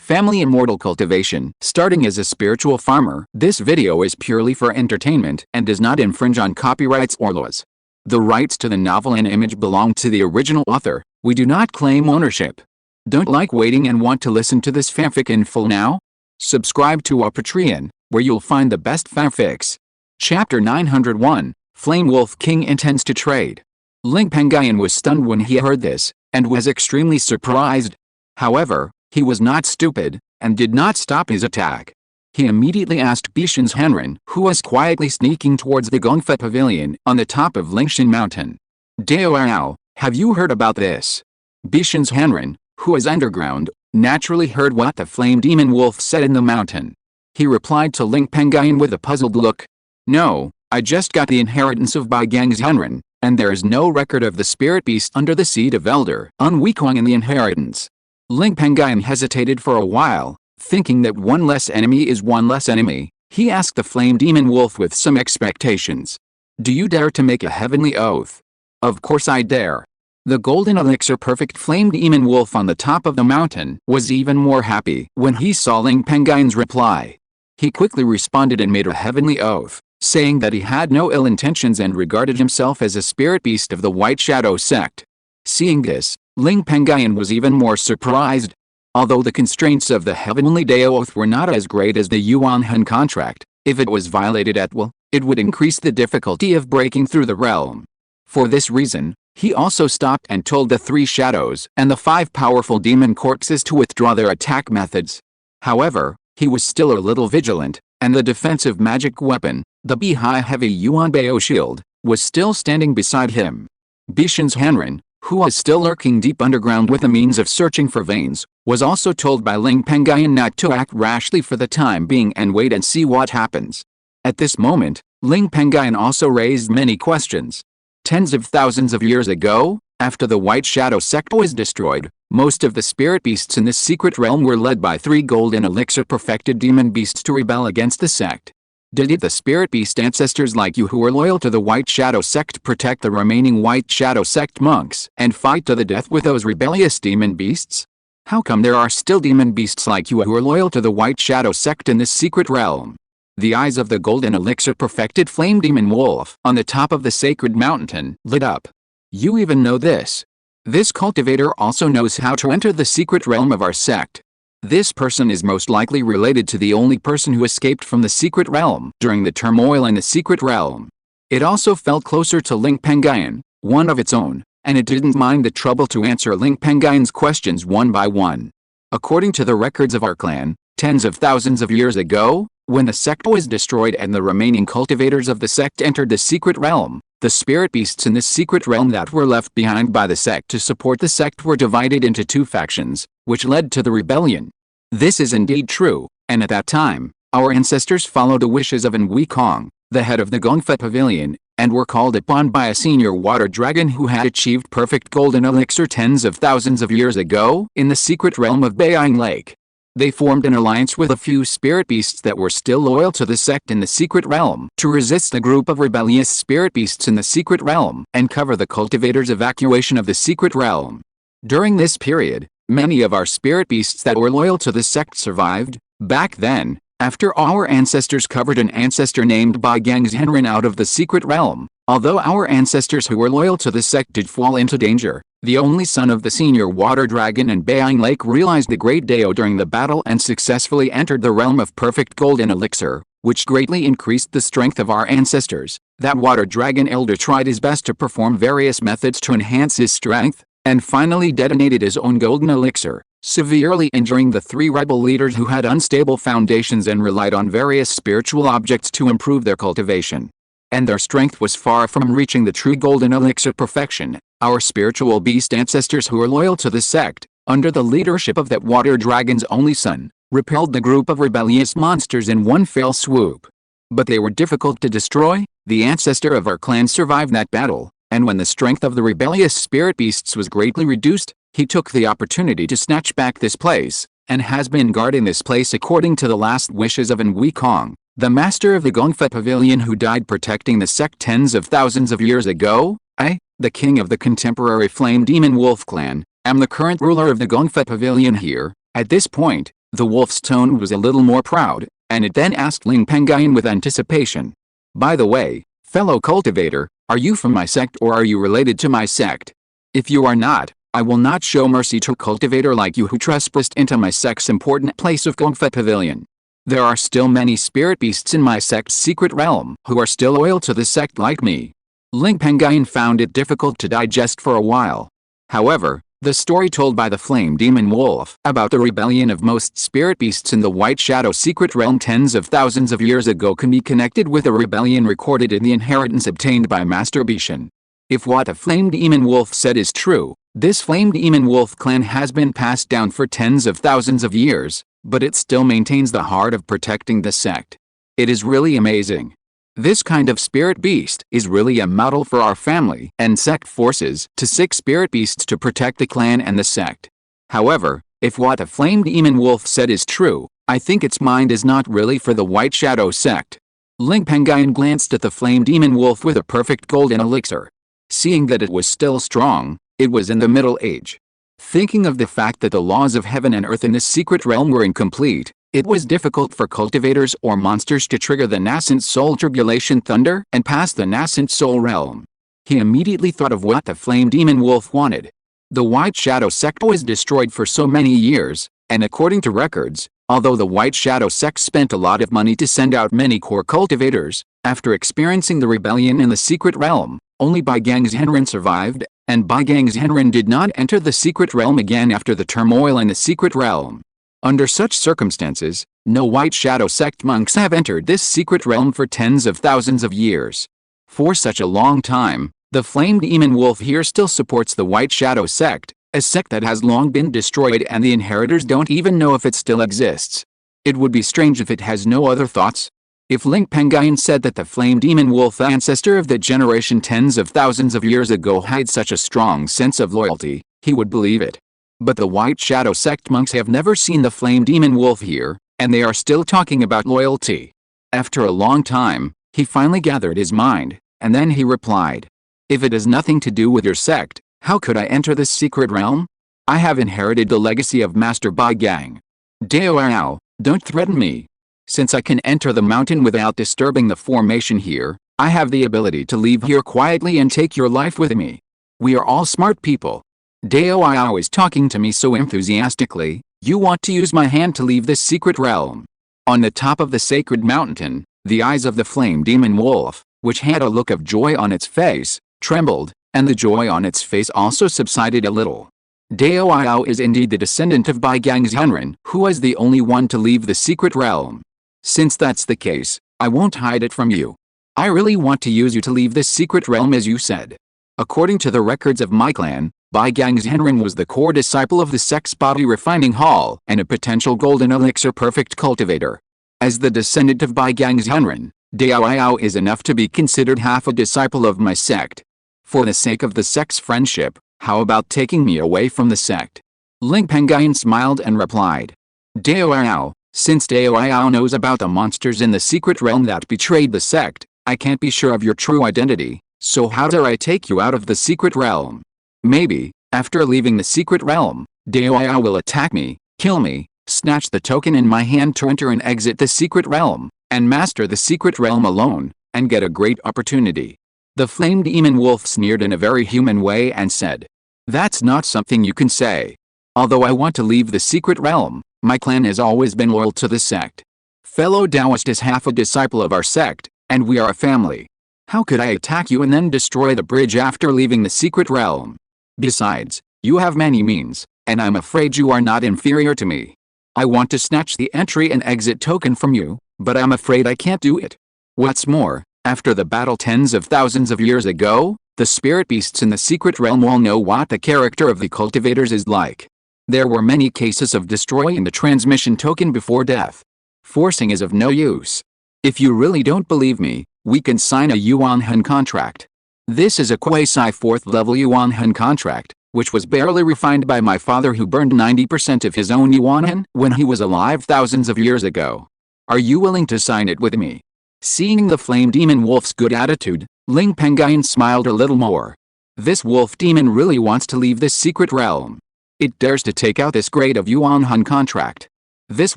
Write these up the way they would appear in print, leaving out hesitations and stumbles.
Family Immortal Cultivation. Starting as a spiritual farmer, this video is purely for entertainment and does not infringe on copyrights or laws. The rights to the novel and image belong to the original author. We do not claim ownership. Don't like waiting and want to listen to this fanfic in full now? Subscribe to our Patreon, where you'll find the best fanfics. Chapter 901, Flame Wolf King intends to trade. Ling Pengyun was stunned when he heard this, and was extremely surprised. However, he was not stupid, and did not stop his attack. He immediately asked Bishan's Hanren, who was quietly sneaking towards the Gongfa Pavilion on the top of Qingshi Mountain. Dao, have you heard about this? Bishan's Hanren, who was underground, naturally heard what the flame demon wolf said in the mountain. He replied to Ling Pengyun with a puzzled look. No, I just got the inheritance of Baigang's Hanren, and there is no record of the spirit beast under the seat of Elder Unweekong in the inheritance. Ling Pengyun hesitated for a while, thinking that one less enemy is one less enemy. He asked the flame demon wolf with some expectations. Do you dare to make a heavenly oath? Of course I dare. The golden elixir perfect flame demon wolf on the top of the mountain was even more happy when he saw Ling Pengyun's reply. He quickly responded and made a heavenly oath, saying that he had no ill intentions and regarded himself as a spirit beast of the White Shadow sect. Seeing this, Ling Pengyun was even more surprised. Although the constraints of the Heavenly Dao Oath were not as great as the Yuan Han contract, if it was violated at will, it would increase the difficulty of breaking through the realm. For this reason, he also stopped and told the 3 shadows and the 5 powerful demon corpses to withdraw their attack methods. However, he was still a little vigilant, and the defensive magic weapon, the Bihai Heavy Yuan Bao Shield, was still standing beside him. Bishan's Hanren, who was still lurking deep underground with the means of searching for veins, was also told by Ling Pengyun not to act rashly for the time being and wait and see what happens. At this moment, Ling Pengyun also raised many questions. Tens of thousands of years ago, after the White Shadow sect was destroyed, most of the spirit beasts in this secret realm were led by 3 golden elixir perfected demon beasts to rebel against the sect. Did the spirit beast ancestors like you who were loyal to the White Shadow sect protect the remaining White Shadow sect monks and fight to the death with those rebellious demon beasts? How come there are still demon beasts like you who are loyal to the White Shadow sect in this secret realm? The eyes of the golden elixir perfected flame demon wolf on the top of the sacred mountain lit up. You even know this. This cultivator also knows how to enter the secret realm of our sect. This person is most likely related to the only person who escaped from the secret realm during the turmoil in the secret realm. It also felt closer to Ling Pengyun, one of its own, and it didn't mind the trouble to answer Ling Pengyun's questions one by one. According to the records of our clan, tens of thousands of years ago, when the sect was destroyed and the remaining cultivators of the sect entered the secret realm, the spirit beasts in this secret realm that were left behind by the sect to support the sect were divided into 2 factions, which led to the rebellion. This is indeed true, and at that time, our ancestors followed the wishes of Unweekong, the head of the Gongfa Pavilion, and were called upon by a senior water dragon who had achieved perfect golden elixir tens of thousands of years ago in the secret realm of Baiyang Lake. They formed an alliance with a few spirit beasts that were still loyal to the sect in the secret realm to resist the group of rebellious spirit beasts in the secret realm and cover the cultivator's evacuation of the secret realm. During this period, many of our spirit beasts that were loyal to the sect survived. Back then, after our ancestors covered an ancestor named Baigang's Hanren out of the secret realm, although our ancestors who were loyal to the sect did fall into danger, the only son of the senior water dragon and Baiyang Lake realized the great Dao during the battle and successfully entered the realm of perfect golden elixir, which greatly increased the strength of our ancestors. That water dragon elder tried his best to perform various methods to enhance his strength, and finally detonated his own golden elixir, severely injuring the 3 rebel leaders who had unstable foundations and relied on various spiritual objects to improve their cultivation. And their strength was far from reaching the true golden elixir perfection. Our spiritual beast ancestors who were loyal to the sect, under the leadership of that water dragon's only son, repelled the group of rebellious monsters in one fell swoop. But they were difficult to destroy. The ancestor of our clan survived that battle, and when the strength of the rebellious spirit beasts was greatly reduced, he took the opportunity to snatch back this place, and has been guarding this place according to the last wishes of Unweekong, the master of the Gongfa Pavilion who died protecting the sect tens of thousands of years ago. I, the king of the contemporary flame demon wolf clan, am the current ruler of the Gongfa Pavilion here. At this point, The wolf's tone was a little more proud, and it then asked Ling Pengyun with anticipation. By the way, fellow cultivator, are you from my sect or are you related to my sect? If you are not, I will not show mercy to a cultivator like you who trespassed into my sect's important place of Gongfa Pavilion. There are still many spirit beasts in my sect's secret realm who are still loyal to the sect like me. Ling Pengyun found it difficult to digest for a while. However, the story told by the flame demon wolf about the rebellion of most spirit beasts in the White Shadow secret realm tens of thousands of years ago can be connected with a rebellion recorded in the inheritance obtained by Master Bishan. If what the flame demon wolf said is true, this flame demon wolf clan has been passed down for tens of thousands of years, but it still maintains the heart of protecting the sect. It is really amazing. This kind of spirit beast is really a model for our family and sect forces to seek spirit beasts to protect the clan and the sect. However, if what the flame demon wolf said is true, I think its mind is not really for the White Shadow sect. Ling Pengyun glanced at the flame demon wolf with a perfect golden elixir. Seeing that it was still strong, it was in the Middle Age. Thinking of the fact that the laws of heaven and earth in this secret realm were incomplete, it was difficult for cultivators or monsters to trigger the nascent soul tribulation thunder and pass the nascent soul realm. He immediately thought of what the flame demon wolf wanted. The White Shadow sect was destroyed for so many years, and according to records, although the White Shadow sect spent a lot of money to send out many core cultivators, after experiencing the rebellion in the secret realm, only Bai Gang's Henren survived, and Bai Gang's Henren did not enter the secret realm again after the turmoil in the secret realm. Under such circumstances, no White Shadow sect monks have entered this secret realm for tens of thousands of years. For such a long time, the flame demon wolf here still supports the White Shadow sect, a sect that has long been destroyed and the inheritors don't even know if it still exists. It would be strange if it has no other thoughts. If Ling Pengyun said that the flame demon wolf ancestor of the generation tens of thousands of years ago had such a strong sense of loyalty, he would believe it. But the White Shadow sect monks have never seen the flame demon wolf here, and they are still talking about loyalty. After a long time, he finally gathered his mind, and then he replied. If it has nothing to do with your sect, how could I enter this secret realm? I have inherited the legacy of Master Bai Gang. Dao, don't threaten me. Since I can enter the mountain without disturbing the formation here, I have the ability to leave here quietly and take your life with me. We are all smart people. Dao is talking to me so enthusiastically. You want to use my hand to leave this secret realm. On the top of the sacred mountain, the eyes of the flame demon wolf, which had a look of joy on its face, trembled, and the joy on its face also subsided a little. Dao is indeed the descendant of Bai Gang's Henren, who was the only one to leave the secret realm. Since that's the case, I won't hide it from you. I really want to use you to leave this secret realm as you said. According to the records of my clan, Bai Gang's Henren was the core disciple of the sect's body refining hall and a potential golden elixir perfect cultivator. As the descendant of Bai Gang's Henren, Dao is enough to be considered half a disciple of my sect. For the sake of the sect's friendship, how about taking me away from the sect? Ling Pengyun smiled and replied. Dao, since Dao knows about the monsters in the secret realm that betrayed the sect, I can't be sure of your true identity, so how dare I take you out of the secret realm? Maybe, after leaving the secret realm, Dao will attack me, kill me, snatch the token in my hand to enter and exit the secret realm, and master the secret realm alone, and get a great opportunity. The flame demon wolf sneered in a very human way and said, That's not something you can say. Although I want to leave the secret realm, my clan has always been loyal to the sect. Fellow Taoist is half a disciple of our sect, and we are a family. How could I attack you and then destroy the bridge after leaving the secret realm? Besides, you have many means, and I'm afraid you are not inferior to me. I want to snatch the entry and exit token from you, but I'm afraid I can't do it. What's more, after the battle tens of thousands of years ago, the spirit beasts in the secret realm all know what the character of the cultivators is like. There were many cases of destroying the transmission token before death. Forcing is of no use. If you really don't believe me, we can sign a Yuan Hun contract. This is a quasi 4th level Yuan Hun contract, which was barely refined by my father who burned 90% of his own Yuan Hun when he was alive thousands of years ago. Are you willing to sign it with me? Seeing the flame demon wolf's good attitude, Ling Pengyun smiled a little more. This wolf demon really wants to leave this secret realm. It dares to take out this grade of Yuan Hun contract. This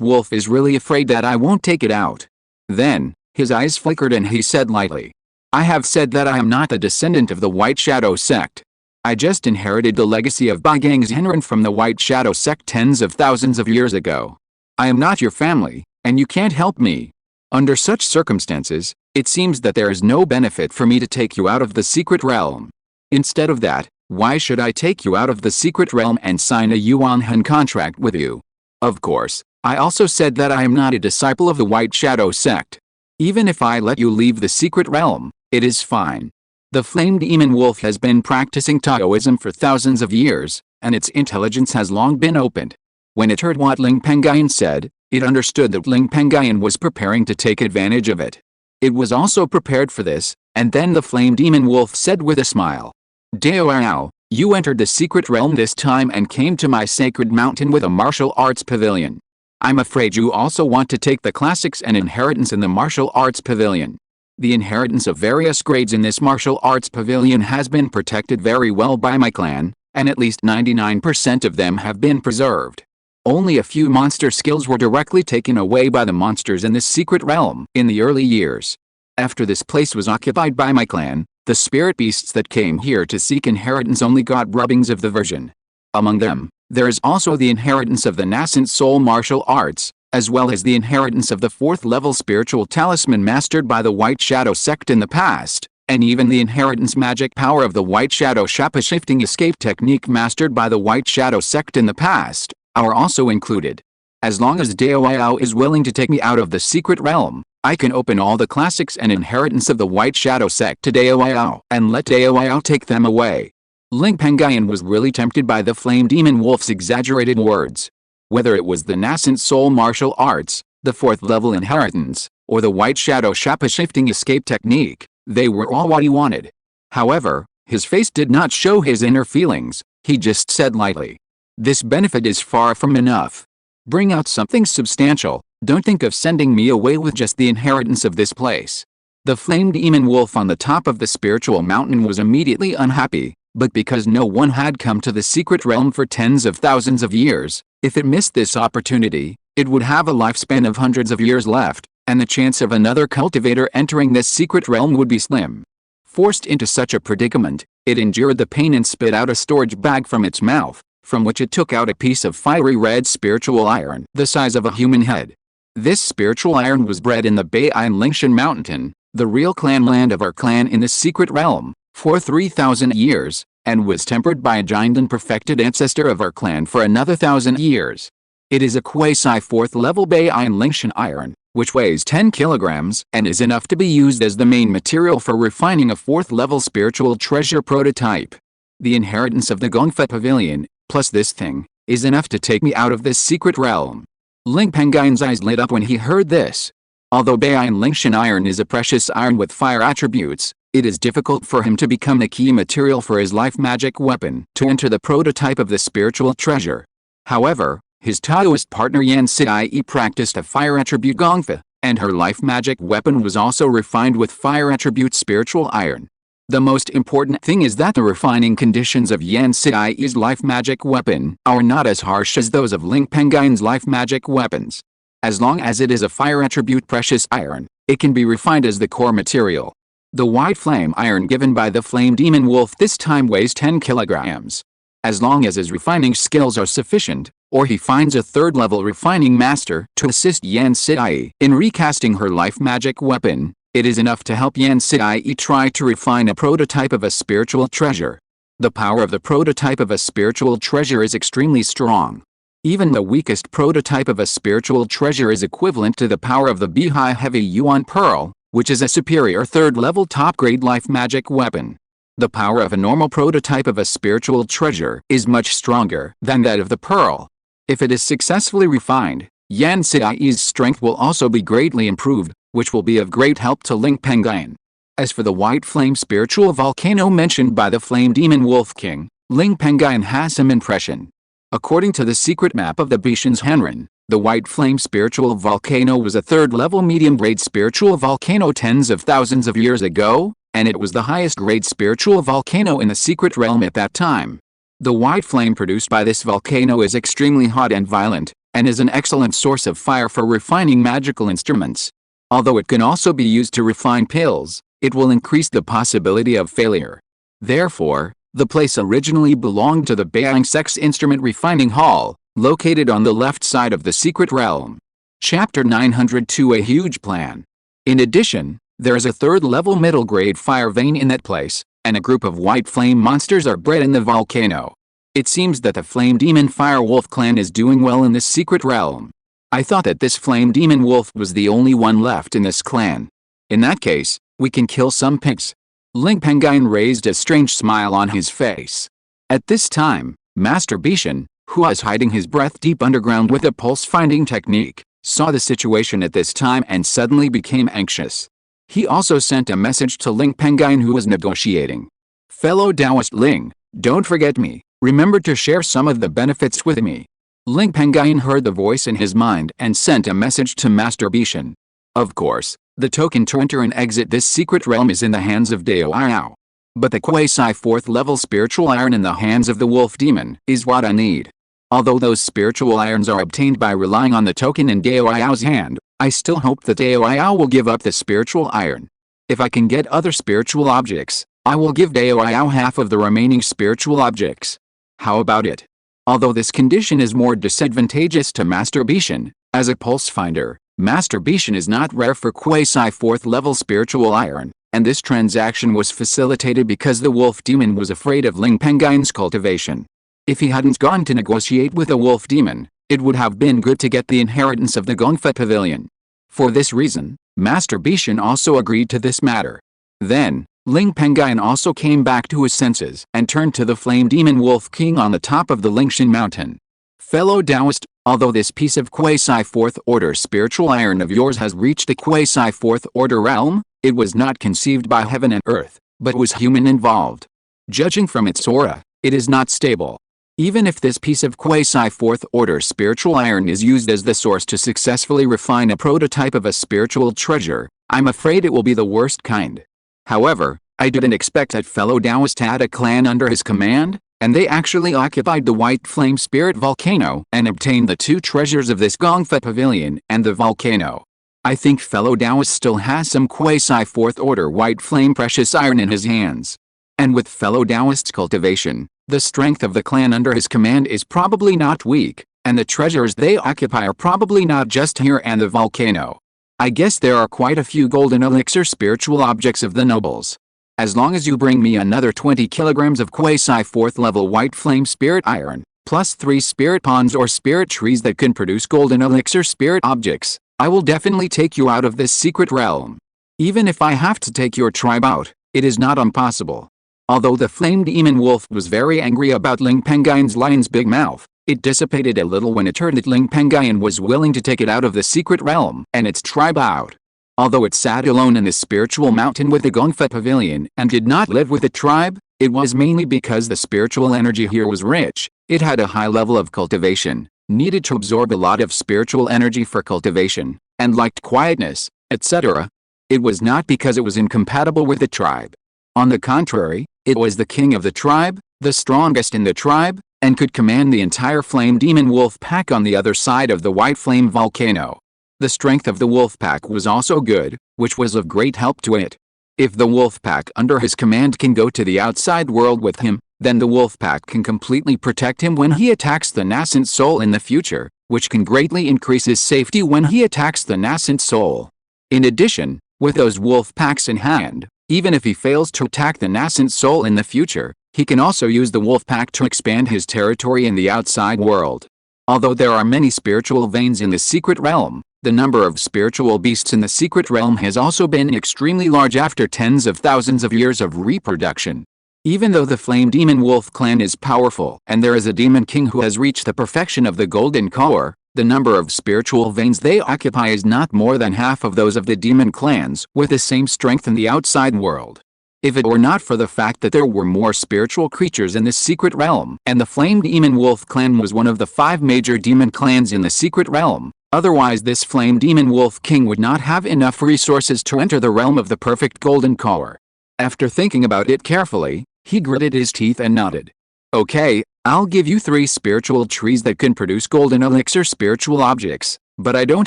wolf is really afraid that I won't take it out. Then, his eyes flickered and he said lightly, I have said that I am not the descendant of the White Shadow sect. I just inherited the legacy of Bai Gang's Henren from the White Shadow sect tens of thousands of years ago. I am not your family, and you can't help me. Under such circumstances, it seems that there is no benefit for me to take you out of the secret realm. Instead of that, why should I take you out of the secret realm and sign a Yuan Han contract with you? Of course, I also said that I am not a disciple of the White Shadow sect. Even if I let you leave the secret realm, it is fine. The flame demon wolf has been practicing Taoism for thousands of years, and its intelligence has long been opened. When it heard what Ling Pengyun said, it understood that Ling Pengyun was preparing to take advantage of it. It was also prepared for this, and then the flame demon wolf said with a smile, Dao, you entered the secret realm this time and came to my sacred mountain with a martial arts pavilion. I'm afraid you also want to take the classics and inheritance in the martial arts pavilion. The inheritance of various grades in this martial arts pavilion has been protected very well by my clan, and at least 99% of them have been preserved. Only a few monster skills were directly taken away by the monsters in this secret realm in the early years. After this place was occupied by my clan, the spirit beasts that came here to seek inheritance only got rubbings of the version. Among them, there is also the inheritance of the nascent soul martial arts, as well as the inheritance of the 4th level spiritual talisman mastered by the White Shadow sect in the past, and even the inheritance magic power of the White Shadow shape-shifting escape technique mastered by the White Shadow sect in the past, are also included. As long as Dao is willing to take me out of the secret realm, I can open all the classics and inheritance of the White Shadow sect to Dao and let Dao take them away. Ling Pengyun was really tempted by the flame demon wolf's exaggerated words. Whether it was the nascent soul martial arts, the 4th level inheritance, or the White Shadow shape-shifting escape technique, they were all what he wanted. However, his face did not show his inner feelings. He just said lightly, this benefit is far from enough. Bring out something substantial. Don't think of sending me away with just the inheritance of this place. The flame demon wolf on the top of the spiritual mountain was immediately unhappy, but because no one had come to the secret realm for tens of thousands of years, if it missed this opportunity, it would have a lifespan of hundreds of years left, and the chance of another cultivator entering this secret realm would be slim. Forced into such a predicament, it endured the pain and spit out a storage bag from its mouth, from which it took out a piece of fiery red spiritual iron the size of a human head. This spiritual iron was bred in the Qingshi Mountain, the real clan land of our clan in this secret realm, for 3,000 years, and was tempered by a giant and perfected ancestor of our clan for another 1,000 years. It is a quasi 4th level Qingshi iron, which weighs 10 kilograms and is enough to be used as the main material for refining a 4th level spiritual treasure prototype. The inheritance of the Gongfa Pavilion, plus this thing, is enough to take me out of this secret realm. Ling Pengyun's eyes lit up when he heard this. Although Qingshi iron is a precious iron with fire attributes, it is difficult for him to become the key material for his life magic weapon to enter the prototype of the spiritual treasure. However, his Taoist partner Yan Sidai practiced a fire attribute Gongfa, and her life magic weapon was also refined with fire attribute spiritual iron. The most important thing is that the refining conditions of Yan Sidai's life magic weapon are not as harsh as those of Ling Pengyun's life magic weapons. As long as it is a fire attribute precious iron, it can be refined as the core material. The white flame iron given by the flame demon wolf this time weighs 10 kilograms. As long as his refining skills are sufficient, or he finds a 3rd level refining master to assist Yan Sidai in recasting her life magic weapon, it is enough to help Yan Sidai try to refine a prototype of a spiritual treasure. The power of the prototype of a spiritual treasure is extremely strong. Even the weakest prototype of a spiritual treasure is equivalent to the power of the Beihai Heavy Yuan Pearl, which is a superior 3rd level top-grade life magic weapon. The power of a normal prototype of a spiritual treasure is much stronger than that of the pearl. If it is successfully refined, Yan Sidai's strength will also be greatly improved, which will be of great help to Ling Pengyun. As for the white flame spiritual volcano mentioned by the flame demon wolf king, Ling Pengyun has some impression. According to the secret map of the Bishan's Henren, the white flame spiritual volcano was a 3rd level medium grade spiritual volcano tens of thousands of years ago, and it was the highest grade spiritual volcano in the secret realm at that time. The white flame produced by this volcano is extremely hot and violent, and is an excellent source of fire for refining magical instruments. Although it can also be used to refine pills, it will increase the possibility of failure. Therefore, the place originally belonged to the Beiyang Sex Instrument Refining Hall, located on the left side of the Secret Realm. Chapter 902: A Huge Plan. In addition, there is a third-level middle-grade fire vein in that place, and a group of white flame monsters are bred in the volcano. It seems that the Flame Demon Fire Wolf clan is doing well in this secret realm. I thought that this Flame Demon Wolf was the only one left in this clan. In that case, we can kill some pigs. Ling Pengyun raised a strange smile on his face. At this time, Master Bishan, who was hiding his breath deep underground with a pulse-finding technique, saw the situation at this time and suddenly became anxious. He also sent a message to Ling Pengyun, who was negotiating. Fellow Taoist Ling, don't forget me. Remember to share some of the benefits with me. Ling Pengyun heard the voice in his mind and sent a message to Master Bishan. Of course, the token to enter and exit this secret realm is in the hands of Dao Iao. But the quasi 4th level spiritual iron in the hands of the wolf demon is what I need. Although those spiritual irons are obtained by relying on the token in Dao Iao's hand, I still hope that Dao Iao will give up the spiritual iron. If I can get other spiritual objects, I will give Dao Iao half of the remaining spiritual objects. How about it? Although this condition is more disadvantageous to Master Bishan, as a pulse finder, Master Bishan is not rare for quasi 4th level spiritual iron, and this transaction was facilitated because the wolf demon was afraid of Ling Pengyun's cultivation. If he hadn't gone to negotiate with a wolf demon, it would have been good to get the inheritance of the Gongfa Pavilion. For this reason, Master Bishan also agreed to this matter. Then, Ling Pengyun also came back to his senses and turned to the Flame Demon Wolf King on the top of the Qingshi Mountain. Fellow Taoist, although this piece of quasi 4th order spiritual iron of yours has reached the quasi 4th order realm, it was not conceived by heaven and earth, but was human involved. Judging from its aura, it is not stable. Even if this piece of quasi 4th order spiritual iron is used as the source to successfully refine a prototype of a spiritual treasure, I'm afraid it will be the worst kind. However, I didn't expect that fellow Taoist had a clan under his command, and they actually occupied the White Flame Spirit Volcano and obtained the 2 treasures of this Gongfa Pavilion and the volcano. I think fellow Taoist still has some quasi 4th order White Flame precious iron in his hands. And with fellow Taoist's cultivation, the strength of the clan under his command is probably not weak, and the treasures they occupy are probably not just here and the volcano. I guess there are quite a few golden elixir spiritual objects of the nobles. As long as you bring me another 20 kilograms of quasi 4th level White Flame Spirit Iron, plus 3 spirit ponds or spirit trees that can produce golden elixir spirit objects, I will definitely take you out of this secret realm. Even if I have to take your tribe out, it is not impossible. Although the Flame Demon Wolf was very angry about Ling Pengyun's lion's big mouth, it dissipated a little when it heard that Ling Pengyun was willing to take it out of the secret realm and its tribe out. Although it sat alone in the spiritual mountain with the Gongfa Pavilion and did not live with the tribe, it was mainly because the spiritual energy here was rich. It had a high level of cultivation, needed to absorb a lot of spiritual energy for cultivation, and liked quietness, etc. It was not because it was incompatible with the tribe. On the contrary, it was the king of the tribe, the strongest in the tribe, and could command the entire Flame Demon Wolf Pack on the other side of the White Flame Volcano. The strength of the wolf pack was also good, which was of great help to it. If the wolf pack under his command can go to the outside world with him, then the wolf pack can completely protect him when he attacks the nascent soul in the future, which can greatly increase his safety when he attacks the nascent soul. In addition, with those wolf packs in hand, even if he fails to attack the nascent soul in the future, he can also use the wolf pack to expand his territory in the outside world. Although there are many spiritual veins in the secret realm, the number of spiritual beasts in the secret realm has also been extremely large after tens of thousands of years of reproduction. Even though the Flame Demon Wolf clan is powerful and there is a demon king who has reached the perfection of the golden core, the number of spiritual veins they occupy is not more than half of those of the demon clans with the same strength in the outside world. If it were not for the fact that there were more spiritual creatures in this secret realm, and the Flame Demon Wolf clan was one of the 5 major demon clans in the secret realm, otherwise this Flame Demon Wolf King would not have enough resources to enter the realm of the perfect golden core. After thinking about it carefully, he gritted his teeth and nodded. Okay, I'll give you 3 spiritual trees that can produce golden elixir spiritual objects, but I don't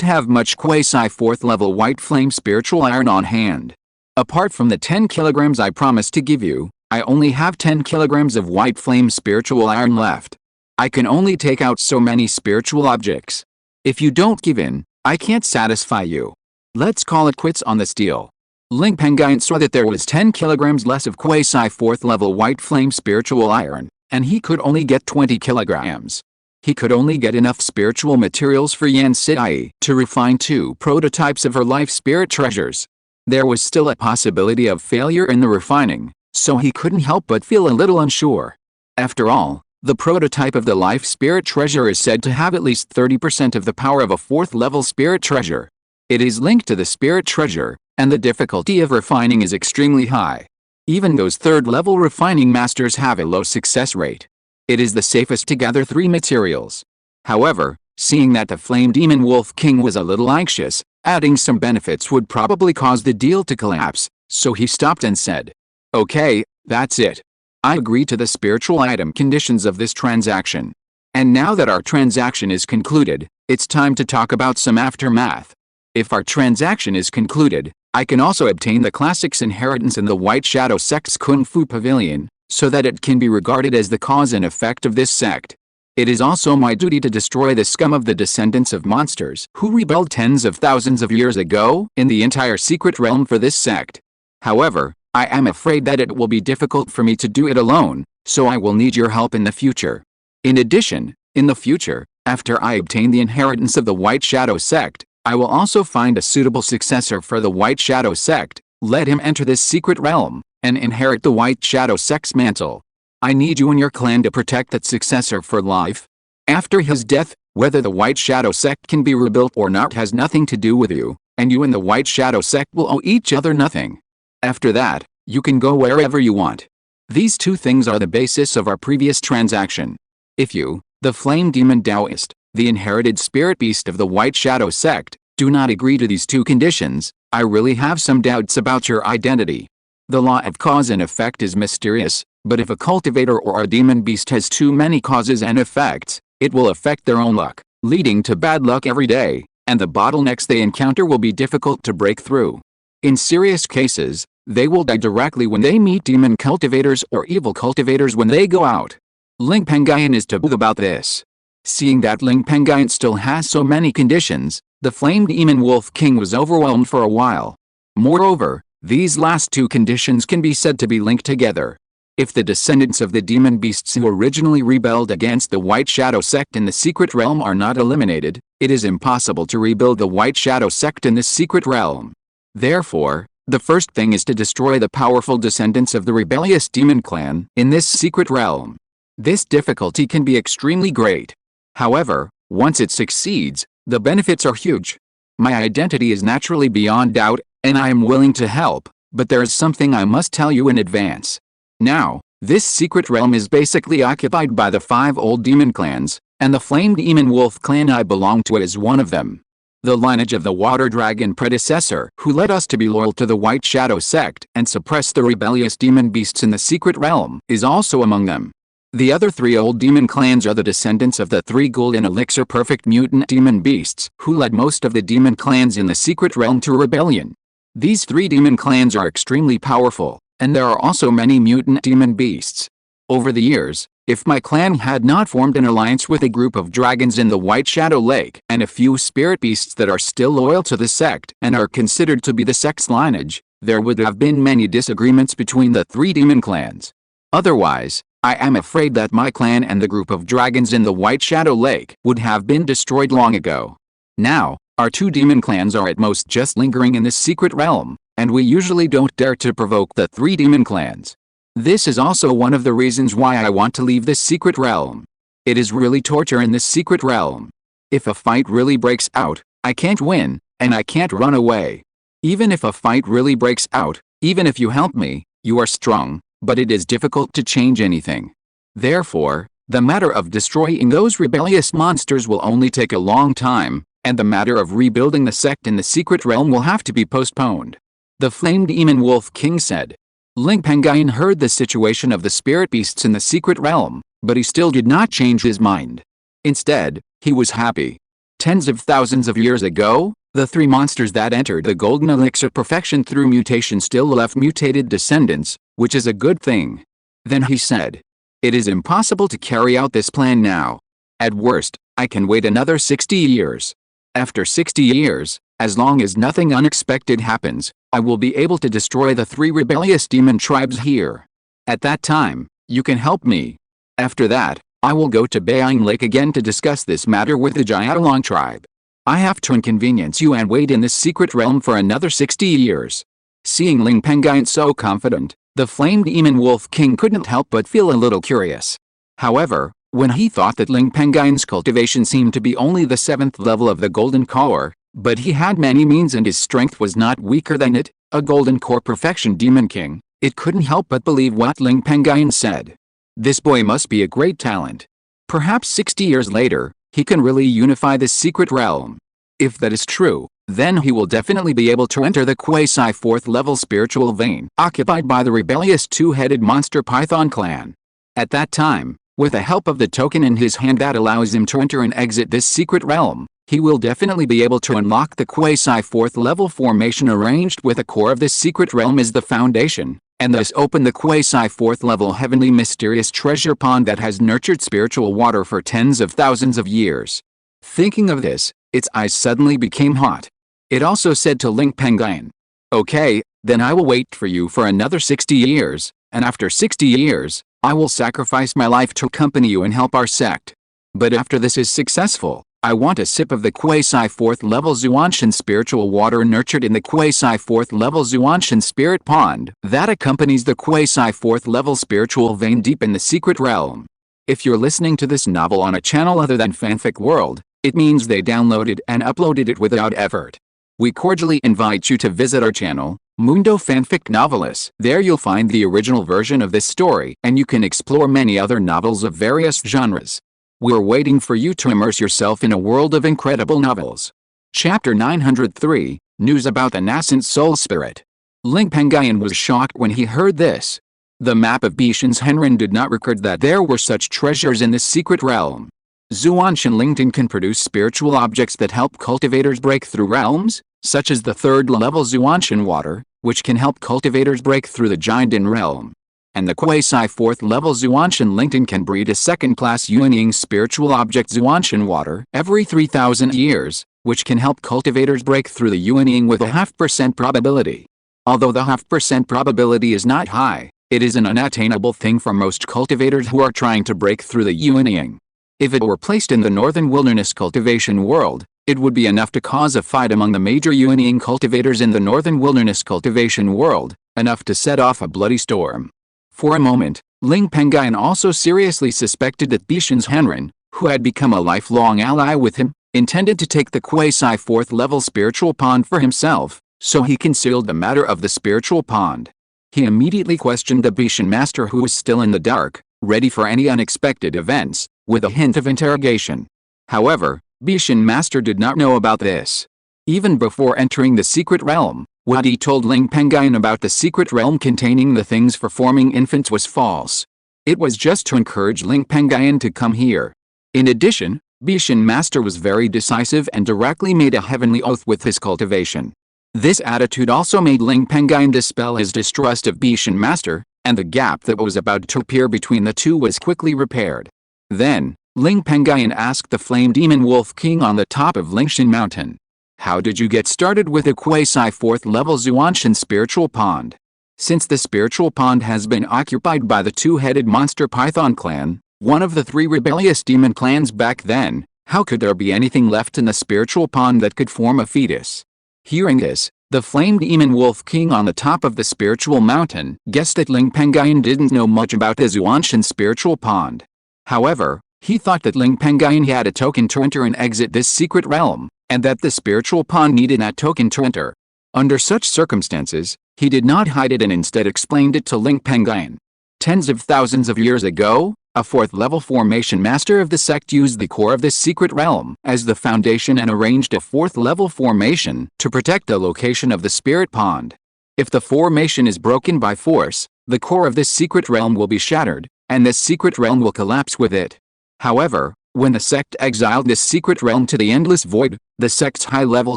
have much quasi 4th level white flame spiritual iron on hand. Apart from the 10 kilograms I promised to give you, I only have 10 kilograms of white flame spiritual iron left. I can only take out so many spiritual objects. If you don't give in, I can't satisfy you. Let's call it quits on this deal. Ling Pengyun saw that there was 10 kilograms less of quasi 4th level white flame spiritual iron, and he could only get 20 kilograms. He could only get enough spiritual materials for Yan Sidai to refine 2 prototypes of her life spirit treasures. There was still a possibility of failure in the refining, so he couldn't help but feel a little unsure. After all, the prototype of the life spirit treasure is said to have at least 30% of the power of a 4th level spirit treasure. It is linked to the spirit treasure, and the difficulty of refining is extremely high. Even those 3rd level refining masters have a low success rate. It is the safest to gather 3 materials. However, seeing that the Flame Demon Wolf King was a little anxious, adding some benefits would probably cause the deal to collapse, so he stopped and said, "Okay, that's it. I agree to the spiritual item conditions of this transaction. And now that our transaction is concluded, it's time to talk about some aftermath. If our transaction is concluded, I can also obtain the classic's inheritance in the White Shadow Sect's Kung Fu Pavilion, so that it can be regarded as the cause and effect of this sect. It is also my duty to destroy the scum of the descendants of monsters who rebelled tens of thousands of years ago in the entire secret realm for this sect. However, I am afraid that it will be difficult for me to do it alone, so I will need your help in the future. In addition, in the future, after I obtain the inheritance of the White Shadow Sect, I will also find a suitable successor for the White Shadow Sect, let him enter this secret realm, and inherit the White Shadow Sect's mantle. I need you and your clan to protect that successor for life. After his death, whether the White Shadow Sect can be rebuilt or not has nothing to do with you, and you and the White Shadow Sect will owe each other nothing. After that, you can go wherever you want. These 2 things are the basis of our previous transaction. If you, the Flame Demon Taoist, the inherited spirit beast of the White Shadow Sect, do not agree to these 2 conditions, I really have some doubts about your identity. The law of cause and effect is mysterious, but if a cultivator or a demon beast has too many causes and effects, it will affect their own luck, leading to bad luck every day, and the bottlenecks they encounter will be difficult to break through. In serious cases, they will die directly when they meet demon cultivators or evil cultivators when they go out. Ling Pengyun is taboo about this. Seeing that Ling Pengyun still has so many conditions, the Flame Demon Wolf King was overwhelmed for a while. Moreover, these last 2 conditions can be said to be linked together. If the descendants of the demon beasts who originally rebelled against the White Shadow Sect in the secret realm are not eliminated, it is impossible to rebuild the White Shadow Sect in this secret realm. Therefore, the first thing is to destroy the powerful descendants of the rebellious demon clan in this secret realm. This difficulty can be extremely great. However, once it succeeds, the benefits are huge. My identity is naturally beyond doubt, and I am willing to help, but there is something I must tell you in advance. Now, this secret realm is basically occupied by the 5 old demon clans, and the Flame Demon Wolf clan I belong to is one of them. The lineage of the Water Dragon predecessor who led us to be loyal to the White Shadow Sect and suppress the rebellious demon beasts in the secret realm is also among them. The other 3 old demon clans are the descendants of the 3 golden elixir perfect mutant demon beasts who led most of the demon clans in the secret realm to rebellion. These 3 demon clans are extremely powerful, and there are also many mutant demon beasts. Over the years, if my clan had not formed an alliance with a group of dragons in the White Shadow Lake and a few spirit beasts that are still loyal to the sect and are considered to be the sect's lineage, there would have been many disagreements between the 3 demon clans. Otherwise, I am afraid that my clan and the group of dragons in the White Shadow Lake would have been destroyed long ago. Now, our 2 demon clans are at most just lingering in this secret realm, and we usually don't dare to provoke the 3 demon clans. This is also one of the reasons why I want to leave this secret realm. It is really torture in this secret realm. If a fight really breaks out, I can't win, and I can't run away. Even if a fight really breaks out, even if you help me, you are strong, but it is difficult to change anything. Therefore, the matter of destroying those rebellious monsters will only take a long time, and the matter of rebuilding the sect in the secret realm will have to be postponed. The Flame Demon Wolf King said. Ling Pengyun heard the situation of the spirit beasts in the secret realm, But he still did not change his mind. Instead, he was happy. Tens of thousands of years ago, the three monsters that entered the golden elixir perfection through mutation still left mutated descendants, which is a good thing. Then he said, "It is impossible to carry out this plan now. At worst, I can wait another 60 years. After 60 years, as long as nothing unexpected happens, I will be able to destroy the 3 rebellious demon tribes here. At that time, you can help me. After that, I will go to Bayang Lake again to discuss this matter with the Jiaolong tribe. I have to inconvenience you and wait in this secret realm for another 60 years. Seeing Ling Pengyun so confident, the flame demon wolf king couldn't help but feel a little curious. However, when he thought that Ling Pengyun's cultivation seemed to be only the 7th level of the golden core, but he had many means and his strength was not weaker than it, a golden core perfection demon king, it couldn't help but believe what Ling Pengyun said. This boy must be a great talent. Perhaps 60 years later, he can really unify this secret realm. If that is true, then he will definitely be able to enter the quasi 4th level spiritual vein occupied by the rebellious 2-headed monster python clan. At that time, with the help of the token in his hand that allows him to enter and exit this secret realm, he will definitely be able to unlock the quasi 4th level formation arranged with the core of this secret realm as the foundation, and thus open the quasi 4th level heavenly mysterious treasure pond that has nurtured spiritual water for tens of thousands of years. Thinking of this, its eyes suddenly became hot. It also said to Ling Pengyun, "Okay, then I will wait for you for another 60 years, and after 60 years, I will sacrifice my life to accompany you and help our sect. But after this is successful, I want a sip of the quasi 4th level Zuanshan spiritual water nurtured in the quasi 4th level Zuanshan spirit pond that accompanies the quasi 4th level spiritual vein deep in the secret realm." If you're listening to this novel on a channel other than Fanfic World, it means they downloaded and uploaded it without effort. We cordially invite you to visit our channel, Mundo Fanfic Novelists. There you'll find the original version of this story and you can explore many other novels of various genres. We're waiting for you to immerse yourself in a world of incredible novels. Chapter 903, News about the Nascent Soul Spirit. Ling Pengyun was shocked when he heard this. The map of Bishan's Henren did not record that there were such treasures in this secret realm. Zuanshan Lington can produce spiritual objects that help cultivators break through realms, such as the 3rd level Zuanshan water, which can help cultivators break through the Jiadan realm. And the quasi 4th level Zuanshan Lington can breed a 2nd-class Yuanying spiritual object Zuanshan water every 3,000 years, which can help cultivators break through the Yuanying with a 0.5% probability. Although the 0.5% probability is not high, it is an unattainable thing for most cultivators who are trying to break through the Yuanying. If it were placed in the northern wilderness cultivation world, it would be enough to cause a fight among the major Yuanying cultivators in the northern wilderness cultivation world, enough to set off a bloody storm. For a moment, Ling Pengyun also seriously suspected that Bishan's Henren, who had become a lifelong ally with him, intended to take the quasi 4th level spiritual pond for himself, so he concealed the matter of the spiritual pond. He immediately questioned the Bishan master who was still in the dark, ready for any unexpected events, with a hint of interrogation. However, Bishan master did not know about this. Even before entering the secret realm, what he told Ling Pengyun about the secret realm containing the things for forming infants was false. It was just to encourage Ling Pengyun to come here. In addition, Bishan master was very decisive and directly made a heavenly oath with his cultivation. This attitude also made Ling Pengyun dispel his distrust of Bishan master, and the gap that was about to appear between the two was quickly repaired. Then, Ling Pengyun asked the flame demon wolf king on the top of Qingshi Mountain, "How did you get started with a quasi 4th level Zuanshan spiritual pond? Since the spiritual pond has been occupied by the 2-headed monster python clan, one of the 3 rebellious demon clans back then, how could there be anything left in the spiritual pond that could form a fetus?" Hearing this, the flame demon wolf king on the top of the spiritual mountain guessed that Ling Pengyun didn't know much about the Zuanshan spiritual pond. However, he thought that Ling Pengyun had a token to enter and exit this secret realm, and that the spiritual pond needed that token to enter. Under such circumstances, he did not hide it and instead explained it to Ling Pengyun. Tens of thousands of years ago, a 4th-level formation master of the sect used the core of this secret realm as the foundation and arranged a 4th-level formation to protect the location of the spirit pond. If the formation is broken by force, the core of this secret realm will be shattered, and this secret realm will collapse with it. However, when the sect exiled this secret realm to the endless void, the sect's high-level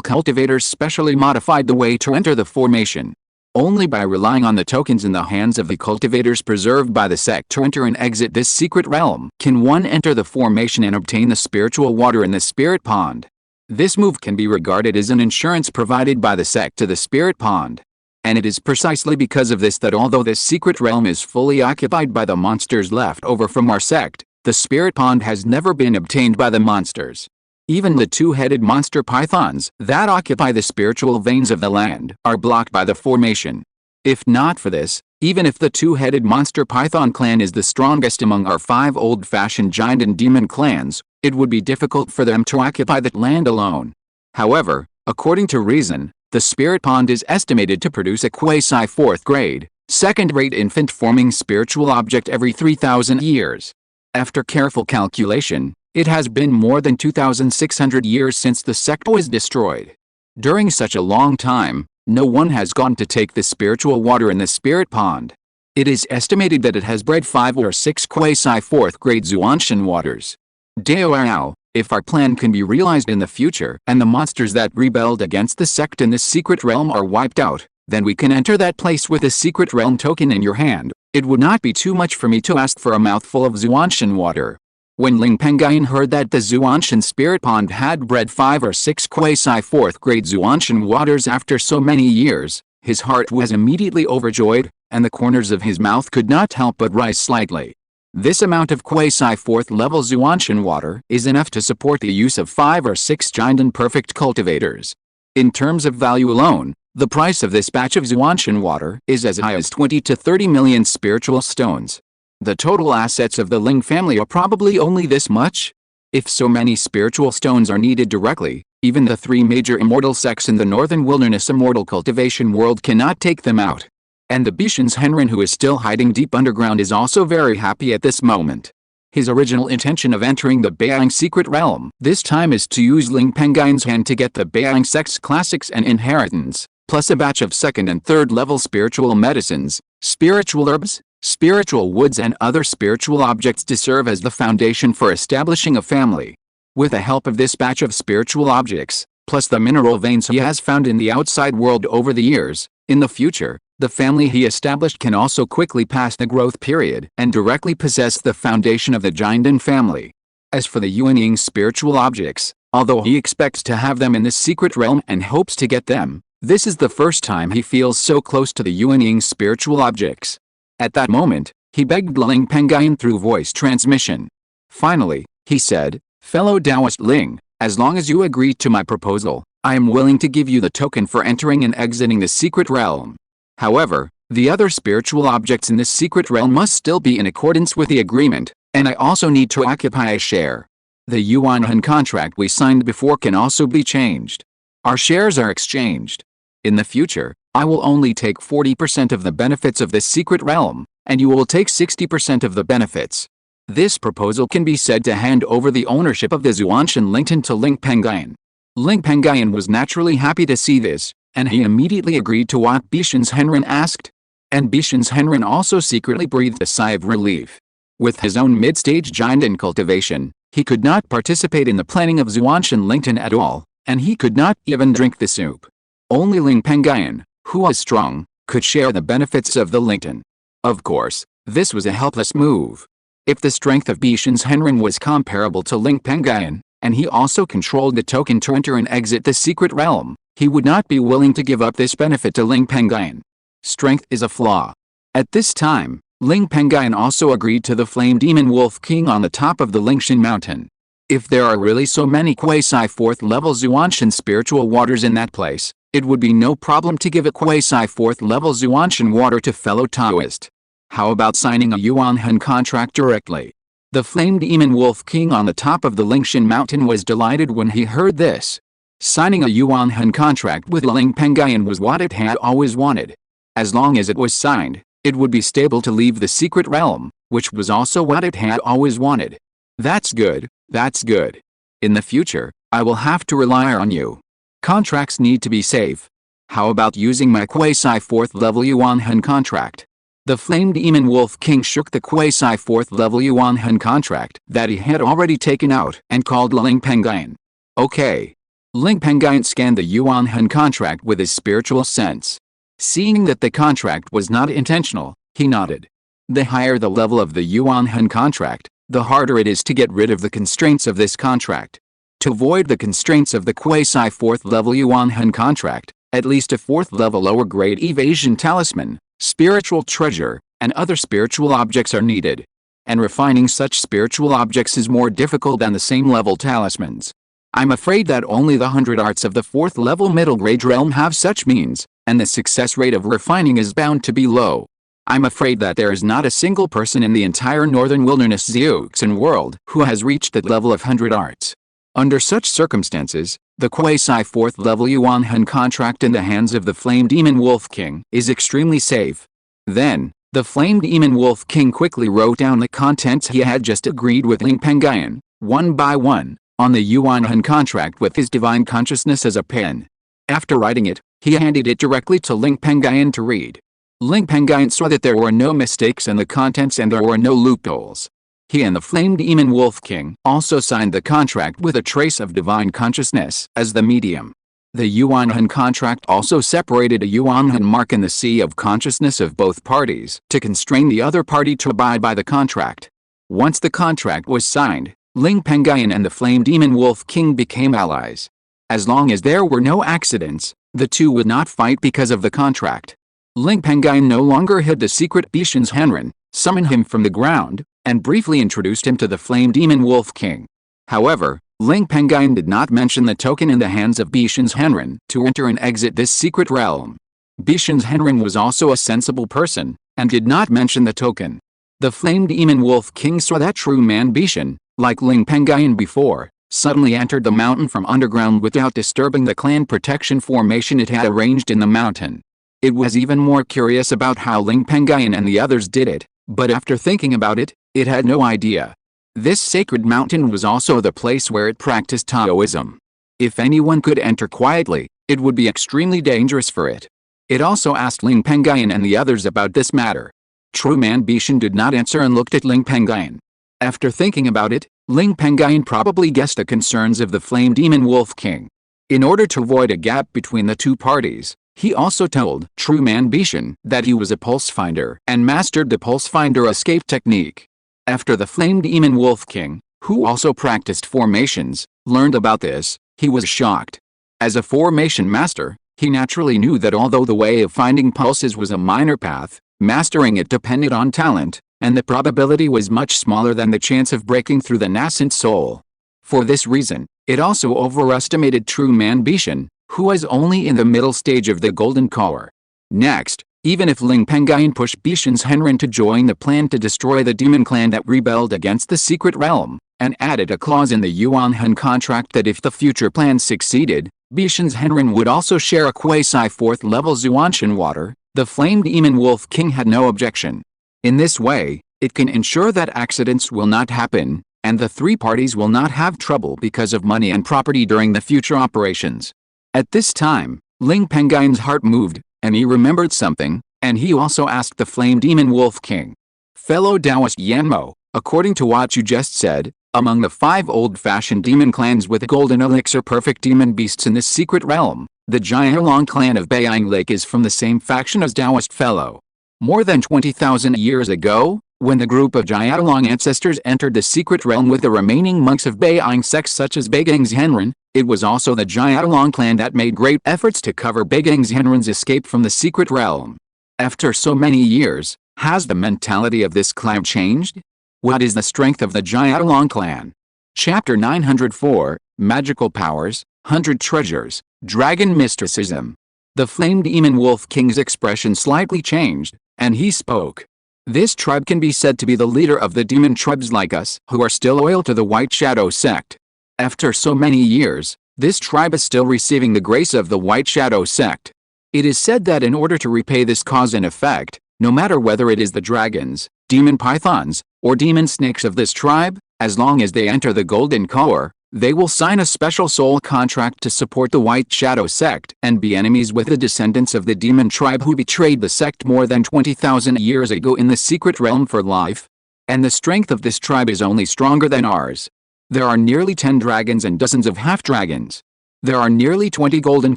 cultivators specially modified the way to enter the formation. Only by relying on the tokens in the hands of the cultivators preserved by the sect to enter and exit this secret realm can one enter the formation and obtain the spiritual water in the spirit pond. This move can be regarded as an insurance provided by the sect to the spirit pond. And it is precisely because of this that although this secret realm is fully occupied by the monsters left over from our sect, the spirit pond has never been obtained by the monsters. Even the two-headed monster pythons that occupy the spiritual veins of the land are blocked by the formation. If not for this, even if the two-headed monster python clan is the strongest among our 5 old-fashioned giant and demon clans, it would be difficult for them to occupy that land alone. However, according to reason, the spirit pond is estimated to produce a quasi-4th grade, second-rate infant-forming spiritual object every 3,000 years. After careful calculation, it has been more than 2,600 years since the sect was destroyed. During such a long time, no one has gone to take the spiritual water in the spirit pond. It is estimated that it has bred 5 or 6 quasi-4th grade Zuanshan waters. Dao, if our plan can be realized in the future and the monsters that rebelled against the sect in this secret realm are wiped out, then we can enter that place with a secret realm token in your hand. It would not be too much for me to ask for a mouthful of Zuanshan water. When Ling Pengyun heard that the Zuanshan spirit pond had bred 5 or 6 quasi-4th grade Zuanshan waters after so many years, his heart was immediately overjoyed, and the corners of his mouth could not help but rise slightly. This amount of quasi-4th level Zuanshan water is enough to support the use of 5 or 6 giant and perfect cultivators. In terms of value alone, the price of this batch of Zuanshan water is as high as 20 to 30 million spiritual stones. The total assets of the Ling family are probably only this much? If so many spiritual stones are needed directly, even the 3 major immortal sects in the northern wilderness immortal cultivation world cannot take them out. And the Bishan's Henrin, who is still hiding deep underground, is also very happy at this moment. His original intention of entering the Beiyang secret realm this time is to use Ling Pengyun's hand to get the Beiyang sect's classics and inheritance, plus a batch of 2nd and 3rd level spiritual medicines, spiritual herbs, spiritual woods and other spiritual objects to serve as the foundation for establishing a family. With the help of this batch of spiritual objects, plus the mineral veins he has found in the outside world over the years, in the future, the family he established can also quickly pass the growth period and directly possess the foundation of the Jiandan family. As for the Yuanying spiritual objects, although he expects to have them in this secret realm and hopes to get them, this is the first time he feels so close to the Yuanying spiritual objects. At that moment, he begged Ling Pengyun through voice transmission. Finally, he said, "Fellow Taoist Ling, as long as you agree to my proposal, I am willing to give you the token for entering and exiting the secret realm. However, the other spiritual objects in this secret realm must still be in accordance with the agreement, and I also need to occupy a share. The Yuanhan contract we signed before can also be changed. Our shares are exchanged. In the future, I will only take 40% of the benefits of this secret realm, and you will take 60% of the benefits." This proposal can be said to hand over the ownership of the Zuanshan Lington to Ling Pengyun. Ling Pengyun was naturally happy to see this, and he immediately agreed to what Bishan's Henrin asked. And Bishan's Henrin also secretly breathed a sigh of relief. With his own mid-stage giant in cultivation, he could not participate in the planning of Zuanshan Lington at all, and he could not even drink the soup. Only Ling Pengyun, who was strong, could share the benefits of the Lington. Of course, this was a helpless move. If the strength of Bishan's Henrin was comparable to Ling Pengyun, and he also controlled the token to enter and exit the secret realm, he would not be willing to give up this benefit to Ling Pengyun. Strength is a flaw. At this time, Ling Pengyun also agreed to the Flame Demon Wolf King on the top of the Qingshi Mountain. If there are really so many quasi-4th level Zuanshan spiritual waters in that place, it would be no problem to give a quasi-4th level Zuanshan water to fellow Taoist. How about signing a Yuanhan contract directly? The Flame Demon Wolf King on the top of the Qingshi Mountain was delighted when he heard this. Signing a Yuanhan contract with Ling Pengyun was what it had always wanted. As long as it was signed, it would be stable to leave the secret realm, which was also what it had always wanted. That's good, that's good. In the future, I will have to rely on you. Contracts need to be safe. How about using my quasi-4th level Yuanhan contract? The flame demon Wolf King shook the quasi 4th level Yuan Hun contract that he had already taken out and called Ling Pengyun. Okay. Ling Pengyun scanned the Yuan Hun contract with his spiritual sense. Seeing that the contract was not intentional, he nodded. The higher the level of the Yuan Hun contract, the harder it is to get rid of the constraints of this contract. To avoid the constraints of the quasi 4th level Yuan Hun contract, at least a 4th level lower grade evasion talisman, spiritual treasure, and other spiritual objects are needed. And refining such spiritual objects is more difficult than the same level talismans. I'm afraid that only the 100 arts of the 4th level middle grade realm have such means, and the success rate of refining is bound to be low. I'm afraid that there is not a single person in the entire northern wilderness Zeuxan world who has reached that level of 100 arts. Under such circumstances, the quasi 4th level Yuan Hun contract in the hands of the Flame Demon Wolf King is extremely safe. Then, the Flame Demon Wolf King quickly wrote down the contents he had just agreed with Ling Pengyun, one by one, on the Yuan Hun contract with his divine consciousness as a pen. After writing it, he handed it directly to Ling Pengyun to read. Ling Pengyun saw that there were no mistakes in the contents and there were no loopholes. He and the Flame Demon Wolf King also signed the contract with a trace of divine consciousness as the medium. The Yuan Hun contract also separated a Yuan Hun mark in the sea of consciousness of both parties to constrain the other party to abide by the contract. Once the contract was signed, Ling Pengyun and the Flame Demon Wolf King became allies. As long as there were no accidents, the two would not fight because of the contract. Ling Pengyun no longer hid the secret Bishan's Henren, summoned him from the ground, and briefly introduced him to the Flame Demon Wolf King. However, Ling Pengyun did not mention the token in the hands of Bishan's Henren to enter and exit this secret realm. Bishan's Henren was also a sensible person, and did not mention the token. The Flame Demon Wolf King saw that true man Bishan, like Ling Pengyun before, suddenly entered the mountain from underground without disturbing the clan protection formation it had arranged in the mountain. It was even more curious about how Ling Pengyun and the others did it, but after thinking about it, it had no idea. This sacred mountain was also the place where it practiced Taoism. If anyone could enter quietly, it would be extremely dangerous for it. It also asked Ling Pengyun and the others about this matter. True man Bishan did not answer and looked at Ling Pengyun. After thinking about it, Ling Pengyun probably guessed the concerns of the Flame Demon Wolf King. In order to avoid a gap between the two parties, he also told True Man Bishan that he was a pulse finder and mastered the pulse finder escape technique. After the Flame Demon Wolf King, who also practiced formations, learned about this, he was shocked. As a formation master, he naturally knew that although the way of finding pulses was a minor path, mastering it depended on talent, and the probability was much smaller than the chance of breaking through the nascent soul. For this reason, it also overestimated True Man Bishan, who was only in the middle stage of the Golden Core. Next, even if Ling Pengyun pushed Bishan's Henren to join the plan to destroy the demon clan that rebelled against the secret realm, and added a clause in the Yuan Hun contract that if the future plan succeeded, Bishan's Henren would also share a quasi 4th level Zhuanshan water, the Flame Demon Wolf King had no objection. In this way, it can ensure that accidents will not happen, and the three parties will not have trouble because of money and property during the future operations. At this time, Ling Pengyun's heart moved, and he remembered something, and he also asked the Flame Demon Wolf King. Fellow Taoist Yanmo, according to what you just said, among the 5 old-fashioned demon clans with golden elixir perfect demon beasts in this secret realm, the Jialong clan of Beiyang Lake is from the same faction as Taoist Fellow. More than 20,000 years ago, when the group of Jialong ancestors entered the secret realm with the remaining monks of Beiyang sects such as Beiyang's Henren, it was also the Jialong clan that made great efforts to cover Beiyang's Henren's escape from the secret realm. After so many years, has the mentality of this clan changed? What is the strength of the Jialong clan? Chapter 904, Magical Powers, 100 Treasures, Dragon Mysticism. The Flame Demon Wolf King's expression slightly changed, and he spoke. This tribe can be said to be the leader of the demon tribes like us who are still loyal to the White Shadow sect. After so many years, this tribe is still receiving the grace of the White Shadow sect. It is said that in order to repay this cause and effect, no matter whether it is the dragons, demon pythons, or demon snakes of this tribe, as long as they enter the Golden Core, They will sign a special soul contract to support the White Shadow sect and be enemies with the descendants of the demon tribe who betrayed the sect more than 20,000 years ago in the secret realm for life. And the strength of this tribe is only stronger than ours. There are nearly 10 dragons and dozens of half-dragons. There are nearly 20 golden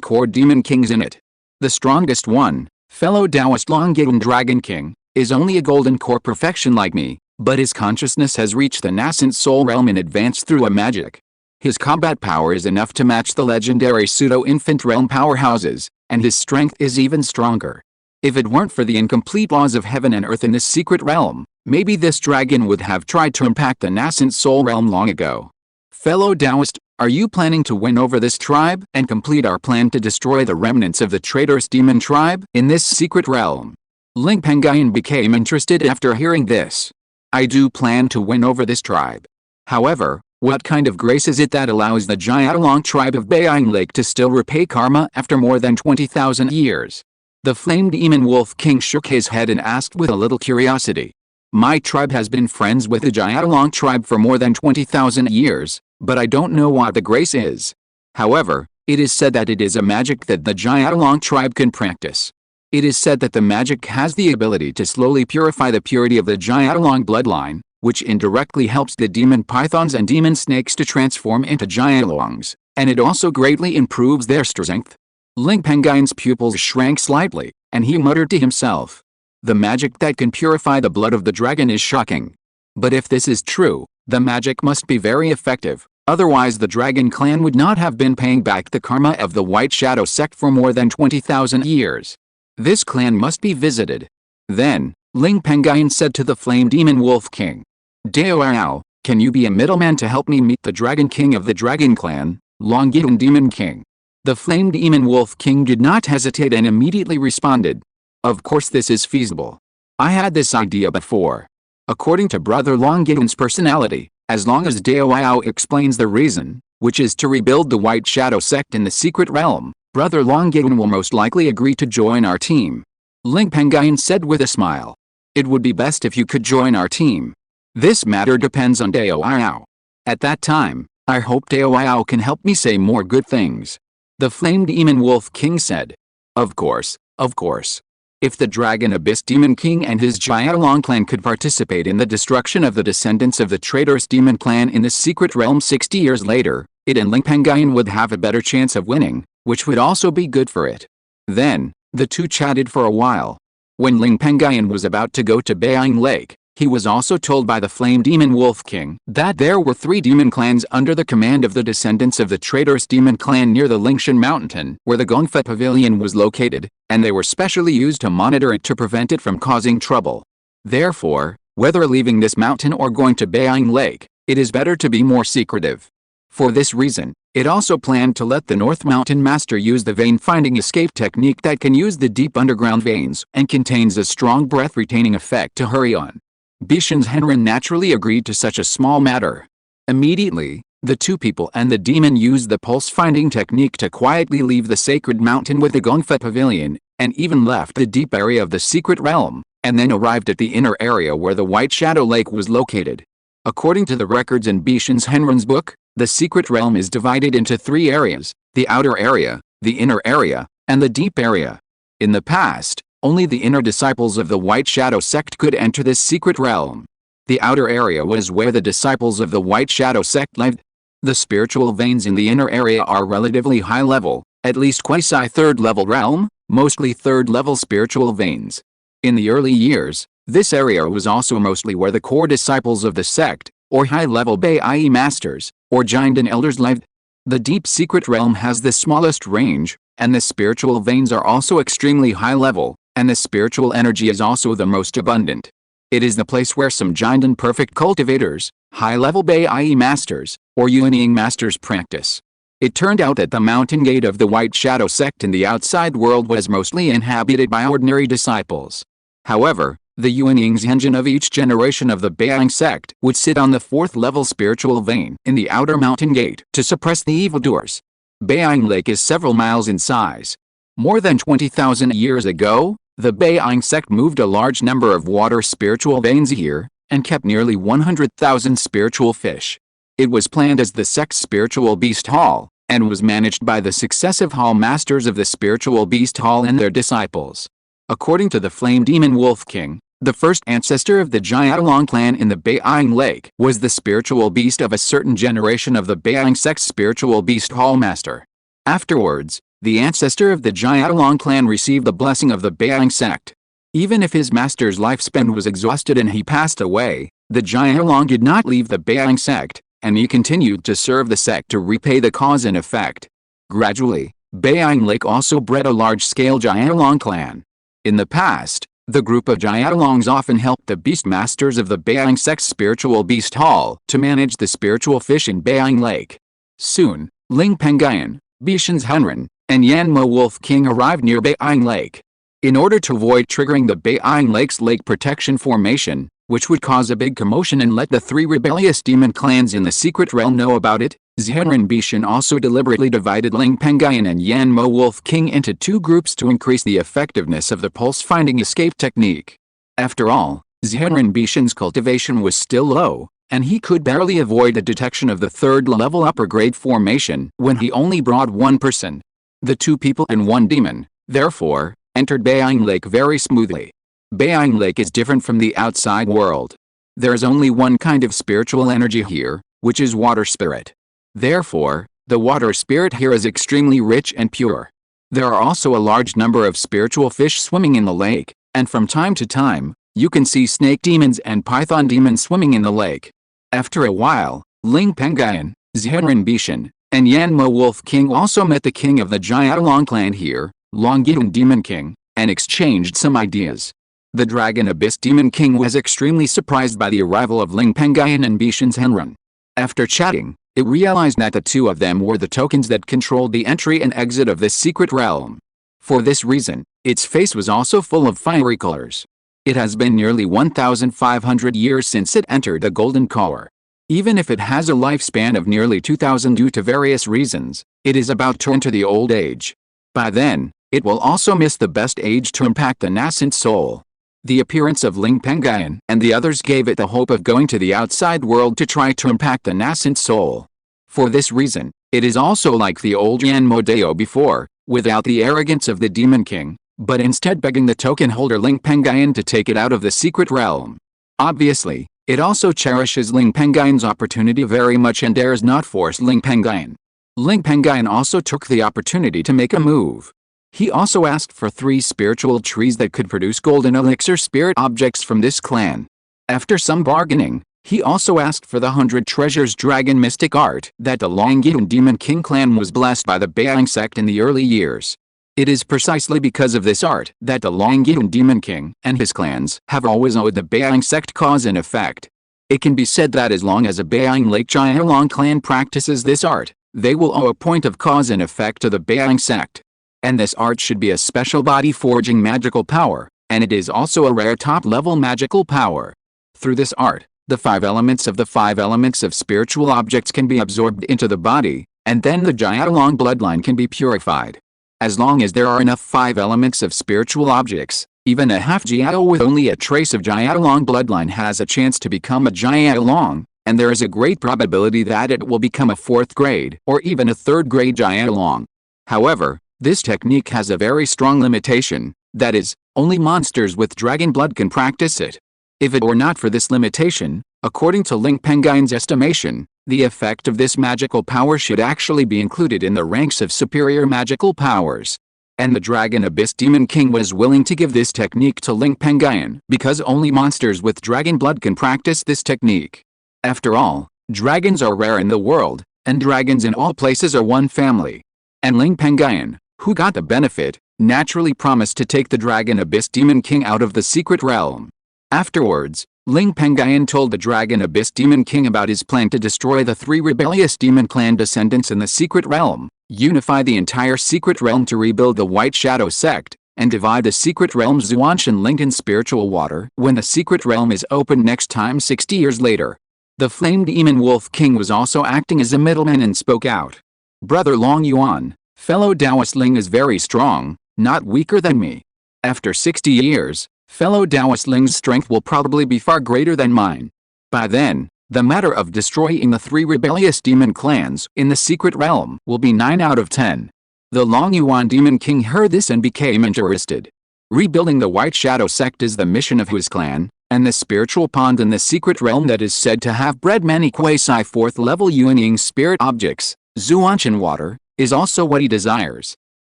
core demon kings in it. The strongest one, fellow Taoist Long-Given Dragon King, is only a golden core perfection like me, but his consciousness has reached the nascent soul realm in advance through a magic. His combat power is enough to match the legendary pseudo-infant realm powerhouses, and his strength is even stronger. If it weren't for the incomplete laws of heaven and earth in this secret realm, maybe this dragon would have tried to impact the nascent soul realm long ago. Fellow Taoist, are you planning to win over this tribe and complete our plan to destroy the remnants of the traitorous demon tribe in this secret realm? Ling Pengyun became interested after hearing this. I do plan to win over this tribe. However, what kind of grace is it that allows the Jiaolong tribe of Baiyang Lake to still repay karma after more than 20,000 years? The flame demon wolf king shook his head and asked with a little curiosity. My tribe has been friends with the Jiaolong tribe for more than 20,000 years, but I don't know what the grace is. However, it is said that it is a magic that the Jiaolong tribe can practice. It is said that the magic has the ability to slowly purify the purity of the Jiaolong bloodline, which indirectly helps the demon pythons and demon snakes to transform into Jiaolongs, and it also greatly improves their strength. Ling Pengyun's pupils shrank slightly, and he muttered to himself. The magic that can purify the blood of the dragon is shocking. But if this is true, the magic must be very effective, otherwise the dragon clan would not have been paying back the karma of the White Shadow sect for more than 20,000 years. This clan must be visited. Then, Ling Pengyun said to the flame demon wolf king. Dao, can you be a middleman to help me meet the dragon king of the dragon clan, Long-Given demon king? The flame demon wolf king did not hesitate and immediately responded. Of course this is feasible. I had this idea before. According to Brother Long-Given's personality, as long as Dao explains the reason, which is to rebuild the White Shadow sect in the secret realm, Brother Long-Given will most likely agree to join our team. Ling Pengyun said with a smile. It would be best if you could join our team. This matter depends on Dao. At that time, I hope Dao can help me say more good things. The flame demon wolf king said. Of course, of course. If the Dragon Abyss Demon King and his Jiaolong clan could participate in the destruction of the descendants of the traitorous demon clan in the secret realm 60 years later, it and Ling Pengyun would have a better chance of winning, which would also be good for it. Then, the two chatted for a while. When Ling Pengyun was about to go to Baiyang Lake, he was also told by the Flame Demon Wolf King that there were 3 demon clans under the command of the descendants of the traitorous demon clan near the Qingshi Mountain where the Gongfa Pavilion was located, and they were specially used to monitor it to prevent it from causing trouble. Therefore, whether leaving this mountain or going to Baiyang Lake, it is better to be more secretive. For this reason, it also planned to let the North Mountain Master use the vein-finding escape technique that can use the deep underground veins and contains a strong breath-retaining effect to hurry on. Bishan's Henren naturally agreed to such a small matter. Immediately, the two people and the demon used the pulse-finding technique to quietly leave the sacred mountain with the Gongfa Pavilion, and even left the deep area of the secret realm, and then arrived at the inner area where the White Shadow Lake was located. According to the records in Bishan's Henren's book, the secret realm is divided into 3 areas, the outer area, the inner area, and the deep area. In the past, only the inner disciples of the White Shadow sect could enter this secret realm. The outer area was where the disciples of the White Shadow sect lived. The spiritual veins in the inner area are relatively high level, at least quasi-3rd level realm, mostly 3rd level spiritual veins. In the early years, this area was also mostly where the core disciples of the sect, or high-level Bai masters, or giant and elders lived. The deep secret realm has the smallest range, and the spiritual veins are also extremely high level, and the spiritual energy is also the most abundant. It is the place where some giant and perfect cultivators, high-level Bai masters, or Yuanying masters practice. It turned out that the mountain gate of the White Shadow sect in the outside world was mostly inhabited by ordinary disciples. However, the Yuanying's engine of each generation of the Baiyang sect would sit on the 4th level spiritual vein in the outer mountain gate to suppress the evildoers. Baiyang Lake is several miles in size. More than 20,000 years ago, the Baiyang sect moved a large number of water spiritual veins here, and kept nearly 100,000 spiritual fish. It was planned as the sect's spiritual beast hall, and was managed by the successive hall masters of the spiritual beast hall and their disciples. According to the Flame Demon Wolf King, the first ancestor of the Jiaolong clan in the Beiyang Lake was the spiritual beast of a certain generation of the Beiyang sect's spiritual beast hall master. Afterwards, the ancestor of the Jiaolong clan received the blessing of the Beiyang sect. Even if his master's lifespan was exhausted and he passed away, the Jiaolong did not leave the Beiyang sect, and he continued to serve the sect to repay the cause and effect. Gradually, Beiyang Lake also bred a large-scale Jiaolong clan. In the past, the group of Jiaolongs often helped the beast masters of the Beiyang sect's spiritual beast hall to manage the spiritual fish in Beiyang Lake. Soon, Ling Pengyun, Bishan's Henren, and Yanmo Wolf King arrived near Beiyang Lake. In order to avoid triggering the Beiyang Lake's lake protection formation, which would cause a big commotion and let the three rebellious demon clans in the secret realm know about it, Zhenren Bishan also deliberately divided Ling Pengyun and Yanmo Wolf King into two groups to increase the effectiveness of the pulse-finding escape technique. After all, Zhenren Bishan's cultivation was still low, and he could barely avoid the detection of the third-level upper-grade formation when he only brought one person. The two people and one demon, therefore, entered Beiyang Lake very smoothly. Beiyang Lake is different from the outside world. There is only one kind of spiritual energy here, which is water spirit. Therefore, the water spirit here is extremely rich and pure. There are also a large number of spiritual fish swimming in the lake, and from time to time, you can see snake demons and python demons swimming in the lake. After a while, Ling Pengyun, Zhenren Bishan, and Yanmo Wolf King also met the king of the Jiaolong clan here, Longyun Demon King, and exchanged some ideas. The Dragon Abyss Demon King was extremely surprised by the arrival of Ling Pengyun and Bishan's Henren. After chatting, it realized that the two of them were the tokens that controlled the entry and exit of this secret realm. For this reason, its face was also full of fiery colors. It has been nearly 1,500 years since it entered the Golden Core. Even if it has a lifespan of nearly 2,000 due to various reasons, it is about to enter the old age. By then, it will also miss the best age to impact the nascent soul. The appearance of Ling Pengyun and the others gave it the hope of going to the outside world to try to impact the nascent soul. For this reason, it is also like the old Yanmo Dao before, without the arrogance of the Demon King, but instead begging the token holder Ling Pengyun to take it out of the secret realm. Obviously, it also cherishes Ling Pengyun's opportunity very much and dares not force Ling Pengyun. Ling Pengyun also took the opportunity to make a move. He also asked for 3 spiritual trees that could produce golden elixir spirit objects from this clan. After some bargaining, he also asked for the 100 treasures dragon mystic art that the Longyun Demon King clan was blessed by the Beiyang sect in the early years. It is precisely because of this art that the Longyun Demon King and his clans have always owed the Beiyang sect cause and effect. It can be said that as long as a Beiyang Lake Jiaolong clan practices this art, they will owe a point of cause and effect to the Beiyang sect. And this art should be a special body forging magical power, and it is also a rare top-level magical power. Through this art, the 5 elements of the 5 elements of spiritual objects can be absorbed into the body, and then the Jiaolong bloodline can be purified. As long as there are enough 5 elements of spiritual objects, even a half Jiao with only a trace of Jiaolong bloodline has a chance to become a Jiaolong, and there is a great probability that it will become a 4th grade or even a 3rd grade Jiaolong. However, this technique has a very strong limitation, that is, only monsters with dragon blood can practice it. If it were not for this limitation, according to Ling Pengyun's estimation, the effect of this magical power should actually be included in the ranks of superior magical powers. And the Dragon Abyss Demon King was willing to give this technique to Ling Pengyun because only monsters with dragon blood can practice this technique. After all, dragons are rare in the world, and dragons in all places are one family. And Ling Pengyun, who got the benefit, naturally promised to take the Dragon Abyss Demon King out of the secret realm. Afterwards, Ling Pengyun told the Dragon Abyss Demon King about his plan to destroy the 3 rebellious demon clan descendants in the secret realm, unify the entire secret realm to rebuild the White Shadow sect, and divide the secret realm's Zuanshan linked in spiritual water when the secret realm is opened next time 60 years later. The Flame Demon Wolf King was also acting as a middleman and spoke out. Brother Long Yuan, fellow Taoist Ling is very strong, not weaker than me. After 60 years, fellow Taoist Ling's strength will probably be far greater than mine. By then, The matter of destroying the 3 rebellious demon clans in the secret realm will be 9 out of 10. The Long Yuan Demon King heard this and became interested. Rebuilding the White Shadow sect is the mission of his clan, and the spiritual pond in the secret realm that is said to have bred many quasi 4th level Yuanying spirit objects, Zuanshan water, is also what he desires.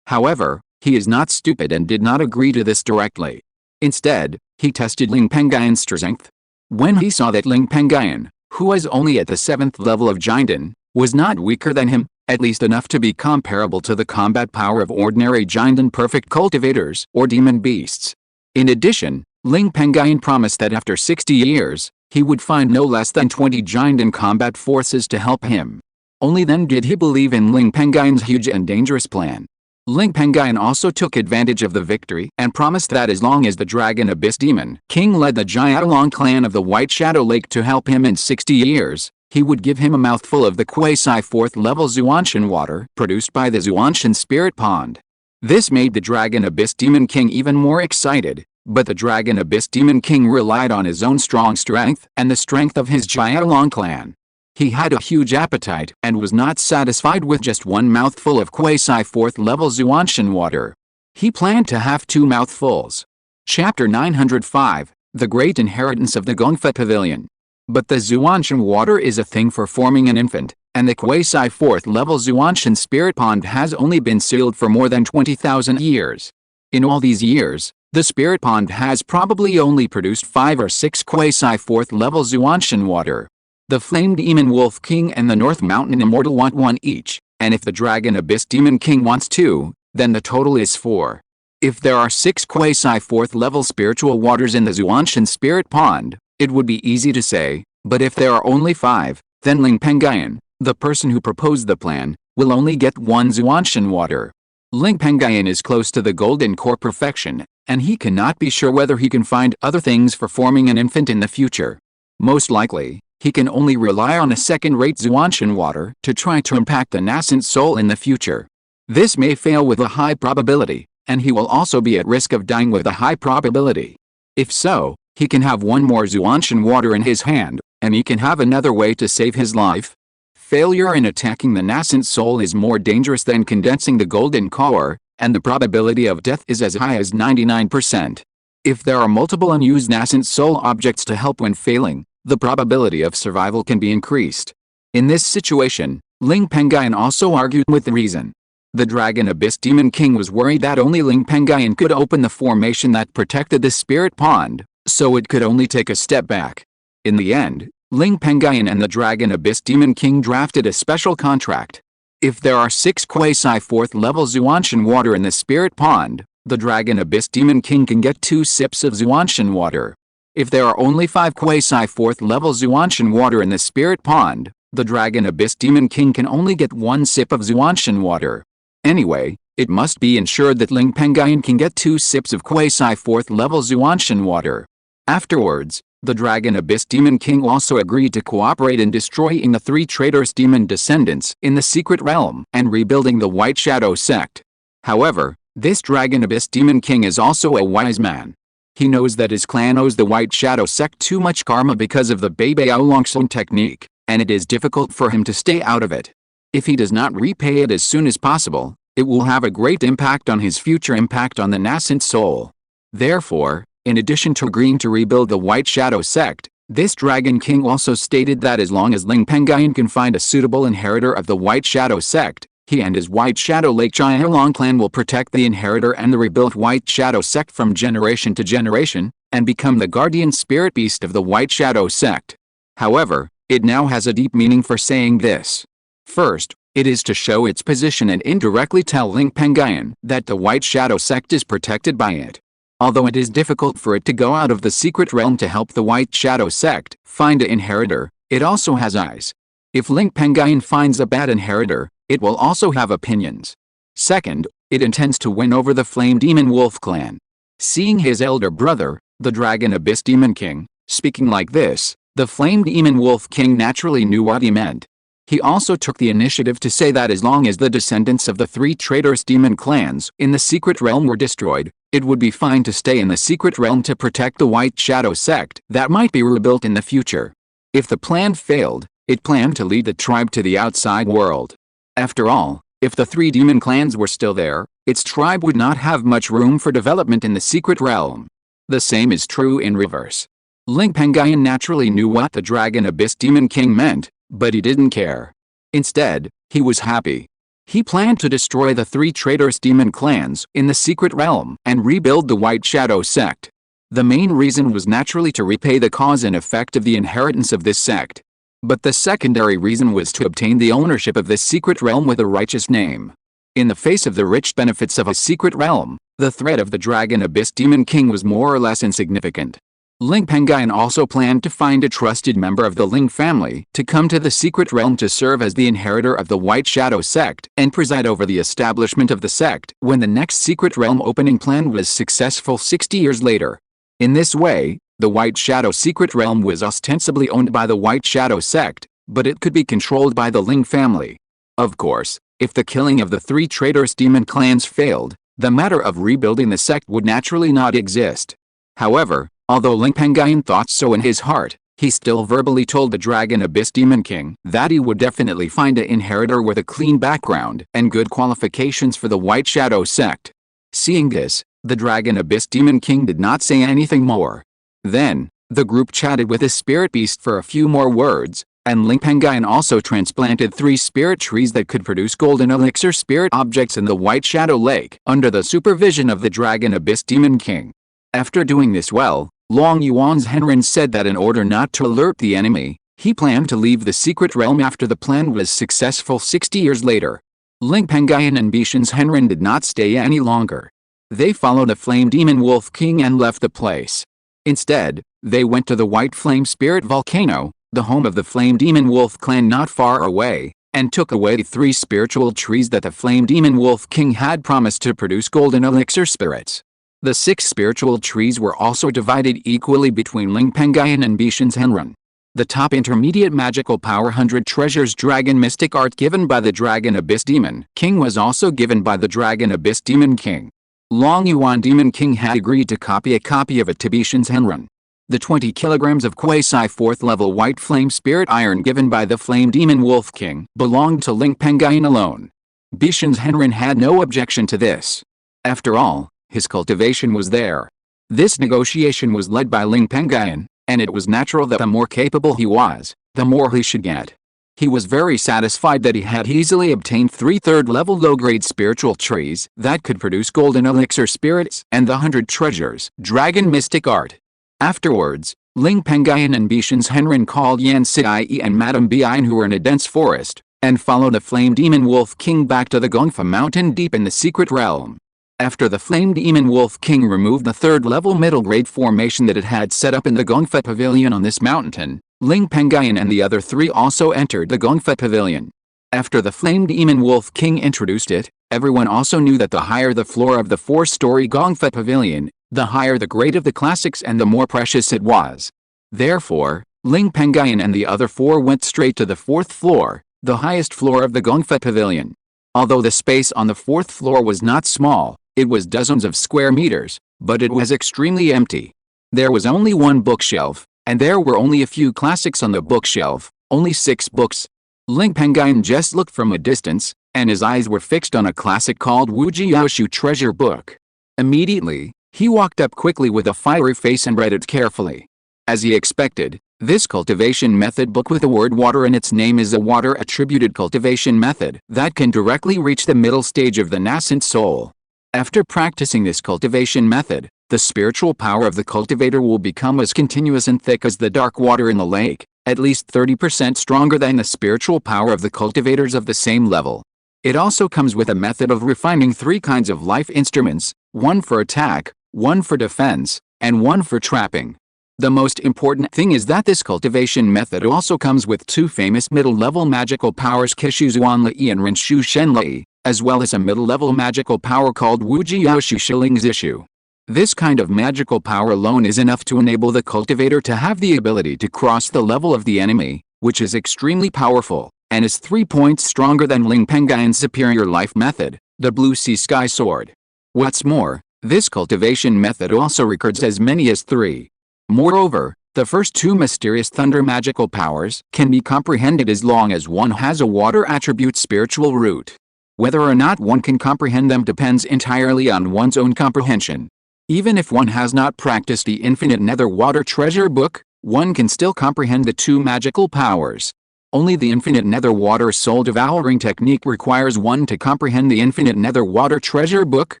However, he is not stupid and did not agree to this directly. Instead, he tested Ling Pengyun's strength. When he saw that Ling Pengyun, who was only at the 7th level of Jinden, was not weaker than him, at least enough to be comparable to the combat power of ordinary Jinden perfect cultivators or demon beasts. In addition, Ling Pengyun promised that after 60 years, he would find no less than 20 Jinden combat forces to help him. Only then did he believe in Ling Pengyun's huge and dangerous plan. Ling Pengyun also took advantage of the victory and promised that as long as the Dragon Abyss Demon King led the Jiaolong clan of the White Shadow Lake to help him in 60 years, he would give him a mouthful of the quasi 4th level Zuanshan water produced by the Zuanshan Spirit Pond. This made the Dragon Abyss Demon King even more excited, but the Dragon Abyss Demon King relied on his own strong strength and the strength of his Jiaolong clan. He had a huge appetite and was not satisfied with just one mouthful of quasi 4th level Zuanshan water. He planned to have 2 mouthfuls. Chapter 905, The Great Inheritance of the Gongfa Pavilion. But the Zuanshan water is a thing for forming an infant, and the quasi 4th level Zuanshan spirit pond has only been sealed for more than 20,000 years. In all these years, the spirit pond has probably only produced 5 or 6 quasi 4th level Zuanshan water. The Flame Demon Wolf King and the North Mountain Immortal want 1 each, and if the Dragon Abyss Demon King wants 2, then the total is 4. If there are 6 quasi 4th level spiritual waters in the Zuanshan spirit pond, it would be easy to say, but if there are only 5, then Ling Pengyun, the person who proposed the plan, will only get 1 Zuanshan water. Ling Pengyun is close to the golden core perfection, and he cannot be sure whether he can find other things for forming an infant in the future. Most likely, he can only rely on a second-rate Zuanshan water to try to impact the nascent soul in the future. This may fail with a high probability, and he will also be at risk of dying with a high probability. If so, he can have 1 more Zuanshan water in his hand, and he can have another way to save his life. Failure in attacking the nascent soul is more dangerous than condensing the golden core, and the probability of death is as high as 99%. If there are multiple unused nascent soul objects to help when failing, the probability of survival can be increased. In this situation, Ling Pengyun also argued with reason. The Dragon Abyss Demon King was worried that only Ling Pengyun could open the formation that protected the spirit pond, so it could only take a step back. In the end, Ling Pengyun and the Dragon Abyss Demon King drafted a special contract. If there are 6 quasi 4th level Zuanshan water in the spirit pond, the Dragon Abyss Demon King can get 2 sips of Zuanshan water. If there are only 5 quasi 4th level Zuanshan water in the spirit pond, the Dragon Abyss Demon King can only get 1 sip of Zuanshan water. Anyway, it must be ensured that Ling Pengyun can get 2 sips of quasi 4th level Zuanshan water. Afterwards, the Dragon Abyss Demon King also agreed to cooperate in destroying the 3 traitorous demon descendants in the secret realm and rebuilding the White Shadow sect. However, this Dragon Abyss Demon King is also a wise man. He knows that his clan owes the White Shadow sect too much karma because of the Lingxiao technique, and it is difficult for him to stay out of it. If he does not repay it as soon as possible, it will have a great impact on his future impact on the nascent soul. Therefore, in addition to agreeing to rebuild the White Shadow sect, this Dragon King also stated that as long as Ling Pengyun can find a suitable inheritor of the White Shadow sect, he and his White Shadow Lake Jiaolong clan will protect the inheritor and the rebuilt White Shadow sect from generation to generation, and become the guardian spirit beast of the White Shadow sect. However, it now has a deep meaning for saying this. First, it is to show its position and indirectly tell Ling Pengyun that the White Shadow sect is protected by it. Although it is difficult for it to go out of the secret realm to help the White Shadow sect find an inheritor, it also has eyes. If Ling Pengyun finds a bad inheritor, it will also have opinions. Second, it intends to win over the Flame Demon Wolf clan. Seeing his elder brother, the Dragon Abyss Demon King, speaking like this, the Flame Demon Wolf King naturally knew what he meant. He also took the initiative to say that as long as the descendants of the 3 traitorous demon clans in the secret realm were destroyed, it would be fine to stay in the secret realm to protect the White Shadow sect that might be rebuilt in the future. If the plan failed, it planned to lead the tribe to the outside world. After all, if the 3 demon clans were still there, its tribe would not have much room for development in the secret realm. The same is true in reverse. Ling Pengyun naturally knew what the Dragon Abyss Demon King meant, but he didn't care. Instead, he was happy. He planned to destroy the 3 traitorous demon clans in the secret realm and rebuild the White Shadow sect. The main reason was naturally to repay the cause and effect of the inheritance of this sect. But the secondary reason was to obtain the ownership of this secret realm with a righteous name. In the face of the rich benefits of a secret realm, the threat of the Dragon Abyss Demon King was more or less insignificant. Ling Pengyun also planned to find a trusted member of the Ling family to come to the secret realm to serve as the inheritor of the White Shadow sect and preside over the establishment of the sect when the next secret realm opening plan was successful 60 years later. In this way, the White Shadow secret realm was ostensibly owned by the White Shadow sect, but it could be controlled by the Ling family. Of course, if the killing of the 3 traitorous demon clans failed, the matter of rebuilding the sect would naturally not exist. However, although Ling Pengyun thought so in his heart, he still verbally told the Dragon Abyss Demon King that he would definitely find an inheritor with a clean background and good qualifications for the White Shadow sect. Seeing this, the Dragon Abyss Demon King did not say anything more. Then, the group chatted with the spirit beast for a few more words, and Ling Pengyun also transplanted 3 spirit trees that could produce golden elixir spirit objects in the White Shadow Lake under the supervision of the Dragon Abyss Demon King. After doing this well, Long Yuan's Henrin said that in order not to alert the enemy, he planned to leave the secret realm after the plan was successful 60 years later. Ling Pengyun and Bishan's Henrin did not stay any longer. They followed a flame demon wolf king and left the place. Instead, they went to the White Flame Spirit Volcano, the home of the Flame Demon Wolf clan not far away, and took away 3 spiritual trees that the Flame Demon Wolf King had promised to produce golden elixir spirits. The 6 spiritual trees were also divided equally between Ling Pengyun and Bishan's Henrin. The top intermediate magical power 100 treasures dragon mystic art given by the Dragon Abyss Demon King was also given by the Dragon Abyss Demon King. Long Yuan Demon King had agreed to copy a copy of it to Bishan's Henrin. The 20 kilograms of quasi 4th level white flame spirit iron given by the Flame Demon Wolf King belonged to Ling Pengyun alone. Bishan's Henrin had no objection to this. After all, his cultivation was there. This negotiation was led by Ling Pengyun, and it was natural that the more capable he was, the more he should get. He was very satisfied that he had easily obtained 3 third-level low-grade spiritual trees that could produce golden elixir spirits and the 100 treasures, dragon mystic art. Afterwards, Ling Pengyun and Bishan's Henrin called Yan Cai and Madame Bian who were in a dense forest, and followed the Flame Demon Wolf King back to the Qingshi Mountain deep in the secret realm. After the Flame Demon Wolf King removed the third-level middle-grade formation that it had set up in the Qingshi Pavilion on this mountain, Ling Pengyun and the other 3 also entered the Qingshi Pavilion. After the Flame Demon Wolf King introduced it, everyone also knew that the higher the floor of the 4-story Qingshi Pavilion, the higher the grade of the classics and the more precious it was. Therefore, Ling Pengyun and the other 4 went straight to the 4th floor, the highest floor of the Qingshi Pavilion. Although the space on the 4th floor was not small, it was dozens of square meters, but it was extremely empty. There was only 1 bookshelf, and there were only a few classics on the bookshelf, only 6 books. Ling Pengyun just looked from a distance, and his eyes were fixed on a classic called Wujiaoshu Treasure Book. Immediately, he walked up quickly with a fiery face and read it carefully. As he expected, this cultivation method book with the word water in its name is a water-attributed cultivation method that can directly reach the middle stage of the nascent soul. After practicing this cultivation method, the spiritual power of the cultivator will become as continuous and thick as the dark water in the lake, at least 30% stronger than the spiritual power of the cultivators of the same level. It also comes with a method of refining 3 kinds of life instruments, 1 for attack, 1 for defense, and 1 for trapping. The most important thing is that this cultivation method also comes with 2 famous middle-level magical powers Kishu Zuanlai and Rinshu Shenlai, as well as a middle-level magical power called Wujiaoshu Shilling Zishu. This kind of magical power alone is enough to enable the cultivator to have the ability to cross the level of the enemy, which is extremely powerful, and is 3 points stronger than Ling Pengyun's superior life method, the Blue Sea Sky Sword. What's more, this cultivation method also records as many as 3. Moreover, The first two mysterious thunder magical powers can be comprehended as long as one has a water attribute spiritual root. Whether or not one can comprehend them depends entirely on one's own comprehension. Even if one has not practiced the infinite nether water treasure book, one can still comprehend the two magical powers. Only the infinite nether water soul devouring technique requires one to comprehend the infinite nether water treasure book,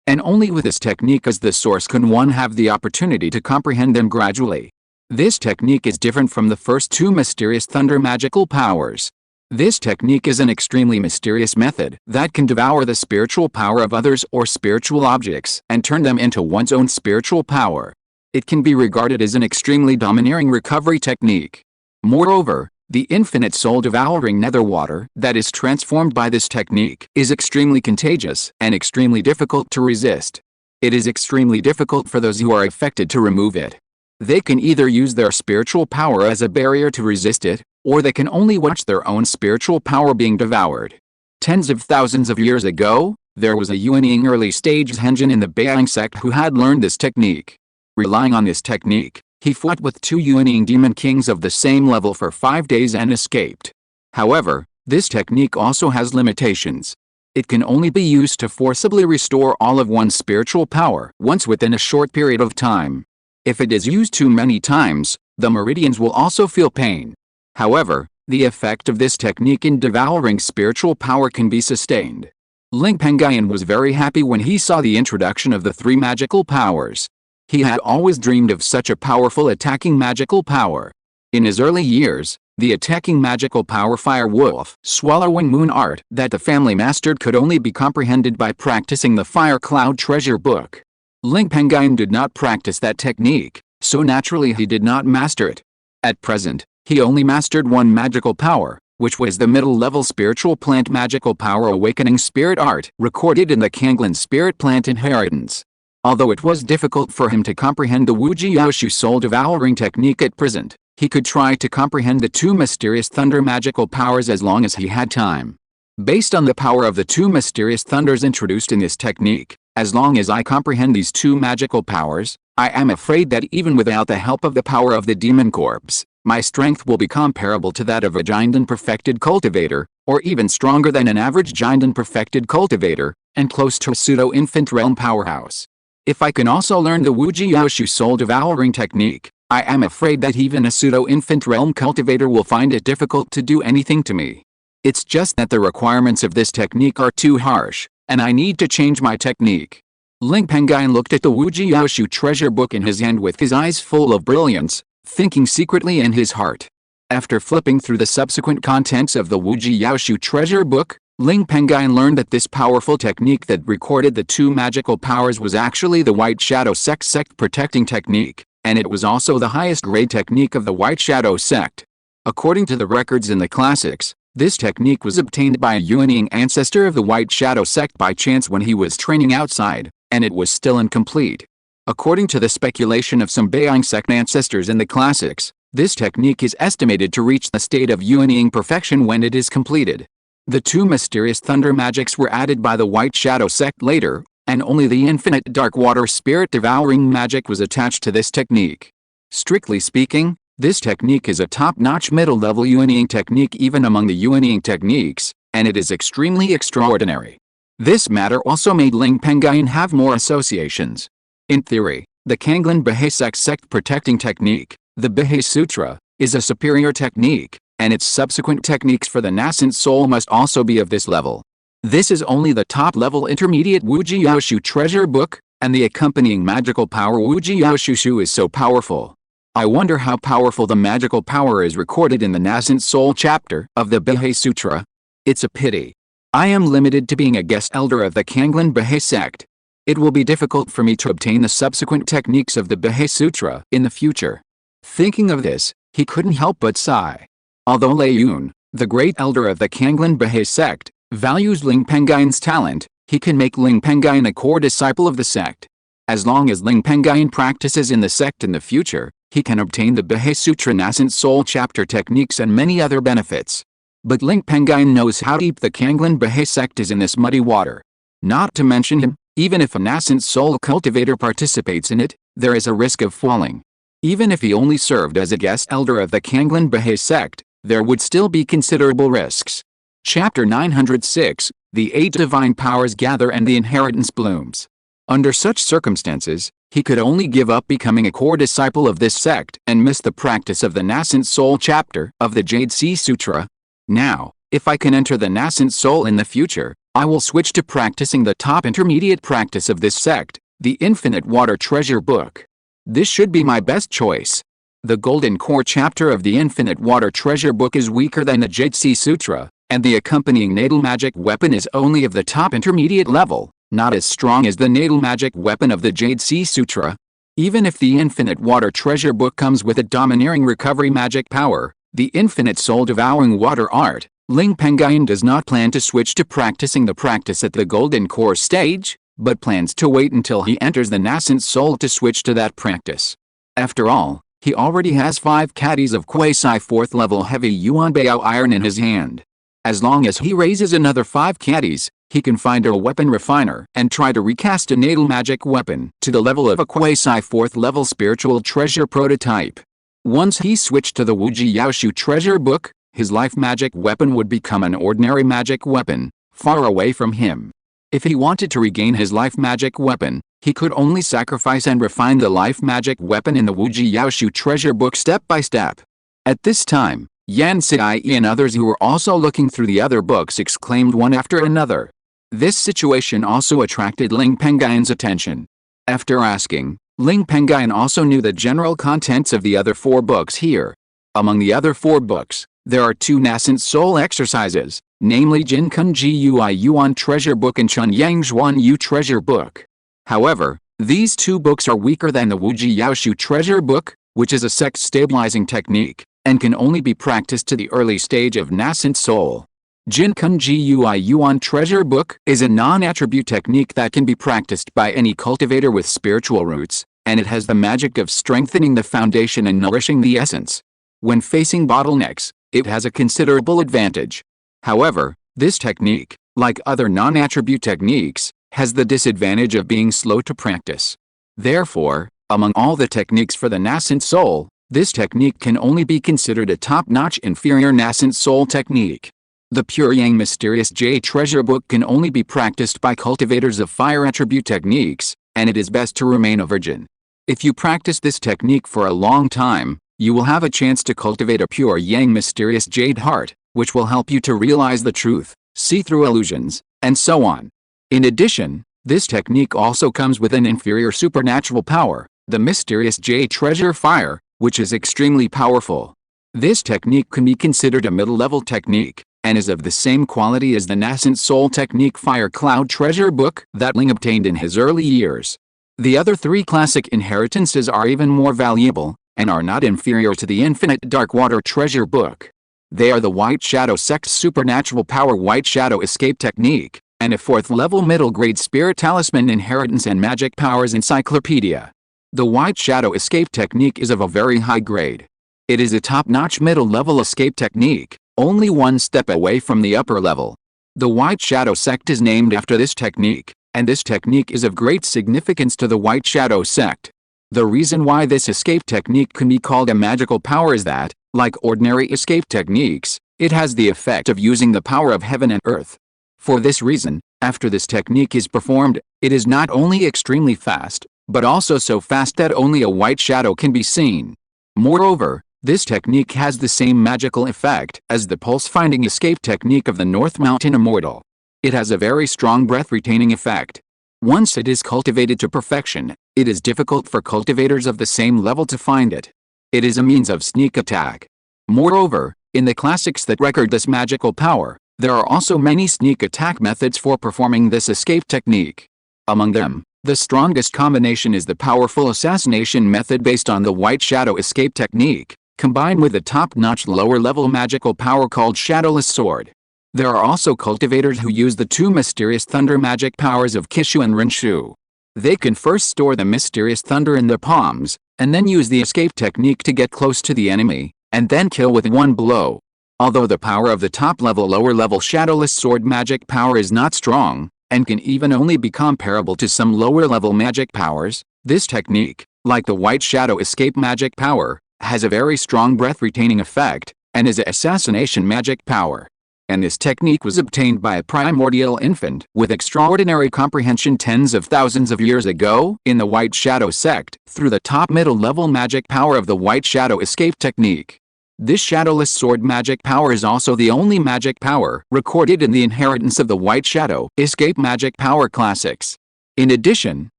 and only with this technique as the source can one have the opportunity to comprehend them gradually. This technique is different from the first two mysterious thunder magical powers. This technique is an extremely mysterious method that can devour the spiritual power of others or spiritual objects and turn them into one's own spiritual power. It can be regarded as an extremely domineering recovery technique. Moreover, the infinite soul-devouring nether water that is transformed by this technique is extremely contagious and extremely difficult to resist. It is extremely difficult for those who are affected to remove it. They can either use their spiritual power as a barrier to resist it, or they can only watch their own spiritual power being devoured. Tens of thousands of years ago, there was a Yuanying early-stage Zhenjin in the Beiyang sect who had learned this technique. Relying on this technique, he fought with two Yuanying demon kings of the same level for 5 days and escaped. However, this technique also has limitations. It can only be used to forcibly restore all of one's spiritual power once within a short period of time. If it is used too many times, the meridians will also feel pain. However, the effect of this technique in devouring spiritual power can be sustained. Ling Pengyun was very happy when he saw the introduction of the three magical powers. He had always dreamed of such a powerful attacking magical power. In his early years, the attacking magical power Fire Wolf Swallowing Moon art that the family mastered could only be comprehended by practicing the Fire Cloud Treasure Book. Ling Pengyun did not practice that technique, so naturally he did not master it. At present, he only mastered one magical power, which was the middle-level spiritual plant magical power Awakening Spirit art recorded in the Kanglan Spirit Plant Inheritance. Although it was difficult for him to comprehend the Wuji Yaoshu soul-devouring technique at present, he could try to comprehend the two mysterious thunder magical powers as long as he had time. Based on the power of the two mysterious thunders introduced in this technique, as long as I comprehend these two magical powers, I am afraid that even without the help of the power of the demon corpse, my strength will be comparable to that of a Jindan perfected cultivator, or even stronger than an average Jindan perfected cultivator, and close to a pseudo-infant realm powerhouse. If I can also learn the Wuji Yaoshu soul-devouring technique, I am afraid that even a pseudo-infant realm cultivator will find it difficult to do anything to me. It's just that the requirements of this technique are too harsh, and I need to change my technique. Ling Pengyun looked at the Wuji Yaoshu treasure book in his hand with his eyes full of brilliance, thinking secretly in his heart. After flipping through the subsequent contents of the Wuji Yaoshu treasure book, Ling Pengyun learned that this powerful technique that recorded the two magical powers was actually the White Shadow sect protecting technique, and it was also the highest grade technique of the White Shadow sect. According to the records in the classics, this technique was obtained by a Yuanying ancestor of the White Shadow sect by chance when he was training outside, and it was still incomplete. According to the speculation of some Beiyang sect ancestors in the classics, this technique is estimated to reach the state of Yuanying perfection when it is completed. The two mysterious thunder magics were added by the White Shadow sect later, and only the infinite dark water spirit devouring magic was attached to this technique. Strictly speaking, this technique is a top-notch middle-level Yuanying technique even among the Yuanying techniques, and it is extremely extraordinary. This matter also made Ling Pengyun have more associations. In theory, the Kanglan Banished sect protecting technique, the Banished Sutra, is a superior technique, and its subsequent techniques for the nascent soul must also be of this level. This is only the top-level intermediate Wuji Yaoshu treasure book, and the accompanying magical power Wuji Yaoshu is so powerful. I wonder how powerful the magical power is recorded in the nascent soul chapter of the Banished Sutra. It's a pity. I am limited to being a guest elder of the Kanglan Banished sect. It will be difficult for me to obtain the subsequent techniques of the Banished Sutra in the future. Thinking of this, he couldn't help but sigh. Although Lei Yun, the great elder of the Kanglan Banished sect, values Ling Pengyun's talent, he can make Ling Pengyun a core disciple of the sect. As long as Ling Pengyun practices in the sect in the future, he can obtain the Banished Sutra nascent soul chapter techniques and many other benefits. But Ling Pengyun knows how deep the Kanglan Banished sect is in this muddy water. Not to mention him, even if a nascent soul cultivator participates in it, there is a risk of falling. Even if he only served as a guest elder of the Kanglan Baha'i sect, there would still be considerable risks. Chapter 906, The 8 Divine Powers Gather and the Inheritance Blooms. Under such circumstances, he could only give up becoming a core disciple of this sect and miss the practice of the nascent soul chapter of the Jade Sea Sutra. Now, if I can enter the nascent soul in the future, I will switch to practicing the top intermediate practice of this sect, the Infinite Water Treasure Book. This should be my best choice. The Golden Core chapter of the Infinite Water Treasure Book is weaker than the Jade Sea Sutra, and the accompanying natal magic weapon is only of the top intermediate level, not as strong as the natal magic weapon of the Jade Sea Sutra. Even if the Infinite Water Treasure Book comes with a domineering recovery magic power, the Infinite Soul Devouring Water Art, Ling Pengyun does not plan to switch to practicing the practice at the Golden Core stage, but plans to wait until he enters the nascent soul to switch to that practice. After all, he already has 5 caddies of quasi 4th level heavy Yuan Bao iron in his hand. As long as he raises another 5 caddies, he can find a weapon refiner and try to recast a natal magic weapon to the level of a quasi 4th level spiritual treasure prototype. Once he switched to the Wuji Yaoshu treasure book, his life magic weapon would become an ordinary magic weapon, far away from him. If he wanted to regain his life magic weapon, he could only sacrifice and refine the life magic weapon in the Wuji Yaoshu treasure book step by step. At this time, Yan Sai and others who were also looking through the other books exclaimed one after another. This situation also attracted Ling Pengyun's attention. After asking, Ling Pengyun also knew the general contents of the other 4 books here. Among the other 4 books, there are 2 nascent soul exercises, namely Jin Kun Ji Ui Yuan Treasure Book and Chun Yang Zhuan Yu Treasure Book. However, these 2 books are weaker than the Wuji Yaoshu Treasure Book, which is a sect stabilizing technique, and can only be practiced to the early stage of nascent soul. Jin Kun Ji Ui Yuan Treasure Book is a non-attribute technique that can be practiced by any cultivator with spiritual roots, and it has the magic of strengthening the foundation and nourishing the essence. When facing bottlenecks, it has a considerable advantage. However, this technique, like other non-attribute techniques, has the disadvantage of being slow to practice. Therefore, among all the techniques for the nascent soul, this technique can only be considered a top-notch inferior nascent soul technique. The Pure Yang Mysterious Jade Treasure Book can only be practiced by cultivators of fire attribute techniques, and it is best to remain a virgin. If you practice this technique for a long time, you will have a chance to cultivate a Pure Yang Mysterious Jade Heart, which will help you to realize the truth, see through illusions, and so on. In addition, this technique also comes with an inferior supernatural power, the Mysterious Jade Treasure Fire, which is extremely powerful. This technique can be considered a middle-level technique, and is of the same quality as the Nascent Soul Technique Fire Cloud Treasure Book that Ling obtained in his early years. The other 3 classic inheritances are even more valuable, and are not inferior to the Infinite Dark Water Treasure Book. They are the White Shadow Sect's Supernatural Power White Shadow Escape Technique, and a 4th-level middle-grade Spirit Talisman Inheritance and Magic Powers Encyclopedia. The White Shadow Escape Technique is of a very high grade. It is a top-notch middle-level escape technique, only 1 step away from the upper level. The White Shadow Sect is named after this technique, and this technique is of great significance to the White Shadow Sect. The reason why this escape technique can be called a magical power is that, like ordinary escape techniques, it has the effect of using the power of heaven and earth. For this reason, after this technique is performed, it is not only extremely fast, but also so fast that only a white shadow can be seen. Moreover, this technique has the same magical effect as the pulse-finding escape technique of the North Mountain Immortal. It has a very strong breath-retaining effect. Once it is cultivated to perfection, it is difficult for cultivators of the same level to find it. It is a means of sneak attack. Moreover, in the classics that record this magical power, there are also many sneak attack methods for performing this escape technique. Among them, the strongest combination is the powerful assassination method based on the White Shadow Escape Technique, combined with a top-notch lower-level magical power called Shadowless Sword. There are also cultivators who use the 2 mysterious thunder magic powers of Kishu and Rinshu. They can first store the mysterious thunder in their palms, and then use the escape technique to get close to the enemy, and then kill with 1 blow. Although the power of the top-level lower-level Shadowless Sword magic power is not strong, and can even only be comparable to some lower-level magic powers, this technique, Like the White Shadow escape magic power, has a very strong breath-retaining effect, and is an assassination magic power. And this technique was obtained by a primordial infant with extraordinary comprehension tens of thousands of years ago in the White Shadow sect through the top middle level magic power of the White Shadow escape technique. This shadowless sword magic power is also the only magic power recorded in the inheritance of the White Shadow escape magic power classics. In addition,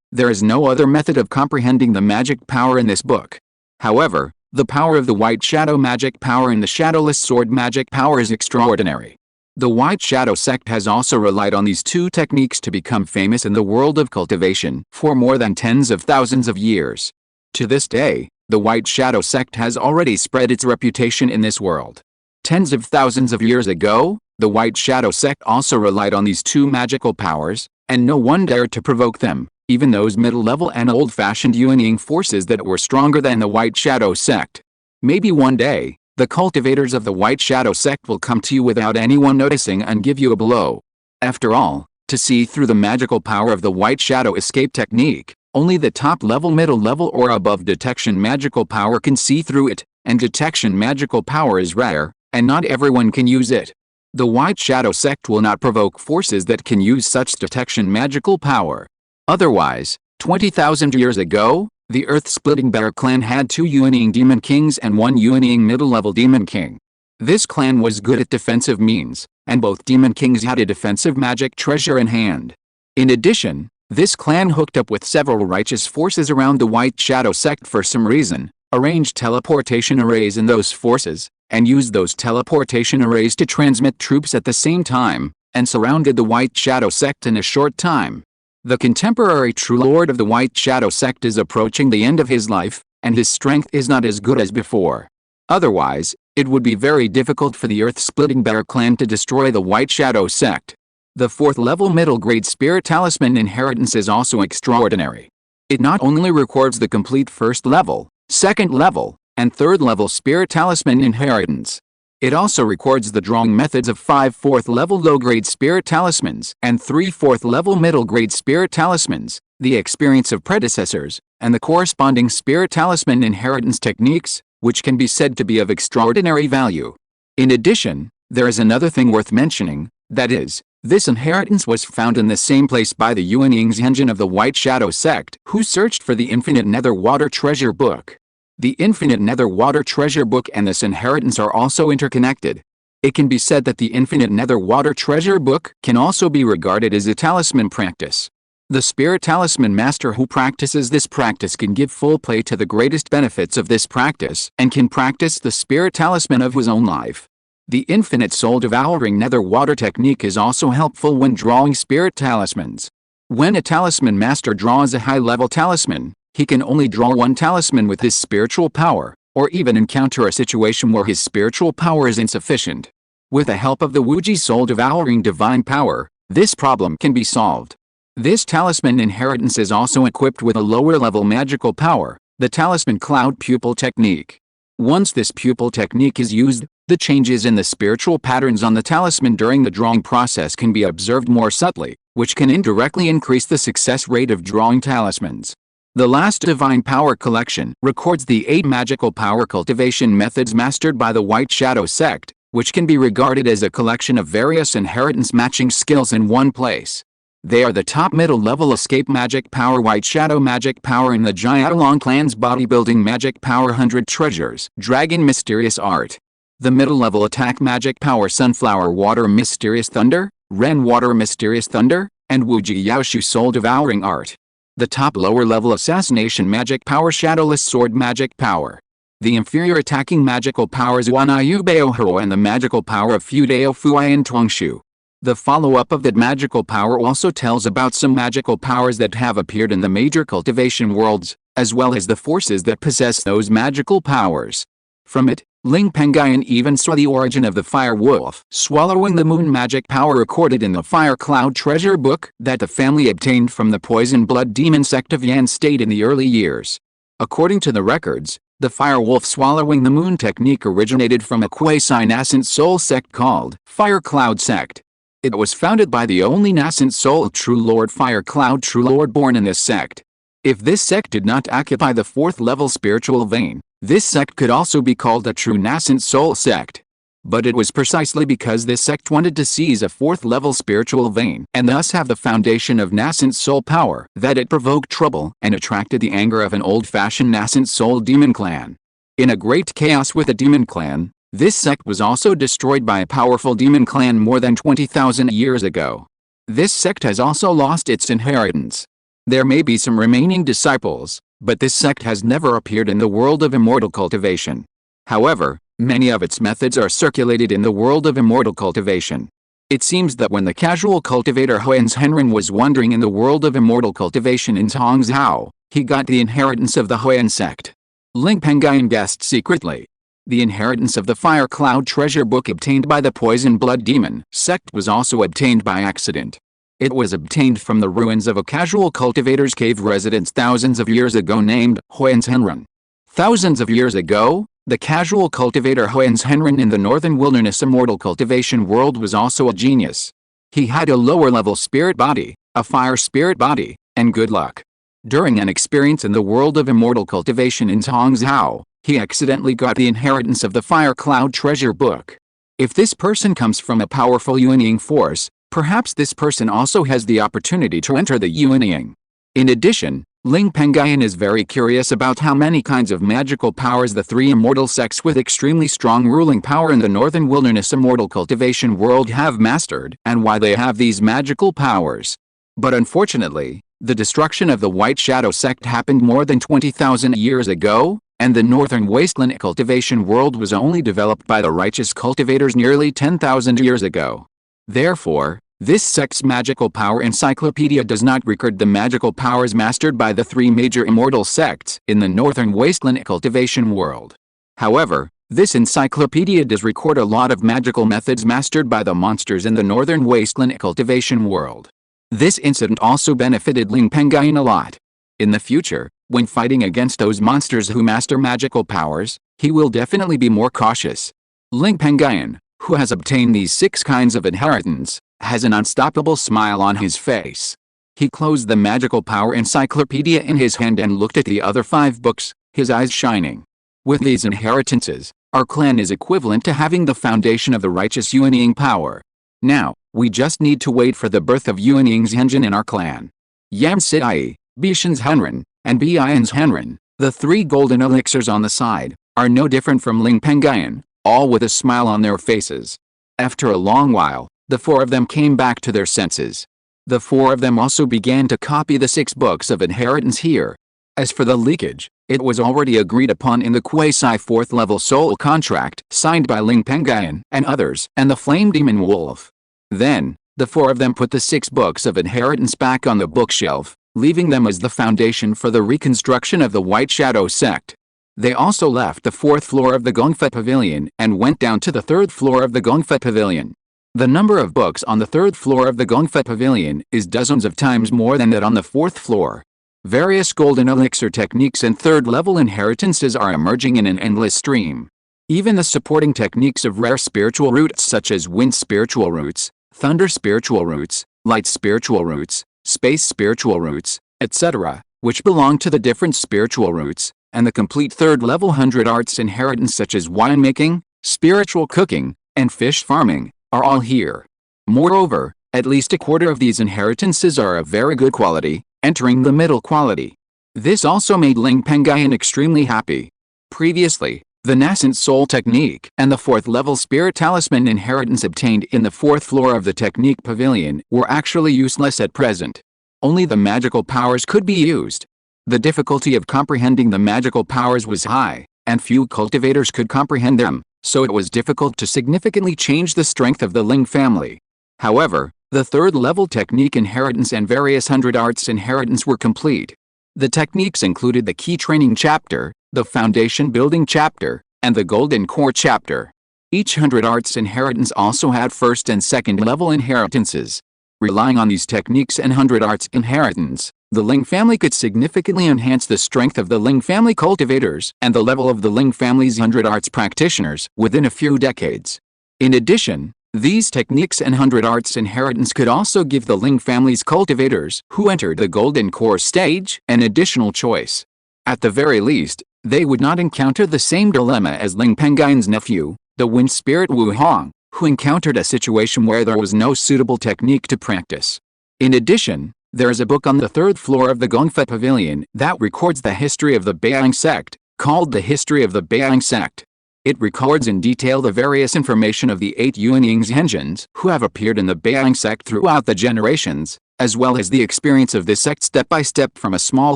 there is no other method of comprehending the magic power in this book. However, the power of the White Shadow magic power in the shadowless sword magic power is extraordinary. The White Shadow sect has also relied on these two techniques to become famous in the world of cultivation for more than tens of thousands of years. To this day, the White Shadow sect has already spread its reputation in this world. Tens of thousands of years ago, the White Shadow sect also relied on these two magical powers, and no one dared to provoke them, even those middle-level and old-fashioned Yin-Yang forces that were stronger than the White Shadow sect. Maybe one day, the cultivators of the White Shadow sect will come to you without anyone noticing and give you a blow. After all, to see through the magical power of the White Shadow escape technique, only the top level, middle level or above detection magical power can see through it, and detection magical power is rare, and not everyone can use it. The White Shadow sect will not provoke forces that can use such detection magical power. Otherwise, 20,000 years ago, the Earth-splitting Bear clan had 2 Yin-Yang demon kings and 1 Yin-Yang middle-level demon king. This clan was good at defensive means, and both demon kings had a defensive magic treasure in hand. In addition, this clan hooked up with several righteous forces around the White Shadow sect for some reason, arranged teleportation arrays in those forces, and used those teleportation arrays to transmit troops at the same time, and surrounded the White Shadow sect in a short time. The contemporary true lord of the White Shadow sect is approaching the end of his life, and his strength is not as good as before. Otherwise, it would be very difficult for the Earth-splitting Bear clan to destroy the White Shadow sect. The 4th level middle grade spirit talisman inheritance is also extraordinary. It not only records the complete 1st level, 2nd level, and 3rd level spirit talisman inheritance. It also records the drawing methods of 5 4th level low grade spirit talismans and 3 4th level middle grade spirit talismans, the experience of predecessors, and the corresponding spirit talisman inheritance techniques, which can be said to be of extraordinary value. In addition, there is another thing worth mentioning, that is, this inheritance was found in the same place by the Yin-Yang Zhenjin of the White Shadow sect, who searched for the Infinite Nether Water Treasure Book. The Infinite Nether Water Treasure Book and this inheritance are also interconnected. It can be said that the Infinite Nether Water Treasure Book can also be regarded as a talisman practice. The spirit talisman master who practices this practice can give full play to the greatest benefits of this practice and can practice the spirit talisman of his own life. The infinite soul-devouring nether water technique is also helpful when drawing spirit talismans. When a talisman master draws a high-level talisman, he can only draw one talisman with his spiritual power, or even encounter a situation where his spiritual power is insufficient. With the help of the Wuji soul-devouring divine power, this problem can be solved. This talisman inheritance is also equipped with a lower-level magical power, the talisman cloud pupil technique. Once this pupil technique is used, the changes in the spiritual patterns on the talisman during the drawing process can be observed more subtly, which can indirectly increase the success rate of drawing talismans. The last Divine Power Collection records the 8 magical power cultivation methods mastered by the White Shadow sect, which can be regarded as a collection of various inheritance matching skills in one place. They are the top middle level escape magic power, White Shadow magic power in the Jiaolong clan's bodybuilding magic power 100 treasures, dragon mysterious art. The middle level attack magic power sunflower water mysterious thunder, Ren water mysterious thunder, and Wuji Yaoshu soul devouring art. The top lower level assassination magic power shadowless sword magic power. The inferior attacking magical powers Wanayu Beohero and the magical power of Fudeo Fuayan Tuangshu. The follow-up of that magical power also tells about some magical powers that have appeared in the major cultivation worlds, as well as the forces that possess those magical powers. From it, Ling Pengyun even saw the origin of the fire wolf swallowing the moon magic power recorded in the Fire Cloud Treasure Book that the family obtained from the poison blood demon sect of Yan State in the early years. According to the records, the fire wolf swallowing the moon technique originated from a quasi-nascent soul sect called Fire Cloud Sect. It was founded by the only nascent soul True Lord Fire Cloud True Lord born in this sect. If this sect did not occupy the fourth level spiritual vein, this sect could also be called a true nascent soul sect. But it was precisely because this sect wanted to seize a fourth level spiritual vein and thus have the foundation of nascent soul power that it provoked trouble and attracted the anger of an old-fashioned nascent soul demon clan. In a great chaos with the demon clan, this sect was also destroyed by a powerful demon clan more than 20,000 years ago. This sect has also lost its inheritance. There may be some remaining disciples, but this sect has never appeared in the world of immortal cultivation. However, many of its methods are circulated in the world of immortal cultivation. It seems that when the casual cultivator Huan Zhenren was wandering in the world of immortal cultivation in Tongzhou, he got the inheritance of the Huan sect. Ling Pengyun guessed secretly. The inheritance of the Fire Cloud treasure book obtained by the Poison Blood Demon sect was also obtained by accident. It was obtained from the ruins of a casual cultivator's cave residence thousands of years ago named Huan Zhenren. Thousands of years ago, the casual cultivator Huan Zhenren in the northern wilderness immortal cultivation world was also a genius. He had a lower-level spirit body, a fire spirit body, and good luck. During an experience in the world of immortal cultivation in Tongzhou, he accidentally got the inheritance of the Fire Cloud treasure book. If this person comes from a powerful Yuanying force, perhaps this person also has the opportunity to enter the Yuanying. In addition, Ling Pengyun is very curious about how many kinds of magical powers the three immortal sects with extremely strong ruling power in the northern wilderness immortal cultivation world have mastered and why they have these magical powers. But unfortunately, the destruction of the White Shadow sect happened more than 20,000 years ago, and the northern wasteland cultivation world was only developed by the righteous cultivators nearly 10,000 years ago. Therefore, this sect's magical power encyclopedia does not record the magical powers mastered by the three major immortal sects in the northern wasteland cultivation world. However, this encyclopedia does record a lot of magical methods mastered by the monsters in the northern wasteland cultivation world. This incident also benefited Ling Pengyun a lot. In the future, when fighting against those monsters who master magical powers, he will definitely be more cautious. Ling Pengyun, who has obtained these 6 kinds of inheritance, has an unstoppable smile on his face. He closed the magical power encyclopedia in his hand and looked at the other 5 books, his eyes shining. With these inheritances, our clan is equivalent to having the foundation of the righteous Yuanying power. Now, we just need to wait for the birth of Yuanying's engine in our clan. Yam Sidai, Bishan's Henren, and Bian's Henren, the 3 golden elixirs on the side, are no different from Ling Pengyun, all with a smile on their faces. After a long while, the 4 of them came back to their senses. The 4 of them also began to copy the 6 books of inheritance here. As for the leakage, it was already agreed upon in the quasi-4th level soul contract signed by Ling Pengyun and others and the Flame Demon Wolf. Then, the 4 of them put the 6 books of inheritance back on the bookshelf, leaving them as the foundation for the reconstruction of the White Shadow sect. They also left the 4th floor of the Gongfa Pavilion and went down to the 3rd floor of the Gongfa Pavilion. The number of books on the 3rd floor of the Gongfa Pavilion is dozens of times more than that on the 4th floor. Various golden elixir techniques and 3rd level inheritances are emerging in an endless stream. Even the supporting techniques of rare spiritual roots such as wind spiritual roots, thunder spiritual roots, light spiritual roots, space spiritual roots, etc., which belong to the different spiritual roots, and the complete 3rd level 100 arts inheritance such as winemaking, spiritual cooking, and fish farming, are all here. Moreover, at least a quarter of these inheritances are of very good quality, entering the middle quality. This also made Ling Pengyun extremely happy. Previously, the nascent soul technique and the 4th level spirit talisman inheritance obtained in the 4th floor of the technique pavilion were actually useless at present. Only the magical powers could be used. The difficulty of comprehending the magical powers was high, and few cultivators could comprehend them, so it was difficult to significantly change the strength of the Ling family. However, the 3rd level technique inheritance and various 100 arts inheritance were complete. The techniques included the key training chapter, the foundation building chapter, and the golden core chapter. Each 100 arts inheritance also had 1st and 2nd level inheritances. Relying on these techniques and 100 arts inheritance, the Ling family could significantly enhance the strength of the Ling family cultivators and the level of the Ling family's 100 arts practitioners within a few decades. In addition, These techniques and 100 arts inheritance could also give the Ling family's cultivators, who entered the Golden Core stage, an additional choice. At the very least, they would not encounter the same dilemma as Ling Pengyun's nephew, the wind spirit Wu Hong, who encountered a situation where there was no suitable technique to practice. In addition, there is a book on the third floor of the Gongfa Pavilion that records the history of the Beiyang sect, called The History of the Beiyang Sect. It records in detail the various information of the 8 Yuanying Zhenjins who have appeared in the Beiyang sect throughout the generations, as well as the experience of this sect step by step from a small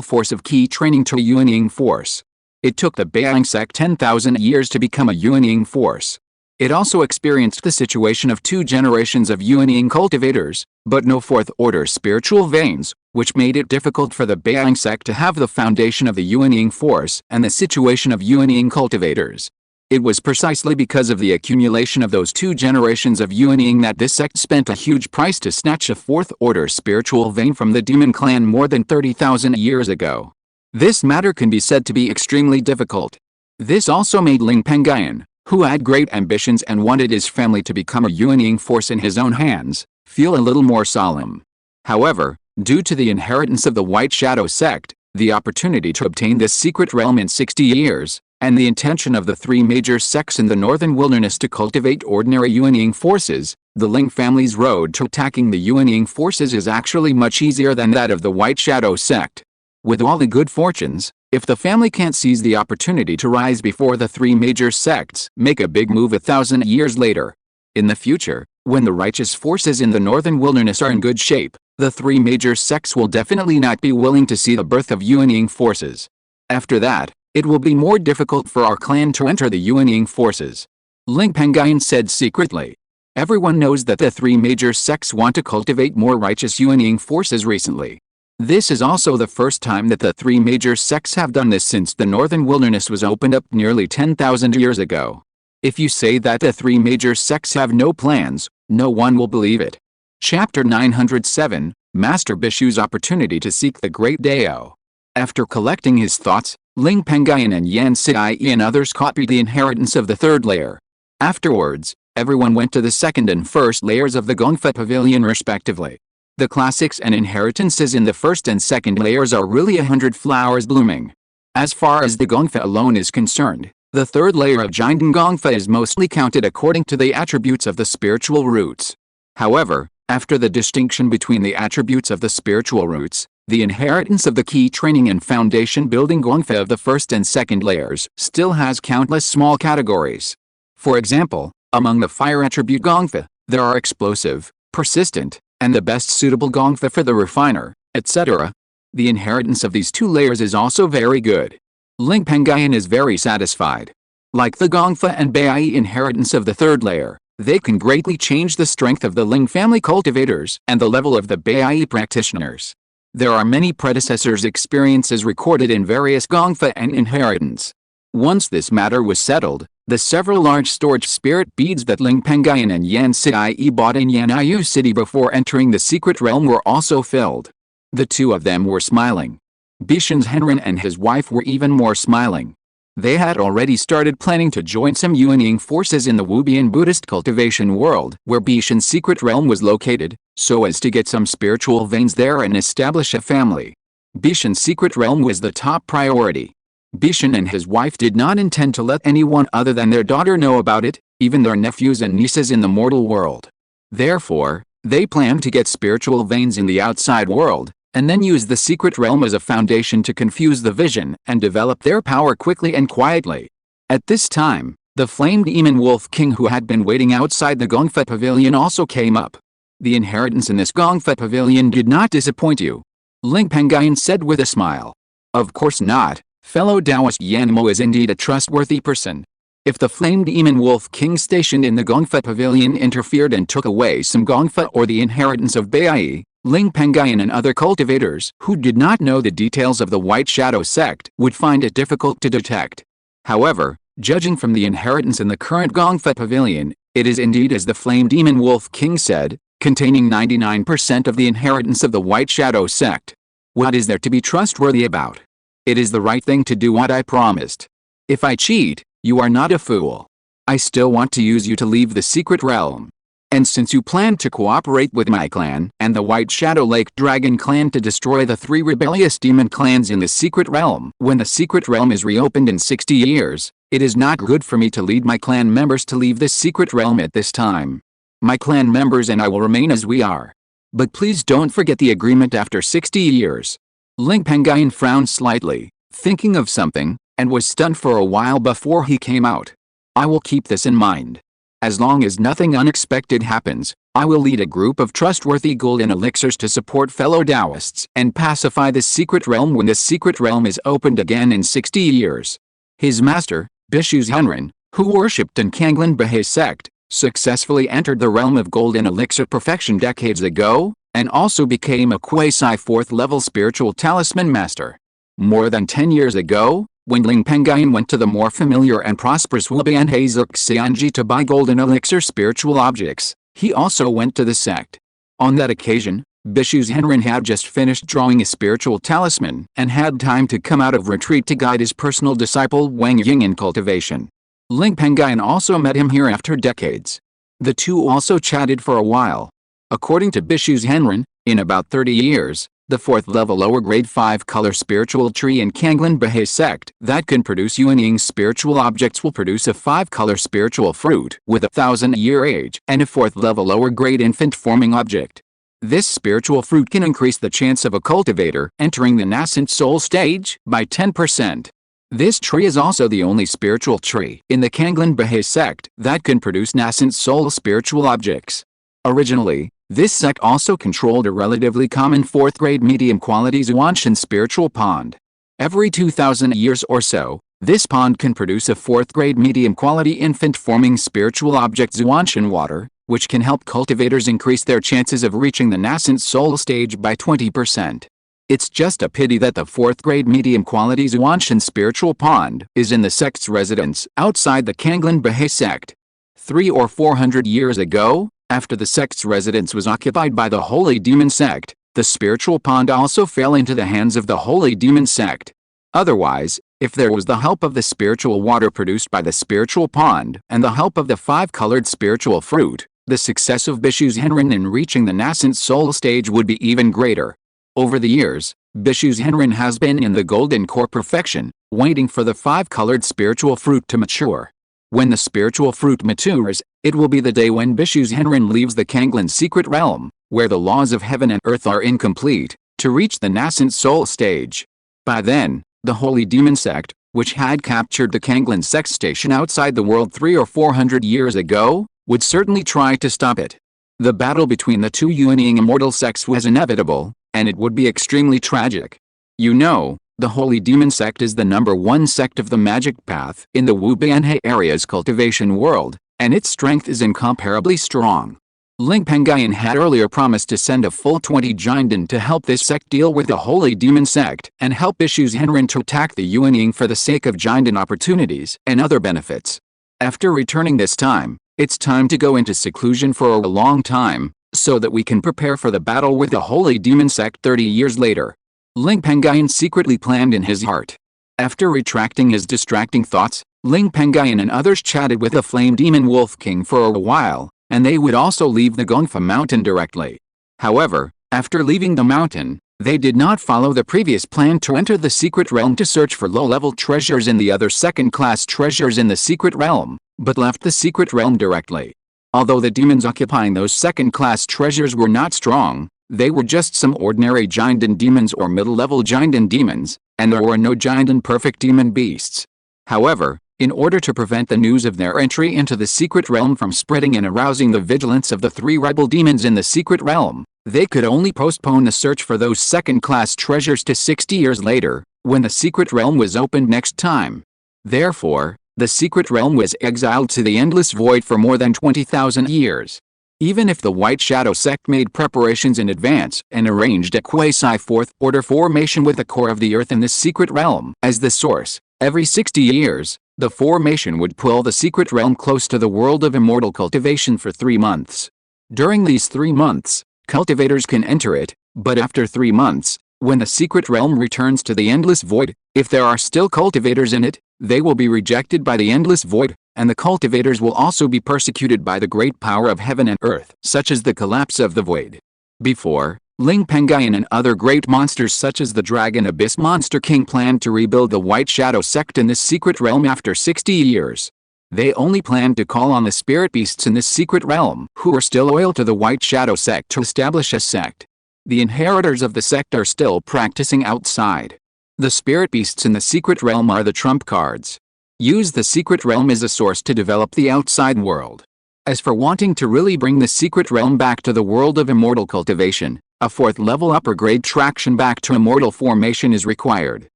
force of key training to a Yuanying force. It took the Beiyang sect 10,000 years to become a Yuanying force. It also experienced the situation of 2 generations of Yuanying cultivators, but no fourth-order spiritual veins, which made it difficult for the Beiyang sect to have the foundation of the Yuanying force and the situation of Yuanying cultivators. It was precisely because of the accumulation of those 2 generations of Yuanying that this sect spent a huge price to snatch a fourth-order spiritual vein from the demon clan more than 30,000 years ago. This matter can be said to be extremely difficult. This also made Ling Pengyun, who had great ambitions and wanted his family to become a Yuanying force in his own hands, feel a little more solemn. However, due to the inheritance of the White Shadow sect, the opportunity to obtain this secret realm in 60 years, and the intention of the 3 major sects in the northern wilderness to cultivate ordinary Yuanying forces, the Ling family's road to attacking the Yuanying forces is actually much easier than that of the White Shadow sect. With all the good fortunes, if the family can't seize the opportunity to rise before the 3 major sects make a big move 1,000 years later. In the future, when the righteous forces in the northern wilderness are in good shape, the 3 major sects will definitely not be willing to see the birth of Yuanying forces. After that, it will be more difficult for our clan to enter the Yuanying forces. Ling Pengyun said secretly. Everyone knows that the 3 major sects want to cultivate more righteous Yuanying forces recently. This is also the first time that the 3 major sects have done this since the northern wilderness was opened up nearly 10,000 years ago. If you say that the 3 major sects have no plans, no one will believe it. Chapter 907, Master Bishu's Opportunity to Seek the Great Dao. After collecting his thoughts, Ling Pengyun and Yan Siyi and others copied the inheritance of the 3rd layer. Afterwards, everyone went to the 2nd and 1st layers of the Gongfa Pavilion respectively. The classics and inheritances in the 1st and 2nd layers are really 100 flowers blooming. As far as the Gongfa alone is concerned, the 3rd layer of Jinden Gongfa is mostly counted according to the attributes of the spiritual roots. However, after the distinction between the attributes of the spiritual roots, the inheritance of the key training and foundation building Gongfa of the 1st and 2nd layers still has countless small categories. For example, among the fire attribute Gongfa, there are explosive, persistent, and the best suitable Gongfa for the refiner, etc. The inheritance of these 2 layers is also very good. Ling Pengyun is very satisfied. Like the Gongfa and Beiyang inheritance of the 3rd layer, they can greatly change the strength of the Ling family cultivators and the level of the Beiyang practitioners. There are many predecessors' experiences recorded in various Gongfa and inheritance. Once this matter was settled, the several large storage spirit beads that Ling Pengyun and Yan Siyi bought in Yan'an City before entering the secret realm were also filled. The 2 of them were smiling. Bishan's Henren and his wife were even more smiling. They had already started planning to join some Yuanying forces in the Wubian Buddhist cultivation world where Bishan's secret realm was located, so as to get some spiritual veins there and establish a family. Bishan's secret realm was the top priority. Bishan and his wife did not intend to let anyone other than their daughter know about it, even their nephews and nieces in the mortal world. Therefore, they planned to get spiritual veins in the outside world, and then use the secret realm as a foundation to confuse the vision and develop their power quickly and quietly. At this time, the flamed demon wolf king who had been waiting outside the Gongfa pavilion also came up. The inheritance in this Gongfa pavilion did not disappoint you, Ling Pengyun said with a smile. Of course not. Fellow Taoist Yanmo is indeed a trustworthy person. If the flamed demon wolf king stationed in the Gongfa pavilion interfered and took away some Gongfa or the inheritance of Beiyang, Ling Pengyun and other cultivators who did not know the details of the White Shadow sect would find it difficult to detect. However, judging from the inheritance in the current Gongfa pavilion, it is indeed as the flamed demon wolf king said, containing 99% of the inheritance of the White Shadow sect. What is there to be trustworthy about? It is the right thing to do what I promised. If I cheat, you are not a fool. I still want to use you to leave the secret realm. And since you plan to cooperate with my clan and the White Shadow Lake Dragon clan to destroy the 3 rebellious demon clans in the Secret Realm, when the Secret Realm is reopened in 60 years, it is not good for me to lead my clan members to leave this Secret Realm at this time. My clan members and I will remain as we are. But please don't forget the agreement after 60 years. Ling Pengyun frowned slightly, thinking of something, and was stunned for a while before he came out. I will keep this in mind. As long as nothing unexpected happens, I will lead a group of trustworthy golden elixirs to support fellow Taoists and pacify this Secret Realm when this Secret Realm is opened again in 60 years. His master, Bishu Zhenren, who worshipped in Kanglan Bahe sect, successfully entered the realm of golden elixir perfection decades ago, and also became a quasi-4th level spiritual talisman master. More than 10 years ago, when Ling Pengyun went to the more familiar and prosperous Wuban Hazuk Xianji to buy golden elixir spiritual objects, he also went to the sect. On that occasion, Bishu Zhenren had just finished drawing a spiritual talisman and had time to come out of retreat to guide his personal disciple Wang Ying in cultivation. Ling Pengyun also met him here after decades. The two also chatted for a while. According to Bishu Zhenren, in about 30 years, the 4th level lower grade 5 color spiritual tree in Kanglan Bahe sect that can produce Yuanying spiritual objects will produce a 5 color spiritual fruit with a 1,000-year age and a 4th level lower grade infant forming object. This spiritual fruit can increase the chance of a cultivator entering the nascent soul stage by 10%. This tree is also the only spiritual tree in the Kanglan Bahe sect that can produce nascent soul spiritual objects. Originally, this sect also controlled a relatively common 4th grade medium quality Zhuanshan spiritual pond. Every 2,000 years or so, this pond can produce a 4th grade medium quality infant forming spiritual object Zhuanshan water, which can help cultivators increase their chances of reaching the nascent soul stage by 20%. It's just a pity that the 4th grade medium quality Zhuanshan spiritual pond is in the sect's residence outside the Kanglan Bahe sect. 300 or 400 years ago, after the sect's residence was occupied by the Holy Demon sect, the spiritual pond also fell into the hands of the Holy Demon sect. Otherwise, if there was the help of the spiritual water produced by the spiritual pond and the help of the 5-colored spiritual fruit, the success of Bishu Zhenren in reaching the nascent soul stage would be even greater. Over the years, Bishu Zhenren has been in the golden core perfection, waiting for the 5-colored spiritual fruit to mature. When the spiritual fruit matures, it will be the day when Bishu Zhenren leaves the Kanglan secret realm, where the laws of heaven and earth are incomplete, to reach the nascent soul stage. By then, the Holy Demon sect, which had captured the Kanglan sect station outside the world 300 or 400 years ago, would certainly try to stop it. The battle between the two Yuanying immortal sects was inevitable, and it would be extremely tragic. You know, the Holy Demon sect is the #1 sect of the magic path in the Wubanhe area's cultivation world, and its strength is incomparably strong. Ling Pengyun had earlier promised to send a full 20 Jindan to help this sect deal with the Holy Demon sect and help Bishu Zhenren to attack the Yuanying for the sake of Jindan opportunities and other benefits. After returning this time, it's time to go into seclusion for a long time, so that we can prepare for the battle with the Holy Demon sect 30 years later. Ling Pengyun secretly planned in his heart. After retracting his distracting thoughts, Ling Pengyun and others chatted with the Flame Demon Wolf King for a while, and they would also leave the Gongfa mountain directly. However, after leaving the mountain, they did not follow the previous plan to enter the secret realm to search for low-level treasures and the other second-class treasures in the secret realm, but left the secret realm directly. Although the demons occupying those second-class treasures were not strong, they were just some ordinary Jindan demons or middle-level Jindan demons, and there were no Jindan perfect demon beasts. However, in order to prevent the news of their entry into the secret realm from spreading and arousing the vigilance of the 3 rebel demons in the secret realm, they could only postpone the search for those second-class treasures to 60 years later, when the secret realm was opened next time. Therefore, the secret realm was exiled to the endless void for more than 20,000 years. Even if the White Shadow sect made preparations in advance and arranged a quasi-4th order formation with the core of the earth in this secret realm as the source, every 60 years, the formation would pull the secret realm close to the world of immortal cultivation for 3 months. During these 3 months, cultivators can enter it, but after 3 months, when the secret realm returns to the endless void, if there are still cultivators in it, they will be rejected by the endless void, and the cultivators will also be persecuted by the great power of heaven and earth, such as the collapse of the void. Before, Ling Pengyun and other great monsters such as the Dragon Abyss Monster King planned to rebuild the White Shadow sect in this secret realm after 60 years. They only planned to call on the spirit beasts in this secret realm, who are still loyal to the White Shadow sect, to establish a sect. The inheritors of the sect are still practicing outside. The spirit beasts in the secret realm are the trump cards. Use the secret realm as a source to develop the outside world. As for wanting to really bring the secret realm back to the world of immortal cultivation, a 4th level upper grade traction back to immortal formation is required.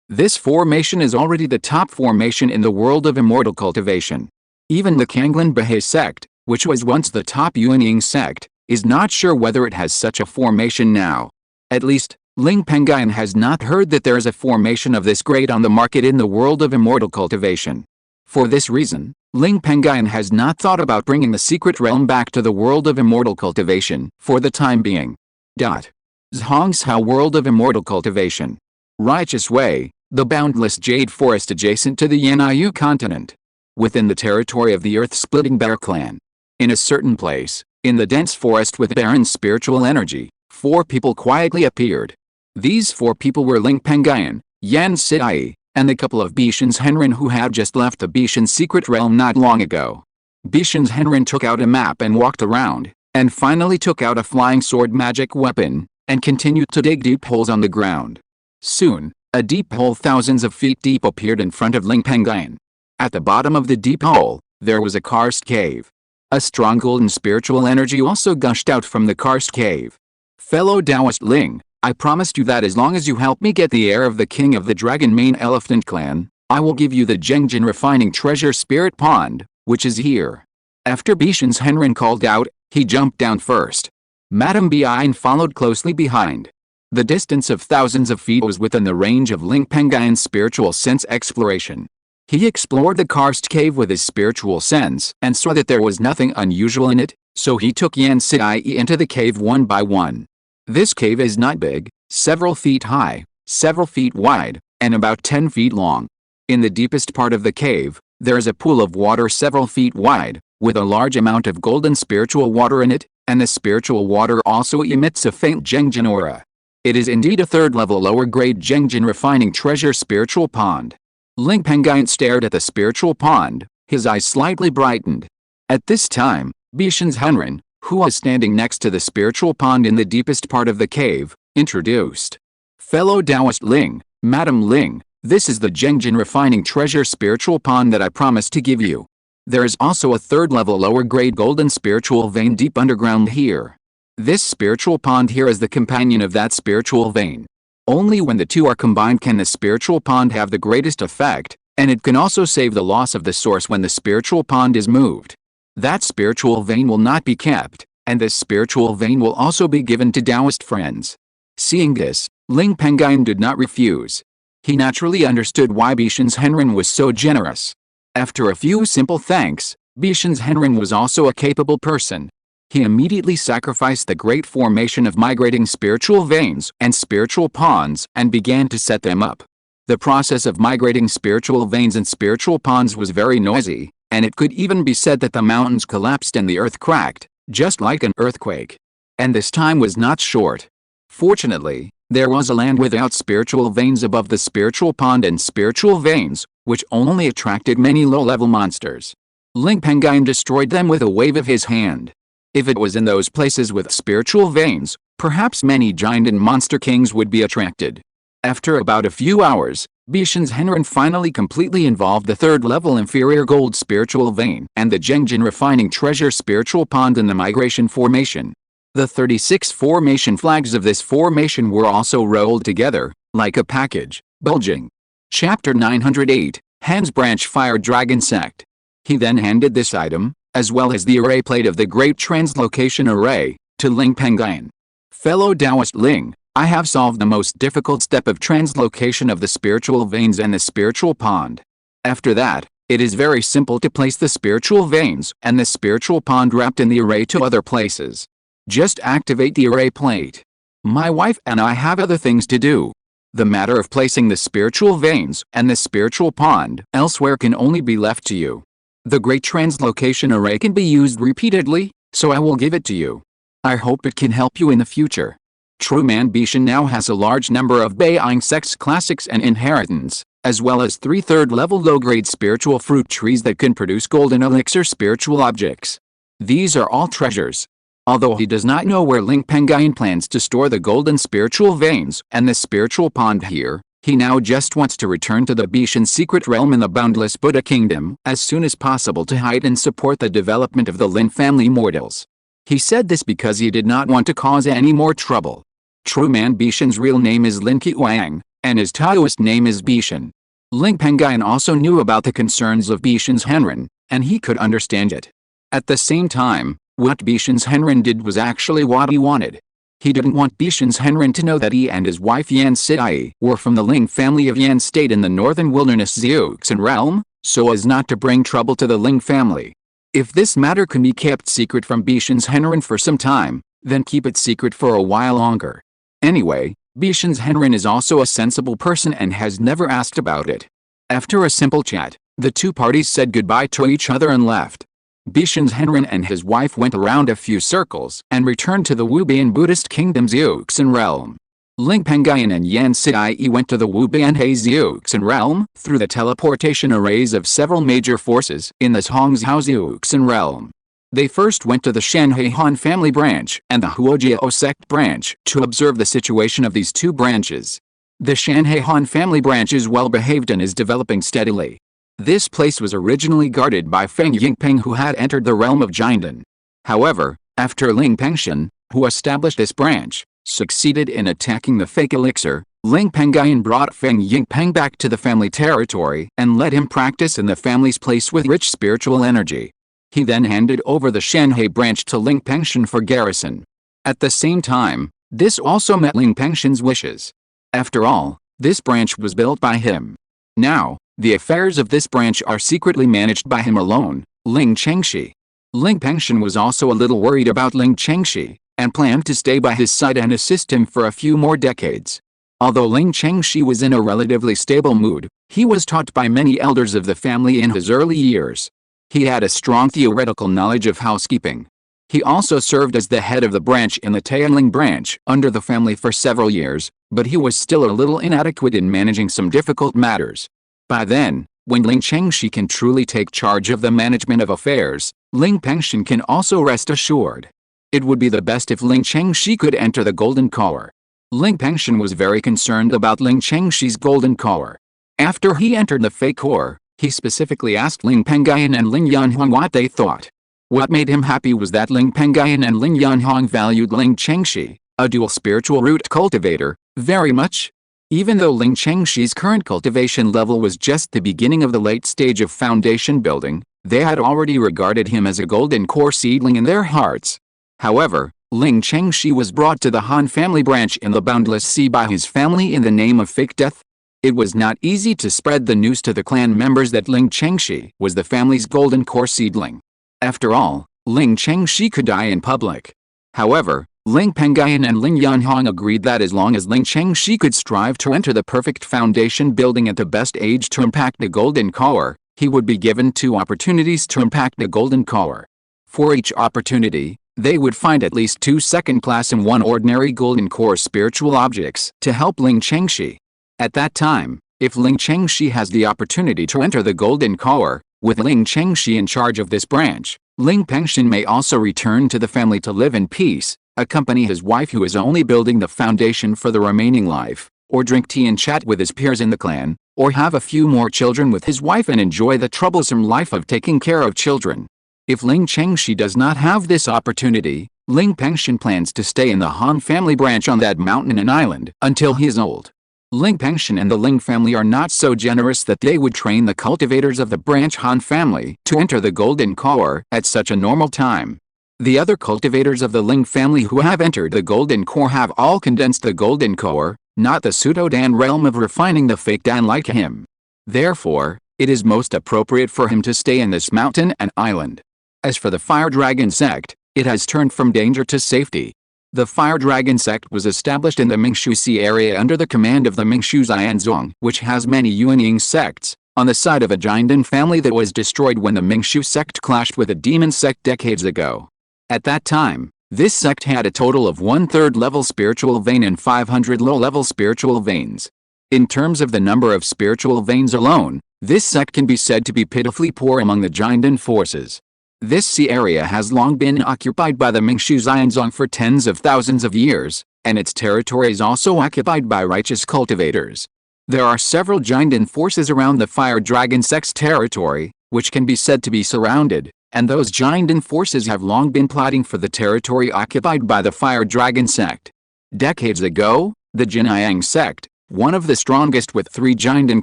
This formation is already the top formation in the world of immortal cultivation. Even the Kanglan Bahay sect, which was once the top Yuanying sect, is not sure whether it has such a formation now. At least, Ling Pengyun has not heard that there is a formation of this grade on the market in the world of immortal cultivation. For this reason, Ling Pengyun has not thought about bringing the secret realm back to the world of immortal cultivation, for the time being. Zhongshao World of Immortal Cultivation. Righteous Way, the boundless jade forest adjacent to the Yan'yu continent. Within the territory of the earth-splitting bear clan. In a certain place, in the dense forest with barren spiritual energy, 4 people quietly appeared. These 4 people were Ling Pengyun, Yan Sidai, and the couple of Bishan's Henrin who had just left the Bishan secret realm not long ago. Bishan's Henrin took out a map and walked around, and finally took out a flying sword magic weapon, and continued to dig deep holes on the ground. Soon, a deep hole thousands of feet deep appeared in front of Ling Pengyun. At the bottom of the deep hole, there was a karst cave. A strong golden spiritual energy also gushed out from the karst cave. Fellow Taoist Ling, I promised you that as long as you help me get the heir of the king of the Dragon Mane Elephant clan, I will give you the Zhengjin Refining Treasure Spirit Pond, which is here. After Bishan's Henrin called out, he jumped down first. Madame Bian followed closely behind. The distance of thousands of feet was within the range of Ling Pengyun's spiritual sense exploration. He explored the karst cave with his spiritual sense and saw that there was nothing unusual in it, so he took Yan Sidai into the cave one by one. This cave is not big, several feet high, several feet wide, and about 10 feet long. In the deepest part of the cave, there is a pool of water several feet wide, with a large amount of golden spiritual water in it, and the spiritual water also emits a faint Zhengjin aura. It is indeed a 3rd level lower grade Zhengjin Refining Treasure Spiritual Pond. Ling Pengyun stared at the spiritual pond, his eyes slightly brightened. At this time, Bishan's Henrin, who was standing next to the spiritual pond in the deepest part of the cave, introduced. Fellow Taoist Ling, Madam Ling, this is the Zhengjin Refining Treasure Spiritual Pond that I promised to give you. There is also a 3rd level lower grade golden spiritual vein deep underground here. This spiritual pond here is the companion of that spiritual vein. Only when the two are combined can the spiritual pond have the greatest effect, and it can also save the loss of the source when the spiritual pond is moved. That spiritual vein will not be kept, and this spiritual vein will also be given to Taoist friends. Seeing this, Ling Pengyun did not refuse. He naturally understood why Bishan's Henrin was so generous. After a few simple thanks, Bishan's Henrin was also a capable person. He immediately sacrificed the great formation of migrating spiritual veins and spiritual ponds and began to set them up. The process of migrating spiritual veins and spiritual ponds was very noisy, and it could even be said that the mountains collapsed and the earth cracked, just like an earthquake. And this time was not short. Fortunately, there was a land without spiritual veins above the spiritual pond and spiritual veins, which only attracted many low-level monsters. Ling Pengyun destroyed them with a wave of his hand. If it was in those places with spiritual veins, perhaps many giant and monster kings would be attracted. After about a few hours, Bishan's Henrin finally completely involved the 3rd level inferior gold spiritual vein and the Zhengjin Refining Treasure Spiritual Pond in the migration formation. The 36 formation flags of this formation were also rolled together, like a package, bulging. Chapter 908, Hans Branch Fire Dragon Sect. He then handed this item, as well as the array plate of the Great Translocation Array, to Ling Pengyun. Fellow Taoist Ling, I have solved the most difficult step of translocation of the spiritual veins and the spiritual pond. After that, it is very simple to place the spiritual veins and the spiritual pond wrapped in the array to other places. Just activate the array plate. My wife and I have other things to do. The matter of placing the spiritual veins and the spiritual pond elsewhere can only be left to you. The Great Translocation Array can be used repeatedly, so I will give it to you. I hope it can help you in the future. True Man Bishan now has a large number of Beiyang Sect's classics and inheritance, as well as 3 third-level low-grade spiritual fruit trees that can produce golden elixir spiritual objects. These are all treasures. Although he does not know where Ling Pengyun plans to store the golden spiritual veins and the spiritual pond here, he now just wants to return to the Bishan secret realm in the boundless Buddha kingdom as soon as possible to hide and support the development of the Lin family mortals. He said this because he did not want to cause any more trouble. True Man Bishan's real name is Lingxiao Yang, and his Taoist name is Bishan. Ling Pengyun also knew about the concerns of Bishan's Henren, and he could understand it. At the same time, what Bishan's Henren did was actually what he wanted. He didn't want Bishan's Henren to know that he and his wife Yan Sidai were from the Ling family of Yan State in the northern wilderness Xiuxin realm, so as not to bring trouble to the Ling family. If this matter can be kept secret from Bishan's Henren for some time, then keep it secret for a while longer. Anyway, Bishan's Henren is also a sensible person and has never asked about it. After a simple chat, the two parties said goodbye to each other and left. Bishan's Henren and his wife went around a few circles and returned to the Wubian Buddhist kingdom's Xiuxin realm. Ling Pengyun and Yan Sidai went to the Wubian Xiuxin realm through the teleportation arrays of several major forces in the Hongzhou Xiuxin realm. They first went to the Shanhai Han family branch and the Huojiao sect branch to observe the situation of these two branches. The Shanhai Han family branch is well behaved and is developing steadily. This place was originally guarded by Feng Yingpeng, who had entered the realm of Jiandan. However, after Ling Pengyun, who established this branch, succeeded in attacking the fake elixir, Ling Pengyun brought Feng Yingpeng back to the family territory and let him practice in the family's place with rich spiritual energy. He then handed over the Shanhai branch to Ling Pengyun for garrison. At the same time, this also met Ling Pengyun's wishes. After all, this branch was built by him. Now, the affairs of this branch are secretly managed by him alone, Ling Qingshi. Ling Pengyun was also a little worried about Ling Qingshi, and planned to stay by his side and assist him for a few more decades. Although Ling Qingshi was in a relatively stable mood, he was taught by many elders of the family in his early years. He had a strong theoretical knowledge of housekeeping. He also served as the head of the branch in the Taoling branch under the family for several years, but he was still a little inadequate in managing some difficult matters. By then, when Ling Qingshi can truly take charge of the management of affairs, Ling Pengyun can also rest assured. It would be the best if Ling Qingshi could enter the Golden Core. Ling Pengyun was very concerned about Ling Qingshi's Golden Core. After he entered the fake core, he specifically asked Ling Pengyun and Ling Yanhong what they thought. What made him happy was that Ling Pengyun and Ling Yanhong valued Ling Qingshi, a dual spiritual root cultivator, very much. Even though Ling Qingshi's current cultivation level was just the beginning of the late stage of foundation building, they had already regarded him as a golden core seedling in their hearts. However, Ling Qingshi was brought to the Han family branch in the Boundless Sea by his family in the name of fake death. It was not easy to spread the news to the clan members that Ling Qingshi was the family's golden core seedling. After all, Ling Qingshi could die in public. However, Ling Pengyun and Ling Yanhong agreed that as long as Ling Qingshi could strive to enter the perfect foundation building at the best age to impact the Golden Core, he would be given 2 opportunities to impact the Golden Core. For each opportunity, they would find at least 2 second-class and 1 ordinary Golden Core spiritual objects to help Ling Qingshi. At that time, if Ling Qingshi has the opportunity to enter the Golden Core, with Ling Qingshi in charge of this branch, Ling Pengyun may also return to the family to live in peace, accompany his wife who is only building the foundation for the remaining life, or drink tea and chat with his peers in the clan, or have a few more children with his wife and enjoy the troublesome life of taking care of children. If Ling Qingshi does not have this opportunity, Ling Pengyun plans to stay in the Han family branch on that mountain and island until he is old. Ling Pengyun and the Ling family are not so generous that they would train the cultivators of the branch Han family to enter the Golden Core at such a normal time. The other cultivators of the Ling family who have entered the Golden Core have all condensed the Golden Core, not the pseudo-Dan realm of refining the fake Dan like him. Therefore, it is most appropriate for him to stay in this mountain and island. As for the Fire Dragon sect, it has turned from danger to safety. The Fire Dragon sect was established in the Mingshu Sea area under the command of the Mingshu Xianzong, which has many Yuanying sects, on the side of a Jinden family that was destroyed when the Mingshu sect clashed with a demon sect decades ago. At that time, this sect had a total of 1/3 level spiritual vein and 500 low-level spiritual veins. In terms of the number of spiritual veins alone, this sect can be said to be pitifully poor among the Jinden forces. This sea area has long been occupied by the Mingshu Xianzong for tens of thousands of years, and its territory is also occupied by righteous cultivators. There are several Jinden forces around the Fire Dragon sect's territory, which can be said to be surrounded, and those Jinden forces have long been plotting for the territory occupied by the Fire Dragon sect. Decades ago, the Jinyang sect, one of the strongest with 3 Jinden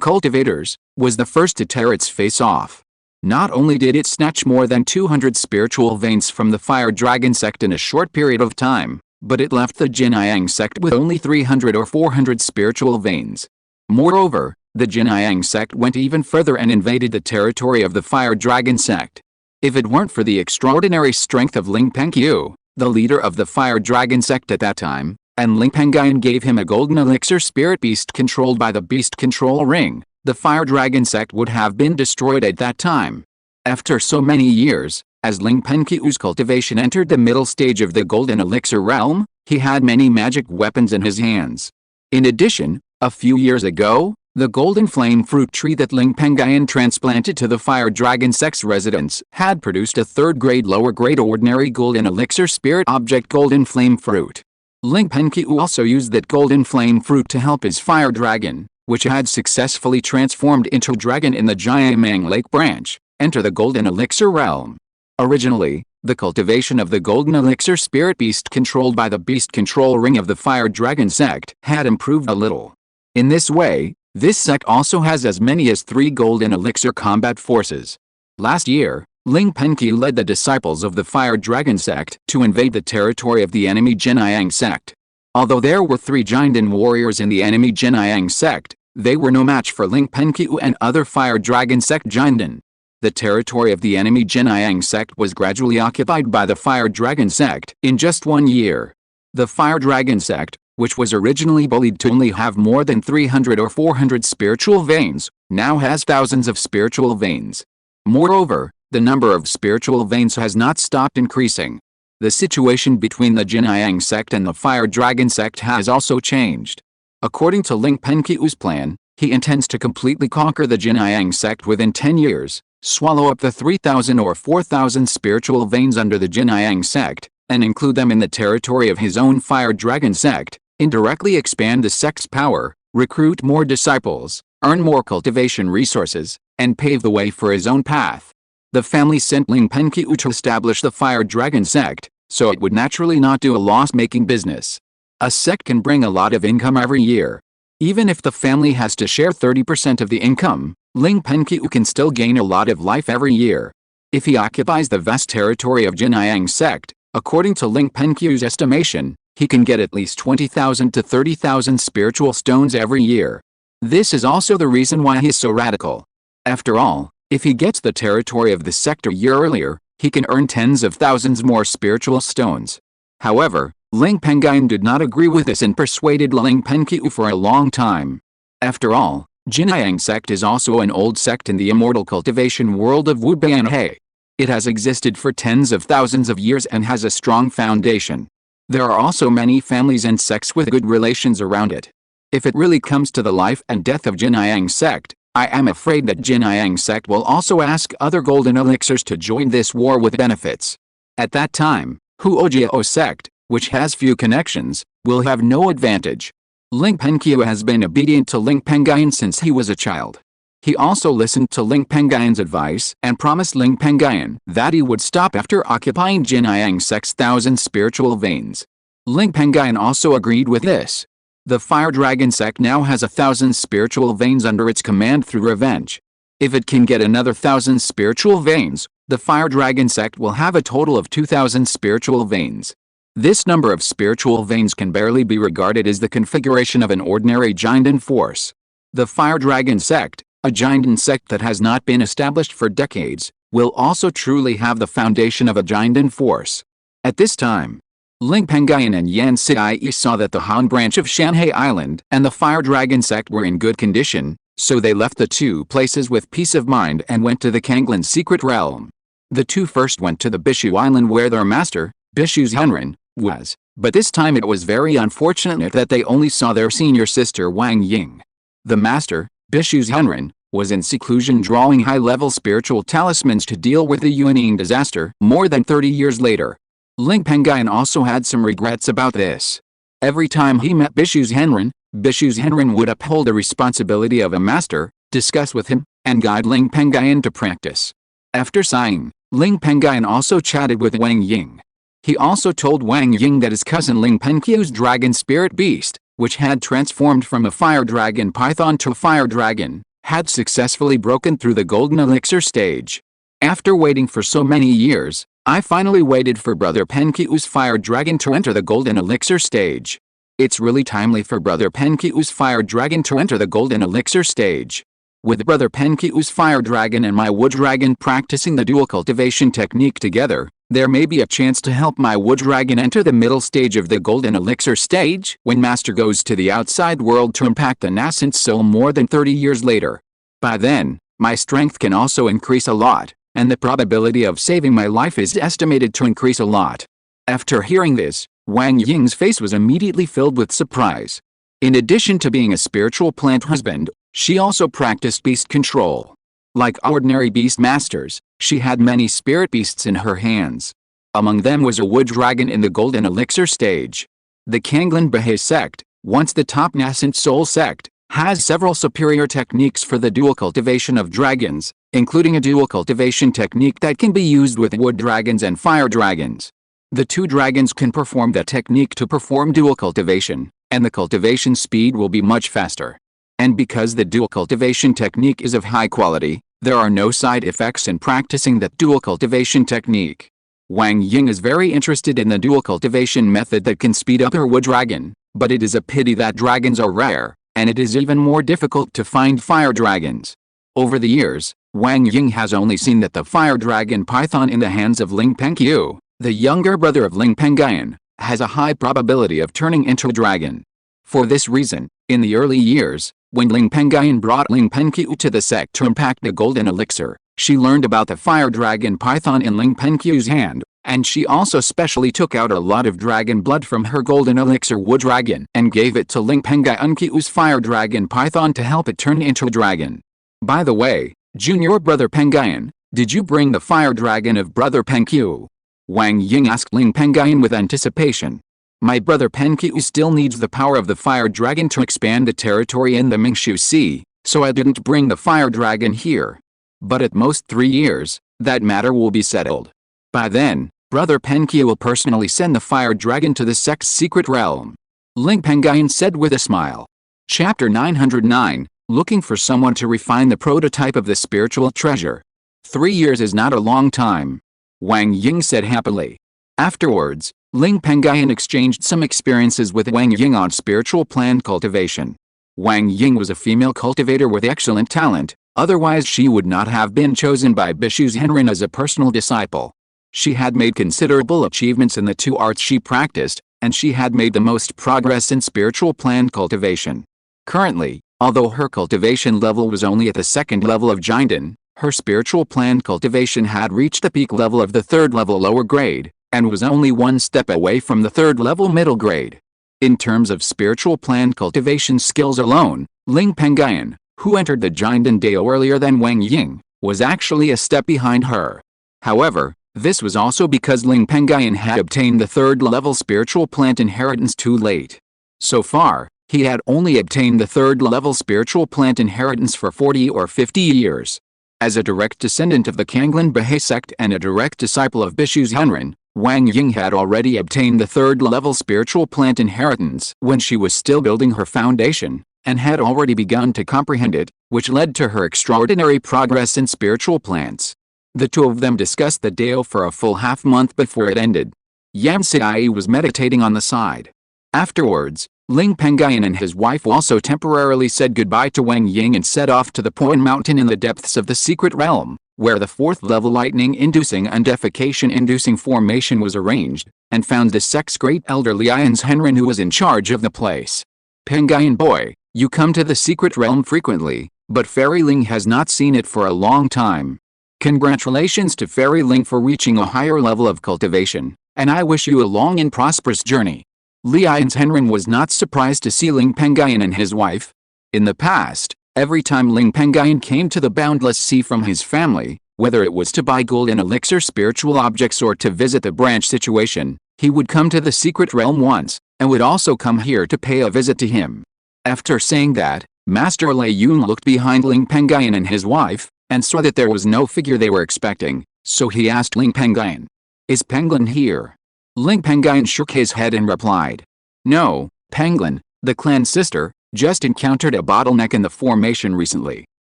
cultivators, was the first to tear its face off. Not only did it snatch more than 200 spiritual veins from the Fire Dragon sect in a short period of time, but it left the Jinyang sect with only 300 or 400 spiritual veins. Moreover, the Jinyang sect went even further and invaded the territory of the Fire Dragon sect. If it weren't for the extraordinary strength of Ling Pengyun, the leader of the Fire Dragon sect at that time, and Ling Pengyun gave him a golden elixir spirit beast controlled by the beast control ring, the Fire Dragon sect would have been destroyed at that time. After so many years, as Ling Pengyun's cultivation entered the middle stage of the golden elixir realm, he had many magic weapons in his hands. In addition, a few years ago, the golden flame fruit tree that Ling Pengyun transplanted to the Fire Dragon sect's residence had produced a 3rd grade lower grade ordinary golden elixir spirit object golden flame fruit. Ling Pengyun also used that golden flame fruit to help his Fire Dragon, which had successfully transformed into a dragon in the Jiamang Lake branch, enter the golden elixir realm. Originally, the cultivation of the golden elixir spirit beast controlled by the beast control ring of the Fire Dragon sect had improved a little. In this way, this sect also has as many as 3 golden elixir combat forces. Last year, Ling Pengyun led the disciples of the Fire Dragon sect to invade the territory of the enemy Jinyang sect. Although there were 3 Jinden warriors in the enemy Jinyang sect, they were no match for Ling Pengyun and other Fire Dragon sect Jinden. The territory of the enemy Jinyang sect was gradually occupied by the Fire Dragon sect in just 1 year. The Fire Dragon sect, which was originally bullied to only have more than 300 or 400 spiritual veins, now has thousands of spiritual veins. Moreover, the number of spiritual veins has not stopped increasing. The situation between the Jinyang sect and the Fire Dragon sect has also changed. According to Ling Pengyun's plan, he intends to completely conquer the Jinyang sect within 10 years, swallow up the 3,000 or 4,000 spiritual veins under the Jinyang sect, and include them in the territory of his own Fire Dragon sect, indirectly expand the sect's power, recruit more disciples, earn more cultivation resources, and pave the way for his own path. The family sent Ling Pengyun to establish the Fire Dragon sect, so it would naturally not do a loss-making business. A sect can bring a lot of income every year. Even if the family has to share 30% of the income, Ling Pengyun can still gain a lot of life every year. If he occupies the vast territory of Jinyang sect, according to Ling Pengyun's estimation, he can get at least 20,000 to 30,000 spiritual stones every year. This is also the reason why he is so radical. After all, if he gets the territory of the sect a year earlier, he can earn tens of thousands more spiritual stones. However, Ling Pengyun did not agree with this and persuaded Ling Pengyun for a long time. After all, Jinyang sect is also an old sect in the Immortal Cultivation world of Wubanhe. It has existed for tens of thousands of years and has a strong foundation. There are also many families and sects with good relations around it. If it really comes to the life and death of Jinyang sect, I am afraid that Jinyang sect will also ask other golden elixirs to join this war with benefits. At that time, Huojiao sect, which has few connections, will have no advantage. Ling Pengyun has been obedient to Ling Pengyun since he was a child. He also listened to Ling Pengyun's advice and promised Ling Pengyun that he would stop after occupying Jinyang sect's 1,000 spiritual veins. Ling Pengyun also agreed with this. The Fire Dragon sect now has 1,000 spiritual veins under its command through revenge. If it can get another 1,000 spiritual veins, the Fire Dragon sect will have a total of 2,000 spiritual veins. This number of spiritual veins can barely be regarded as the configuration of an ordinary Jinden force. The Fire Dragon sect, a Jinden sect that has not been established for decades, will also truly have the foundation of a Jinden force. At this time, Ling Pengyun and Yan Siyi saw that the Han branch of Shanhai Island and the Fire Dragon sect were in good condition, So they left the two places with peace of mind and went to the Kanglin's secret realm. The two first went to the Bishu Island where their master, Bishu Zhenren, was, but this time it was very unfortunate that they only saw their senior sister Wang Ying. The master, Bishu Zhenren, was in seclusion drawing high-level spiritual talismans to deal with the Yuanying disaster more than 30 years later. Ling Pengyun also had some regrets about this. Every time he met Bishu Zhenren would uphold the responsibility of a master, discuss with him, and guide Ling Pengyun to practice. After sighing, Ling Pengyun also chatted with Wang Ying. He also told Wang Ying that his cousin Ling Pengyun's dragon spirit beast, which had transformed from a fire dragon python to a fire dragon, had successfully broken through the golden elixir stage. After waiting for so many years, I finally waited for Brother Pengyun's fire dragon to enter the golden elixir stage. It's really timely for Brother Pengyun's fire dragon to enter the golden elixir stage. With Brother Pengyun's fire dragon and my wood dragon practicing the dual cultivation technique together, there may be a chance to help my wood dragon enter the middle stage of the golden elixir stage when Master goes to the outside world to impact the nascent soul more than 30 years later. By then, my strength can also increase a lot, and the probability of saving my life is estimated to increase a lot. After hearing this, Wang Ying's face was immediately filled with surprise. In addition to being a spiritual plant husband, she also practiced beast control. Like ordinary beast masters, she had many spirit beasts in her hands. Among them was a wood dragon in the golden elixir stage. The Kanglin Bahe sect, once the top nascent soul sect, has several superior techniques for the dual cultivation of dragons, including a dual cultivation technique that can be used with wood dragons and fire dragons. The two dragons can perform that technique to perform dual cultivation, and the cultivation speed will be much faster. And because the dual cultivation technique is of high quality, there are no side effects in practicing that dual cultivation technique. Wang Ying is very interested in the dual cultivation method that can speed up her wood dragon, but it is a pity that dragons are rare, and it is even more difficult to find fire dragons. Over the years, Wang Ying has only seen that the fire dragon python in the hands of Ling Pengyun, the younger brother of Ling Pengyun, has a high probability of turning into a dragon. For this reason, in the early years, when Ling Pengyun brought Ling Pengyun to the sect to impact the golden elixir, she learned about the fire dragon python in Ling Pengyun's hand, and she also specially took out a lot of dragon blood from her golden elixir wood dragon and gave it to Ling Pengyun's fire dragon python to help it turn into a dragon. By the way, junior brother Pengyun, did you bring the fire dragon of brother Pengyun? Wang Ying asked Ling Pengyun with anticipation. My brother Pengyun still needs the power of the fire dragon to expand the territory in the Mingxiu Sea, so I didn't bring the fire dragon here. But at most 3 years, that matter will be settled. By then, Brother Pengyun will personally send the fire dragon to the sect's secret realm. Ling Pengyun said with a smile. Chapter 909, Looking for someone to refine the prototype of the spiritual treasure. 3 years is not a long time, Wang Ying said happily. Afterwards, Ling Pengyun exchanged some experiences with Wang Ying on spiritual plant cultivation. Wang Ying was a female cultivator with excellent talent, otherwise she would not have been chosen by Bishu Zhenren as a personal disciple. She had made considerable achievements in the two arts she practiced, and she had made the most progress in spiritual plant cultivation. Currently, although her cultivation level was only at the second level of jade, her spiritual plant cultivation had reached the peak level of the third level lower grade, and was only one step away from the third level middle grade. In terms of spiritual plant cultivation skills alone, Ling Pengyun, who entered the Jaidan Dao earlier than Wang Ying, was actually a step behind her. However, this was also because Ling Pengyun had obtained the third level spiritual plant inheritance too late. So far, he had only obtained the third level spiritual plant inheritance for 40 or 50 years. As a direct descendant of the Kanglin Bahe sect and a direct disciple of Bishu Zhenren, Wang Ying had already obtained the third level spiritual plant inheritance when she was still building her foundation, and had already begun to comprehend it, which led to her extraordinary progress in spiritual plants. The two of them discussed the Dao for a full half-month before it ended. Yam Sidai was meditating on the side. Afterwards, Ling Pengyun and his wife also temporarily said goodbye to Wang Ying and set off to the Qingshi Mountain in the depths of the secret realm, where the fourth-level lightning-inducing and defecation-inducing formation was arranged, and found the sect's great elder Lian Zhenren who was in charge of the place. Pengyun boy, you come to the secret realm frequently, but Fairy Ling has not seen it for a long time. Congratulations to Fairy Ling for reaching a higher level of cultivation, and I wish you a long and prosperous journey. Lian's Henren was not surprised to see Ling Pengyun and his wife. In the past, every time Ling Pengyun came to the Boundless Sea from his family, whether it was to buy gold and elixir spiritual objects or to visit the branch situation, he would come to the secret realm once, and would also come here to pay a visit to him. After saying that, Master Lei Yun looked behind Ling Pengyun and his wife, and saw that there was no figure they were expecting, so he asked Ling Pengyun, "Is Penguin here?" Ling Pengyun shook his head and replied, "No, Penguin, the clan sister, just encountered a bottleneck in the formation recently.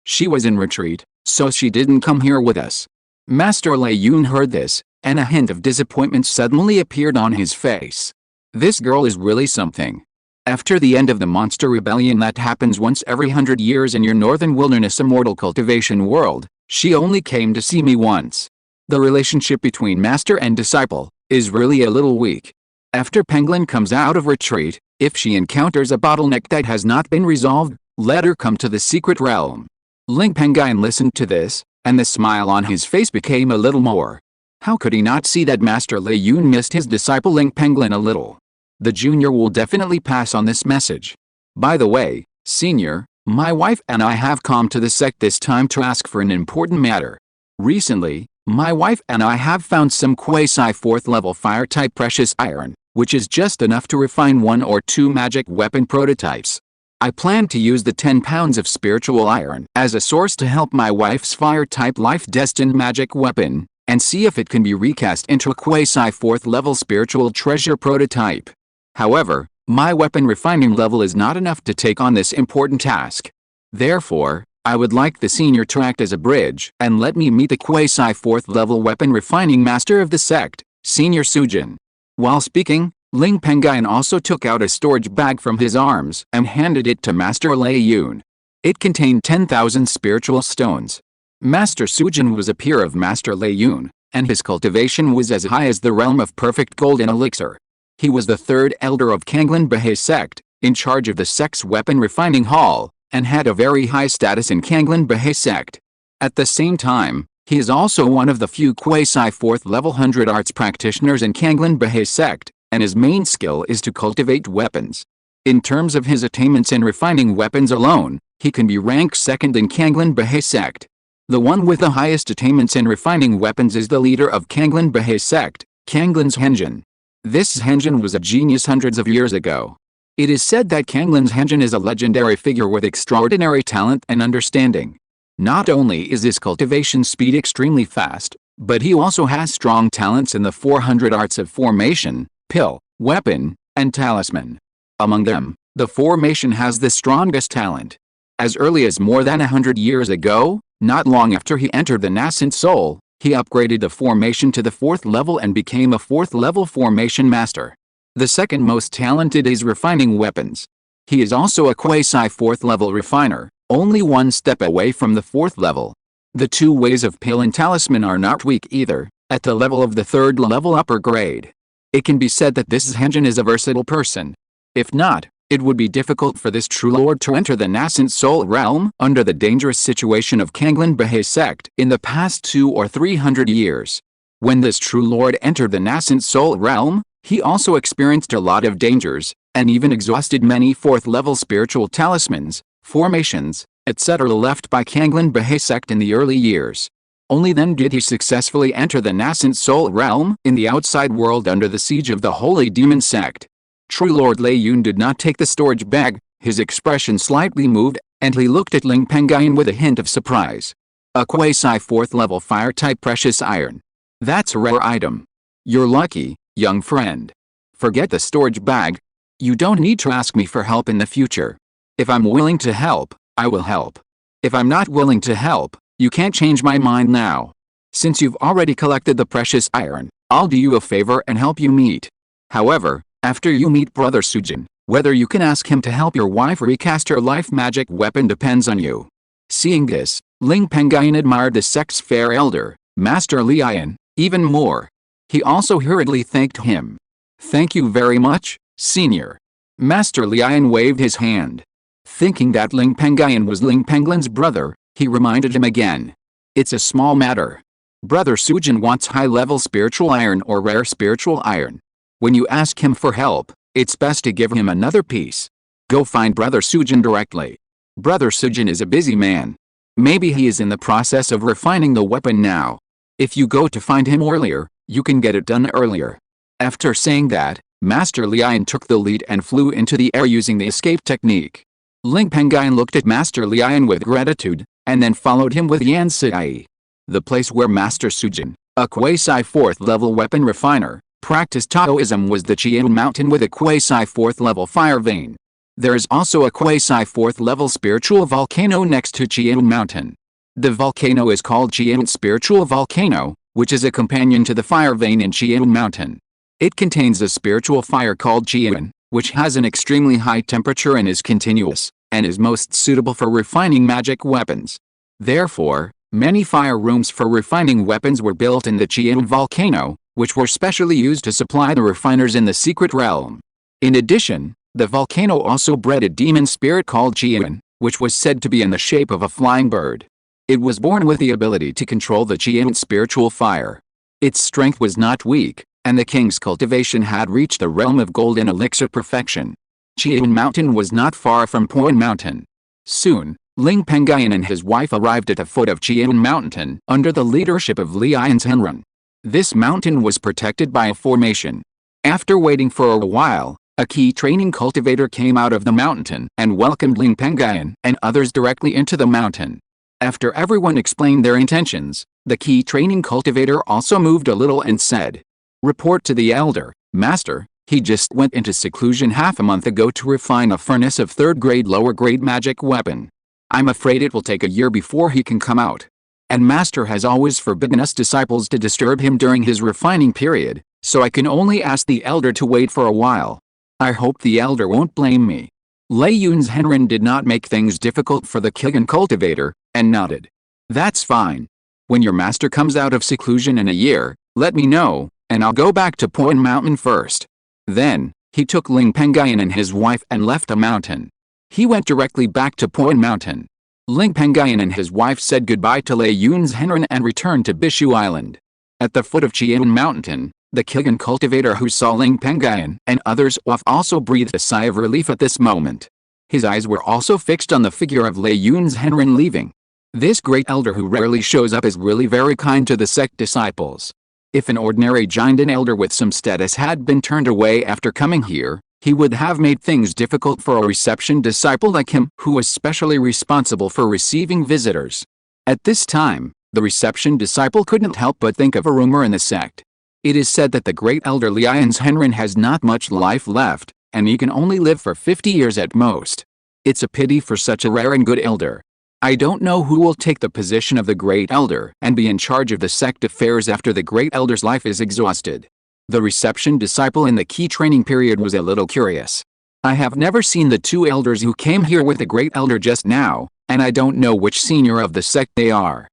She was in retreat, so she didn't come here with us." Master Lei Yun heard this, and a hint of disappointment suddenly appeared on his face. This girl is really something. After the end of the monster rebellion that happens once every 100 years in your northern wilderness immortal cultivation world, she only came to see me once. The relationship between master and disciple is really a little weak. After Penguin comes out of retreat, if she encounters a bottleneck that has not been resolved, let her come to the secret realm. Ling Pengyun listened to this, and the smile on his face became a little more. How could he not see that Master Lei Yun missed his disciple Ling Pengyun a little? The junior will definitely pass on this message. By the way, senior, my wife and I have come to the sect this time to ask for an important matter. Recently, my wife and I have found some quasi 4th level fire-type precious iron, which is just enough to refine 1 or 2 magic weapon prototypes. I plan to use the 10 pounds of spiritual iron as a source to help my wife's fire-type life-destined magic weapon, and see if it can be recast into a quasi 4th level spiritual treasure prototype. However, my weapon refining level is not enough to take on this important task. Therefore, I would like the senior to act as a bridge and let me meet the quasi 4th level weapon refining master of the sect, Senior Sujin. While speaking, Ling Pengyun also took out a storage bag from his arms and handed it to Master Lei Yun. It contained 10,000 spiritual stones. Master Sujin was a peer of Master Lei Yun, and his cultivation was as high as the realm of perfect golden elixir. He was the 3rd elder of Kanglin Bahe sect, in charge of the sect's weapon refining hall, and had a very high status in Kanglin Bahe sect. At the same time, he is also one of the few quasi 4th level 100 arts practitioners in Kanglin Bahe sect, and his main skill is to cultivate weapons. In terms of his attainments in refining weapons alone, he can be ranked 2nd in Kanglin Bahe sect. The one with the highest attainments in refining weapons is the leader of Kanglin Bahe sect, Kanglin's Henjin. This Henjin was a genius hundreds of years ago. It is said that Kanglin's Henjin is a legendary figure with extraordinary talent and understanding. Not only is his cultivation speed extremely fast, but he also has strong talents in the 400 arts of formation, pill, weapon, and talisman. Among them, the formation has the strongest talent. As early as more than 100 years ago, not long after he entered the nascent soul, he upgraded the formation to the 4th level and became a 4th level formation master. The second most talented is refining weapons. He is also a quasi 4th level refiner, only one step away from the 4th level. The 2 ways of pill and talisman are not weak either, at the level of the 3rd level upper grade. It can be said that this Henjin is a versatile person. If not, it would be difficult for this true lord to enter the nascent soul realm under the dangerous situation of Kanglin Bahe sect in the past 200 or 300 years. When this true lord entered the nascent soul realm, he also experienced a lot of dangers, and even exhausted many 4th level spiritual talismans, formations, etc. left by Kanglin Bahe sect in the early years. Only then did he successfully enter the nascent soul realm in the outside world under the siege of the holy demon sect. True Lord Lei Yun did not take the storage bag, his expression slightly moved, and he looked at Ling Pengyun with a hint of surprise. A quasi 4th level fire-type precious iron. That's a rare item. You're lucky, young friend. Forget the storage bag. You don't need to ask me for help in the future. If I'm willing to help, I will help. If I'm not willing to help, you can't change my mind now. Since you've already collected the precious iron, I'll do you a favor and help you meet. However, after you meet Brother Sujin, whether you can ask him to help your wife recast her life magic weapon depends on you. Seeing this, Ling Pengyun admired the sect's fair elder, Master Lian, even more. He also hurriedly thanked him. Thank you very much, Senior. Master Lian waved his hand. Thinking that Ling Pengyun was Ling Pengyun's brother, he reminded him again. It's a small matter. Brother Sujin wants high-level spiritual iron or rare spiritual iron. When you ask him for help, it's best to give him another piece. Go find Brother Sujin directly. Brother Sujin is a busy man. Maybe he is in the process of refining the weapon now. If you go to find him earlier, you can get it done earlier. After saying that, Master Lian took the lead and flew into the air using the escape technique. Ling Pengyun looked at Master Lian with gratitude, and then followed him with Yan Sai. The place where Master Sujin, a quasi 4th level weapon refiner, practiced Taoism was the Qingshi Mountain with a quasi 4th level fire vein. There is also a quasi 4th level spiritual volcano next to Qingshi Mountain. The volcano is called Qingshi Spiritual Volcano, which is a companion to the fire vein in Qingshi Mountain. It contains a spiritual fire called Qingshi, which has an extremely high temperature and is continuous, and is most suitable for refining magic weapons. Therefore, many fire rooms for refining weapons were built in the Qingshi volcano, which were specially used to supply the refiners in the secret realm. In addition, the volcano also bred a demon spirit called Qingshi, which was said to be in the shape of a flying bird. It was born with the ability to control the Qingshi spiritual fire. Its strength was not weak, and the king's cultivation had reached the realm of golden elixir perfection. Qingshi Mountain was not far from Point Mountain. Soon, Ling Pengyun and his wife arrived at the foot of Qingshi Mountain under the leadership of Lian Zhenren. This mountain was protected by a formation. After waiting for a while, a key training cultivator came out of the mountain and welcomed Ling Pengyun and others directly into the mountain. After everyone explained their intentions, the key training cultivator also moved a little and said, "Report to the elder, Master, he just went into seclusion half a month ago to refine a furnace of 3rd grade lower grade magic weapon. I'm afraid it will take a year before he can come out. And Master has always forbidden us disciples to disturb him during his refining period, so I can only ask the elder to wait for a while. I hope the elder won't blame me." Lei Yun's Henren did not make things difficult for the Qingshi cultivator, and nodded. "That's fine. When your master comes out of seclusion in a year, let me know, and I'll go back to Point Mountain first." Then, he took Ling Pengyun and his wife and left the mountain. He went directly back to Point Mountain. Ling Pengyun and his wife said goodbye to Lei Yun's Henren and returned to Bishu Island. At the foot of Qingshi Mountain, the Qingshi cultivator who saw Ling Pengyun and others off also breathed a sigh of relief at this moment. His eyes were also fixed on the figure of Lei Yun's Henren leaving. This great elder who rarely shows up is really very kind to the sect disciples. If an ordinary giant elder with some status had been turned away after coming here, he would have made things difficult for a reception disciple like him who was specially responsible for receiving visitors. At this time, the reception disciple couldn't help but think of a rumor in the sect. It is said that the great elder Lian Zhenren has not much life left, and he can only live for 50 years at most. It's a pity for such a rare and good elder. I don't know who will take the position of the great elder and be in charge of the sect affairs after the great elder's life is exhausted. The reception disciple in the key training period was a little curious. I have never seen the 2 elders who came here with the great elder just now, and I don't know which senior of the sect they are.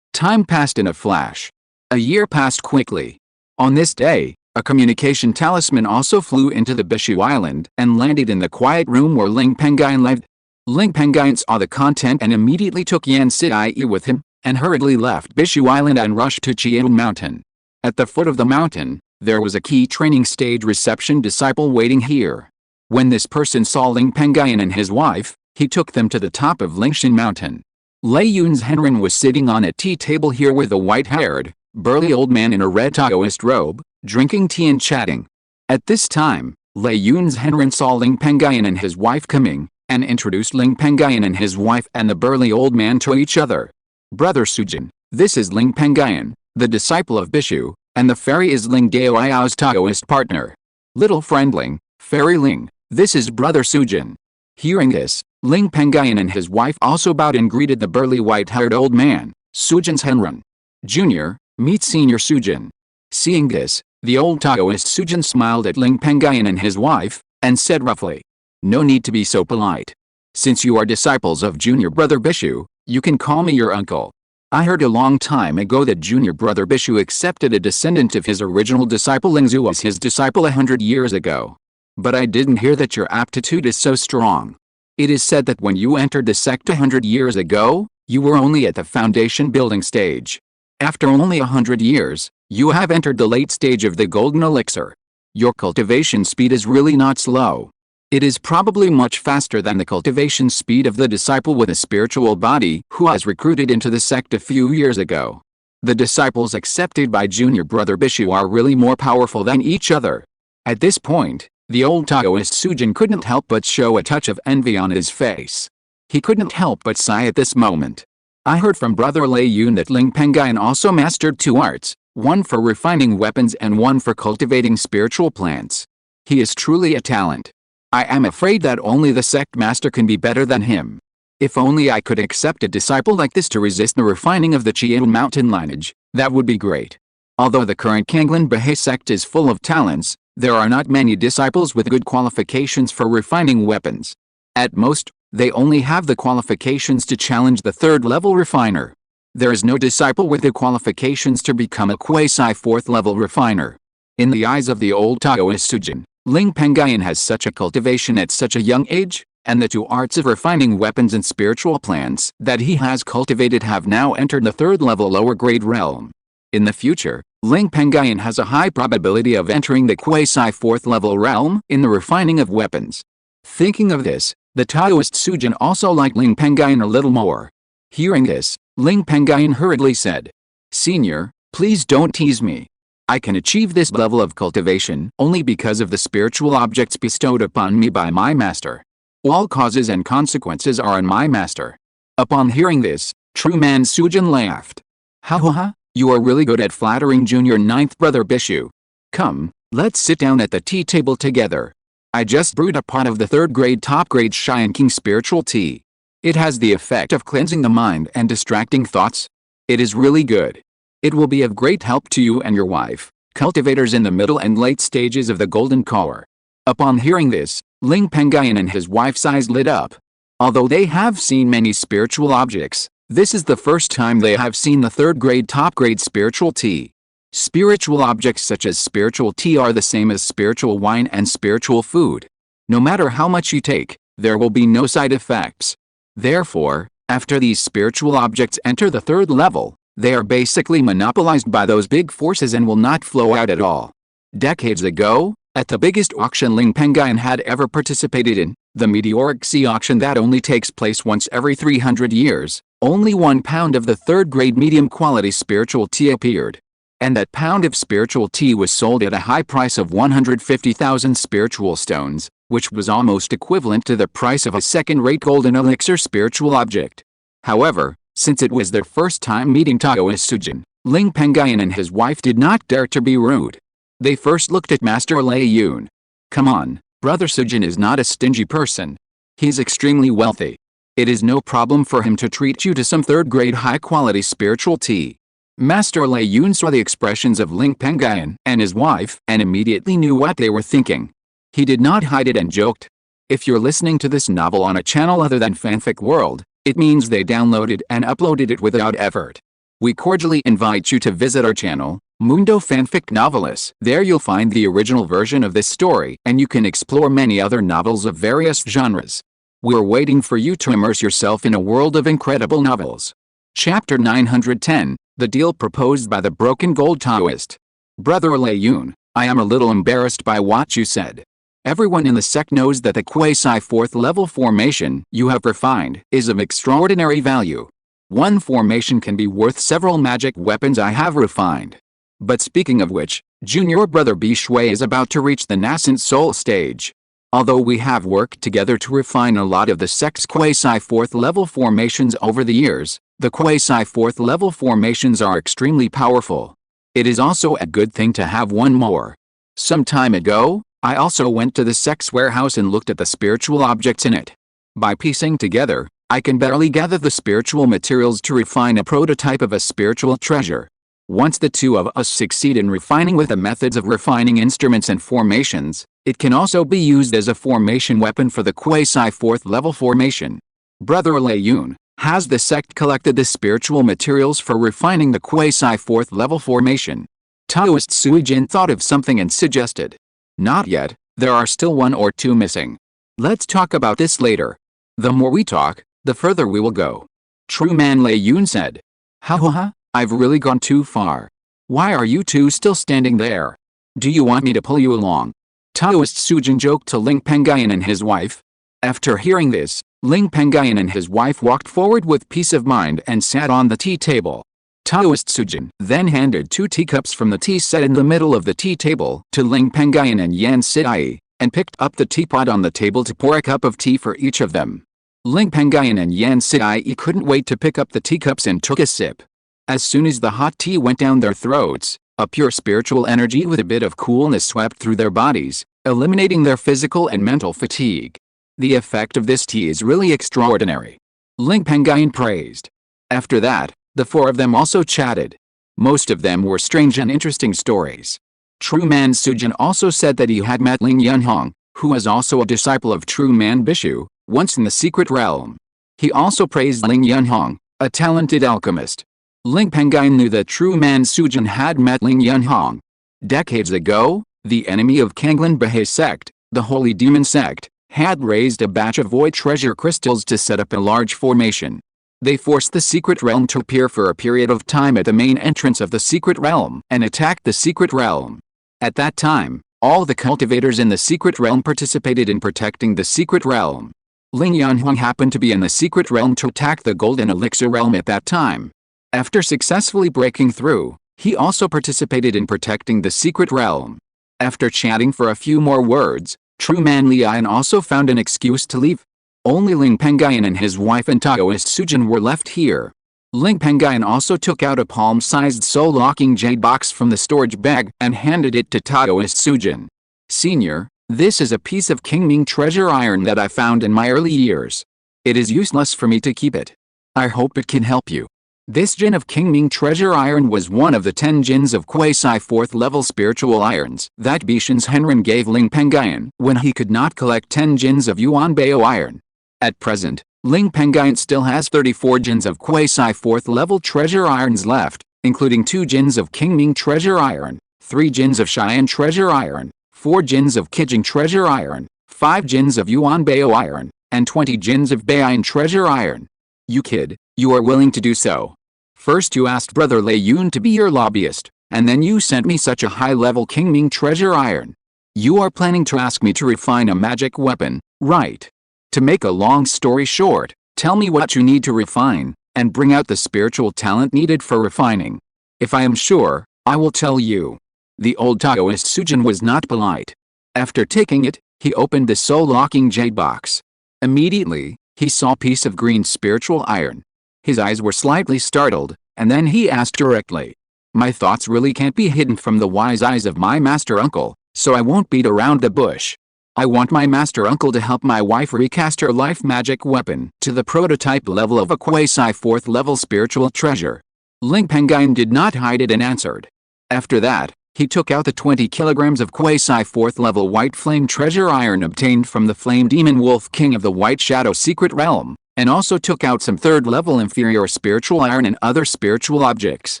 Time passed in a flash. A year passed quickly. On this day, a communication talisman also flew into the Bishu Island and landed in the quiet room where Ling Pengyun lived. Ling Pengyun saw the content and immediately took Yan Sai with him, and hurriedly left Bishu Island and rushed to Qingshi Mountain. At the foot of the mountain, there was a key training stage reception disciple waiting here. When this person saw Ling Pengyun and his wife, he took them to the top of Lingxiao Mountain. Lei Yun's Henren was sitting on a tea table here with a white-haired, burly old man in a red Taoist robe, drinking tea and chatting. At this time, Lei Yun's Henren saw Ling Pengyun and his wife coming, and introduced Ling Pengyun and his wife and the burly old man to each other. "Brother Sujin, this is Ling Pengyun, the disciple of Bishu, and the fairy is Ling Gaoyao's Taoist partner. Little friend Ling, fairy Ling, this is Brother Sujin." Hearing this, Ling Pengyun and his wife also bowed and greeted the burly white-haired old man, Sujin's Henren. "Junior, meet Senior Sujin." Seeing this, the old Taoist Sujin smiled at Ling Pengyun and his wife, and said roughly, "No need to be so polite. Since you are disciples of Junior Brother Bishu, you can call me your uncle. I heard a long time ago that Junior Brother Bishu accepted a descendant of his original disciple Lingxiao as his disciple 100 years ago. But I didn't hear that your aptitude is so strong. It is said that when you entered the sect 100 years ago, you were only at the foundation building stage. After only 100 years, you have entered the late stage of the golden elixir. Your cultivation speed is really not slow. It is probably much faster than the cultivation speed of the disciple with a spiritual body who was recruited into the sect a few years ago. The disciples accepted by junior brother Bishu are really more powerful than each other. At this point, the old Taoist Sujin couldn't help but show a touch of envy on his face. He couldn't help but sigh at this moment. I heard from brother Lei Yun that Ling Pengyun also mastered 2 arts, one for refining weapons and one for cultivating spiritual plants. He is truly a talent. I am afraid that only the sect master can be better than him. If only I could accept a disciple like this to resist the refining of the Qingshi Mountain lineage, that would be great. Although the current Kanglan Bahe sect is full of talents, there are not many disciples with good qualifications for refining weapons. At most, they only have the qualifications to challenge the 3rd-level refiner. There is no disciple with the qualifications to become a quasi-4th-level refiner. In the eyes of the old Taoist Sujin, Ling Pengyun has such a cultivation at such a young age, and the 2 arts of refining weapons and spiritual plants that he has cultivated have now entered the 3rd-level lower-grade realm. In the future, Ling Pengyun has a high probability of entering the quasi-4th-level realm in the refining of weapons. Thinking of this, the Taoist Sujin also liked Ling Pengyun a little more. Hearing this, Ling Pengyun hurriedly said, "Senior, please don't tease me. I can achieve this level of cultivation only because of the spiritual objects bestowed upon me by my master. All causes and consequences are on my master." Upon hearing this, true man Sujin laughed. "Ha ha ha, you are really good at flattering junior 9th brother Bishu. Come, let's sit down at the tea table together. I just brewed a pot of the 3rd-grade top-grade King spiritual tea. It has the effect of cleansing the mind and distracting thoughts. It is really good. It will be of great help to you and your wife, cultivators in the middle and late stages of the golden core." Upon hearing this, Ling Pengyun and his wife's eyes lit up. Although they have seen many spiritual objects, this is the first time they have seen the 3rd-grade top-grade spiritual tea. Spiritual objects such as spiritual tea are the same as spiritual wine and spiritual food. No matter how much you take, there will be no side effects. Therefore, after these spiritual objects enter the 3rd level, they are basically monopolized by those big forces and will not flow out at all. Decades ago, at the biggest auction Ling Pengyun had ever participated in, the meteoric sea auction that only takes place once every 300 years, only 1 pound of the 3rd-grade medium-quality spiritual tea appeared. And that pound of spiritual tea was sold at a high price of 150,000 spiritual stones, which was almost equivalent to the price of a second-rate golden elixir spiritual object. However, since it was their first time meeting Taoist Sujin, Ling Pengyun and his wife did not dare to be rude. They first looked at Master Lei Yun. "Come on, Brother Sujin is not a stingy person. He's extremely wealthy. It is no problem for him to treat you to some 3rd-grade high-quality spiritual tea." Master Lei Yun saw the expressions of Ling Pengyun and his wife and immediately knew what they were thinking. He did not hide it and joked. If you're listening to this novel on a channel other than Fanfic World, it means they downloaded and uploaded it without effort. We cordially invite you to visit our channel, Mundo Fanfic Novelis. There you'll find the original version of this story and you can explore many other novels of various genres. We're waiting for you to immerse yourself in a world of incredible novels. Chapter 910, The Deal Proposed by the Broken Gold Taoist. Brother Lei Yun, I am a little embarrassed by what you said. Everyone in the sect knows that the quasi-4th level formation you have refined is of extraordinary value. One formation can be worth several magic weapons I have refined. But speaking of which, junior brother Bishui is about to reach the nascent soul stage. Although we have worked together to refine a lot of the sect's quasi-4th level formations over the years, the quasi-4th level formations are extremely powerful. It is also a good thing to have one more. Some time ago, I also went to the sect's warehouse and looked at the spiritual objects in it. By piecing together, I can barely gather the spiritual materials to refine a prototype of a spiritual treasure. Once the two of us succeed in refining with the methods of refining instruments and formations, it can also be used as a formation weapon for the quasi-4th level formation. Brother Lei Yun, has the sect collected the spiritual materials for refining the quasi-4th level formation? Taoist Suijin thought of something and suggested. Not yet, there are still 1 or 2 missing. Let's talk about this later. The more we talk, the further we will go. True man Lei Yun said. Ha ha ha, I've really gone too far. Why are you two still standing there? Do you want me to pull you along? Taoist Sujin joked to Ling Pengyun and his wife. After hearing this, Ling Pengyun and his wife walked forward with peace of mind and sat on the tea table. Taoist Sujin then handed 2 teacups from the tea set in the middle of the tea table to Ling Pengyun and Yan Sidai, and picked up the teapot on the table to pour a cup of tea for each of them. Ling Pengyun and Yan Sidai couldn't wait to pick up the teacups and took a sip. As soon as the hot tea went down their throats, a pure spiritual energy with a bit of coolness swept through their bodies, eliminating their physical and mental fatigue. The effect of this tea is really extraordinary. Ling Pengyun praised. After that, the 4 of them also chatted. Most of them were strange and interesting stories. True man Sujin also said that he had met Ling Yunhong, who was also a disciple of True man Bishu, once in the secret realm. He also praised Ling Yunhong, a talented alchemist. Ling Pengyun knew that True man Sujin had met Ling Yunhong. Decades ago, the enemy of Kanglin Bahe sect, the holy demon sect, had raised a batch of void treasure crystals to set up a large formation. They forced the secret realm to appear for a period of time at the main entrance of the secret realm and attacked the secret realm. At that time, all the cultivators in the secret realm participated in protecting the secret realm. Ling Yunhong happened to be in the secret realm to attack the golden elixir realm at that time. After successfully breaking through, he also participated in protecting the secret realm. After chatting for a few more words, True man Lian also found an excuse to leave. Only Ling Pengyun and his wife and Taoist Sujin were left here. Ling Pengyun also took out a palm-sized soul-locking jade box from the storage bag and handed it to Taoist Sujin. Senior, this is a piece of Qingming treasure iron that I found in my early years. It is useless for me to keep it. I hope it can help you. This jin of Qingming treasure iron was one of the 10 jins of quasi 4th level spiritual irons that Bishan's Henren gave Ling Pengyun when he could not collect 10 jins of Yuan Bao iron. At present, Ling Pengyun still has 34 jins of quasi 4th level treasure irons left, including 2 jins of Qingming treasure iron, 3 jins of Cheyenne treasure iron, 4 jins of Qijing treasure iron, 5 jins of Yuan Bao iron, and 20 jins of Baiyan treasure iron. You kid, you are willing to do so. First you asked Brother Lei Yun to be your lobbyist, and then you sent me such a high-level Qingming treasure iron. You are planning to ask me to refine a magic weapon, right? To make a long story short, tell me what you need to refine, and bring out the spiritual talent needed for refining. If I am sure, I will tell you. The old Taoist Sujin was not polite. After taking it, he opened the soul-locking jade box. Immediately, he saw a piece of green spiritual iron. His eyes were slightly startled, and then he asked directly. My thoughts really can't be hidden from the wise eyes of my master uncle, so I won't beat around the bush. I want my master uncle to help my wife recast her life magic weapon to the prototype level of a quasi 4th level spiritual treasure. Ling Pengyun did not hide it and answered. After that, he took out the 20 kilograms of quasi 4th level white flame treasure iron obtained from the flame demon wolf king of the White Shadow secret realm, and also took out some 3rd level inferior spiritual iron and other spiritual objects.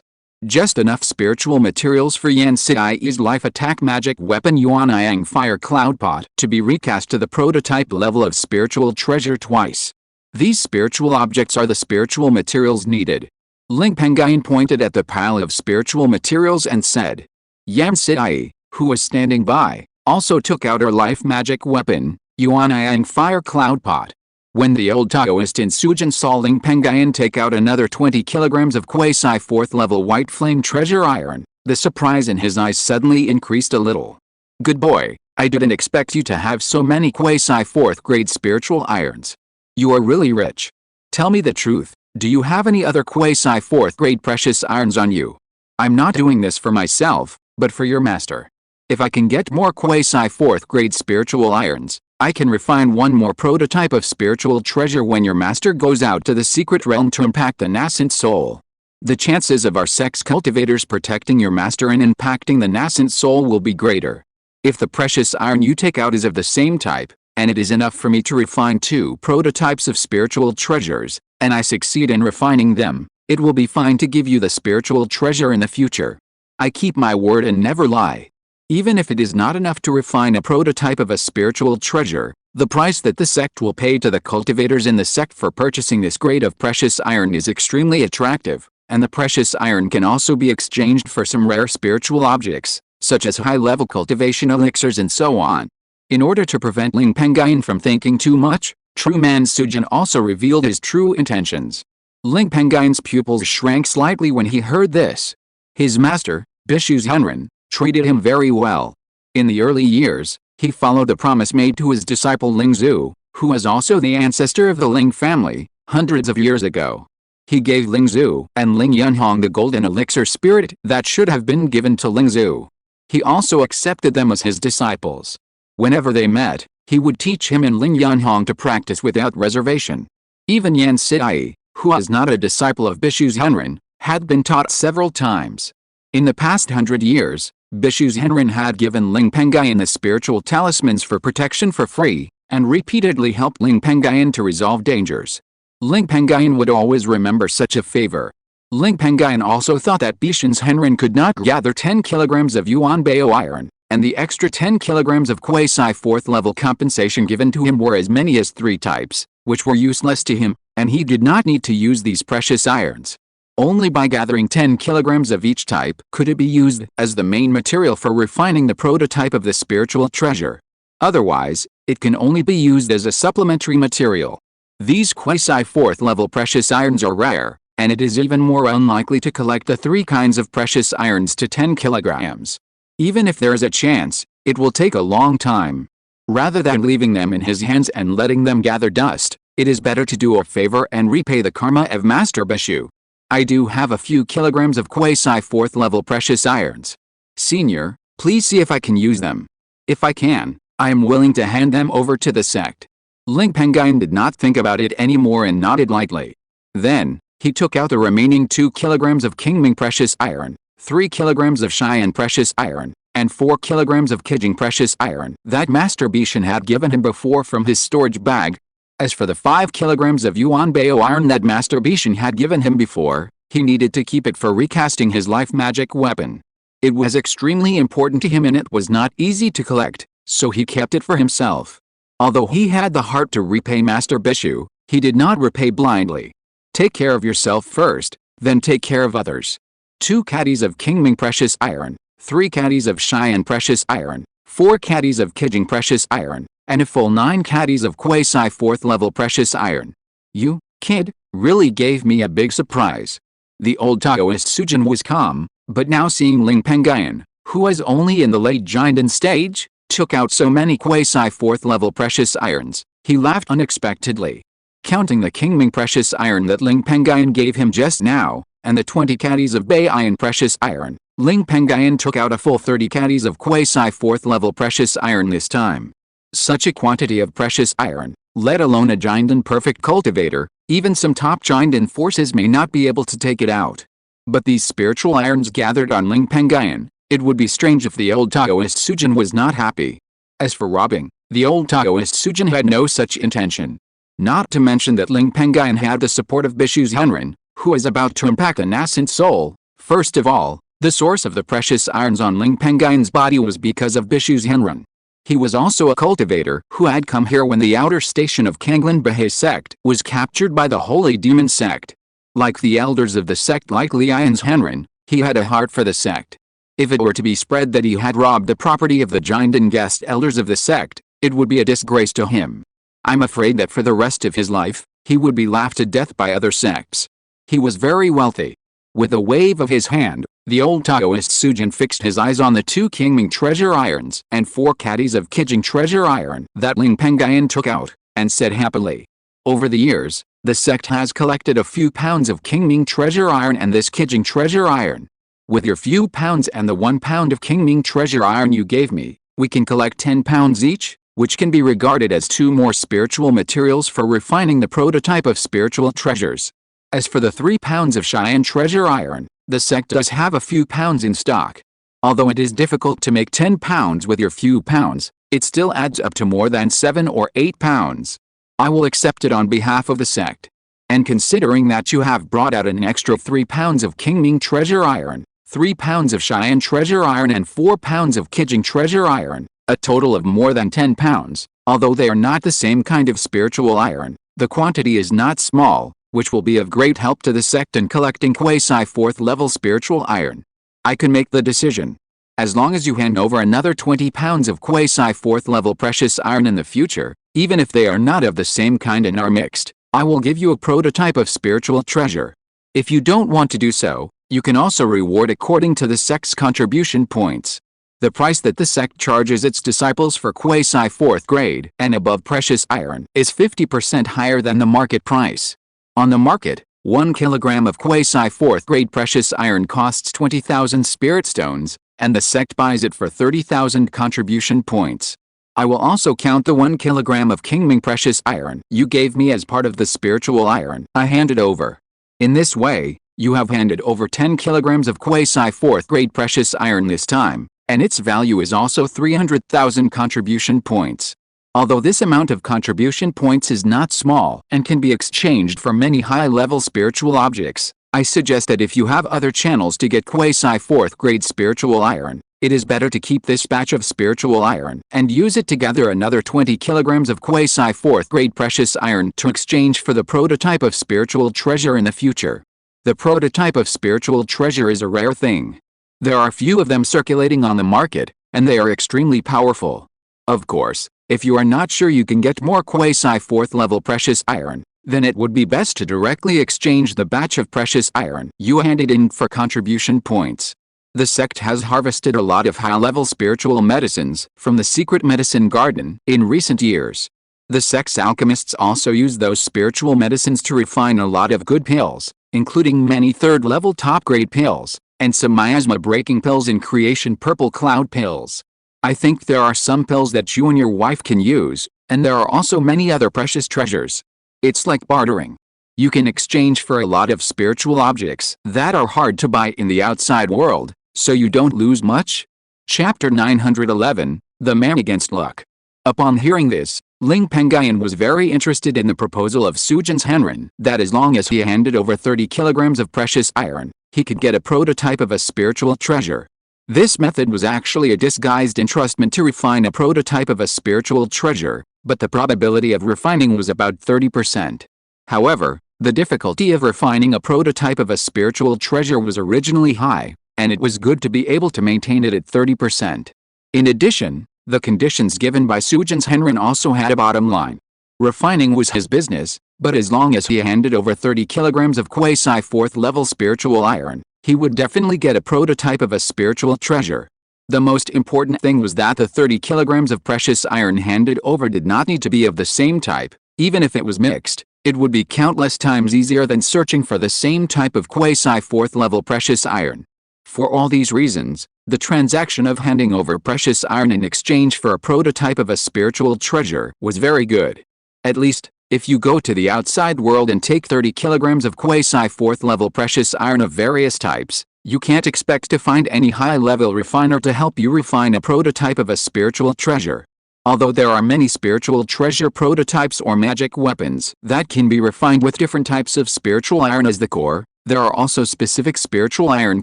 Just enough spiritual materials for Yan Sidai's life attack magic weapon Yuan Yang Fire Cloud Pot to be recast to the prototype level of spiritual treasure twice. These spiritual objects are the spiritual materials needed. Ling Pengyun pointed at the pile of spiritual materials and said. Yan Sidai, who was standing by, also took out her life magic weapon, Yuan Yang Fire Cloud Pot. When the old Taoist in Sujin saw Ling Pengyun take out another 20 kilograms of quasi 4th level white flame treasure iron, the surprise in his eyes suddenly increased a little. Good boy, I didn't expect you to have so many quasi 4th grade spiritual irons. You are really rich. Tell me the truth, do you have any other quasi 4th grade precious irons on you? I'm not doing this for myself, but for your master. If I can get more quasi 4th grade spiritual irons, I can refine one more prototype of spiritual treasure when your master goes out to the secret realm to impact the nascent soul. The chances of our sex cultivators protecting your master and impacting the nascent soul will be greater. If the precious iron you take out is of the same type, and it is enough for me to refine 2 prototypes of spiritual treasures, and I succeed in refining them, it will be fine to give you the spiritual treasure in the future. I keep my word and never lie. Even if it is not enough to refine a prototype of a spiritual treasure, The price that the sect will pay to the cultivators in the sect for purchasing this grade of precious iron is extremely attractive, and the precious iron can also be exchanged for some rare spiritual objects, such as high-level cultivation elixirs and so on. In order to prevent Ling Pengyun from thinking too much, True Man Sujin also revealed his true intentions. Ling Pengyun's pupils shrank slightly when he heard this. His master, Bishu Zhenren, treated him very well. In the early years, he followed the promise made to his disciple Ling Zhu, who was also the ancestor of the Ling family, hundreds of years ago. He gave Ling Zhu and Ling Yunhong the golden elixir spirit that should have been given to Ling Zhu. He also accepted them as his disciples. Whenever they met, he would teach him and Ling Yunhong to practice without reservation. Even Yan Sidai, who was not a disciple of Bishu Zhenren, had been taught several times. In the past 100 years, Bishu Zhenren had given Ling Pengyun the spiritual talismans for protection for free, and repeatedly helped Ling Pengyun to resolve dangers. Ling Pengyun would always remember such a favor. Ling Pengyun also thought that Bishu Zhenren could not gather 10 kilograms of Yuan Bao iron, and the extra 10 kilograms of quasi 4th level compensation given to him were as many as 3 types, which were useless to him, and he did not need to use these precious irons. Only by gathering 10 kilograms of each type could it be used as the main material for refining the prototype of the spiritual treasure. Otherwise, it can only be used as a supplementary material. These quasi 4th level precious irons are rare, and it is even more unlikely to collect the 3 kinds of precious irons to 10 kilograms. Even if there is a chance, it will take a long time. Rather than leaving them in his hands and letting them gather dust, it is better to do a favor and repay the karma of Master Bishu. I do have a few kilograms of quasi 4th level precious irons. Senior, please see if I can use them. If I can, I am willing to hand them over to the sect. Ling Pengyun did not think about it anymore and nodded lightly. Then, he took out the remaining 2 kilograms of Qingming precious iron, 3 kilograms of Cheyenne precious iron, and 4 kilograms of Qijing precious iron that Master Bishan had given him before from his storage bag. As for the 5 kilograms of Yuan Bao iron that Master Bishan had given him before, he needed to keep it for recasting his life magic weapon. It was extremely important to him and it was not easy to collect, so he kept it for himself. Although he had the heart to repay Master Bishu, he did not repay blindly. Take care of yourself first, then take care of others. 2 caddies of Qingming precious iron, 3 caddies of Cheyenne precious iron, 4 caddies of Qijing precious iron, and a full 9 caddies of quasi 4th level precious iron. You, kid, really gave me a big surprise. The old Taoist Sujin was calm, but now seeing Ling Pengyun, who was only in the late Jinden stage, took out so many quasi 4th level precious irons, he laughed unexpectedly. Counting the Qingming precious iron that Ling Pengyun gave him just now, and the 20 caddies of Baiyan precious iron, Ling Pengyun took out a full 30 caddies of quasi 4th level precious iron this time. Such a quantity of precious iron, let alone a Jinden perfect cultivator, even some top Jinden forces may not be able to take it out. But these spiritual irons gathered on Ling Pengyun, it would be strange if the old Taoist Sujin was not happy. As for robbing, the old Taoist Sujin had no such intention. Not to mention that Ling Pengyun had the support of Bishu Zhenren, who was about to impact a nascent soul. First of all, the source of the precious irons on Ling Pengyun's body was because of Bishu Zhenren. He was also a cultivator who had come here when the outer station of Kanglin Bahe sect was captured by the Holy Demon sect. Like the elders of the sect like Lian Zhenren, he had a heart for the sect. If it were to be spread that he had robbed the property of the Jinden guest elders of the sect, it would be a disgrace to him. I'm afraid that for the rest of his life, he would be laughed to death by other sects. He was very wealthy. With a wave of his hand, the old Taoist Sujin fixed his eyes on the 2 Qingming treasure irons and 4 caddies of Qijing treasure iron that Ling Pengyun took out, and said happily. Over the years, the sect has collected a few pounds of Qingming treasure iron and this Qijing treasure iron. With your few pounds and the 1 pound of Qingming treasure iron you gave me, we can collect 10 pounds each, which can be regarded as 2 more spiritual materials for refining the prototype of spiritual treasures. As for the 3 pounds of Cheyenne treasure iron, the sect does have a few pounds in stock. Although it is difficult to make 10 pounds with your few pounds, it still adds up to more than 7 or 8 pounds. I will accept it on behalf of the sect. And considering that you have brought out an extra 3 pounds of Qingming treasure iron, 3 pounds of Cheyenne treasure iron and 4 pounds of Qijing treasure iron, a total of more than 10 pounds, Although they are not the same kind of spiritual iron, the quantity is not small, which will be of great help to the sect in collecting quasi 4th level spiritual iron. I can make the decision. As long as you hand over another 20 pounds of quasi 4th level precious iron in the future, even if they are not of the same kind and are mixed, I will give you a prototype of spiritual treasure. If you don't want to do so, you can also reward according to the sect's contribution points. The price that the sect charges its disciples for quasi 4th grade and above precious iron is 50% higher than the market price. On the market, 1 kilogram of quasi 4th grade precious iron costs 20,000 spirit stones, and the sect buys it for 30,000 contribution points. I will also count the 1 kilogram of Qingming precious iron you gave me as part of the spiritual iron I handed over. In this way, you have handed over 10 kilograms of quasi 4th grade precious iron this time, and its value is also 300,000 contribution points. Although this amount of contribution points is not small and can be exchanged for many high-level spiritual objects, I suggest that if you have other channels to get quasi 4th grade spiritual iron, it is better to keep this batch of spiritual iron and use it to gather another 20 kilograms of quasi 4th grade precious iron to exchange for the prototype of spiritual treasure in the future. The prototype of spiritual treasure is a rare thing. There are few of them circulating on the market, and they are extremely powerful. Of course, if you are not sure you can get more quasi 4th level precious iron, then it would be best to directly exchange the batch of precious iron you handed in for contribution points. The sect has harvested a lot of high-level spiritual medicines from the secret medicine garden in recent years. The sect's alchemists also use those spiritual medicines to refine a lot of good pills, including many 3rd level top-grade pills, and some miasma-breaking pills and creation purple cloud pills. I think there are some pills that you and your wife can use, and there are also many other precious treasures. It's like bartering. You can exchange for a lot of spiritual objects that are hard to buy in the outside world, so you don't lose much. Chapter 911, The Man Against Luck. Upon hearing this, Ling Pengyun was very interested in the proposal of Sujin's Henren that as long as he handed over 30 kilograms of precious iron, he could get a prototype of a spiritual treasure. This method was actually a disguised entrustment to refine a prototype of a spiritual treasure, but the probability of refining was about 30%. However, the difficulty of refining a prototype of a spiritual treasure was originally high, and it was good to be able to maintain it at 30%. In addition, the conditions given by Sujin's Henren also had a bottom line. Refining was his business, but as long as he handed over 30 kilograms of quasi 4th level spiritual iron, he would definitely get a prototype of a spiritual treasure. The most important thing was that the 30 kilograms of precious iron handed over did not need to be of the same type. Even if it was mixed, it would be countless times easier than searching for the same type of quasi 4th level precious iron. For all these reasons, the transaction of handing over precious iron in exchange for a prototype of a spiritual treasure was very good. At least, if you go to the outside world and take 30 kilograms of quasi 4th level precious iron of various types, you can't expect to find any high-level refiner to help you refine a prototype of a spiritual treasure. Although there are many spiritual treasure prototypes or magic weapons that can be refined with different types of spiritual iron as the core, there are also specific spiritual iron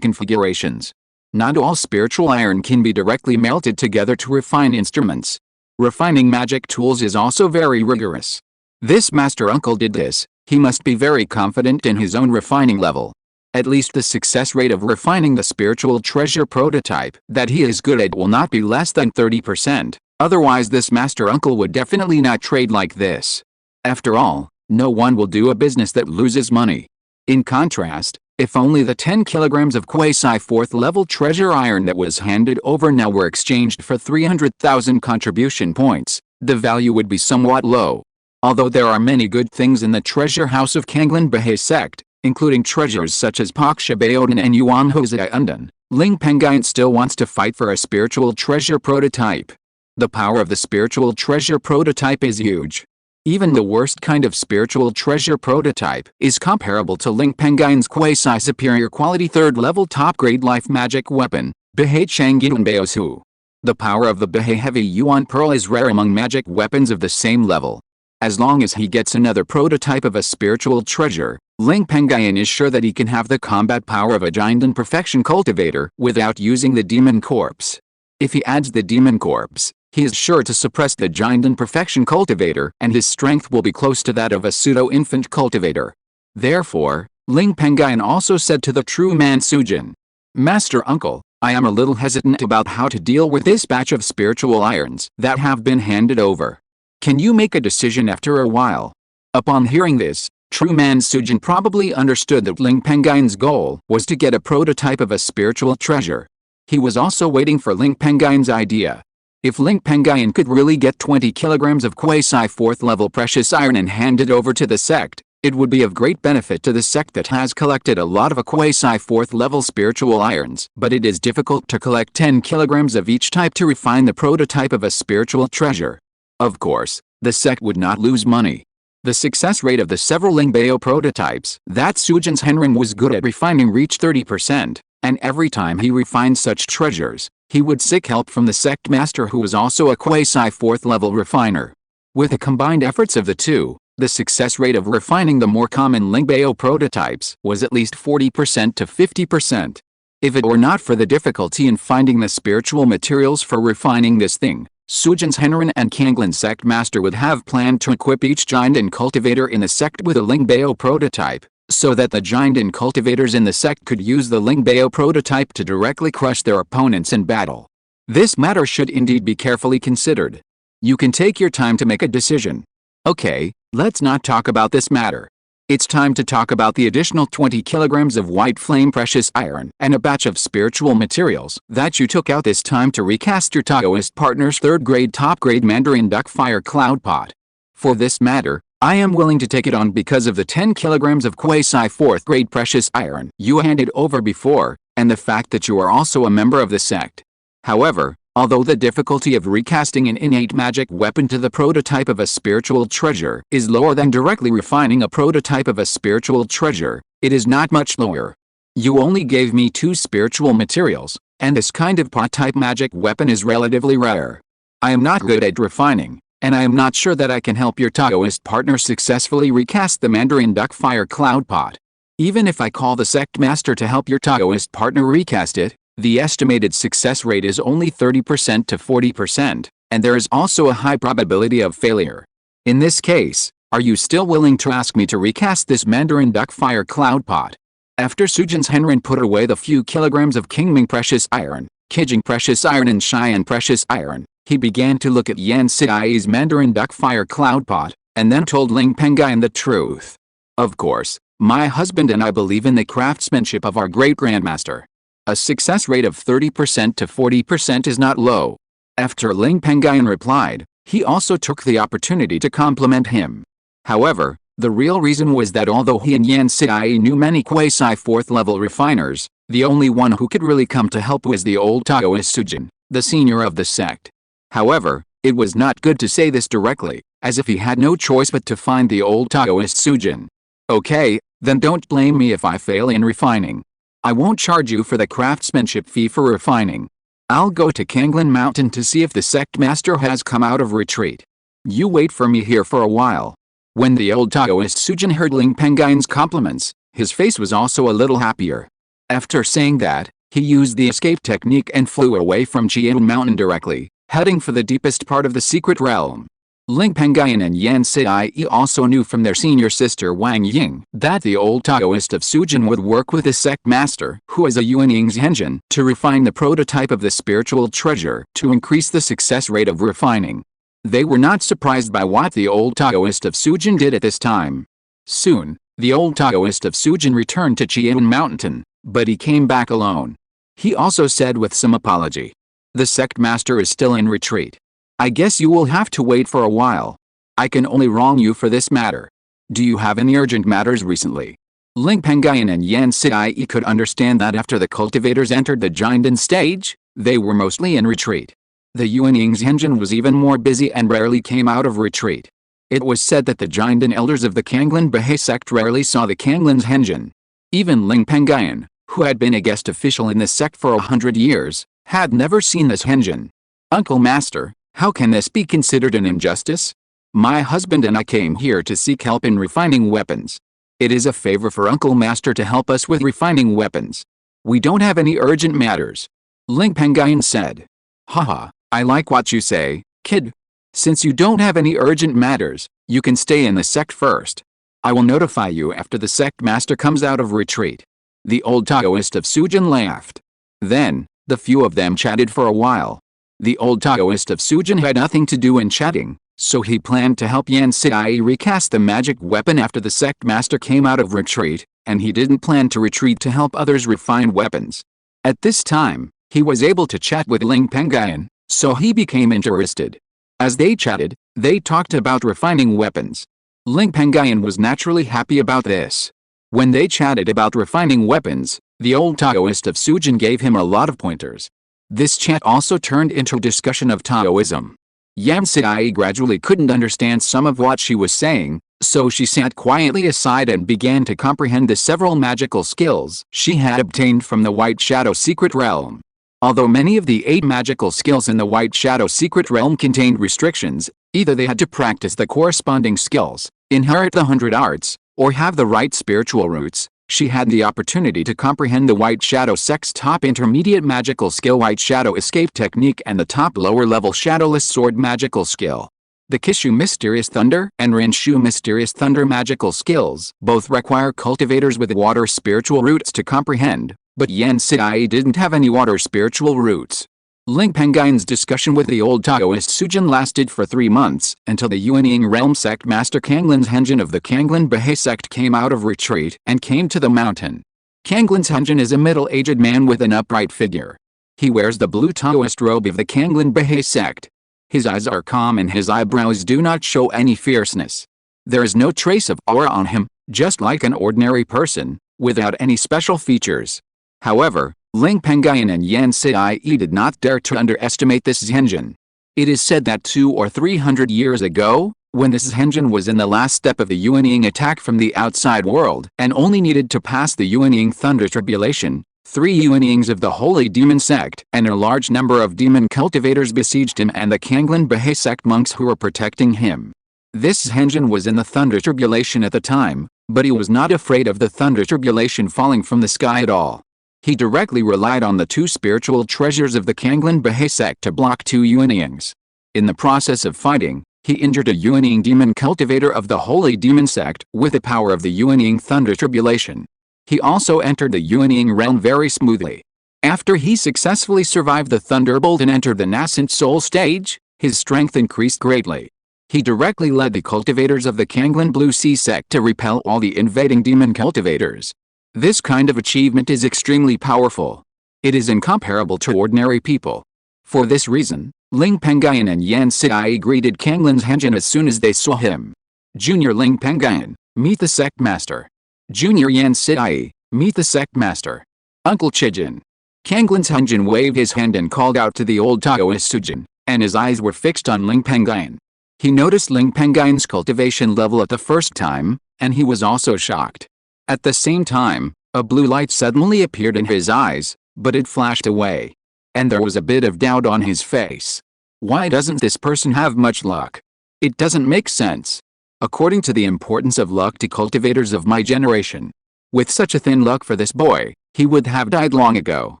configurations. Not all spiritual iron can be directly melted together to refine instruments. Refining magic tools is also very rigorous. This master uncle did this. He must be very confident in his own refining level. At least the success rate of refining the spiritual treasure prototype that he is good at will not be less than 30%. Otherwise this master uncle would definitely not trade like this. After all, no one will do a business that loses money. In contrast, if only the 10 kilograms of quasi 4th level treasure iron that was handed over now were exchanged for 300,000 contribution points, the value would be somewhat low. Although there are many good things in the treasure house of Kanglan Baha'i sect, including treasures such as Paksha Bayodan and Yuan Hosea Undan, Ling Pengyun still wants to fight for a spiritual treasure prototype. The power of the spiritual treasure prototype is huge. Even the worst kind of spiritual treasure prototype is comparable to Ling Pengyun's quasi-superior quality 3rd level top-grade life magic weapon, Baha'i Changyun Baosu. The power of the Baha'i Heavy Yuan Pearl is rare among magic weapons of the same level. As long as he gets another prototype of a spiritual treasure, Ling Pengyun is sure that he can have the combat power of a giant and perfection cultivator without using the demon corpse. If he adds the demon corpse, he is sure to suppress the giant and perfection cultivator, and his strength will be close to that of a pseudo-infant cultivator. Therefore, Ling Pengyun also said to the true man Sujin, "Master Uncle, I am a little hesitant about how to deal with this batch of spiritual irons that have been handed over. Can you make a decision after a while?" Upon hearing this, true man Sujin probably understood that Ling Pengyun's goal was to get a prototype of a spiritual treasure. He was also waiting for Ling Pengyun's idea. If Ling Pengyun could really get 20 kilograms of quasi 4th level precious iron and hand it over to the sect, it would be of great benefit to the sect that has collected a lot of quasi 4th level spiritual irons, but it is difficult to collect 10 kilograms of each type to refine the prototype of a spiritual treasure. Of course, the sect would not lose money. The success rate of the several Lingxiao prototypes that Sujin's Henren was good at refining reached 30%, and every time he refined such treasures, he would seek help from the sect master who was also a quasi 4th level refiner. With the combined efforts of the two, the success rate of refining the more common Lingxiao prototypes was at least 40% to 50%. If it were not for the difficulty in finding the spiritual materials for refining this thing, Sujin's Henren and Kanglin sect master would have planned to equip each giant and cultivator in the sect with a Lingxiao prototype, so that the giant and cultivators in the sect could use the Lingxiao prototype to directly crush their opponents in battle. This matter should indeed be carefully considered. You can take your time to make a decision. Okay, let's not talk about this matter. It's time to talk about the additional 20 kilograms of white flame precious iron and a batch of spiritual materials that you took out this time to recast your Taoist partner's 3rd grade top grade Mandarin duck fire cloud pot. For this matter, I am willing to take it on because of the 10 kilograms of quasi 4th grade precious iron you handed over before, and the fact that you are also a member of the sect. However, although the difficulty of recasting an innate magic weapon to the prototype of a spiritual treasure is lower than directly refining a prototype of a spiritual treasure, it is not much lower. You only gave me 2 spiritual materials, and this kind of pot-type magic weapon is relatively rare. I am not good at refining, and I am not sure that I can help your Taoist partner successfully recast the Mandarin duck fire cloud pot. Even if I call the sect master to help your Taoist partner recast it, the estimated success rate is only 30% to 40%, and there is also a high probability of failure. In this case, are you still willing to ask me to recast this Mandarin duck fire cloud pot? After Sujin's Henren put away the few kilograms of Qingming precious iron, Qijing precious iron and Xian precious iron, he began to look at Yan Siai's Mandarin duck fire cloud pot, and then told Ling Pengyun the truth. Of course, my husband and I believe in the craftsmanship of our great grandmaster. A success rate of 30% to 40% is not low. After Ling Pengyun replied, he also took the opportunity to compliment him. However, the real reason was that although he and Yan Siai knew many quasi 4th level refiners, the only one who could really come to help was the old Taoist Sujin, the senior of the sect. However, it was not good to say this directly, as if he had no choice but to find the old Taoist Sujin. Okay, then don't blame me if I fail in refining. I won't charge you for the craftsmanship fee for refining. I'll go to Qingshi Mountain to see if the sect master has come out of retreat. You wait for me here for a while. When the old Taoist Sujin heard Ling Pengyun's compliments, his face was also a little happier. After saying that, he used the escape technique and flew away from Qingshi Mountain directly, heading for the deepest part of the secret realm. Ling Pengyun and Yan Siai also knew from their senior sister Wang Ying that the old Taoist of Sujin would work with the sect master, who is a Yuanying's Henjin, to refine the prototype of the spiritual treasure to increase the success rate of refining. They were not surprised by what the old Taoist of Sujin did at this time. Soon, the old Taoist of Sujin returned to Qingshi Mountain, but he came back alone. He also said with some apology, "The sect master is still in retreat. I guess you will have to wait for a while. I can only wrong you for this matter. Do you have any urgent matters recently?" Ling Pengyun and Yan Siai could understand that after the cultivators entered the Jinden stage, they were mostly in retreat. The Yuanying's Henjin was even more busy and rarely came out of retreat. It was said that the Jinden elders of the Kanglin Bahe sect rarely saw the Kanglin's Henjin. Even Ling Pengyun, who had been a guest official in the sect for 100 years, had never seen this Henjin. "Uncle Master, how can this be considered an injustice? My husband and I came here to seek help in refining weapons. It is a favor for Uncle Master to help us with refining weapons. We don't have any urgent matters," Ling Pengyun said. Haha, I like what you say, kid. Since you don't have any urgent matters, you can stay in the sect first. I will notify you after the sect master comes out of retreat. The old Taoist of Sujin laughed. Then, the few of them chatted for a while. The old Taoist of Sujin had nothing to do in chatting, so he planned to help Yan Sidai recast the magic weapon after the sect master came out of retreat, and he didn't plan to retreat to help others refine weapons. At this time, he was able to chat with Ling Pengyun, so he became interested. As they chatted, they talked about refining weapons. Ling Pengyun was naturally happy about this. When they chatted about refining weapons, the old Taoist of Sujin gave him a lot of pointers. This chat also turned into a discussion of Taoism. Yan Sidai gradually couldn't understand some of what she was saying, so she sat quietly aside and began to comprehend the several magical skills she had obtained from the White Shadow Secret Realm. Although many of the 8 magical skills in the White Shadow Secret Realm contained restrictions, either they had to practice the corresponding skills, inherit the 100 arts, or have the right spiritual roots, she had the opportunity to comprehend the White Shadow Sect's top intermediate magical skill White Shadow Escape Technique and the top lower level Shadowless Sword magical skill. The Qingshi Mysterious Thunder and Renshu Mysterious Thunder magical skills both require cultivators with water spiritual roots to comprehend, but Yan Sidai didn't have any water spiritual roots. Ling Pengyun's discussion with the old Taoist Sujin lasted for 3 months, until the Yuanying Realm Sect Master Kanglin's Henjin of the Kanglin Bahe Sect came out of retreat and came to the mountain. Kanglin's Henjin is a middle-aged man with an upright figure. He wears the blue Taoist robe of the Kanglin Bahe Sect. His eyes are calm and his eyebrows do not show any fierceness. There is no trace of aura on him, just like an ordinary person, without any special features. However, Ling Pengyun and Yan Sidai did not dare to underestimate this Henjin. It is said that 200 or 300 years ago, when this Henjin was in the last step of the Yuanying attack from the outside world and only needed to pass the Yuanying Thunder Tribulation, 3 Yuanyings of the Holy Demon Sect and a large number of demon cultivators besieged him and the Kanglin Bahe Sect monks who were protecting him. This Henjin was in the Thunder Tribulation at the time, but he was not afraid of the Thunder Tribulation falling from the sky at all. He directly relied on the 2 spiritual treasures of the Kanglin Bahe Sect to block 2 Yuanyings. In the process of fighting, he injured a Yuanying demon cultivator of the Holy Demon Sect with the power of the Yuanying Thunder Tribulation. He also entered the Yuanying realm very smoothly. After he successfully survived the Thunderbolt and entered the nascent soul stage, his strength increased greatly. He directly led the cultivators of the Kanglin Blue Sea Sect to repel all the invading demon cultivators. This kind of achievement is extremely powerful. It is incomparable to ordinary people. For this reason, Ling Pengyun and Yan Sidai greeted Kanglin's Henjin as soon as they saw him. Junior Ling Pengyun, meet the sect master. Junior Yan Sidai, meet the sect master. Uncle Chijin. Kanglin's Henjin waved his hand and called out to the old Taoist Sujin, and his eyes were fixed on Ling Pengyun. He noticed Ling Pengyun's cultivation level at the first time, and he was also shocked. At the same time, a blue light suddenly appeared in his eyes, but it flashed away. And there was a bit of doubt on his face. Why doesn't this person have much luck? It doesn't make sense. According to the importance of luck to cultivators of my generation. With such a thin luck for this boy, he would have died long ago.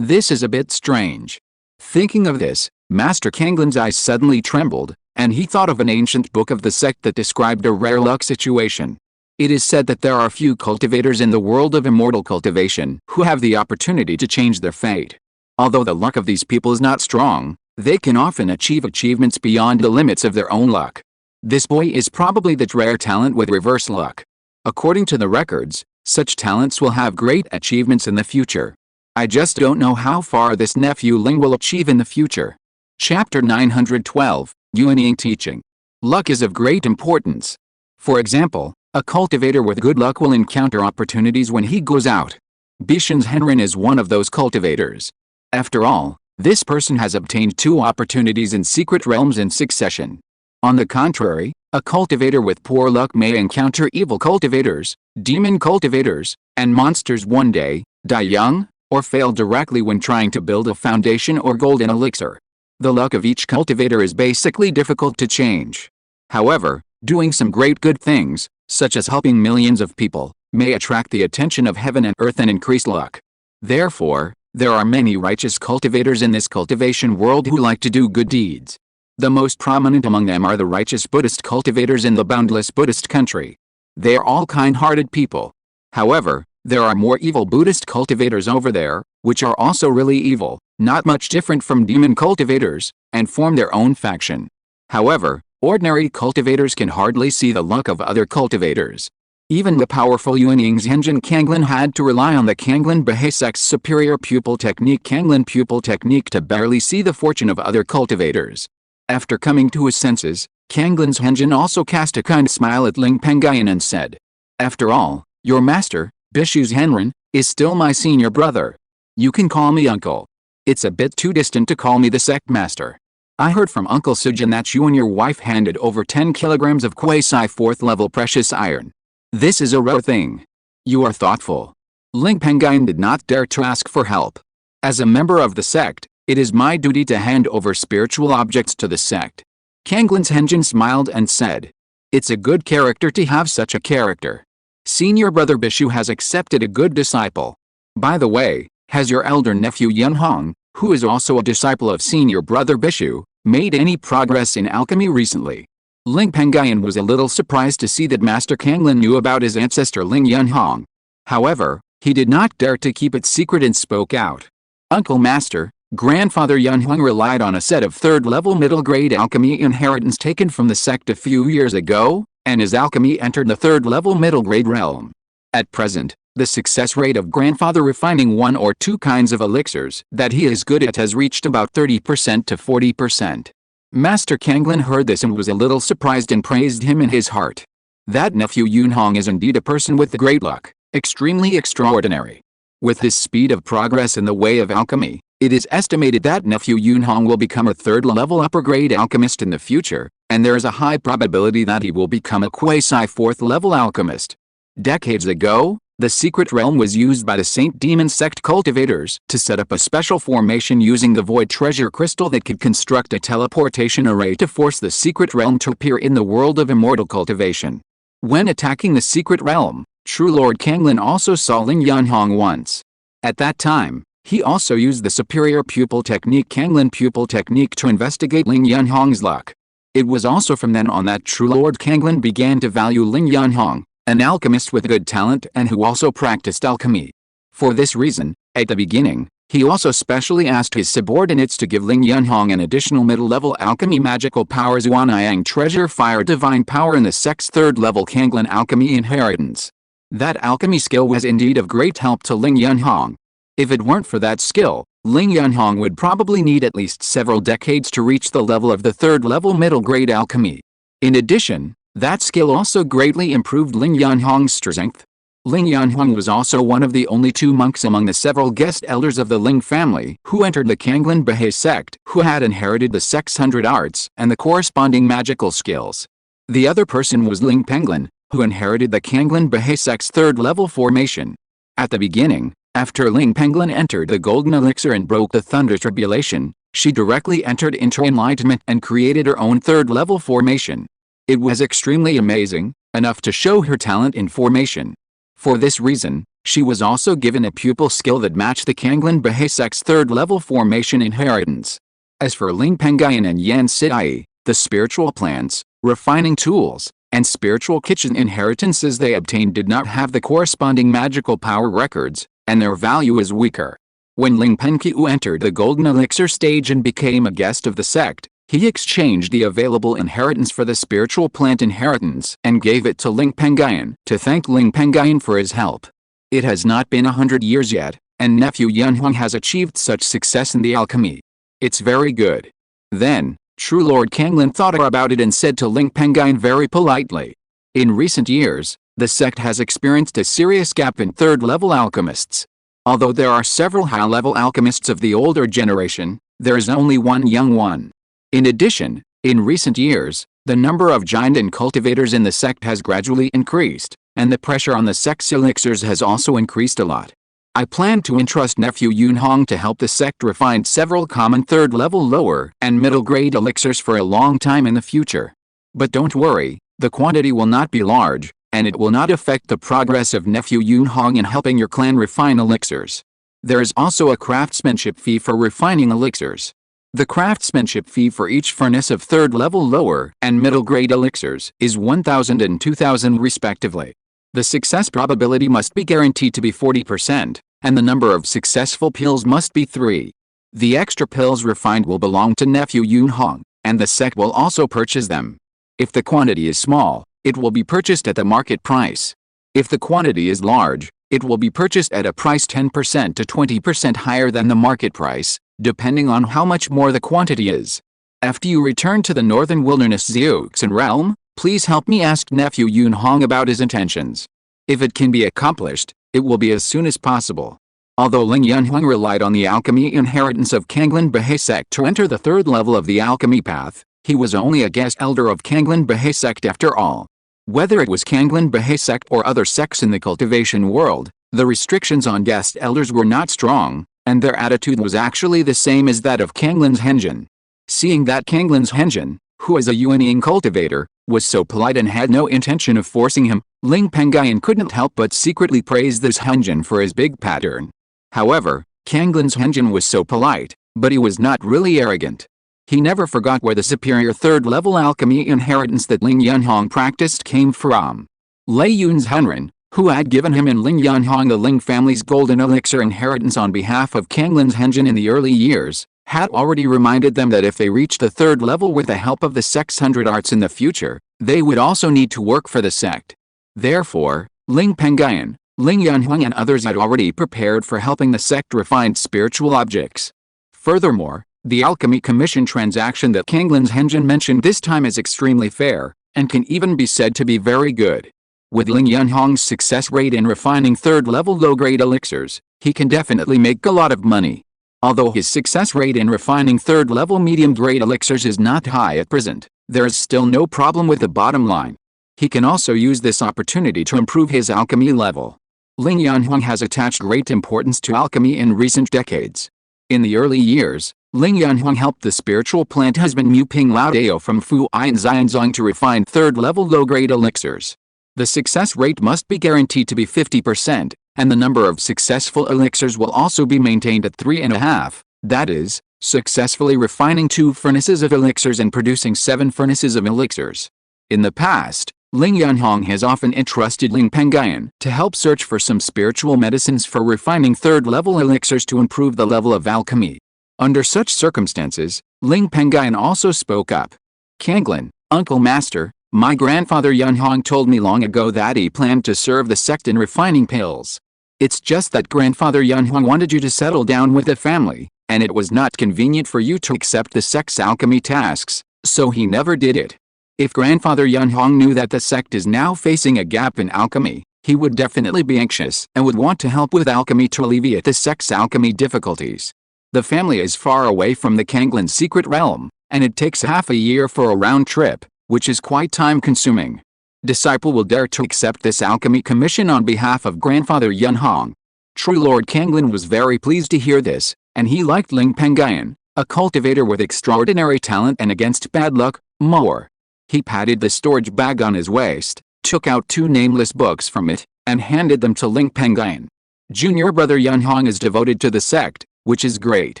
This is a bit strange. Thinking of this, Master Kanglin's eyes suddenly trembled, and he thought of an ancient book of the sect that described a rare luck situation. It is said that there are few cultivators in the world of immortal cultivation who have the opportunity to change their fate. Although the luck of these people is not strong, they can often achieve achievements beyond the limits of their own luck. This boy is probably that rare talent with reverse luck. According to the records, such talents will have great achievements in the future. I just don't know how far this nephew Ling will achieve in the future. Chapter 912, Yuanying Teaching. Luck is of great importance. For example, a cultivator with good luck will encounter opportunities when he goes out. Bishan's Henrin is one of those cultivators. After all, this person has obtained 2 opportunities in secret realms in succession. On the contrary, a cultivator with poor luck may encounter evil cultivators, demon cultivators, and monsters one day, die young, or fail directly when trying to build a foundation or golden elixir. The luck of each cultivator is basically difficult to change. However, doing some great good things, such as helping millions of people, may attract the attention of heaven and earth and increase luck. Therefore, There are many righteous cultivators in this cultivation world who like to do good deeds. The most prominent among them are the righteous Buddhist cultivators in the boundless Buddhist country. They are all kind-hearted people. However, there are more evil Buddhist cultivators over there, which are also really evil, not much different from demon cultivators, and form their own faction. However, ordinary cultivators can hardly see the luck of other cultivators. Even the powerful Yuanying Zhenjin Kanglin had to rely on the Kanglin Bahesex's superior pupil technique Kanglin pupil technique to barely see the fortune of other cultivators. After coming to his senses, Kanglin Zhenjin also cast a kind smile at Ling Pengyun and said, "After all, your master, Bishu Zhenren, is still my senior brother. You can call me uncle. It's a bit too distant to call me the sect master. I heard from Uncle Sujin that you and your wife handed over 10 kilograms of quasi 4th level precious iron. This is a rare thing. You are thoughtful." Ling Pengyun did not dare to ask for help. As a member of the sect, it is my duty to hand over spiritual objects to the sect. Kanglin Zhenjin smiled and said, "It's a good character to have such a character. Senior brother Bishu has accepted a good disciple. By the way, has your elder nephew Yunhong, who is also a disciple of senior brother Bishu, made any progress in alchemy recently?" Ling Pengyun was a little surprised to see that Master Kanglin knew about his ancestor Ling Yunhong. However, he did not dare to keep it secret and spoke out. "Uncle Master, Grandfather Yunhong relied on a set of 3rd-level middle-grade alchemy inheritance taken from the sect a few years ago, and his alchemy entered the 3rd-level middle-grade realm. At present, the success rate of grandfather refining 1 or 2 kinds of elixirs that he is good at has reached about 30% to 40%. Master Kanglin heard this and was a little surprised and praised him in his heart. That nephew Yunhong is indeed a person with great luck, extremely extraordinary. With his speed of progress in the way of alchemy, it is estimated that nephew Yunhong will become a 3rd-level upper-grade alchemist in the future, and there is a high probability that he will become a quasi 4th-level alchemist. Decades ago, the secret realm was used by the Saint Demon sect cultivators to set up a special formation using the void treasure crystal that could construct a teleportation array to force the secret realm to appear in the world of immortal cultivation. When attacking the secret realm, True Lord Kanglin also saw Ling Yunhong once. At that time, he also used the superior pupil technique Kanglin pupil technique to investigate Ling Yunhong's luck. It was also from then on that True Lord Kanglin began to value Ling Yunhong, an alchemist with good talent and who also practiced alchemy. For this reason, at the beginning, he also specially asked his subordinates to give Ling Yunhong an additional middle-level alchemy magical power Zuanayang treasure fire divine power in the sect's 3rd-level Kanglin alchemy inheritance. That alchemy skill was indeed of great help to Ling Yunhong. If it weren't for that skill, Ling Yunhong would probably need at least several decades to reach the level of the 3rd-level middle-grade alchemy. In addition, that skill also greatly improved Ling Yunhong's strength. Ling Yunhong was also one of the only 2 monks among the several guest elders of the Ling family who entered the Kanglin Bahe sect who had inherited the sect's 100 arts and the corresponding magical skills. The other person was Ling Pengyun, who inherited the Kanglin Bahe sect's 3rd-level formation. At the beginning, after Ling Pengyun entered the Golden Elixir and broke the Thunder Tribulation, she directly entered into enlightenment and created her own 3rd-level formation. It was extremely amazing, enough to show her talent in formation. For this reason, she was also given a pupil skill that matched the Kanglin Bahe sect's 3rd-level formation inheritance. As for Ling Pengyun and Yan Sidai, the spiritual plants, refining tools, and spiritual kitchen inheritances they obtained did not have the corresponding magical power records, and their value is weaker. When Ling Pengyun entered the Golden Elixir stage and became a guest of the sect, he exchanged the available inheritance for the spiritual plant inheritance and gave it to Ling Pengyun to thank Ling Pengyun for his help. It has not been 100 years yet, and nephew Yunhong has achieved such success in the alchemy. It's very good. Then, True Lord Kanglin thought about it and said to Ling Pengyun very politely, "In recent years, the sect has experienced a serious gap in 3rd-level alchemists. Although there are several high-level alchemists of the older generation, there is only one young one. In addition, in recent years, the number of giant and cultivators in the sect has gradually increased, and the pressure on the sect's elixirs has also increased a lot. I plan to entrust nephew Yunhong to help the sect refine several common 3rd-level lower and middle-grade elixirs for a long time in the future. But don't worry, the quantity will not be large, and it will not affect the progress of nephew Yunhong in helping your clan refine elixirs. There is also a craftsmanship fee for refining elixirs. The craftsmanship fee for each furnace of third-level lower and middle-grade elixirs is 1,000 and 2,000 respectively. The success probability must be guaranteed to be 40%, and the number of successful pills must be 3. The extra pills refined will belong to nephew Yun-Hong, and the sect will also purchase them. If the quantity is small, it will be purchased at the market price. If the quantity is large, it will be purchased at a price 10% to 20% higher than the market price, depending on how much more the quantity is. After you return to the northern wilderness Xiuxin realm, please help me ask nephew Yun-Hong about his intentions. If it can be accomplished, it will be as soon as possible. Although Ling Yun-Hong relied on the alchemy inheritance of Kanglin Bahe sect to enter the third level of the alchemy path, he was only a guest elder of Kanglin Bahe sect after all. Whether it was Kanglin Bahe sect or other sects in the cultivation world, the restrictions on guest elders were not strong, and their attitude was actually the same as that of Kanglin's Henjin. Seeing that Kanglin's Henjin, who as a Yuanying cultivator, was so polite and had no intention of forcing him, Ling Pengyun couldn't help but secretly praise this Henjin for his big pattern. However, Kanglin's Henjin was so polite, but he was not really arrogant. He never forgot where the superior third-level alchemy inheritance that Ling Yun-Hong practiced came from. Lei Yun's Henrin, who had given him and Ling Yun-Hong the Ling family's golden elixir inheritance on behalf of Kanglin's Henjin in the early years, had already reminded them that if they reached the third level with the help of the sect's 100 arts in the future, they would also need to work for the sect. Therefore, Ling Pengyun, Ling Yun-Hong and others had already prepared for helping the sect refine spiritual objects. Furthermore, the alchemy commission transaction that Kanglin's Henjin mentioned this time is extremely fair, and can even be said to be very good. With Ling Yun-Hong's success rate in refining third-level low-grade elixirs, he can definitely make a lot of money. Although his success rate in refining third-level medium-grade elixirs is not high at present, there is still no problem with the bottom line. He can also use this opportunity to improve his alchemy level. Ling Yun-Hong has attached great importance to alchemy in recent decades. In the early years, Ling Yun-Hong helped the spiritual plant husband Mu Ping Lao Dao from Fu Ain Xianzong to refine third-level low-grade elixirs. The success rate must be guaranteed to be 50%, and the number of successful elixirs will also be maintained at 3.5, that is, successfully refining 2 furnaces of elixirs and producing 7 furnaces of elixirs. In the past, Ling Yun-Hong has often entrusted Ling Pengyun to help search for some spiritual medicines for refining third-level elixirs to improve the level of alchemy. Under such circumstances, Ling Pengyun also spoke up. Kanglin, Uncle Master, my grandfather Yun-Hong told me long ago that he planned to serve the sect in refining pills. It's just that grandfather Yun-Hong wanted you to settle down with the family, and it was not convenient for you to accept the sect's alchemy tasks, so he never did it. If grandfather Yun-Hong knew that the sect is now facing a gap in alchemy, he would definitely be anxious and would want to help with alchemy to alleviate the sect's alchemy difficulties. The family is far away from the Kanglin secret realm, and it takes half a year for a round trip, which is quite time-consuming. Disciple will dare to accept this alchemy commission on behalf of grandfather Yun-Hong. True Lord Kanglin was very pleased to hear this, and he liked Ling Pengyun, a cultivator with extraordinary talent and against bad luck, more. He patted the storage bag on his waist, took out 2 nameless books from it, and handed them to Ling Pengyun. Junior brother Yun-Hong is devoted to the sect, which is great.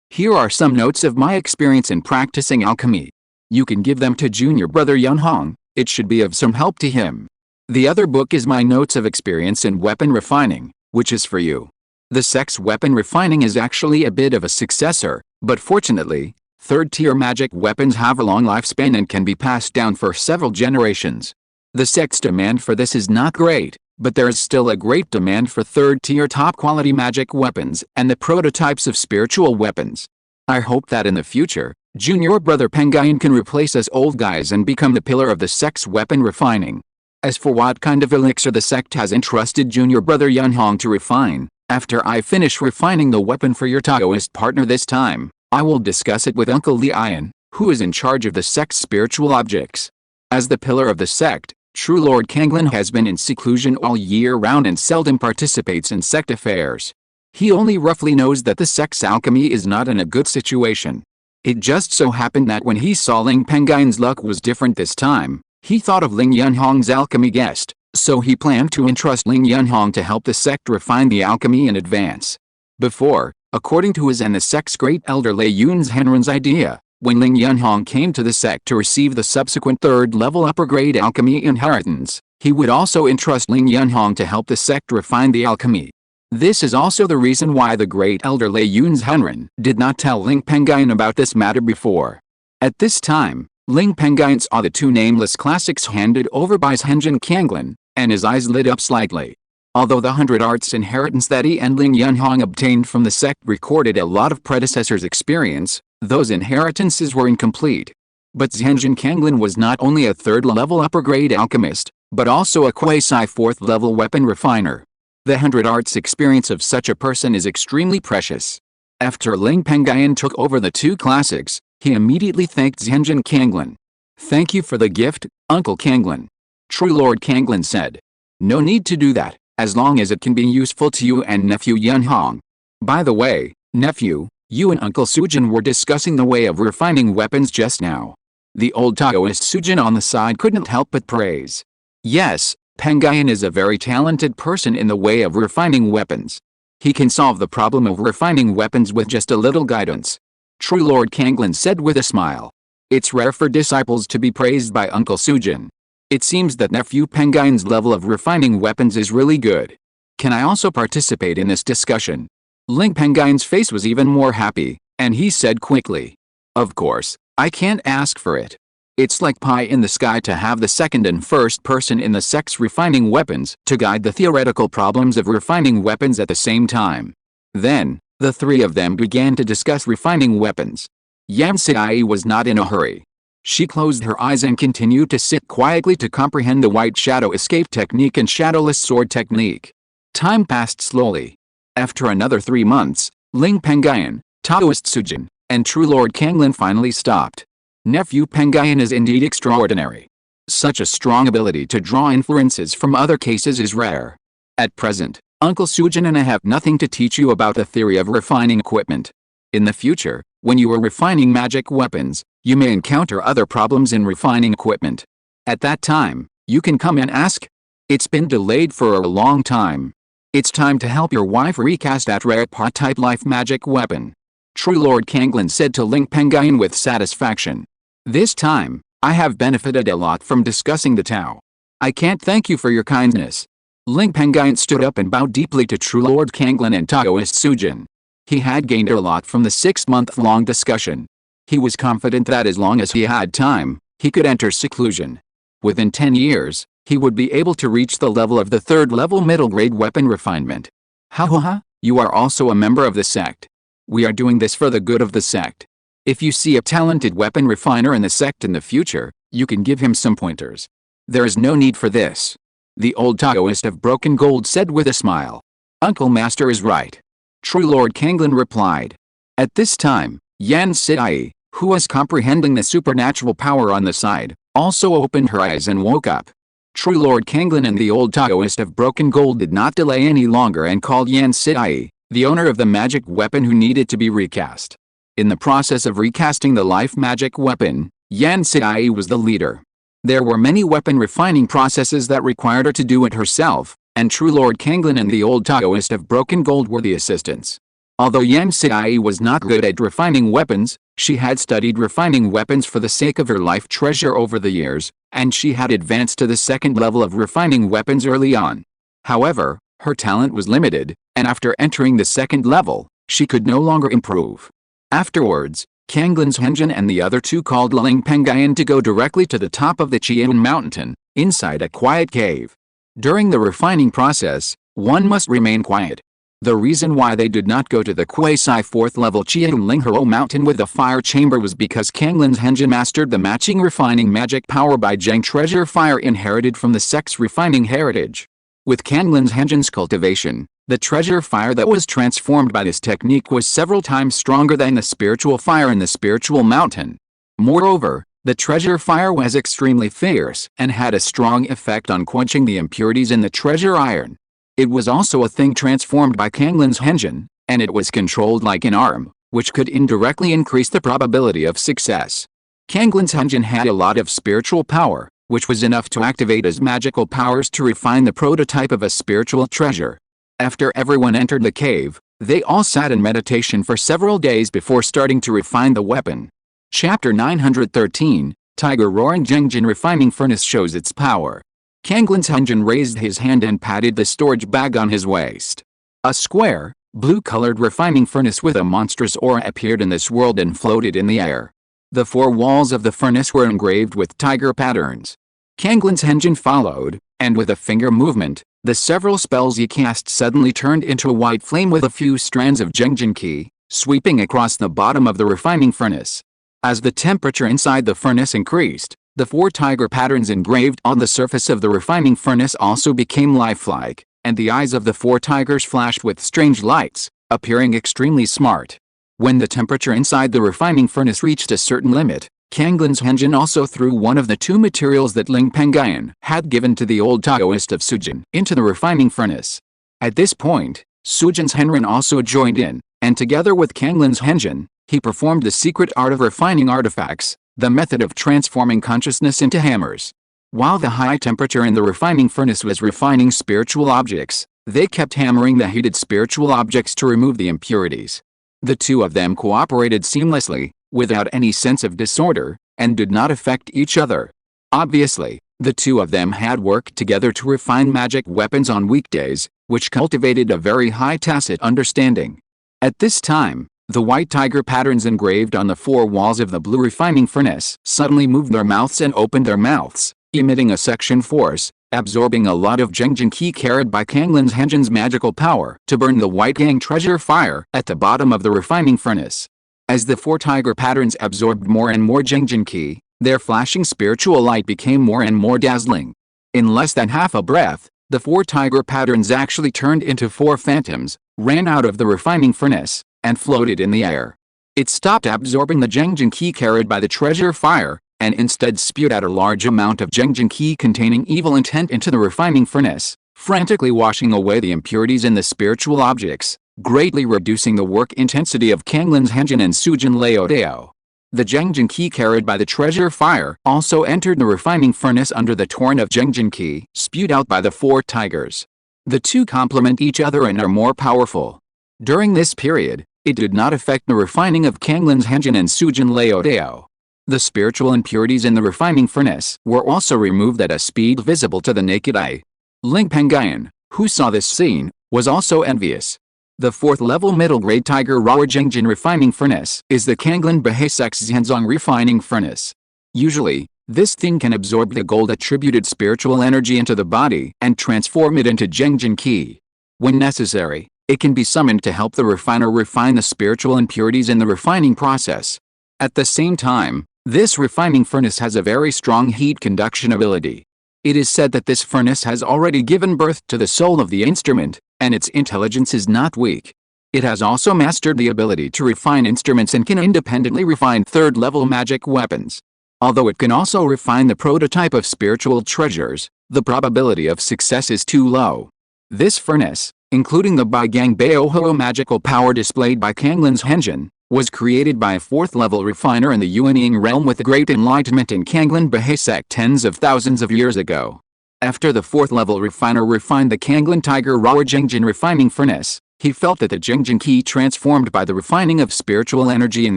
Here are some notes of my experience in practicing alchemy. You can give them to junior brother Yun-Hong, it should be of some help to him. The other book is my notes of experience in weapon refining, which is for you. The sect's weapon refining is actually a bit of a successor, but fortunately, third-tier magic weapons have a long lifespan and can be passed down for several generations. The sect's demand for this is not great, but there is still a great demand for third-tier top-quality magic weapons and the prototypes of spiritual weapons. I hope that in the future, junior brother Pengyun can replace us old guys and become the pillar of the sect's weapon refining. As for what kind of elixir the sect has entrusted junior brother Yun-Hong to refine, after I finish refining the weapon for your Taoist partner this time, I will discuss it with Uncle Lian, who is in charge of the sect's spiritual objects. As the pillar of the sect, True Lord Kanglin has been in seclusion all year round and seldom participates in sect affairs. He only roughly knows that the sect's alchemy is not in a good situation. It just so happened that when he saw Ling Pengyun's luck was different this time, he thought of Ling Yun-Hong's alchemy guest, so he planned to entrust Ling Yun-Hong to help the sect refine the alchemy in advance. Before, according to his and the sect's great elder Lei Yun's Henren's idea, when Ling Yunhong came to the sect to receive the subsequent third-level upper-grade alchemy inheritance, he would also entrust Ling Yunhong to help the sect refine the alchemy. This is also the reason why the great elder Lei Yun's Henren did not tell Ling Pengyun about this matter before. At this time, Ling Pengyun saw the two nameless classics handed over by Zhenjin Kanglin, and his eyes lit up slightly. Although the 100 arts inheritance that he and Ling Yunhong obtained from the sect recorded a lot of predecessors' experience, those inheritances were incomplete. But Zhenjin Kanglin was not only a third-level upper-grade alchemist, but also a quasi-fourth-level weapon refiner. The 100 arts experience of such a person is extremely precious. After Ling Pengyun took over the two classics, he immediately thanked Zhenjin Kanglin. "Thank you for the gift, Uncle Kanglin." True Lord Kanglin said. "No need to do that, as long as it can be useful to you and nephew Yunhong. By the way, nephew, you and Uncle Sujin were discussing the way of refining weapons just now." The old Taoist Sujin on the side couldn't help but praise. "Yes, Pengyun is a very talented person in the way of refining weapons. He can solve the problem of refining weapons with just a little guidance." True Lord Kanglin said with a smile. "It's rare for disciples to be praised by Uncle Sujin. It seems that nephew Pengyun's level of refining weapons is really good. Can I also participate in this discussion?" Ling Pengyun's face was even more happy, and he said quickly, "Of course, I can't ask for it. It's like pie in the sky to have the second and first person in the sect's refining weapons to guide the theoretical problems of refining weapons at the same time." Then, the three of them began to discuss refining weapons. Yan Siai was not in a hurry. She closed her eyes and continued to sit quietly to comprehend the white shadow escape technique and shadowless sword technique. Time passed slowly. After another 3 months, Ling Pengyun, Taoist Sujin, and True Lord Kanglin finally stopped. Nephew Pengyun is indeed extraordinary. Such a strong ability to draw inferences from other cases is rare. At present, Uncle Sujin and I have nothing to teach you about the theory of refining equipment. In the future, when you are refining magic weapons, you may encounter other problems in refining equipment. At that time, you can come and ask. It's been delayed for a long time. It's time to help your wife recast that rare part-type life magic weapon." True Lord Kanglin said to Ling Pengyun with satisfaction. "This time, I have benefited a lot from discussing the Tao. I can't thank you for your kindness." Ling Pengyun stood up and bowed deeply to True Lord Kanglin and Taoist Sujin. He had gained a lot from the 6-month-long discussion. He was confident that as long as he had time, he could enter seclusion. Within 10 years, he would be able to reach the level of the third-level middle-grade weapon refinement. "Ha ha ha, you are also a member of the sect. We are doing this for the good of the sect. If you see a talented weapon refiner in the sect in the future, you can give him some pointers. There is no need for this." The old Taoist of broken gold said with a smile. "Uncle Master is right." True Lord Kanglin replied. At this time, Yan Siai, who was comprehending the supernatural power on the side, also opened her eyes and woke up. True Lord Kanglin and the old Taoist of broken gold did not delay any longer and called Yan Siai, the owner of the magic weapon who needed to be recast. In the process of recasting the life magic weapon, Yan Siai was the leader. There were many weapon refining processes that required her to do it herself, and True Lord Kanglin and the old Taoist of broken gold were the assistants. Although Yan Siai was not good at refining weapons, she had studied refining weapons for the sake of her life treasure over the years, and she had advanced to the second level of refining weapons early on. However, her talent was limited, and after entering the second level, she could no longer improve. Afterwards, Kanglin's Henjin and the other two called Ling Pengyun to go directly to the top of the Qingshi Mountain, inside a quiet cave. During the refining process, one must remain quiet. The reason why they did not go to the quasi-4th level Qingshi Mountain with the fire chamber was because Kanglin's Henjin mastered the matching refining magic power by Zheng treasure fire inherited from the sect's refining heritage. With Kanglin's Henjin's cultivation, the treasure fire that was transformed by this technique was several times stronger than the spiritual fire in the spiritual mountain. Moreover, the treasure fire was extremely fierce and had a strong effect on quenching the impurities in the treasure iron. It was also a thing transformed by Kanglin's Henjin, and it was controlled like an arm, which could indirectly increase the probability of success. Kanglin's Henjin had a lot of spiritual power, which was enough to activate his magical powers to refine the prototype of a spiritual treasure. After everyone entered the cave, They all sat in meditation for several days before starting to refine the weapon. Chapter 913, Tiger Roaring Zhengjin Refining Furnace shows its power. Kanglin's Henjin raised his hand and patted the storage bag on his waist. A square, blue-colored refining furnace with a monstrous aura appeared in this world and floated in the air. The four walls of the furnace were engraved with tiger patterns. Kanglin's Henjin followed, and with a finger movement, the several spells he cast suddenly turned into a white flame with a few strands of Zhengjin Qi, sweeping across the bottom of the refining furnace. As the temperature inside the furnace increased, the four tiger patterns engraved on the surface of the refining furnace also became lifelike, and the eyes of the four tigers flashed with strange lights, appearing extremely smart. When the temperature inside the refining furnace reached a certain limit, Kanglin's Henjin also threw one of the two materials that Ling Pengyun had given to the old Taoist of Sujin into the refining furnace. At this point, Sujin's Henrin also joined in, and together with Kanglin's Henjin, he performed the secret art of refining artifacts, the method of transforming consciousness into hammers. While the high temperature in the refining furnace was refining spiritual objects, they kept hammering the heated spiritual objects to remove the impurities. The two of them cooperated seamlessly, without any sense of disorder, and did not affect each other. Obviously, the two of them had worked together to refine magic weapons on weekdays, which cultivated a very high tacit understanding. At this time, the white tiger patterns engraved on the four walls of the blue refining furnace suddenly moved their mouths and opened their mouths, emitting a suction force, absorbing a lot of Zhengjin Qi carried by Kanglin's Henjin's magical power to burn the white gang treasure fire at the bottom of the refining furnace. As the four tiger patterns absorbed more and more Zhengjin Qi, their flashing spiritual light became more and more dazzling. In less than half a breath, the four tiger patterns actually turned into four phantoms, ran out of the refining furnace, and floated in the air. It stopped absorbing the Zhengjin Qi carried by the treasure fire, and instead spewed out a large amount of Zhengjin Qi containing evil intent into the refining furnace, frantically washing away the impurities in the spiritual objects, greatly reducing the work intensity of Kanglin's Henjin and Sujin Laodao. The Zhengjin Qi carried by the treasure fire also entered the refining furnace under the torrent of Zhengjin Qi spewed out by the four tigers. The two complement each other and are more powerful. During this period, it did not affect the refining of Kanglin's Henjin and Sujin Laodao. The spiritual impurities in the refining furnace were also removed at a speed visible to the naked eye. Ling Pengyun, who saw this scene, was also envious. The fourth-level middle-grade Tiger Roar Zhengjin refining furnace is the Kanglin Bahesek Xianzong refining furnace. Usually, this thing can absorb the gold-attributed spiritual energy into the body and transform it into Zhengjin Qi. When necessary, it can be summoned to help the refiner refine the spiritual impurities in the refining process. At the same time, this refining furnace has a very strong heat conduction ability. It is said that this furnace has already given birth to the soul of the instrument, and its intelligence is not weak. It has also mastered the ability to refine instruments and can independently refine third-level magic weapons. Although it can also refine the prototype of spiritual treasures, the probability of success is too low. This furnace, including the Baigang Baohou magical power displayed by Kanglin's Henjin, was created by a fourth-level refiner in the Yuanying realm with great enlightenment in Kanglin Bahesek tens of thousands of years ago. After the fourth-level refiner refined the Kanglin Tiger Roar Zhengjin refining furnace, he felt that the Zhengjin Qi transformed by the refining of spiritual energy in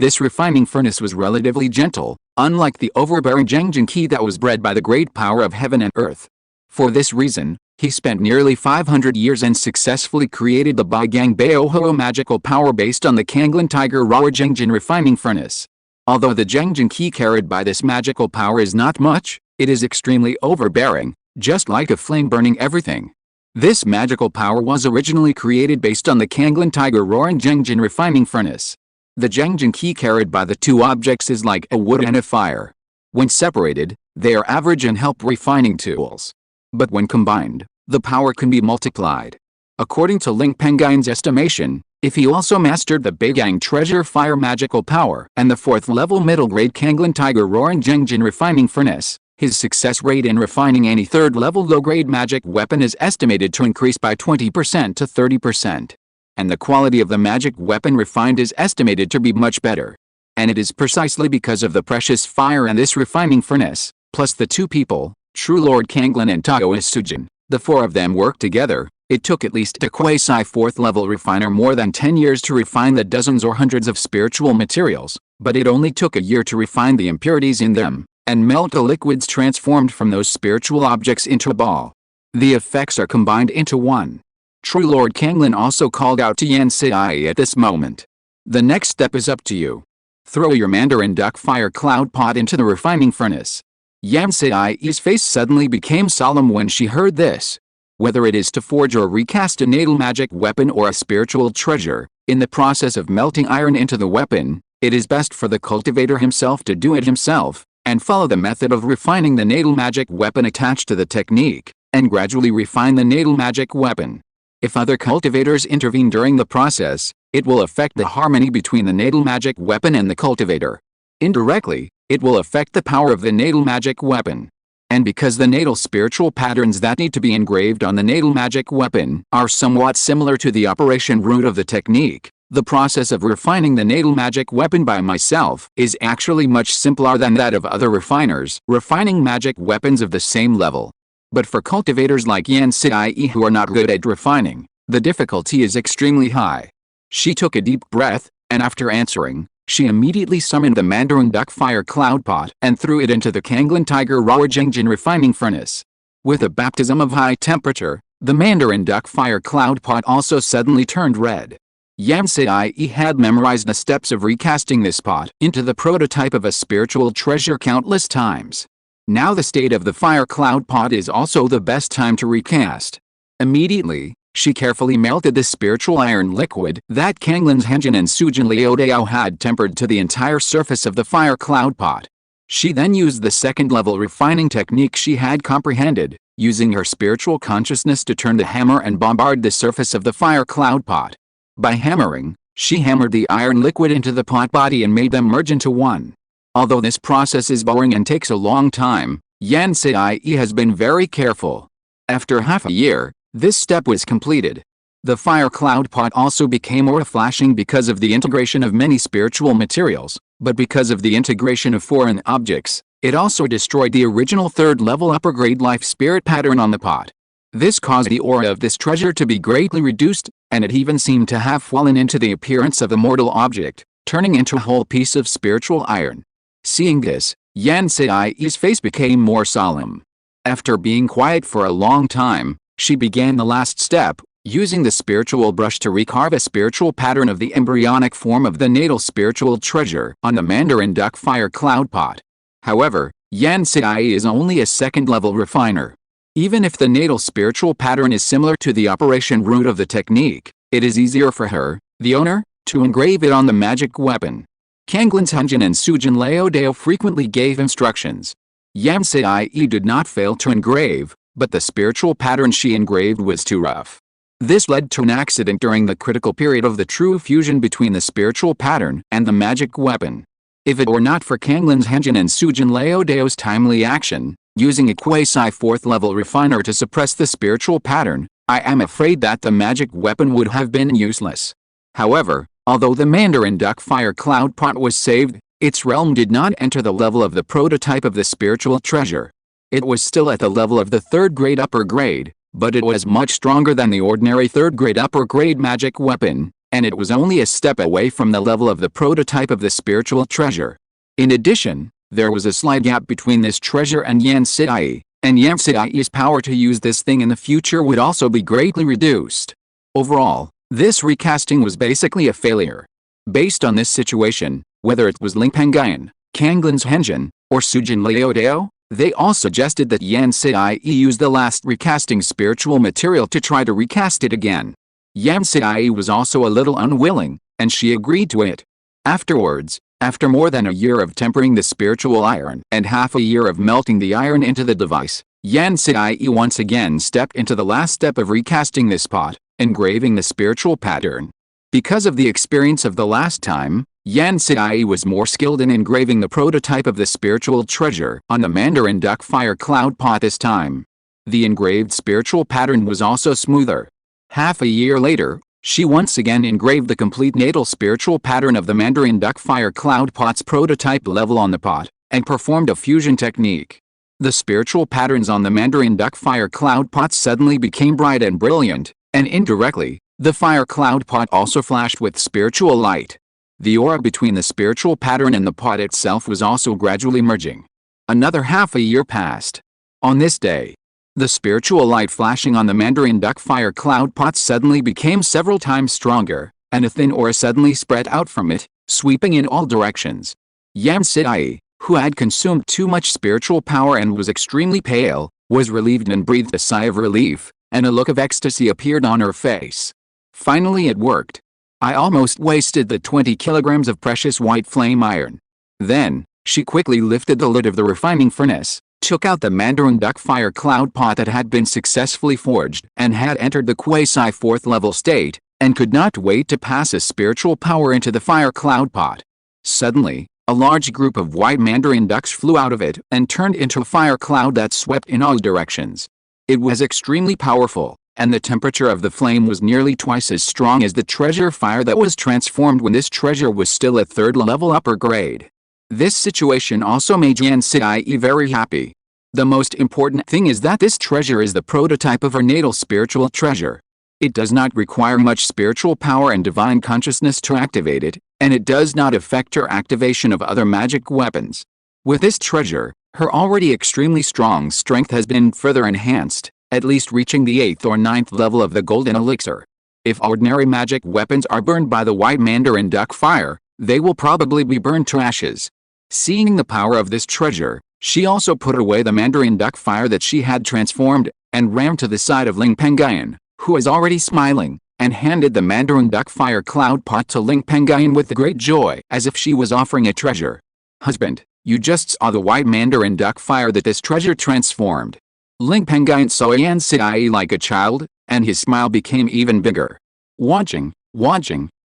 this refining furnace was relatively gentle, unlike the overbearing Zhengjin Qi that was bred by the great power of heaven and earth. For this reason, he spent nearly 500 years and successfully created the Baigang Baohou magical power based on the Kanglin Tiger Roar Zhengjin refining furnace. Although the Zhengjin Qi carried by this magical power is not much, it is extremely overbearing, just like a flame burning everything. This magical power was originally created based on the Kanglin Tiger Roaring Zhengjin refining furnace. The Zhengjin Qi carried by the two objects is like a wood and a fire. When separated, they are average and help refining tools. But when combined, the power can be multiplied. According to Ling Pengyun's estimation, if he also mastered the Baigang treasure fire magical power and the fourth-level middle-grade Kanglin Tiger Roaring Zhengjin refining furnace, his success rate in refining any third-level low-grade magic weapon is estimated to increase by 20% to 30%. And the quality of the magic weapon refined is estimated to be much better. And it is precisely because of the precious fire in this refining furnace, plus the two people, True Lord Kanglin and Taoist Sujin, the four of them work together, It took at least a quasi-4th level refiner more than 10 years to refine the dozens or hundreds of spiritual materials, but it only took a year to refine the impurities in them, and melt the liquids transformed from those spiritual objects into a ball. The effects are combined into one. True Lord Kanglin also called out to Yan Sai at this moment. The next step is up to you. Throw your Mandarin duck fire cloud pot into the refining furnace. Yan Sai's face suddenly became solemn when she heard this. Whether it is to forge or recast a natal magic weapon or a spiritual treasure, in the process of melting iron into the weapon, it is best for the cultivator himself to do it himself, and follow the method of refining the natal magic weapon attached to the technique, and gradually refine the natal magic weapon. If other cultivators intervene during the process, it will affect the harmony between the natal magic weapon and the cultivator. Indirectly, it will affect the power of the natal magic weapon. And because the natal spiritual patterns that need to be engraved on the natal magic weapon are somewhat similar to the operation root of the technique, the process of refining the natal magic weapon by myself is actually much simpler than that of other refiners refining magic weapons of the same level. But for cultivators like Yan Sai who are not good at refining, the difficulty is extremely high. She took a deep breath, and after answering, she immediately summoned the Mandarin duck fire cloud pot and threw it into the Kanglin Tiger Rawajengjin refining furnace. With a baptism of high temperature, the Mandarin duck fire cloud pot also suddenly turned red. Yan Sai had memorized the steps of recasting this pot into the prototype of a spiritual treasure countless times. Now the state of the fire cloud pot is also the best time to recast. Immediately, she carefully melted the spiritual iron liquid that Kanglin's Henjin and Sujin Liudao had tempered to the entire surface of the fire cloud pot. She then used the second-level refining technique she had comprehended, using her spiritual consciousness to turn the hammer and bombard the surface of the fire cloud pot. By hammering, she hammered the iron liquid into the pot body and made them merge into one. Although this process is boring and takes a long time, Yan Sai has been very careful. After half a year, this step was completed. The fire cloud pot also became aura-flashing because of the integration of many spiritual materials, but because of the integration of foreign objects, it also destroyed the original third-level upper-grade life spirit pattern on the pot. This caused the aura of this treasure to be greatly reduced, and it even seemed to have fallen into the appearance of a mortal object, turning into a whole piece of spiritual iron. Seeing this, Yan Sai's face became more solemn. After being quiet for a long time, she began the last step, using the spiritual brush to recarve a spiritual pattern of the embryonic form of the natal spiritual treasure on the Mandarin duck fire cloud pot. However, Yan Sai is only a second-level refiner. Even if the natal spiritual pattern is similar to the operation root of the technique, it is easier for her, the owner, to engrave it on the magic weapon. Kanglin's Henjin and Sujin Liudao frequently gave instructions. Yan Sai did not fail to engrave, but the spiritual pattern she engraved was too rough. This led to an accident during the critical period of the true fusion between the spiritual pattern and the magic weapon. If it were not for Kanglin's Henjin and Sujin Liudao's timely action, using a quasi-4th level refiner to suppress the spiritual pattern, I am afraid that the magic weapon would have been useless. However, although the Mandarin duck fire cloud pot was saved, its realm did not enter the level of the prototype of the spiritual treasure. It was still at the level of the third-grade upper grade, but it was much stronger than the ordinary third-grade upper-grade magic weapon, and it was only a step away from the level of the prototype of the spiritual treasure. In addition, there was a slight gap between this treasure and Yan Sai, and Yan Sai's power to use this thing in the future would also be greatly reduced. Overall, this recasting was basically a failure. Based on this situation, whether it was Ling Pengyun, Kanglin's Henjin, or Sujin Liudao, they all suggested that Yan Sai use the last recasting spiritual material to try to recast it again. Yan Sai was also a little unwilling, and she agreed to it. Afterwards, after more than a year of tempering the spiritual iron and half a year of melting the iron into the device, Yan Sai once again stepped into the last step of recasting this pot, engraving the spiritual pattern. Because of the experience of the last time, Yan Sai was more skilled in engraving the prototype of the spiritual treasure on the Mandarin duck fire cloud pot this time. The engraved spiritual pattern was also smoother. Half a year later, she once again engraved the complete natal spiritual pattern of the Mandarin duck fire cloud pot's prototype level on the pot, and performed a fusion technique. The spiritual patterns on the mandarin duck fire cloud pot suddenly became bright and brilliant, and indirectly, the fire cloud pot also flashed with spiritual light. The aura between the spiritual pattern and the pot itself was also gradually merging. Another half a year passed. On this day, the spiritual light flashing on the mandarin duck fire cloud pot suddenly became several times stronger, and a thin aura suddenly spread out from it, sweeping in all directions. Yan Sidai, who had consumed too much spiritual power and was extremely pale, was relieved and breathed a sigh of relief, and a look of ecstasy appeared on her face. Finally it worked. I almost wasted the 20 kilograms of precious white flame iron. Then, she quickly lifted the lid of the refining furnace, took out the mandarin duck fire cloud pot that had been successfully forged and had entered the quasi 4th level state, and could not wait to pass a spiritual power into the fire cloud pot. Suddenly, a large group of white mandarin ducks flew out of it and turned into a fire cloud that swept in all directions. It was extremely powerful, and the temperature of the flame was nearly twice as strong as the treasure fire that was transformed when this treasure was still at 3rd level upper grade. This situation also made Yan Sidai very happy. The most important thing is that this treasure is the prototype of her natal spiritual treasure. It does not require much spiritual power and divine consciousness to activate it, and it does not affect her activation of other magic weapons. With this treasure, her already extremely strong strength has been further enhanced, at least reaching the 8th or 9th level of the golden elixir. If ordinary magic weapons are burned by the white mandarin duck fire, they will probably be burned to ashes. Seeing the power of this treasure, she also put away the mandarin duck fire that she had transformed, and ran to the side of Ling Pengyun, who was already smiling, and handed the mandarin duck fire cloud pot to Ling Pengyun with great joy, as if she was offering a treasure. "Husband, you just saw the white mandarin duck fire that this treasure transformed." Ling Pengyun saw Yan Sidai like a child, and his smile became even bigger. Watching,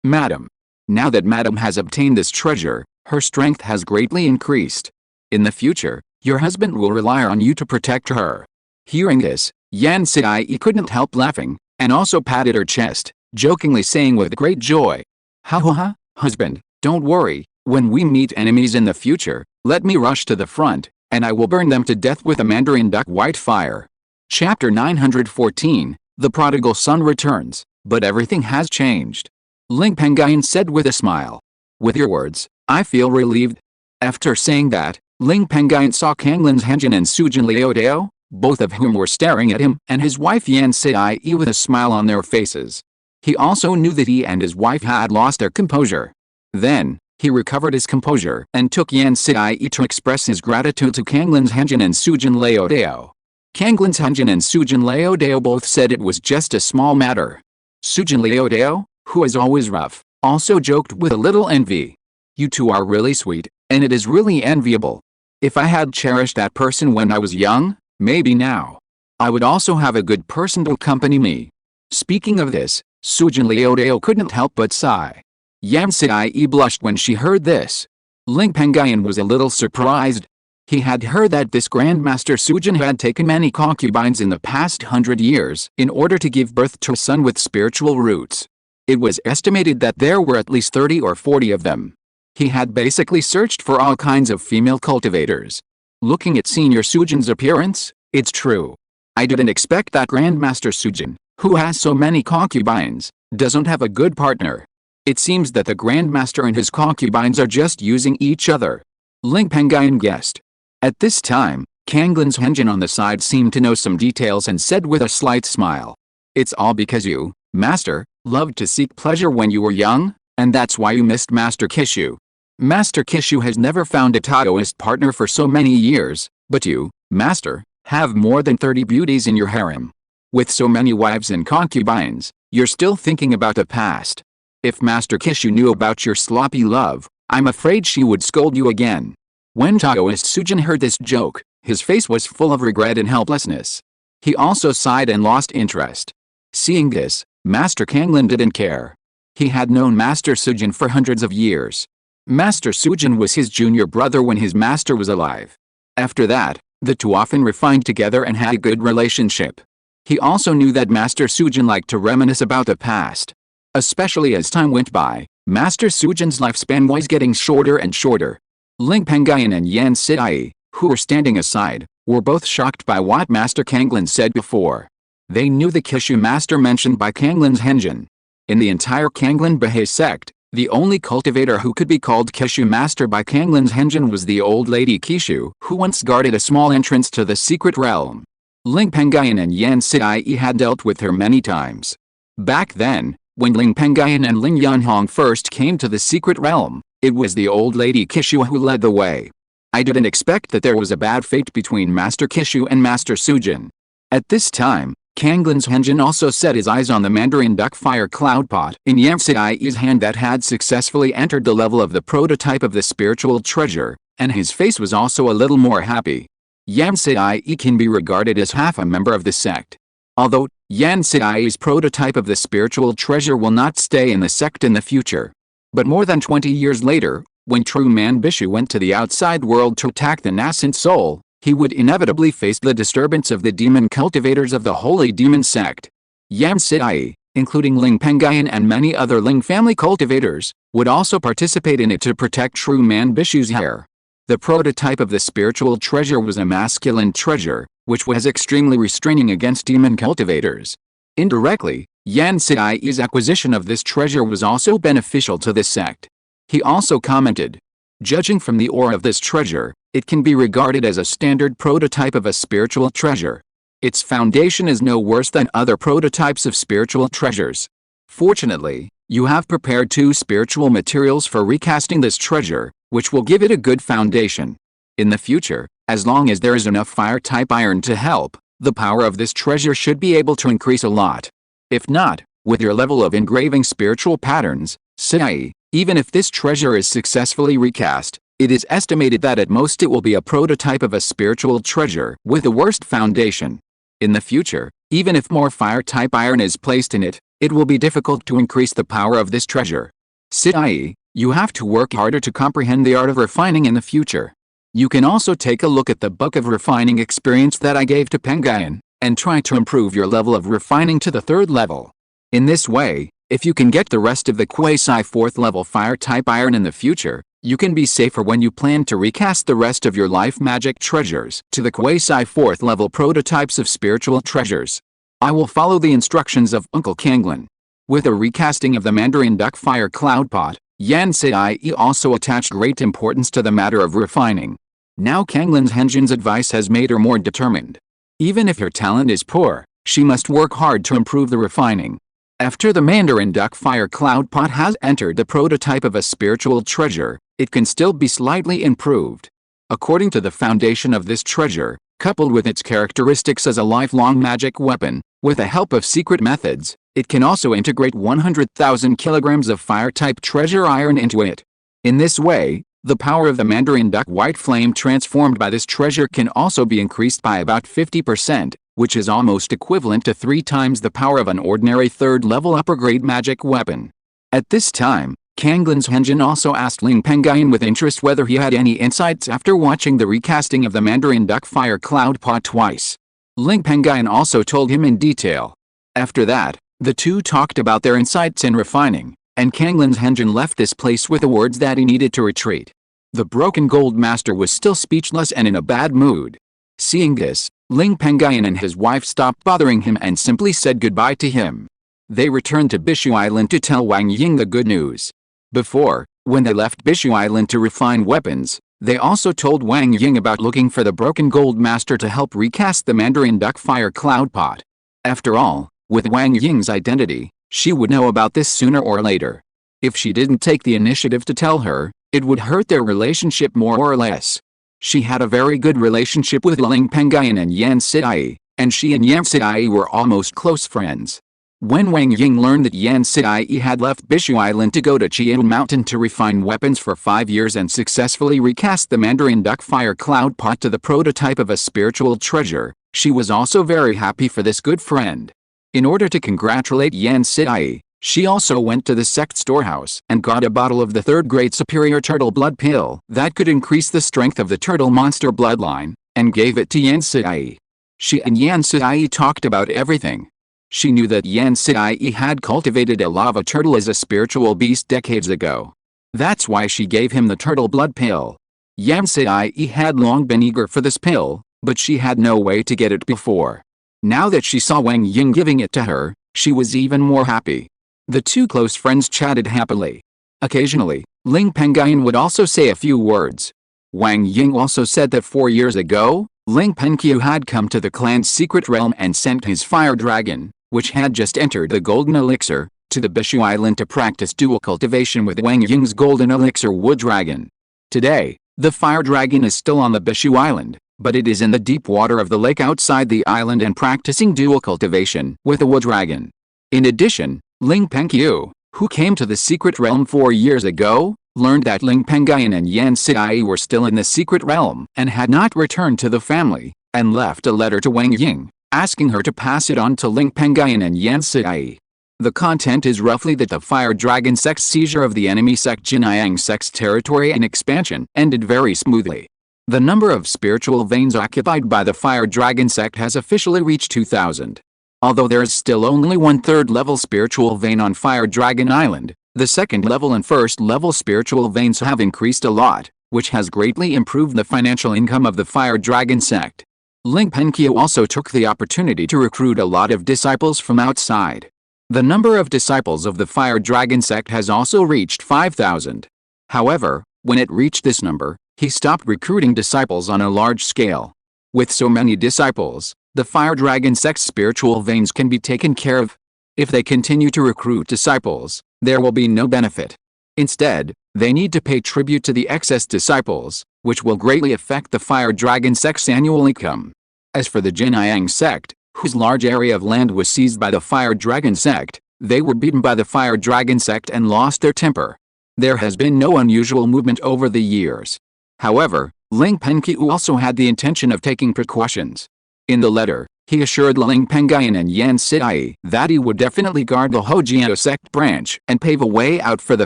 madam. Now that madam has obtained this treasure, her strength has greatly increased. In the future, your husband will rely on you to protect her. Hearing this, Yan Sidai couldn't help laughing, and also patted her chest, jokingly saying with great joy, "Ha ha ha, husband, don't worry, when we meet enemies in the future, let me rush to the front, and I will burn them to death with a mandarin duck white fire." Chapter 914, The Prodigal Son Returns, but everything has changed. Ling Pengyun said with a smile. "With your words, I feel relieved." After saying that, Ling Pengyun saw Kanglin Henjin and Sujin Liaodao, both of whom were staring at him and his wife Yan Sidai with a smile on their faces. He also knew that he and his wife had lost their composure. Then, he recovered his composure and took Yan Sidai to express his gratitude to Kanglin Henjin and Sujin Liaodao. Kanglin Henjin and Sujin Liaodao both said it was just a small matter. Sujin Liaodao, who is always rough, also joked with a little envy. "You two are really sweet, and it is really enviable. If I had cherished that person when I was young, maybe now I would also have a good person to accompany me." Speaking of this, Sujin Liaodao couldn't help but sigh. Yan Sidai blushed when she heard this. Ling Pengyun was a little surprised. He had heard that this Grandmaster Sujin had taken many concubines in the past 100 years in order to give birth to a son with spiritual roots. It was estimated that there were at least 30 or 40 of them. He had basically searched for all kinds of female cultivators. Looking at Senior Sujin's appearance, it's true. I didn't expect that Grandmaster Sujin, who has so many concubines, doesn't have a good partner. It seems that the Grandmaster and his concubines are just using each other. Ling Pengyun guessed. At this time, Kanglin Henjin on the side seemed to know some details and said with a slight smile. "It's all because you, Master, loved to seek pleasure when you were young, and that's why you missed Master Kishu. Master Kishu has never found a Taoist partner for so many years, but you, Master, have more than 30 beauties in your harem. With so many wives and concubines, you're still thinking about the past. If Master Kishu knew about your sloppy love, I'm afraid she would scold you again." When Taoist Sujin heard this joke, his face was full of regret and helplessness. He also sighed and lost interest. Seeing this, Master Kanglin didn't care. He had known Master Sujin for hundreds of years. Master Sujin was his junior brother when his master was alive. After that, the two often refined together and had a good relationship. He also knew that Master Sujin liked to reminisce about the past. Especially as time went by, Master Sujin's lifespan was getting shorter and shorter. Ling Pengyun and Yan Sidai, who were standing aside, were both shocked by what Master Kanglin said before. They knew the Qingshi master mentioned by Kanglin's Henjin. In the entire Kanglin Baha'i sect, the only cultivator who could be called Qingshi master by Kanglin's Henjin was the old lady Qishu, who once guarded a small entrance to the secret realm. Ling Pengyun and Yan Siyi had dealt with her many times. Back then, when Ling Pengyun and Ling Yunhong first came to the secret realm, it was the old lady Qishu who led the way. I didn't expect that there was a bad fate between Master Qishu and Master Sujin. At this time, Kanglin's Henjin also set his eyes on the Mandarin duck fire cloud pot in Yan Siyi's hand that had successfully entered the level of the prototype of the spiritual treasure, and his face was also a little more happy. Yan Siyi can be regarded as half a member of the sect. Although, Yan Siyi's prototype of the spiritual treasure will not stay in the sect in the future. But more than 20 years later, when true man Bishu went to the outside world to attack the nascent soul, he would inevitably face the disturbance of the demon cultivators of the holy demon sect. Yan Siyi, including Ling Pengyun and many other Ling family cultivators, would also participate in it to protect true man Bishu's heir. The prototype of the spiritual treasure was a masculine treasure, which was extremely restraining against demon cultivators. Indirectly, Yan Siyi's acquisition of this treasure was also beneficial to the sect. He also commented, "Judging from the aura of this treasure, it can be regarded as a standard prototype of a spiritual treasure. Its foundation is no worse than other prototypes of spiritual treasures. Fortunately, you have prepared 2 spiritual materials for recasting this treasure, which will give it a good foundation. In the future, as long as there is enough fire-type iron to help, the power of this treasure should be able to increase a lot. If not, with your level of engraving spiritual patterns, Siyi, even if this treasure is successfully recast, it is estimated that at most it will be a prototype of a spiritual treasure with the worst foundation. In the future, even if more fire-type iron is placed in it, it will be difficult to increase the power of this treasure. Siyi, you have to work harder to comprehend the art of refining in the future. You can also take a look at the book of refining experience that I gave to Pengyun, and try to improve your level of refining to the 3rd level. In this way, if you can get the rest of the quasi 4th level fire-type iron in the future, you can be safer when you plan to recast the rest of your life magic treasures to the quasi 4th level prototypes of spiritual treasures. I will follow the instructions of Uncle Kanglin. With a recasting of the Mandarin duck fire cloud pot, Yan Siyi also attached great importance to the matter of refining. Now Kanglin's Henjin's advice has made her more determined. Even if her talent is poor, she must work hard to improve the refining. After the Mandarin duck fire cloud pot has entered the prototype of a spiritual treasure, it can still be slightly improved. According to the foundation of this treasure, coupled with its characteristics as a lifelong magic weapon, with the help of secret methods, it can also integrate 100,000 kilograms of fire-type treasure iron into it. In this way, the power of the Mandarin duck white flame transformed by this treasure can also be increased by about 50%, which is almost equivalent to 3 times the power of an ordinary 3rd level upper-grade magic weapon. At this time, Kanglin's Henjin also asked Ling Pengyun with interest whether he had any insights after watching the recasting of the Mandarin duck fire cloud pot twice. Ling Pengyun also told him in detail. After that, the two talked about their insights in refining, and Kanglin's Henjin left this place with the words that he needed to retreat. The broken gold master was still speechless and in a bad mood. Seeing this, Ling Pengyun and his wife stopped bothering him and simply said goodbye to him. They returned to Bishu Island to tell Wang Ying the good news. Before, when they left Bishu Island to refine weapons, they also told Wang Ying about looking for the broken gold master to help recast the Mandarin duck fire cloud pot. After all, with Wang Ying's identity, she would know about this sooner or later. If she didn't take the initiative to tell her, it would hurt their relationship more or less. She had a very good relationship with Ling Pengyun and Yan Siyi, and she and Yan Siyi were almost close friends. When Wang Ying learned that Yan Siyi had left Bishu Island to go to Qingshi Mountain to refine weapons for 5 years and successfully recast the Mandarin duck fire cloud pot to the prototype of a spiritual treasure, she was also very happy for this good friend. In order to congratulate Yan Siyi, she also went to the sect storehouse and got a bottle of the 3rd grade superior turtle blood pill that could increase the strength of the turtle monster bloodline, and gave it to Yan Siyi. She and Yan Siyi talked about everything. She knew that Yan Siyi had cultivated a lava turtle as a spiritual beast decades ago. That's why she gave him the turtle blood pill. Yan Siyi had long been eager for this pill, but she had no way to get it before. Now that she saw Wang Ying giving it to her, she was even more happy. The two close friends chatted happily. Occasionally, Ling Pengyun would also say a few words. Wang Ying also said that 4 years ago, Ling Pengyun had come to the clan's secret realm and sent his fire dragon, which had just entered the golden elixir, to the Bishu Island to practice dual cultivation with Wang Ying's golden elixir wood dragon. Today, the fire dragon is still on the Bishu Island, but it is in the deep water of the lake outside the island and practicing dual cultivation with the wood dragon. In addition, Ling Pengyun, who came to the secret realm 4 years ago, learned that Ling Pengyun and Yan Siai were still in the secret realm and had not returned to the family, and left a letter to Wang Ying, asking her to pass it on to Ling Pengyun and Yan Siai. The content is roughly that the Fire Dragon sect's seizure of the enemy sect Yin-Yang sect's territory and expansion ended very smoothly. The number of spiritual veins occupied by the Fire Dragon sect has officially reached 2,000. Although there is still only 1/3 level spiritual vein on Fire Dragon Island, the second level and first level spiritual veins have increased a lot, which has greatly improved the financial income of the Fire Dragon sect. Ling Pengyun also took the opportunity to recruit a lot of disciples from outside. The number of disciples of the Fire Dragon sect has also reached 5,000. However, when it reached this number, he stopped recruiting disciples on a large scale. With so many disciples, the Fire Dragon sect's spiritual veins can be taken care of. If they continue to recruit disciples, there will be no benefit. Instead, they need to pay tribute to the excess disciples, which will greatly affect the Fire Dragon sect's annual income. As for the Yin-Yang sect, whose large area of land was seized by the Fire Dragon sect, they were beaten by the Fire Dragon sect and lost their temper. There has been no unusual movement over the years. However, Ling Pengyun also had the intention of taking precautions. In the letter, he assured Ling Pengyun and Yan Siai that he would definitely guard the Hojiao sect branch and pave a way out for the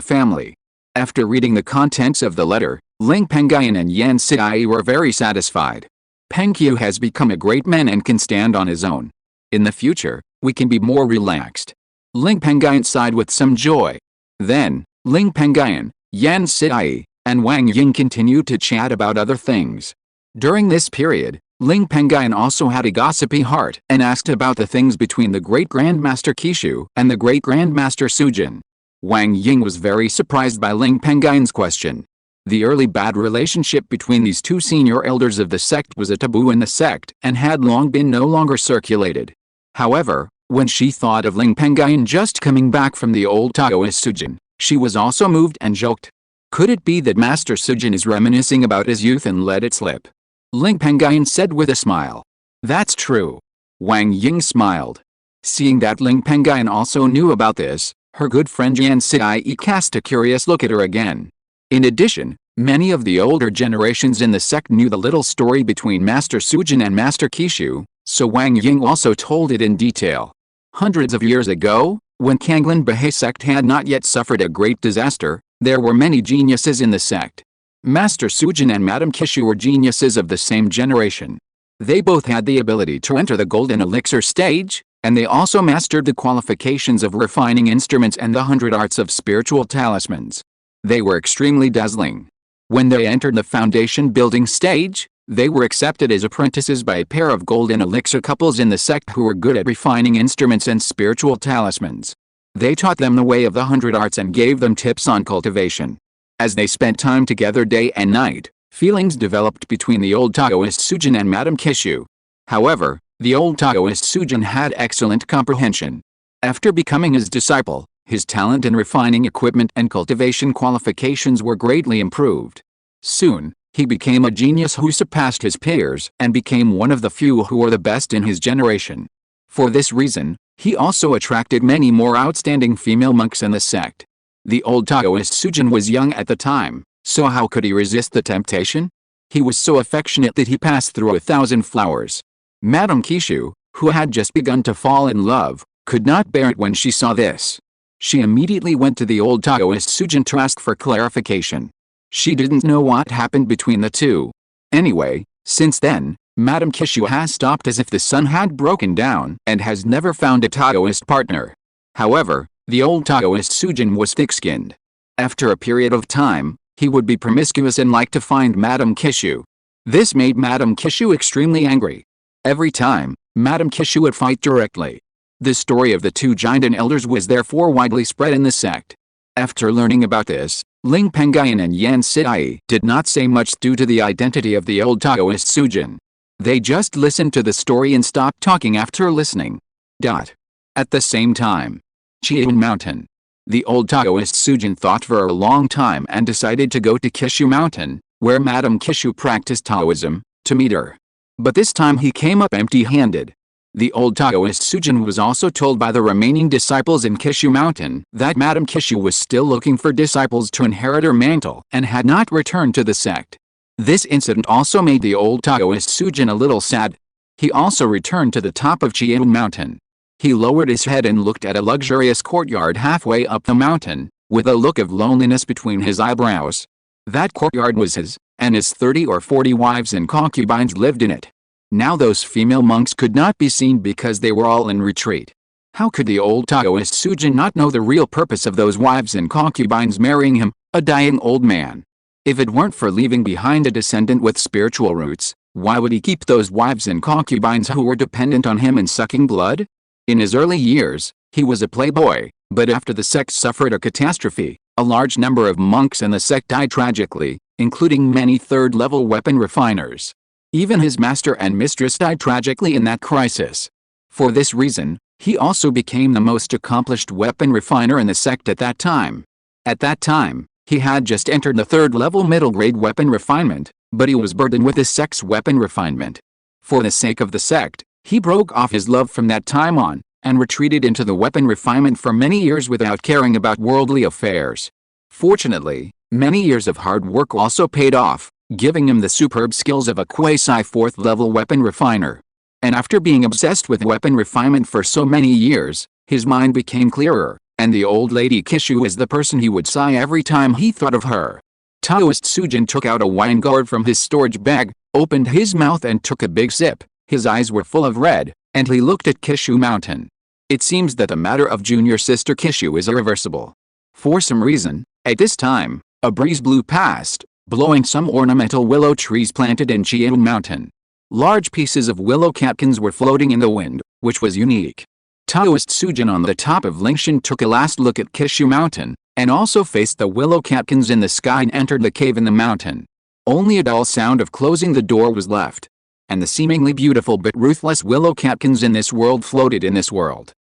family. After reading the contents of the letter, Ling Pengyun and Yan Siai were very satisfied. Pengyun has become a great man and can stand on his own. In the future, we can be more relaxed. Ling Pengyun sighed with some joy. Then, Ling Pengyun, Yan Siai, and Wang Ying continued to chat about other things. During this period, Ling Pengyun also had a gossipy heart and asked about the things between the Great Grandmaster Qishu and the Great Grandmaster Sujin. Wang Ying was very surprised by Ling Pengyun's question. The early bad relationship between these two senior elders of the sect was a taboo in the sect and had long been no longer circulated. However, when she thought of Ling Pengyun just coming back from the old Taoist Sujin, she was also moved and joked. Could it be that Master Sujin is reminiscing about his youth and let it slip? Ling Pengyun said with a smile. That's true. Wang Ying smiled. Seeing that Ling Pengyun also knew about this, her good friend Yan Siai cast a curious look at her again. In addition, many of the older generations in the sect knew the little story between Master Sujin and Master Qishu, so Wang Ying also told it in detail. Hundreds of years ago, when Kanglan Bahay sect had not yet suffered a great disaster, there were many geniuses in the sect. Master Sujin and Madame Qishu were geniuses of the same generation. They both had the ability to enter the golden elixir stage, and they also mastered the qualifications of refining instruments and the 100 arts of spiritual talismans. They were extremely dazzling. When they entered the foundation building stage, they were accepted as apprentices by a pair of golden elixir couples in the sect who were good at refining instruments and spiritual talismans. They taught them the way of the 100 arts and gave them tips on cultivation. As they spent time together day and night, feelings developed between the old Taoist Sujin and Madame Qishu. However, the old Taoist Sujin had excellent comprehension. After becoming his disciple, his talent in refining equipment and cultivation qualifications were greatly improved. Soon, he became a genius who surpassed his peers and became one of the few who were the best in his generation. For this reason, he also attracted many more outstanding female monks in the sect. The old Taoist Sujin was young at the time, so how could he resist the temptation? He was so affectionate that he passed through 1,000 flowers. Madame Qishu, who had just begun to fall in love, could not bear it when she saw this. She immediately went to the old Taoist Sujin to ask for clarification. She didn't know what happened between the two. Anyway, since then, Madame Qishu has stopped as if the sun had broken down and has never found a Taoist partner. However, the old Taoist Sujin was thick-skinned. After a period of time, he would be promiscuous and like to find Madame Qishu. This made Madame Qingshi extremely angry. Every time, Madame Qingshi would fight directly. The story of the two giant elders was therefore widely spread in the sect. After learning about this, Ling Pengyun and Yan Sidai did not say much due to the identity of the old Taoist Sujin. They just listened to the story and stopped talking after listening. At the same time, Qingshi Mountain. The old Taoist Sujin thought for a long time and decided to go to Qingshi Mountain, where Madame Qingshi practiced Taoism, to meet her. But this time he came up empty-handed. The old Taoist Sujin was also told by the remaining disciples in Qingshi Mountain that Madame Qingshi was still looking for disciples to inherit her mantle and had not returned to the sect. This incident also made the old Taoist Sujin a little sad. He also returned to the top of Qingshi Mountain. He lowered his head and looked at a luxurious courtyard halfway up the mountain, with a look of loneliness between his eyebrows. That courtyard was his, and his 30 or 40 wives and concubines lived in it. Now those female monks could not be seen because they were all in retreat. How could the old Taoist Sujin not know the real purpose of those wives and concubines marrying him, a dying old man? If it weren't for leaving behind a descendant with spiritual roots, why would he keep those wives and concubines who were dependent on him and sucking blood? In his early years, he was a playboy, but after the sect suffered a catastrophe, a large number of monks in the sect died tragically, including many third-level weapon refiners. Even his master and mistress died tragically in that crisis. For this reason, he also became the most accomplished weapon refiner in the sect at that time. At that time, he had just entered the third-level middle-grade weapon refinement, but he was burdened with the sect's weapon refinement. For the sake of the sect, he broke off his love from that time on, and retreated into the weapon refinement for many years without caring about worldly affairs. Fortunately, many years of hard work also paid off, giving him the superb skills of a quasi-fourth-level weapon refiner. And after being obsessed with weapon refinement for so many years, his mind became clearer, and the old lady Qingshi was the person he would sigh every time he thought of her. Taoist Sujin took out a wine gourd from his storage bag, opened his mouth and took a big sip. His eyes were full of red, and he looked at Qingshi Mountain. It seems that the matter of junior sister Qingshi is irreversible. For some reason, at this time, a breeze blew past, blowing some ornamental willow trees planted in Qingshi Mountain. Large pieces of willow catkins were floating in the wind, which was unique. Taoist Sujin on the top of Lingxiao took a last look at Qingshi Mountain, and also faced the willow catkins in the sky and entered the cave in the mountain. Only a dull sound of closing the door was left. And the seemingly beautiful but ruthless willow catkins in this world floated in this world.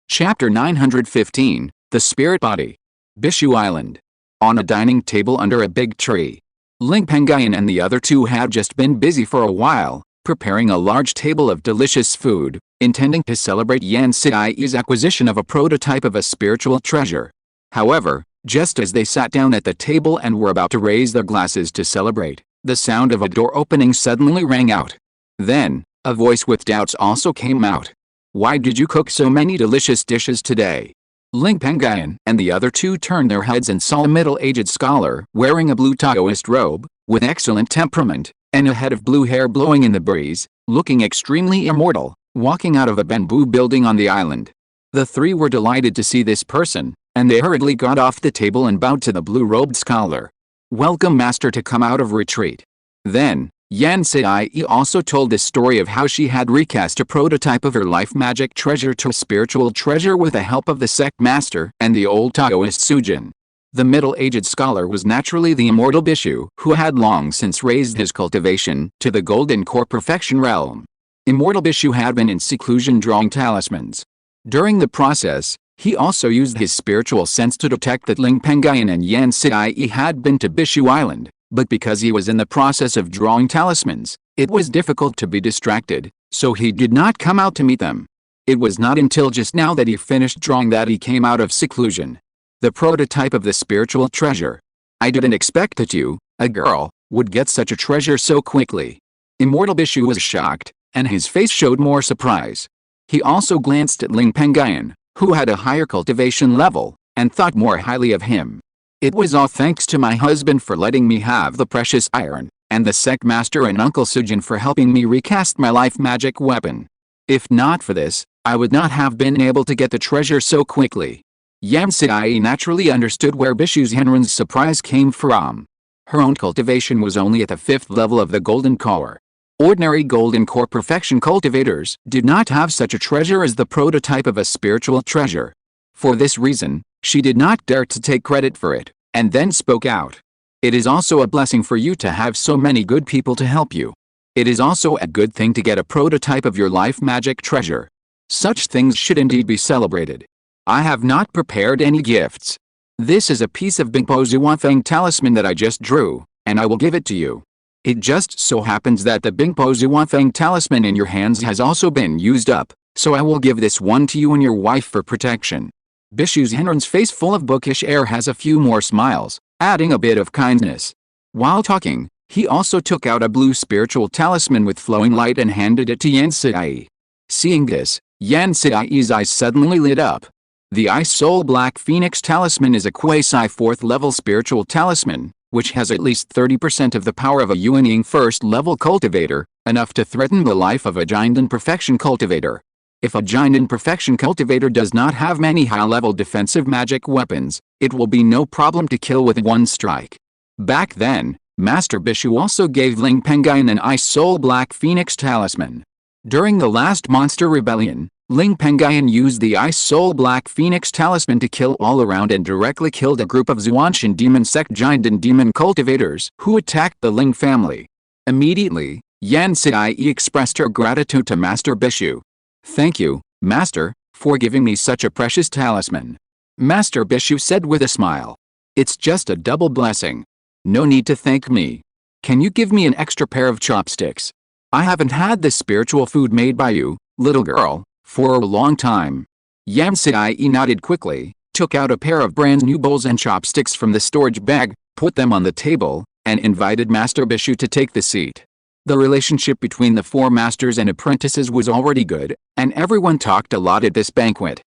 Chapter 915, The Spirit Body. Bishu Island. On a dining table under a big tree. Ling Pengyun and the other two had just been busy for a while, preparing a large table of delicious food, intending to celebrate Yan Sidai's acquisition of a prototype of a spiritual treasure. However, just as they sat down at the table and were about to raise their glasses to celebrate, the sound of a door opening suddenly rang out. Then, a voice with doubts also came out. "Why did you cook so many delicious dishes today?" Ling Pengyun and the other two turned their heads and saw a middle-aged scholar wearing a blue Taoist robe, with excellent temperament, and a head of blue hair blowing in the breeze, looking extremely immortal, walking out of a bamboo building on the island. The three were delighted to see this person, and they hurriedly got off the table and bowed to the blue-robed scholar. "Welcome, master, to come out of retreat." Then, Yan Sidai also told the story of how she had recast a prototype of her life magic treasure to a spiritual treasure with the help of the sect master and the old Taoist Sujin. The middle-aged scholar was naturally the immortal Bishu, who had long since raised his cultivation to the golden core perfection realm. Immortal Bishu had been in seclusion drawing talismans. During the process, he also used his spiritual sense to detect that Ling Pengyun and Yan Sidai had been to Bishu Island, but because he was in the process of drawing talismans, it was difficult to be distracted, so he did not come out to meet them. It was not until just now that he finished drawing that he came out of seclusion. The prototype of the spiritual treasure. "I didn't expect that you, a girl, would get such a treasure so quickly." Immortal Bishu was shocked, and his face showed more surprise. He also glanced at Ling Pengyun, who had a higher cultivation level, and thought more highly of him. "It was all thanks to my husband for letting me have the precious iron, and the sect master and Uncle Sujin for helping me recast my life magic weapon. If not for this, I would not have been able to get the treasure so quickly." Yan Sidai naturally understood where Bishu's Henren's surprise came from. Her own cultivation was only at the 5th level of the Golden Core. Ordinary Golden Core Perfection cultivators did not have such a treasure as the prototype of a spiritual treasure. For this reason, she did not dare to take credit for it, and then spoke out. It is also a blessing for you to have so many good people to help you. It is also a good thing to get a prototype of your life magic treasure. Such things should indeed be celebrated. I have not prepared any gifts. This is a piece of Bingpo Zhuanfeng talisman that I just drew, and I will give it to you. It just so happens that the Bingpo Zhuanfeng talisman in your hands has also been used up, so I will give this one to you and your wife for protection. Bishu Zhenren's face full of bookish air has a few more smiles, adding a bit of kindness. While talking, he also took out a blue spiritual talisman with flowing light and handed it to Yan Siai. Seeing this, Yan Siai's eyes suddenly lit up. The Ice Soul Black Phoenix talisman is a quasi 4th level spiritual talisman, which has at least 30% of the power of a Yuanying 1st level cultivator, enough to threaten the life of a giant in perfection cultivator. If a giant in perfection cultivator does not have many high-level defensive magic weapons, it will be no problem to kill with one strike. Back then, Master Bishu also gave Ling Pengyun an Ice Soul Black Phoenix talisman. During the last monster rebellion, Ling Pengyun used the Ice Soul Black Phoenix talisman to kill all around and directly killed a group of Zhuanshan demon sect giant and demon cultivators who attacked the Ling family. Immediately, Yan Siai expressed her gratitude to Master Bishu. Thank you, Master, for giving me such a precious talisman. Master Bishu said with a smile. It's just a double blessing. No need to thank me. Can you give me an extra pair of chopsticks? I haven't had this spiritual food made by you, little girl, for a long time. Yan Siai nodded quickly, took out a pair of brand new bowls and chopsticks from the storage bag, put them on the table, and invited Master Bishu to take the seat. The relationship between the 4 masters and apprentices was already good, and everyone talked a lot at this banquet.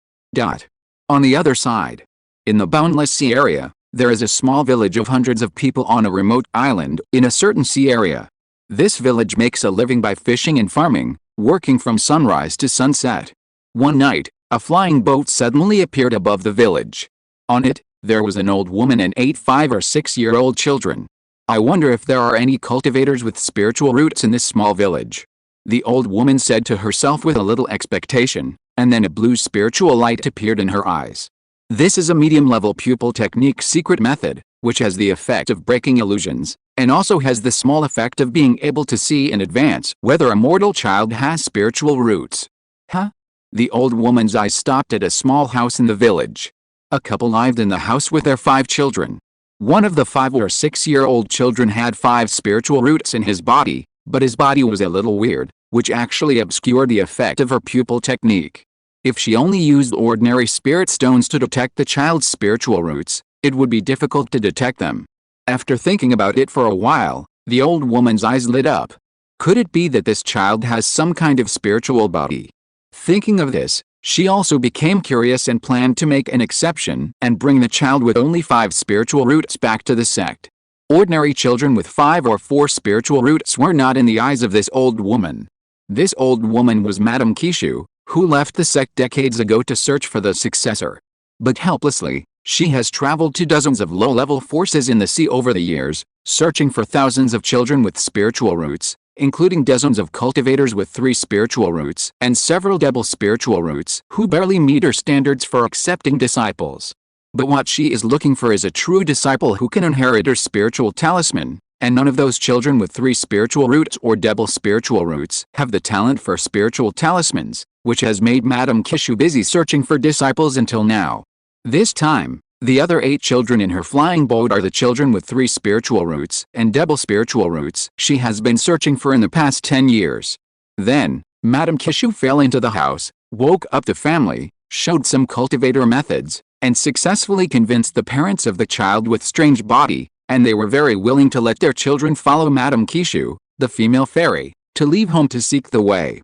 On the other side, in the Boundless Sea area, there is a small village of hundreds of people on a remote island in a certain sea area. This village makes a living by fishing and farming, working from sunrise to sunset. One night, a flying boat suddenly appeared above the village. On it, there was an old woman and 8 5 or 6-year-old children. I wonder if there are any cultivators with spiritual roots in this small village. The old woman said to herself with a little expectation, and then a blue spiritual light appeared in her eyes. This is a medium-level pupil technique secret method, which has the effect of breaking illusions, and also has the small effect of being able to see in advance whether a mortal child has spiritual roots. Huh? The old woman's eyes stopped at a small house in the village. A couple lived in the house with their 5 children. One of the 5 or 6-year-old children had 5 spiritual roots in his body, but his body was a little weird, which actually obscured the effect of her pupil technique. If she only used ordinary spirit stones to detect the child's spiritual roots, it would be difficult to detect them. After thinking about it for a while, the old woman's eyes lit up. Could it be that this child has some kind of spiritual body? Thinking of this, she also became curious and planned to make an exception and bring the child with only 5 spiritual roots back to the sect. Ordinary children with 5 or 4 spiritual roots were not in the eyes of this old woman. This old woman was Madame Qishu, who left the sect decades ago to search for the successor. But helplessly, she has traveled to dozens of low-level forces in the sea over the years, searching for thousands of children with spiritual roots, including dozens of cultivators with 3 spiritual roots and several double spiritual roots who barely meet her standards for accepting disciples. But what she is looking for is a true disciple who can inherit her spiritual talisman, and none of those children with 3 spiritual roots or double spiritual roots have the talent for spiritual talismans, which has made Madame Qishu busy searching for disciples until now. This time, the other 8 children in her flying boat are the children with 3 spiritual roots and double spiritual roots she has been searching for in the past 10 years. Then, Madame Qishu fell into the house, woke up the family, showed some cultivator methods, and successfully convinced the parents of the child with strange body, and they were very willing to let their children follow Madame Qishu, the female fairy, to leave home to seek the way.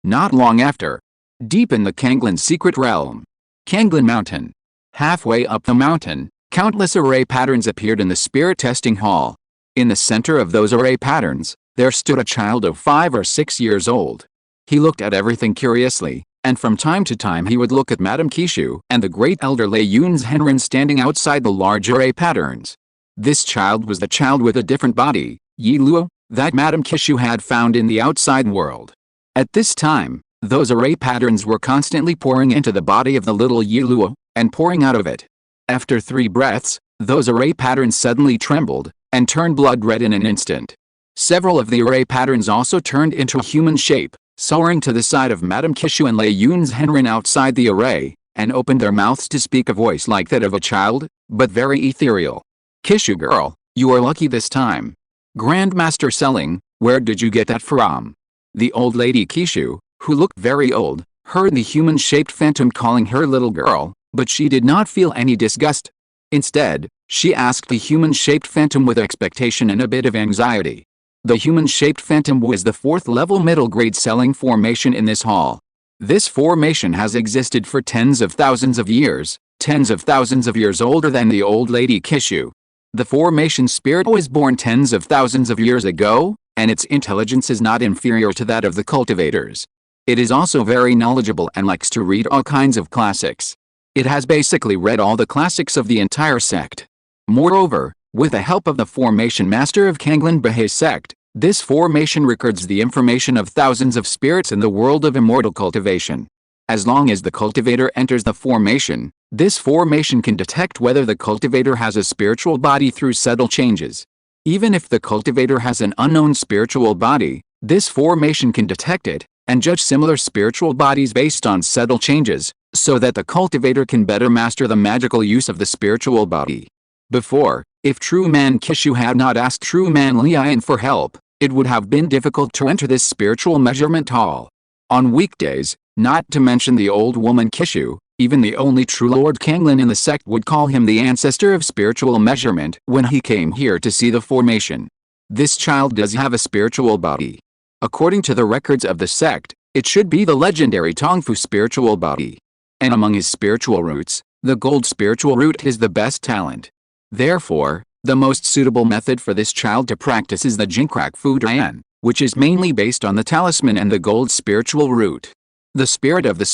Not long after, deep in the Kanglin secret realm, Qingshi Mountain. Halfway up the mountain, countless array patterns appeared in the spirit testing hall. In the center of those array patterns, there stood a child of 5 or 6 years old. He looked at everything curiously, and from time to time he would look at Madame Qishu and the great elder Lei Yun's Henren standing outside the large array patterns. This child was the child with a different body, Yi Luo, that Madame Qishu had found in the outside world. At this time, those array patterns were constantly pouring into the body of the little Yi Luo, and pouring out of it. After 3 breaths, those array patterns suddenly trembled, and turned blood red in an instant. Several of the array patterns also turned into a human shape, soaring to the side of Madame Qishu and Lei Yun's Henrin outside the array, and opened their mouths to speak a voice like that of a child, but very ethereal. "Qishu girl, you are lucky this time. Grandmaster Selling, where did you get that from?" The old lady Qishu, who looked very old, heard the human-shaped phantom calling her little girl, but she did not feel any disgust. Instead, she asked the human-shaped phantom with expectation and a bit of anxiety. The human-shaped phantom was the 4th-level middle-grade selling formation in this hall. This formation has existed for tens of thousands of years older than the old lady Qishu. The formation spirit was born tens of thousands of years ago, and its intelligence is not inferior to that of the cultivators. It is also very knowledgeable and likes to read all kinds of classics. It has basically read all the classics of the entire sect. Moreover, with the help of the formation master of Kanglin Bahai sect, this formation records the information of thousands of spirits in the world of immortal cultivation. As long as the cultivator enters the formation, this formation can detect whether the cultivator has a spiritual body through subtle changes. Even if the cultivator has an unknown spiritual body, this formation can detect it, and judge similar spiritual bodies based on subtle changes, so that the cultivator can better master the magical use of the spiritual body. Before, if True Man Qishu had not asked True Man Lian for help, it would have been difficult to enter this spiritual measurement hall. On weekdays, not to mention the old woman Qishu, even the only true Lord Kanglin in the sect would call him the ancestor of spiritual measurement when he came here to see the formation. This child does have a spiritual body. According to the records of the sect, it should be the legendary Tongfu spiritual body. And among his spiritual roots, the gold spiritual root is the best talent. Therefore, the most suitable method for this child to practice is the Jinkrak Fu Dian, which is mainly based on the talisman and the gold spiritual root. The spirit of the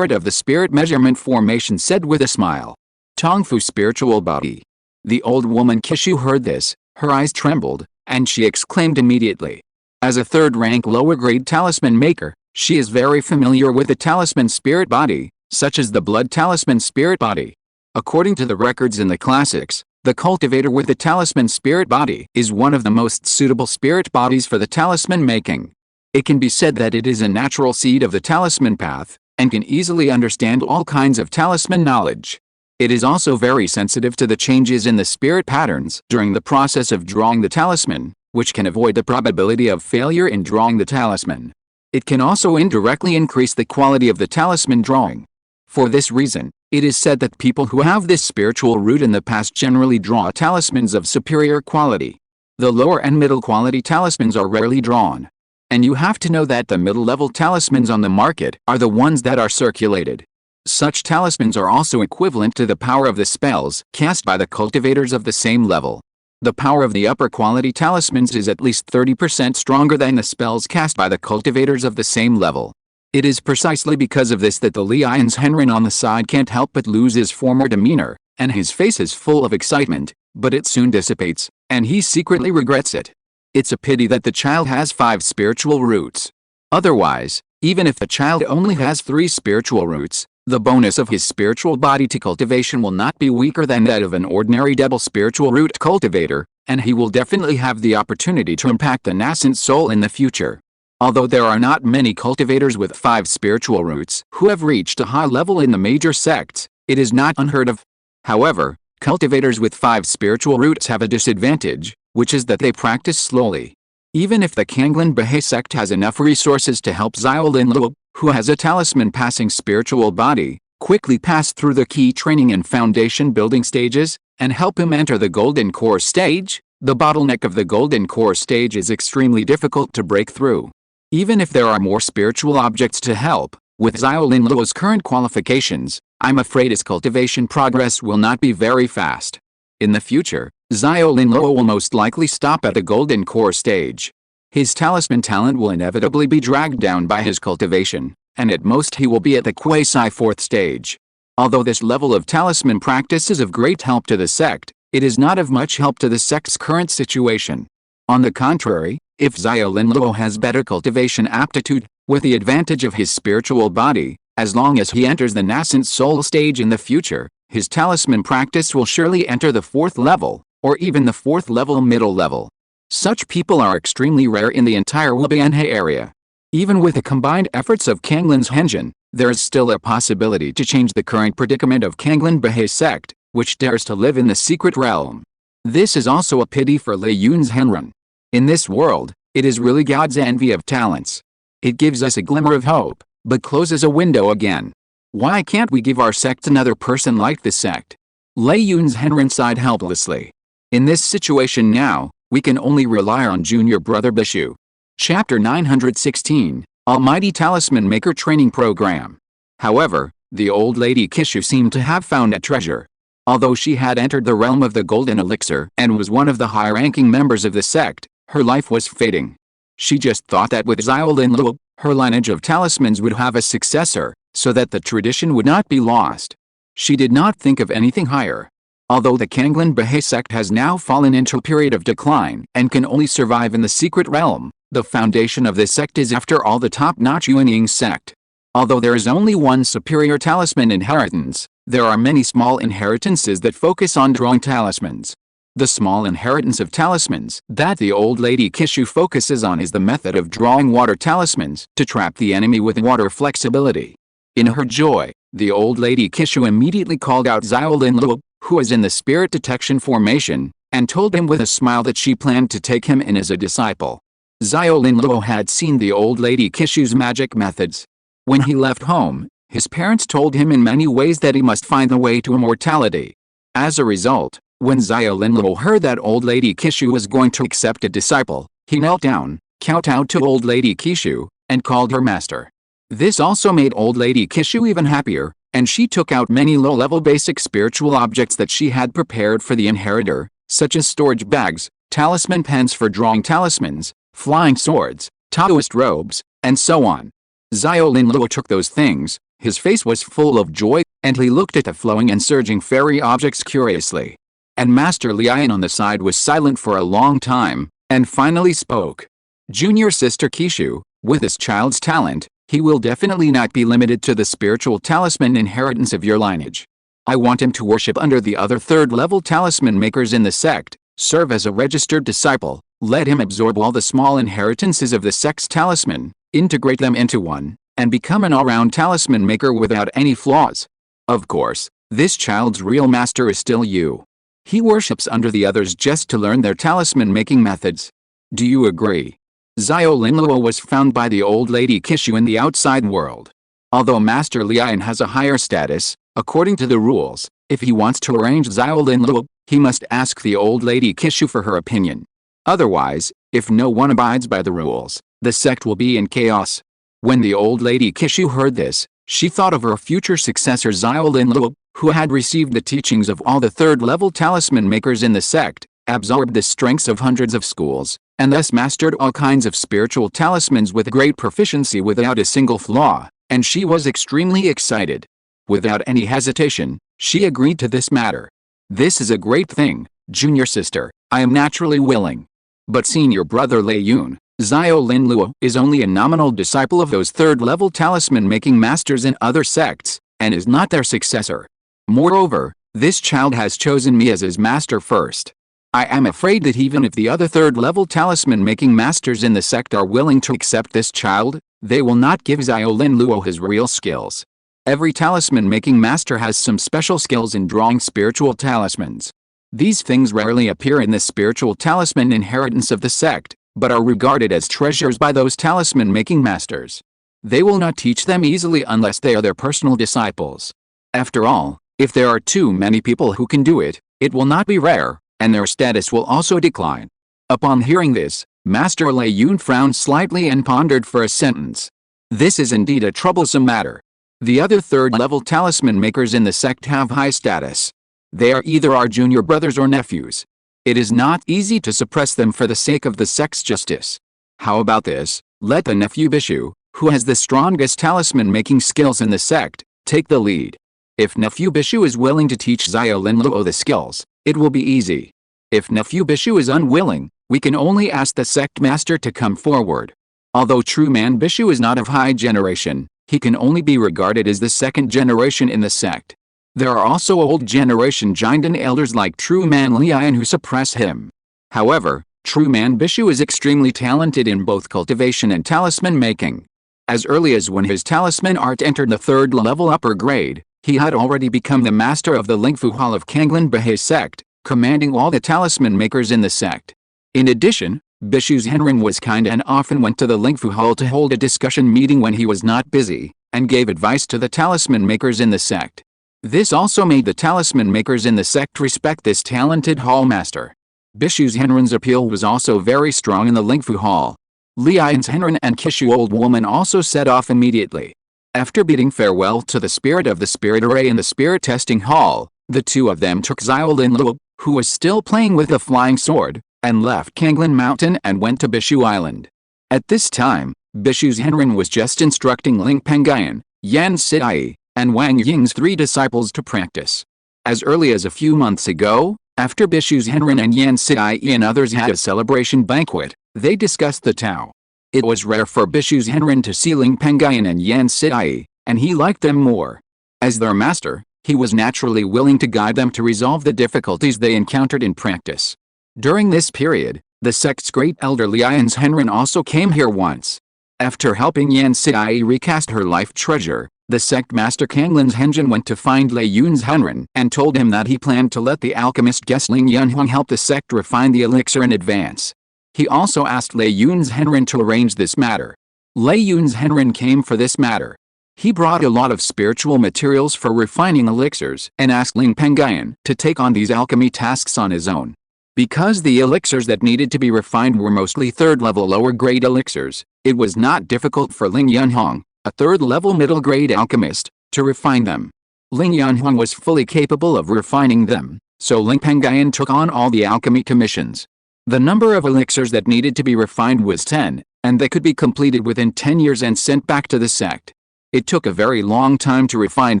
spirit measurement formation said with a smile. Tongfu spiritual body. The old woman Qishu heard this, her eyes trembled, and she exclaimed immediately. As a 3rd-rank lower-grade talisman maker, she is very familiar with the talisman spirit body, such as the blood talisman spirit body. According to the records in the classics, the cultivator with the talisman spirit body is one of the most suitable spirit bodies for the talisman making. It can be said that it is a natural seed of the talisman path, and can easily understand all kinds of talisman knowledge. It is also very sensitive to the changes in the spirit patterns during the process of drawing the talisman, which can avoid the probability of failure in drawing the talisman. It can also indirectly increase the quality of the talisman drawing. For this reason, it is said that people who have this spiritual root in the past generally draw talismans of superior quality. The lower and middle quality talismans are rarely drawn. And you have to know that the middle-level talismans on the market are the ones that are circulated. Such talismans are also equivalent to the power of the spells cast by the cultivators of the same level. The power of the upper quality talismans is at least 30% stronger than the spells cast by the cultivators of the same level. It is precisely because of this that the Lian's Henrin on the side can't help but lose his former demeanor, and his face is full of excitement, but it soon dissipates, and he secretly regrets it. It's a pity that the child has 5 spiritual roots. Otherwise, even if the child only has 3 spiritual roots, the bonus of his spiritual body to cultivation will not be weaker than that of an ordinary double spiritual root cultivator, and he will definitely have the opportunity to impact the nascent soul in the future. Although there are not many cultivators with 5 spiritual roots who have reached a high level in the major sects, it is not unheard of. However, cultivators with 5 spiritual roots have a disadvantage, which is that they practice slowly. Even if the Kanglin Bahai sect has enough resources to help Xiaolin Luo, who has a talisman passing spiritual body, quickly pass through the key training and foundation building stages, and help him enter the golden core stage, the bottleneck of the golden core stage is extremely difficult to break through. Even if there are more spiritual objects to help, with Xiaolin Luo's current qualifications, I'm afraid his cultivation progress will not be very fast. In the future, Xiaolin Luo will most likely stop at the golden core stage. His talisman talent will inevitably be dragged down by his cultivation, and at most he will be at the quasi-4th stage. Although this level of talisman practice is of great help to the sect, it is not of much help to the sect's current situation. On the contrary, if Xiao Linluo has better cultivation aptitude, with the advantage of his spiritual body, as long as he enters the nascent soul stage in the future, his talisman practice will surely enter the 4th level, or even the 4th level middle level. Such people are extremely rare in the entire Wubianhe area. Even with the combined efforts of Kanglin's Henjin, there is still a possibility to change the current predicament of Kanglin Behe sect, which dares to live in the secret realm. This is also a pity for Lei Yun's Henrun. In this world, it is really God's envy of talents. It gives us a glimmer of hope, but closes a window again. Why can't we give our sect another person like this sect? Lei Yun's Henrun sighed helplessly. In this situation now, we can only rely on junior brother Bishu. Chapter 916, Almighty Talisman Maker Training Program. However, the old lady Kishu seemed to have found a treasure. Although she had entered the realm of the golden elixir and was one of the high-ranking members of the sect, her life was fading. She just thought that with Xiao Linluo, her lineage of talismans would have a successor, so that the tradition would not be lost. She did not think of anything higher. Although the Kanglin Behe sect has now fallen into a period of decline and can only survive in the secret realm, the foundation of this sect is after all the top-notch Yuanying sect. Although there is only one superior talisman inheritance, there are many small inheritances that focus on drawing talismans. The small inheritance of talismans that the old lady Kishu focuses on is the method of drawing water talismans to trap the enemy with water flexibility. In her joy, the old lady Kishu immediately called out Xiao Linluo, who is in the spirit detection formation, and told him with a smile that she planned to take him in as a disciple. Xiao Linluo had seen the old lady Kishu's magic methods. When he left home, his parents told him in many ways that he must find the way to immortality. As a result, when Xiao Linluo heard that old lady Kishu was going to accept a disciple, he knelt down, kowtowed to old lady Kishu, and called her master. This also made old lady Kishu even happier, and she took out many low-level basic spiritual objects that she had prepared for the inheritor, such as storage bags, talisman pens for drawing talismans, flying swords, Taoist robes, and so on. Xiao Linluo took those things, his face was full of joy, and he looked at the flowing and surging fairy objects curiously. And Master Lian on the side was silent for a long time, and finally spoke. Junior sister Kishu, with this child's talent, he will definitely not be limited to the spiritual talisman inheritance of your lineage. I want him to worship under the other 3rd-level talisman makers in the sect, serve as a registered disciple, let him absorb all the small inheritances of the sect's talisman, integrate them into one, and become an all-round talisman maker without any flaws. Of course, this child's real master is still you. He worships under the others just to learn their talisman-making methods. Do you agree? Xiao Linluo was found by the old lady Kishu in the outside world. Although Master Lian has a higher status, according to the rules, if he wants to arrange Xiao Linluo, he must ask the old lady Kishu for her opinion. Otherwise, if no one abides by the rules, the sect will be in chaos. When the old lady Kishu heard this, she thought of her future successor Xiao Linluo, who had received the teachings of all the 3rd-level talisman makers in the sect, absorbed the strengths of hundreds of schools, and thus mastered all kinds of spiritual talismans with great proficiency without a single flaw, and she was extremely excited. Without any hesitation, she agreed to this matter. This is a great thing, junior sister, I am naturally willing. But senior brother Lei Yun, Xiao Linluo is only a nominal disciple of those 3rd-level talisman-making masters in other sects, and is not their successor. Moreover, this child has chosen me as his master first. I am afraid that even if the other 3rd-level talisman-making masters in the sect are willing to accept this child, they will not give Xiao Linluo his real skills. Every talisman-making master has some special skills in drawing spiritual talismans. These things rarely appear in the spiritual talisman inheritance of the sect, but are regarded as treasures by those talisman-making masters. They will not teach them easily unless they are their personal disciples. After all, if there are too many people who can do it, it will not be rare, and their status will also decline. Upon hearing this, Master Lei Yun frowned slightly and pondered for a sentence. This is indeed a troublesome matter. The other 3rd-level talisman makers in the sect have high status. They are either our junior brothers or nephews. It is not easy to suppress them for the sake of the sect's justice. How about this? Let the nephew Bishu, who has the strongest talisman-making skills in the sect, take the lead. If nephew Bishu is willing to teach Xiao Linluo the skills, It will be easy. If nephew Bishu is unwilling, we can only ask the sect master to come forward. Although true man Bishu is not of high generation, he can only be regarded as the second generation in the sect. There are also old generation giant and elders like true man Lian who suppress him. However, true man Bishu is extremely talented in both cultivation and talisman making. As early as when his talisman art entered the 3rd level upper grade, he had already become the master of the Lingfu Hall of Kanglan Bahe sect, commanding all the talisman makers in the sect. In addition, Bishu's Henrin was kind and often went to the Lingfu Hall to hold a discussion meeting when he was not busy, and gave advice to the talisman makers in the sect. This also made the talisman makers in the sect respect this talented hall master. Bishu's Henrin's appeal was also very strong in the Lingfu Hall. Lian's Henrin and Kishu old woman also set off immediately. After bidding farewell to the spirit of the spirit array in the spirit testing hall, the two of them took Xiao Linluo, who was still playing with the flying sword, and left Qingshi Mountain and went to Bishu Island. At this time, Bishu's Henrin was just instructing Ling Pengyun, Yan Sidai, and Wang Ying's 3 disciples to practice. As early as a few months ago, after Bishu's Henrin and Yan Sidai and others had a celebration banquet, they discussed the Tao. It was rare for Bishu's Henrin to see Ling Pengyun and Yan Sidai, and he liked them more. As their master, he was naturally willing to guide them to resolve the difficulties they encountered in practice. During this period, the sect's great elder Lian's Henrin also came here once. After helping Yan Sidai recast her life treasure, the sect master Kanglin's Henjin went to find Lei Yun's Henrin and told him that he planned to let the alchemist guest Ling Yunhuang help the sect refine the elixir in advance. He also asked Lei Yun's Henrin to arrange this matter. Lei Yun's Henrin came for this matter. He brought a lot of spiritual materials for refining elixirs and asked Ling Pengyun to take on these alchemy tasks on his own. Because the elixirs that needed to be refined were mostly 3rd level lower grade elixirs, it was not difficult for Ling Yunhuang, a 3rd level middle grade alchemist, to refine them. Ling Yunhuang was fully capable of refining them, so Ling Pengyun took on all the alchemy commissions. The number of elixirs that needed to be refined was 10, and they could be completed within 10 years and sent back to the sect. It took a very long time to refine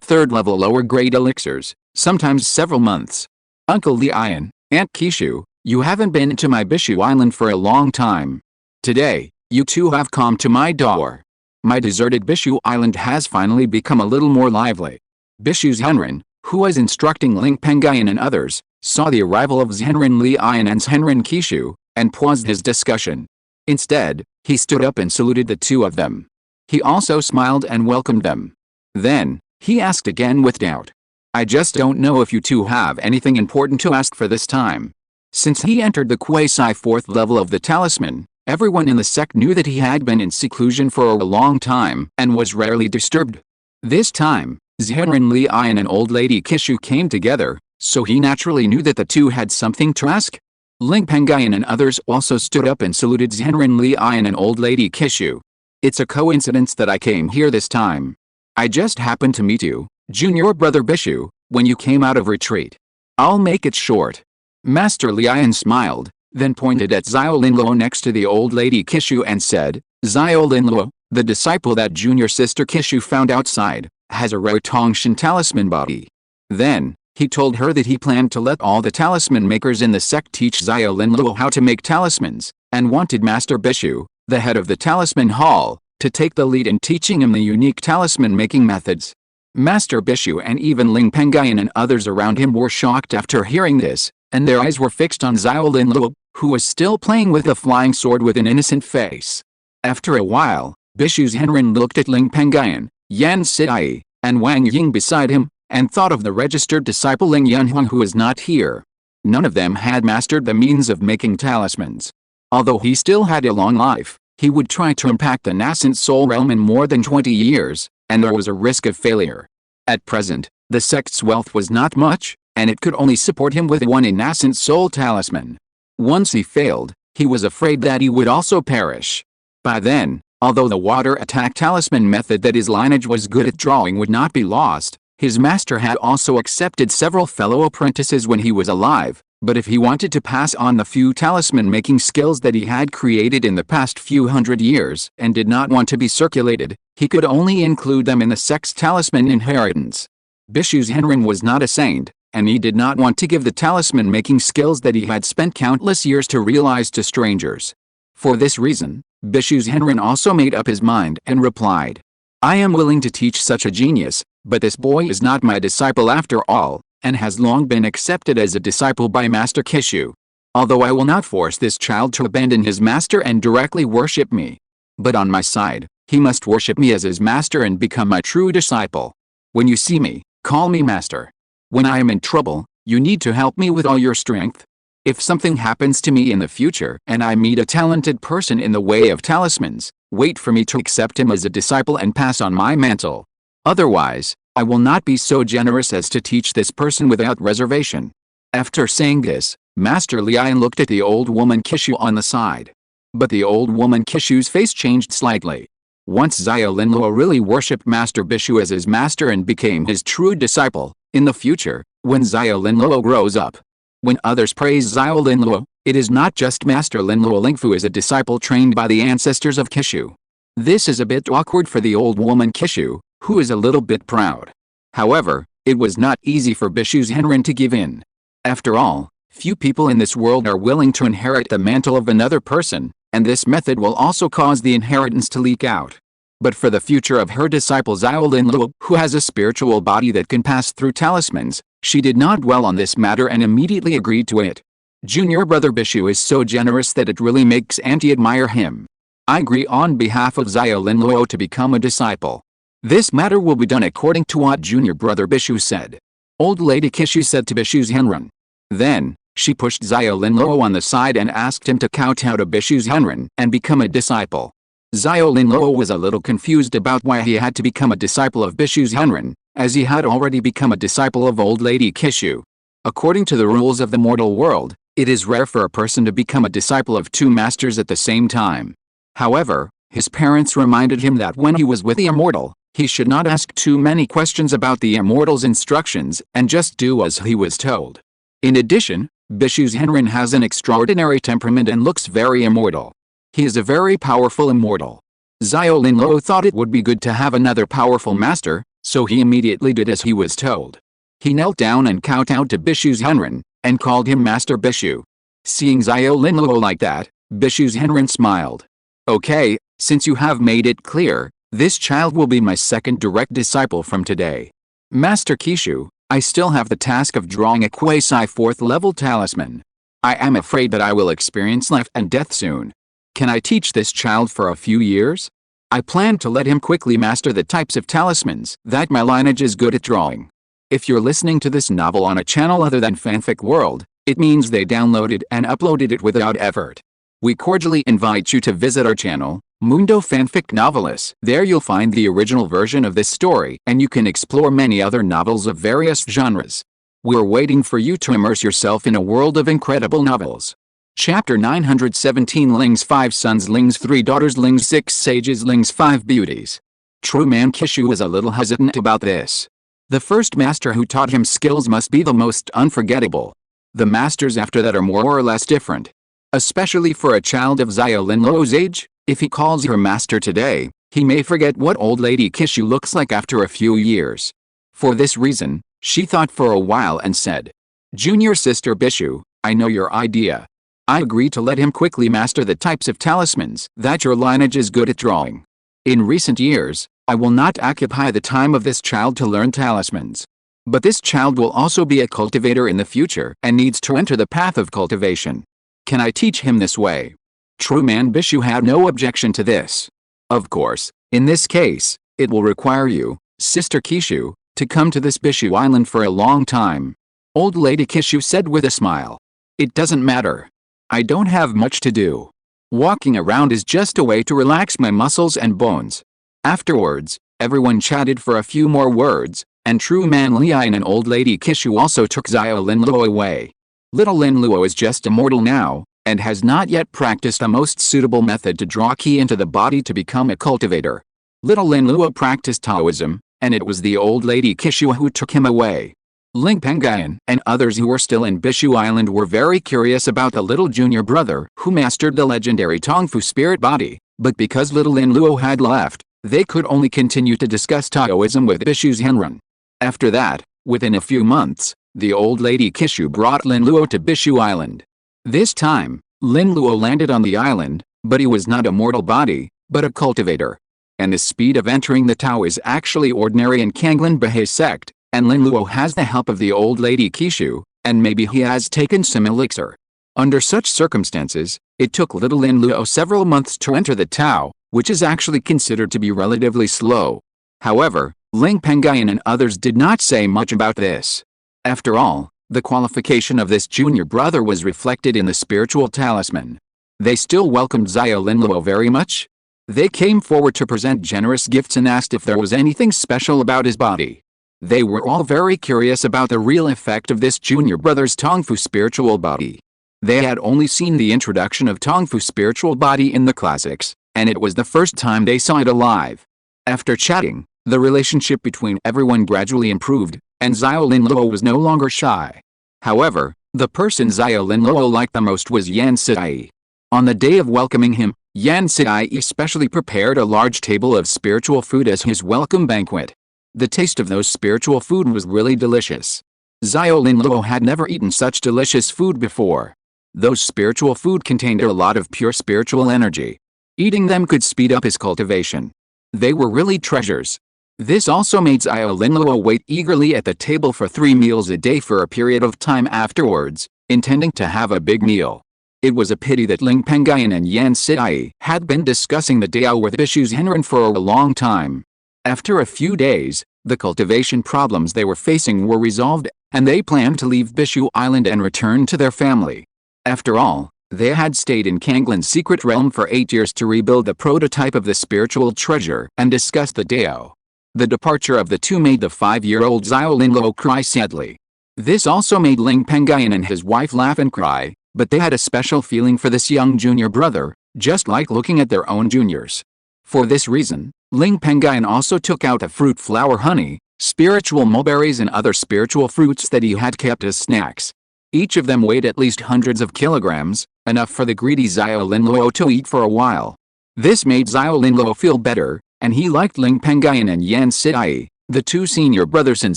3rd level lower grade elixirs, sometimes several months. Uncle Lian, Aunt Kishu, you haven't been to my Bishu Island for a long time. Today, you two have come to my door. My deserted Bishu Island has finally become a little more lively. Bishu's Henrin, who was instructing Ling Pengyun and others, saw the arrival of Zhenrin Lian and Zhenrin Kishu, and paused his discussion. Instead, he stood up and saluted the two of them. He also smiled and welcomed them. Then, he asked again with doubt. I just don't know if you two have anything important to ask for this time. Since he entered the quasi-4th level of the talisman, everyone in the sect knew that he had been in seclusion for a long time and was rarely disturbed. This time, Zhenrin Lian and old lady Kishu came together, so he naturally knew that the two had something to ask. Ling Pengyun and others also stood up and saluted Zhenrin Lian and old lady Kishu. It's a coincidence that I came here this time. I just happened to meet you, junior brother Bishu, when you came out of retreat. I'll make it short. Master Lian smiled, then pointed at Xiao Linluo next to the old lady Kishu and said, Xiao Linluo, the disciple that junior sister Kishu found outside, has a rare Tongshan talisman body. Then, he told her that he planned to let all the talisman makers in the sect teach Xiao Linluo how to make talismans, and wanted Master Bishu, the head of the talisman hall, to take the lead in teaching him the unique talisman making methods. Master Bishu and even Ling Pengyun and others around him were shocked after hearing this, and their eyes were fixed on Xiao Linluo, who was still playing with the flying sword with an innocent face. After a while, Bishu's Henrin looked at Ling Pengyun, Yan Sidai, and Wang Ying beside him, and thought of the registered disciple Ling Yunhuang who was not here. None of them had mastered the means of making talismans. Although he still had a long life, he would try to impact the nascent soul realm in more than 20 years, and there was a risk of failure. At present, the sect's wealth was not much, and it could only support him with one nascent soul talisman. Once he failed, he was afraid that he would also perish. By then, although the water attack talisman method that his lineage was good at drawing would not be lost, his master had also accepted several fellow apprentices when he was alive, but if he wanted to pass on the few talisman-making skills that he had created in the past few hundred years and did not want to be circulated, he could only include them in the sect's talisman inheritance. Bishu's Henrin was not a saint, and he did not want to give the talisman-making skills that he had spent countless years to realize to strangers. For this reason, Bishu Zhenren also made up his mind and replied, "I am willing to teach such a genius, but this boy is not my disciple after all, and has long been accepted as a disciple by Master Qingshi. Although I will not force this child to abandon his master and directly worship me. But on my side, he must worship me as his master and become my true disciple. When you see me, call me master. When I am in trouble, you need to help me with all your strength. If something happens to me in the future and I meet a talented person in the way of talismans, wait for me to accept him as a disciple and pass on my mantle. Otherwise, I will not be so generous as to teach this person without reservation." After saying this, Master Lian looked at the old woman Qingshi on the side. But the old woman Qingxi's face changed slightly. Once Xiao Linluo really worshipped Master Bishu as his master and became his true disciple, in the future, when Xiao Linluo grows up. When others praise Xiao Linluo, it is not just Master Linluo Lingfu is a disciple trained by the ancestors of Qingshi. This is a bit awkward for the old woman Qingshi, who is a little bit proud. However, it was not easy for Bishu Zhenren to give in. After all, few people in this world are willing to inherit the mantle of another person, and this method will also cause the inheritance to leak out. But for the future of her disciple Xiao Linluo, who has a spiritual body that can pass through talismans, she did not dwell on this matter and immediately agreed to it. Junior brother Bishu is so generous that it really makes Auntie admire him. I agree on behalf of Xiao Linluo to become a disciple. This matter will be done according to what junior brother Bishu said. Old Lady Qingshi said to Bishu Zhenren. Then, she pushed Xiao Linluo on the side and asked him to kowtow to Bishu Zhenren and become a disciple. Xiao Linluo was a little confused about why he had to become a disciple of Bishu Zhenren, as he had already become a disciple of Old Lady Qingshi. According to the rules of the mortal world, it is rare for a person to become a disciple of two masters at the same time. However, his parents reminded him that when he was with the immortal, he should not ask too many questions about the immortal's instructions and just do as he was told. In addition, Bishu Zhenren has an extraordinary temperament and looks very immortal. He is a very powerful immortal. Xiao Linluo thought it would be good to have another powerful master, so he immediately did as he was told. He knelt down and kowtowed to Bishu Zhenren, and called him Master Bishu. Seeing Xiao Linluo like that, Bishu Zhenren smiled. "Okay, since you have made it clear, this child will be my second direct disciple from today. Master Qingshi, I still have the task of drawing a quasi 4th level talisman. I am afraid that I will experience life and death soon. Can I teach this child for a few years? I plan to let him quickly master the types of talismans that my lineage is good at drawing." If you're listening to this novel on a channel other than Fanfic World, it means they downloaded and uploaded it without effort. We cordially invite you to visit our channel, Mundo Fanfic Novelis. There you'll find the original version of this story and you can explore many other novels of various genres. We're waiting for you to immerse yourself in a world of incredible novels. Chapter 917 Ling's 5 sons, Ling's 3 daughters, Ling's 6 sages, Ling's 5 beauties. True man Qingshi was a little hesitant about this. The first master who taught him skills must be the most unforgettable. The masters after that are more or less different. Especially for a child of Xiao Linluo's age, if he calls her master today, he may forget what old lady Qingshi looks like after a few years. For this reason, she thought for a while and said, "Junior sister Bishu, I know your idea. I agree to let him quickly master the types of talismans that your lineage is good at drawing. In recent years, I will not occupy the time of this child to learn talismans. But this child will also be a cultivator in the future and needs to enter the path of cultivation. Can I teach him this way?" True man Bishu had no objection to this. Of course, in this case, it will require you, Sister Qingshi, to come to this Bishu island for a long time. Old Lady Qingshi said with a smile. "It doesn't matter. I don't have much to do. Walking around is just a way to relax my muscles and bones." Afterwards, everyone chatted for a few more words, and True Man Lian and Old Lady Qingshi also took Xiao Linluo away. Little Linluo is just immortal now, and has not yet practiced a most suitable method to draw qi into the body to become a cultivator. Little Linluo practiced Taoism, and it was the Old Lady Qingshi who took him away. Ling Pengyun and others who were still in Bishu Island were very curious about the little junior brother who mastered the legendary Tongfu spirit body, but because little Linluo had left, they could only continue to discuss Taoism with Bishu Zhenren. After that, within a few months, the old lady Qishu brought Lin Luo to Bishu Island. This time, Lin Luo landed on the island, but he was not a mortal body, but a cultivator. And the speed of entering the Tao is actually ordinary in Kanglan Baha'i sect, and Lin Luo has the help of the old lady Qishu, and maybe he has taken some elixir. Under such circumstances, it took little Lin Luo several months to enter the Tao, which is actually considered to be relatively slow. However, Ling Pengyun and others did not say much about this. After all, the qualification of this junior brother was reflected in the spiritual talisman. They still welcomed Xiao Lin Luo very much. They came forward to present generous gifts and asked if there was anything special about his body. They were all very curious about the real effect of this junior brother's Tongfu spiritual body. They had only seen the introduction of Tongfu spiritual body in the classics, and it was the first time they saw it alive. After chatting, the relationship between everyone gradually improved, and Xiao Lin Luo was no longer shy. However, the person Xiao Lin Luo liked the most was Yan Sidai. On the day of welcoming him, Yan Sidai especially prepared a large table of spiritual food as his welcome banquet. The taste of those spiritual food was really delicious. Xiao Lin Luo had never eaten such delicious food before. Those spiritual food contained a lot of pure spiritual energy. Eating them could speed up his cultivation. They were really treasures. This also made Xiao Lin Luo wait eagerly at the table for 3 meals a day for a period of time afterwards, intending to have a big meal. It was a pity that Ling Pengyun and Yan Sidai had been discussing the Tao with Bishu's Henren for a long time. After a few days, the cultivation problems they were facing were resolved, and they planned to leave Bishu Island and return to their family. After all, they had stayed in Kanglan's secret realm for 8 years to rebuild the prototype of the spiritual treasure and discuss the Tao. The departure of the two made the 5-year-old Xiao Lin Luo cry sadly. This also made Ling Pengyun and his wife laugh and cry, but they had a special feeling for this young junior brother, just like looking at their own juniors. For this reason, Ling Pengyun also took out the fruit flower honey, spiritual mulberries and other spiritual fruits that he had kept as snacks. Each of them weighed at least hundreds of kilograms, enough for the greedy Xiao Lin Luo to eat for a while. This made Xiao Lin Luo feel better, and he liked Ling Pengyun and Yan Sidai, the two senior brothers and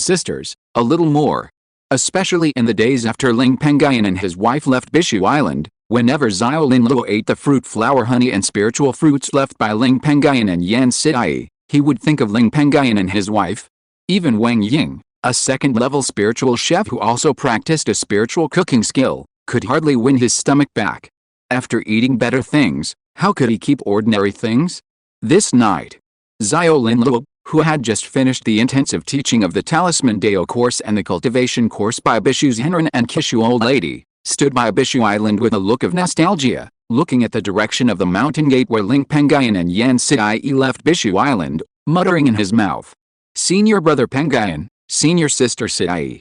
sisters, a little more. Especially in the days after Ling Pengyun and his wife left Bishu Island, whenever Xiao Lin Luo ate the fruit flower honey and spiritual fruits left by Ling Pengyun and Yan Sidai, he would think of Ling Pengyun and his wife. Even Wang Ying, a second-level spiritual chef who also practiced a spiritual cooking skill, could hardly win his stomach back. After eating better things, how could he keep ordinary things? This night, Xiao Lin Luo, who had just finished the intensive teaching of the Talisman Dao course and the cultivation course by Bishu's Henren and Qishu old lady, stood by Bishu Island with a look of nostalgia, looking at the direction of the mountain gate where Ling Pengyun and Yan Sidai left Bishu Island, muttering in his mouth. Senior brother Pengyun, senior sister Sidai.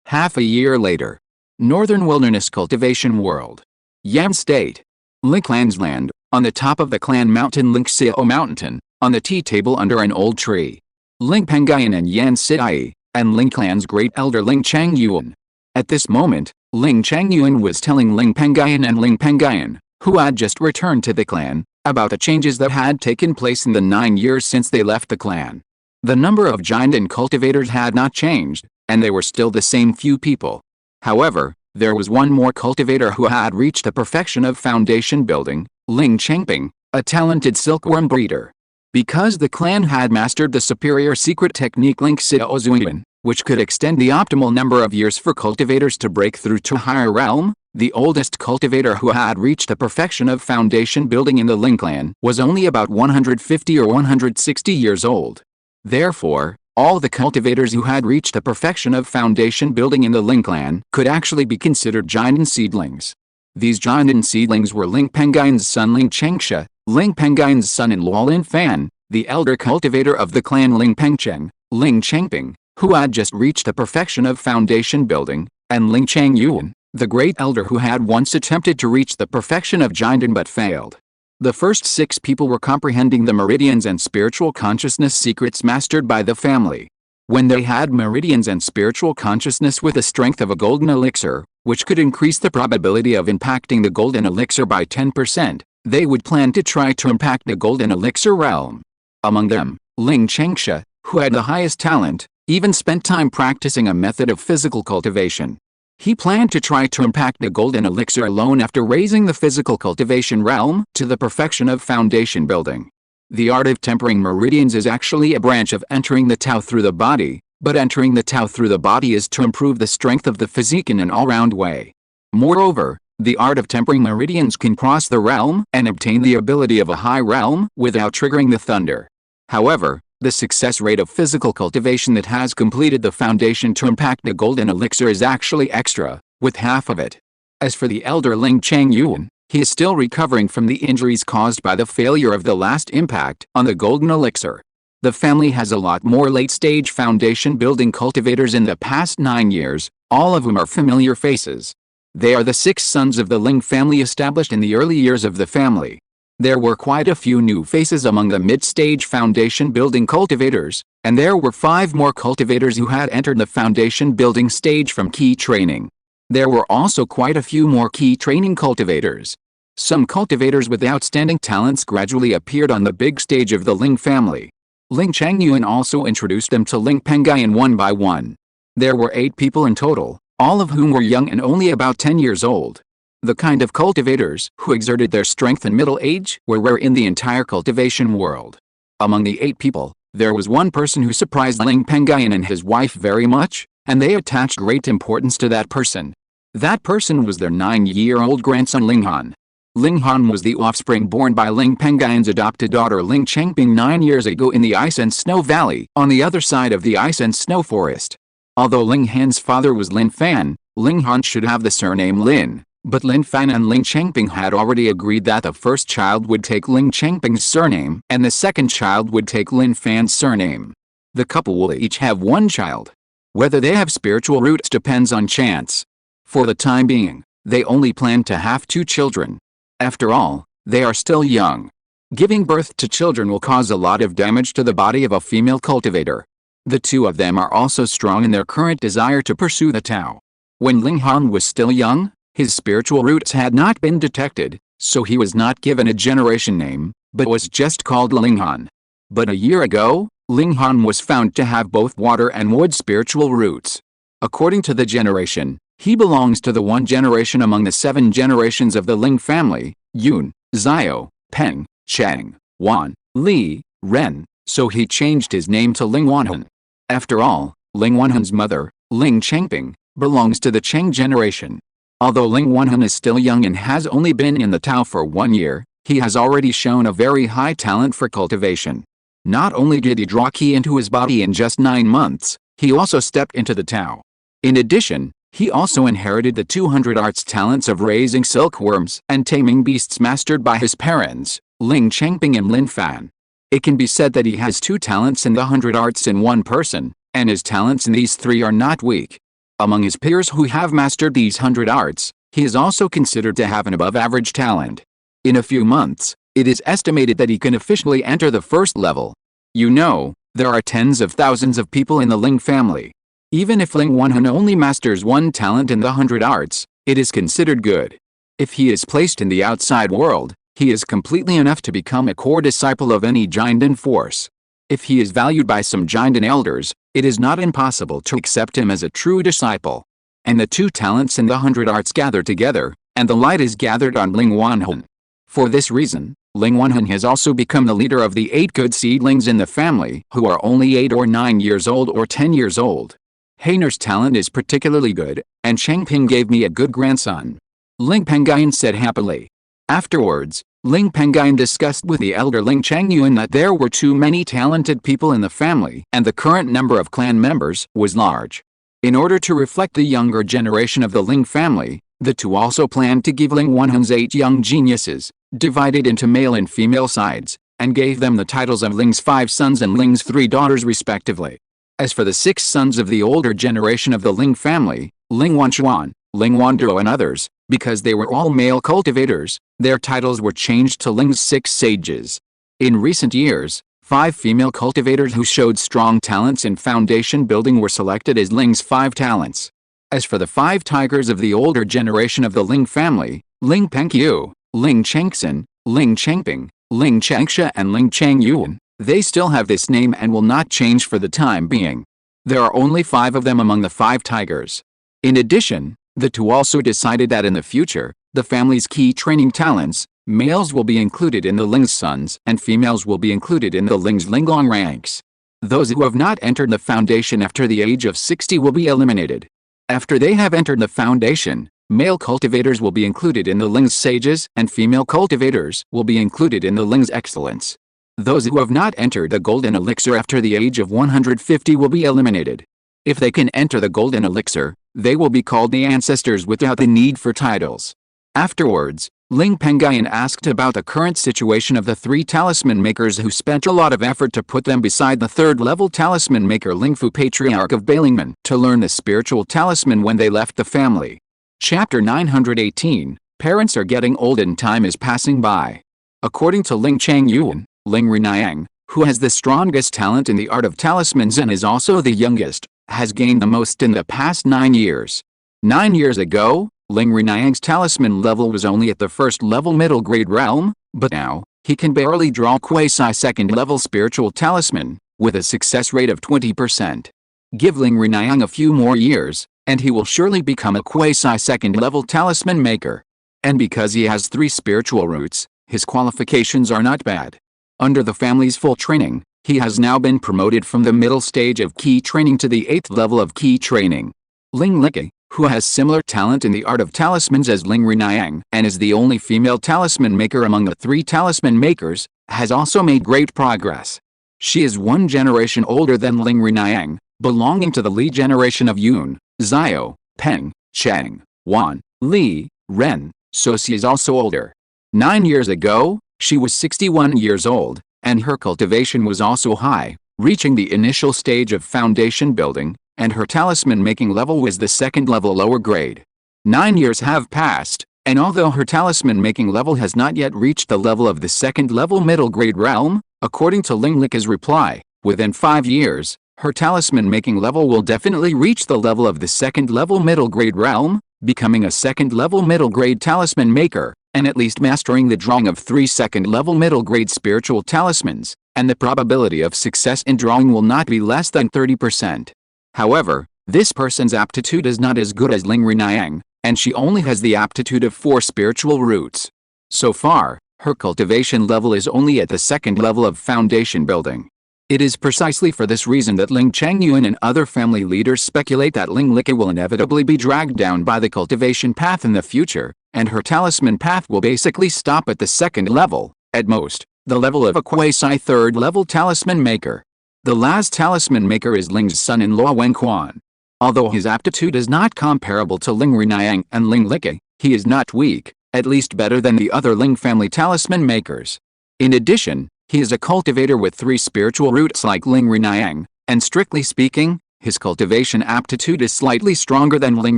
Half a year later. Northern Wilderness Cultivation World. Yam State. Linklands Land, on the top of the clan mountain Lingxiao Mountain, on the tea table under an old tree. Ling Pengyun and Yan Sidai, and Linklands great elder Ling Pengyun. At this moment, Ling Pengyun was telling Ling Pengyun and Ling Pengyun, who had just returned to the clan, about the changes that had taken place in the 9 years since they left the clan. The number of giant and cultivators had not changed, and they were still the same few people. However, there was one more cultivator who had reached the perfection of foundation building, Ling Changping, a talented silkworm breeder. Because the clan had mastered the superior secret technique Lingxiao Maturation, which could extend the optimal number of years for cultivators to break through to higher realm, the oldest cultivator who had reached the perfection of foundation building in the Ling clan was only about 150 or 160 years old. Therefore, all the cultivators who had reached the perfection of foundation building in the Ling clan could actually be considered giant seedlings. These giant seedlings were Ling Pengyun's son Ling Changsha, Ling Pengyun's son-in-law Lin Fan, the elder cultivator of the clan Ling Pengcheng, Ling Changping, who had just reached the perfection of foundation building, and Ling Pengyun, the great elder who had once attempted to reach the perfection of giant but failed. The first 6 people were comprehending the meridians and spiritual consciousness secrets mastered by the family. When they had meridians and spiritual consciousness with the strength of a golden elixir, which could increase the probability of impacting the golden elixir by 10%, they would plan to try to impact the golden elixir realm. Among them, Ling Changsha, who had the highest talent, even spent time practicing a method of physical cultivation. He planned to try to impact the golden elixir alone after raising the physical cultivation realm to the perfection of foundation building. The art of tempering meridians is actually a branch of entering the Tao through the body, but entering the Tao through the body is to improve the strength of the physique in an all-round way. Moreover, the art of tempering meridians can cross the realm and obtain the ability of a high realm without triggering the thunder. However, the success rate of physical cultivation that has completed the foundation to impact the golden elixir is actually extra, with half of it. As for the elder Ling Pengyun, he is still recovering from the injuries caused by the failure of the last impact on the golden elixir. The family has a lot more late-stage foundation building cultivators in the past 9 years, all of whom are familiar faces. They are the 6 sons of the Ling family established in the early years of the family. There were quite a few new faces among the mid-stage foundation building cultivators, and there were 5 more cultivators who had entered the foundation building stage from key training. There were also quite a few more key training cultivators. Some cultivators with outstanding talents gradually appeared on the big stage of the Ling family. Ling Pengyun also introduced them to Ling Pengyun one by one. There were 8 people in total, all of whom were young and only about 10 years old. The kind of cultivators who exerted their strength in middle age were rare in the entire cultivation world. Among the 8 people, there was one person who surprised Ling Pengyun and his wife very much, and they attached great importance to that person. That person was their 9-year-old grandson Linghan. Linghan was the offspring born by Ling Pengyun's adopted daughter Ling Chengping 9 years ago in the Ice and Snow Valley on the other side of the Ice and Snow Forest. Although Linghan's father was Lin Fan, Linghan should have the surname Lin. But Lin Fan and Ling Chengping had already agreed that the first child would take Ling Chengping's surname and the second child would take Lin Fan's surname. The couple will each have 1 child. Whether they have spiritual roots depends on chance. For the time being, they only plan to have 2 children. After all, they are still young. Giving birth to children will cause a lot of damage to the body of a female cultivator. The 2 of them are also strong in their current desire to pursue the Tao. When Linghan was still young, his spiritual roots had not been detected, so he was not given a generation name, but was just called Linghan. But a year ago, Linghan was found to have both water and wood spiritual roots. According to the generation, he belongs to the 1 generation among the 7 generations of the Ling family, Yun, Xiao, Peng, Chang, Wan, Li, Ren, so he changed his name to Ling Wanhan. After all, Ling Wanhan's mother, Ling Chengping, belongs to the Cheng generation. Although Ling Wanhan is still young and has only been in the Tao for 1 year, he has already shown a very high talent for cultivation. Not only did he draw qi into his body in just 9 months, he also stepped into the Tao. In addition, he also inherited the 200 arts talents of raising silkworms and taming beasts mastered by his parents, Ling Chengping and Lin Fan. It can be said that he has 2 talents in the 100 arts in 1 person, and his talents in these 3 are not weak. Among his peers who have mastered these 100 arts, he is also considered to have an above-average talent. In a few months, it is estimated that he can officially enter the 1st level. You know, there are tens of thousands of people in the Ling family. Even if Ling Wanhan only masters 1 talent in the 100 arts, it is considered good. If he is placed in the outside world, he is completely enough to become a core disciple of any Jindan force. If he is valued by some Jindan elders, it is not impossible to accept him as a true disciple. And the 2 talents in the 100 arts gather together, and the light is gathered on Ling Wanhan. For this reason, Ling Wanhan has also become the leader of the 8 good seedlings in the family who are only 8 or 9 years old or 10 years old. Heiner's talent is particularly good, and Chengping gave me a good grandson. Ling Pengyun said happily. Afterwards, Ling Pengyun discussed with the elder Ling Pengyun that there were too many talented people in the family and the current number of clan members was large. In order to reflect the younger generation of the Ling family, the 2 also planned to give Ling Wanhan's 8 young geniuses, divided into male and female sides, and gave them the titles of Ling's 5 sons and Ling's 3 daughters respectively. As for the 6 sons of the older generation of the Ling family, Ling Wanchuan, Ling Wanduo and others, because they were all male cultivators, their titles were changed to Ling's 6 sages. In recent years, 5 female cultivators who showed strong talents in foundation building were selected as Ling's 5 talents. As for the 5 tigers of the older generation of the Ling family, Ling Pengyun, Ling Chengxin, Ling Chengping, Ling Chengsha and Ling Pengyun, they still have this name and will not change for the time being. There are only 5 of them among the 5 tigers. In addition, the two also decided that in the future, the family's key training talents, males will be included in the Ling's sons and females will be included in the Ling's Linglong ranks. Those who have not entered the foundation after the age of 60 will be eliminated. After they have entered the foundation, male cultivators will be included in the Ling's sages and female cultivators will be included in the Ling's excellence. Those who have not entered the golden elixir after the age of 150 will be eliminated. If they can enter the golden elixir, they will be called the ancestors without the need for titles. Afterwards, Ling Pengyun asked about the current situation of the 3 talisman makers who spent a lot of effort to put them beside the 3rd level talisman maker Lingfu, patriarch of Balingman, to learn the spiritual talisman when they left the family. Chapter 918, Parents are getting old and time is passing by. According to Ling Pengyun, Ling Renayang, who has the strongest talent in the art of talismans and is also the youngest, has gained the most in the past 9 years. 9 years ago, Ling Renayang's talisman level was only at the 1st level middle grade realm, but now, he can barely draw quasi 2nd level spiritual talisman, with a success rate of 20%. Give Ling Renayang a few more years, and he will surely become a quasi 2nd level talisman maker. And because he has 3 spiritual roots, his qualifications are not bad. Under the family's full training, he has now been promoted from the middle stage of key training to the 8th level of key training. Ling Liqi, who has similar talent in the art of talismans as Ling Renayang and is the only female talisman maker among the 3 talisman makers, has also made great progress. She is 1 generation older than Ling Renayang, belonging to the Li generation of Yun, Xiao, Peng, Cheng, Wan, Li, Ren, so she is also older. 9 years ago, she was 61 years old, and her cultivation was also high, reaching the initial stage of foundation building, and her talisman making level was the 2nd level lower grade. 9 years have passed, and although her talisman making level has not yet reached the level of the 2nd level middle grade realm, according to Ling Liqi's reply, within 5 years, her talisman making level will definitely reach the level of the 2nd level middle grade realm, becoming a 2nd level middle grade talisman maker, and at least mastering the drawing of 3 2nd level middle grade spiritual talismans, and the probability of success in drawing will not be less than 30%. However, this person's aptitude is not as good as Ling Renayang, and she only has the aptitude of 4 spiritual roots. So far, her cultivation level is only at the 2nd level of foundation building. It is precisely for this reason that Ling Pengyun and other family leaders speculate that Ling Liqi will inevitably be dragged down by the cultivation path in the future, and her talisman path will basically stop at the 2nd level, at most, the level of a quasi 3rd level talisman maker. The last talisman maker is Ling's son-in-law Wen Quan. Although his aptitude is not comparable to Ling Renayang and Ling Liqi, he is not weak, at least better than the other Ling family talisman makers. In addition, he is a cultivator with 3 spiritual roots like Ling Renayang, and strictly speaking, his cultivation aptitude is slightly stronger than Ling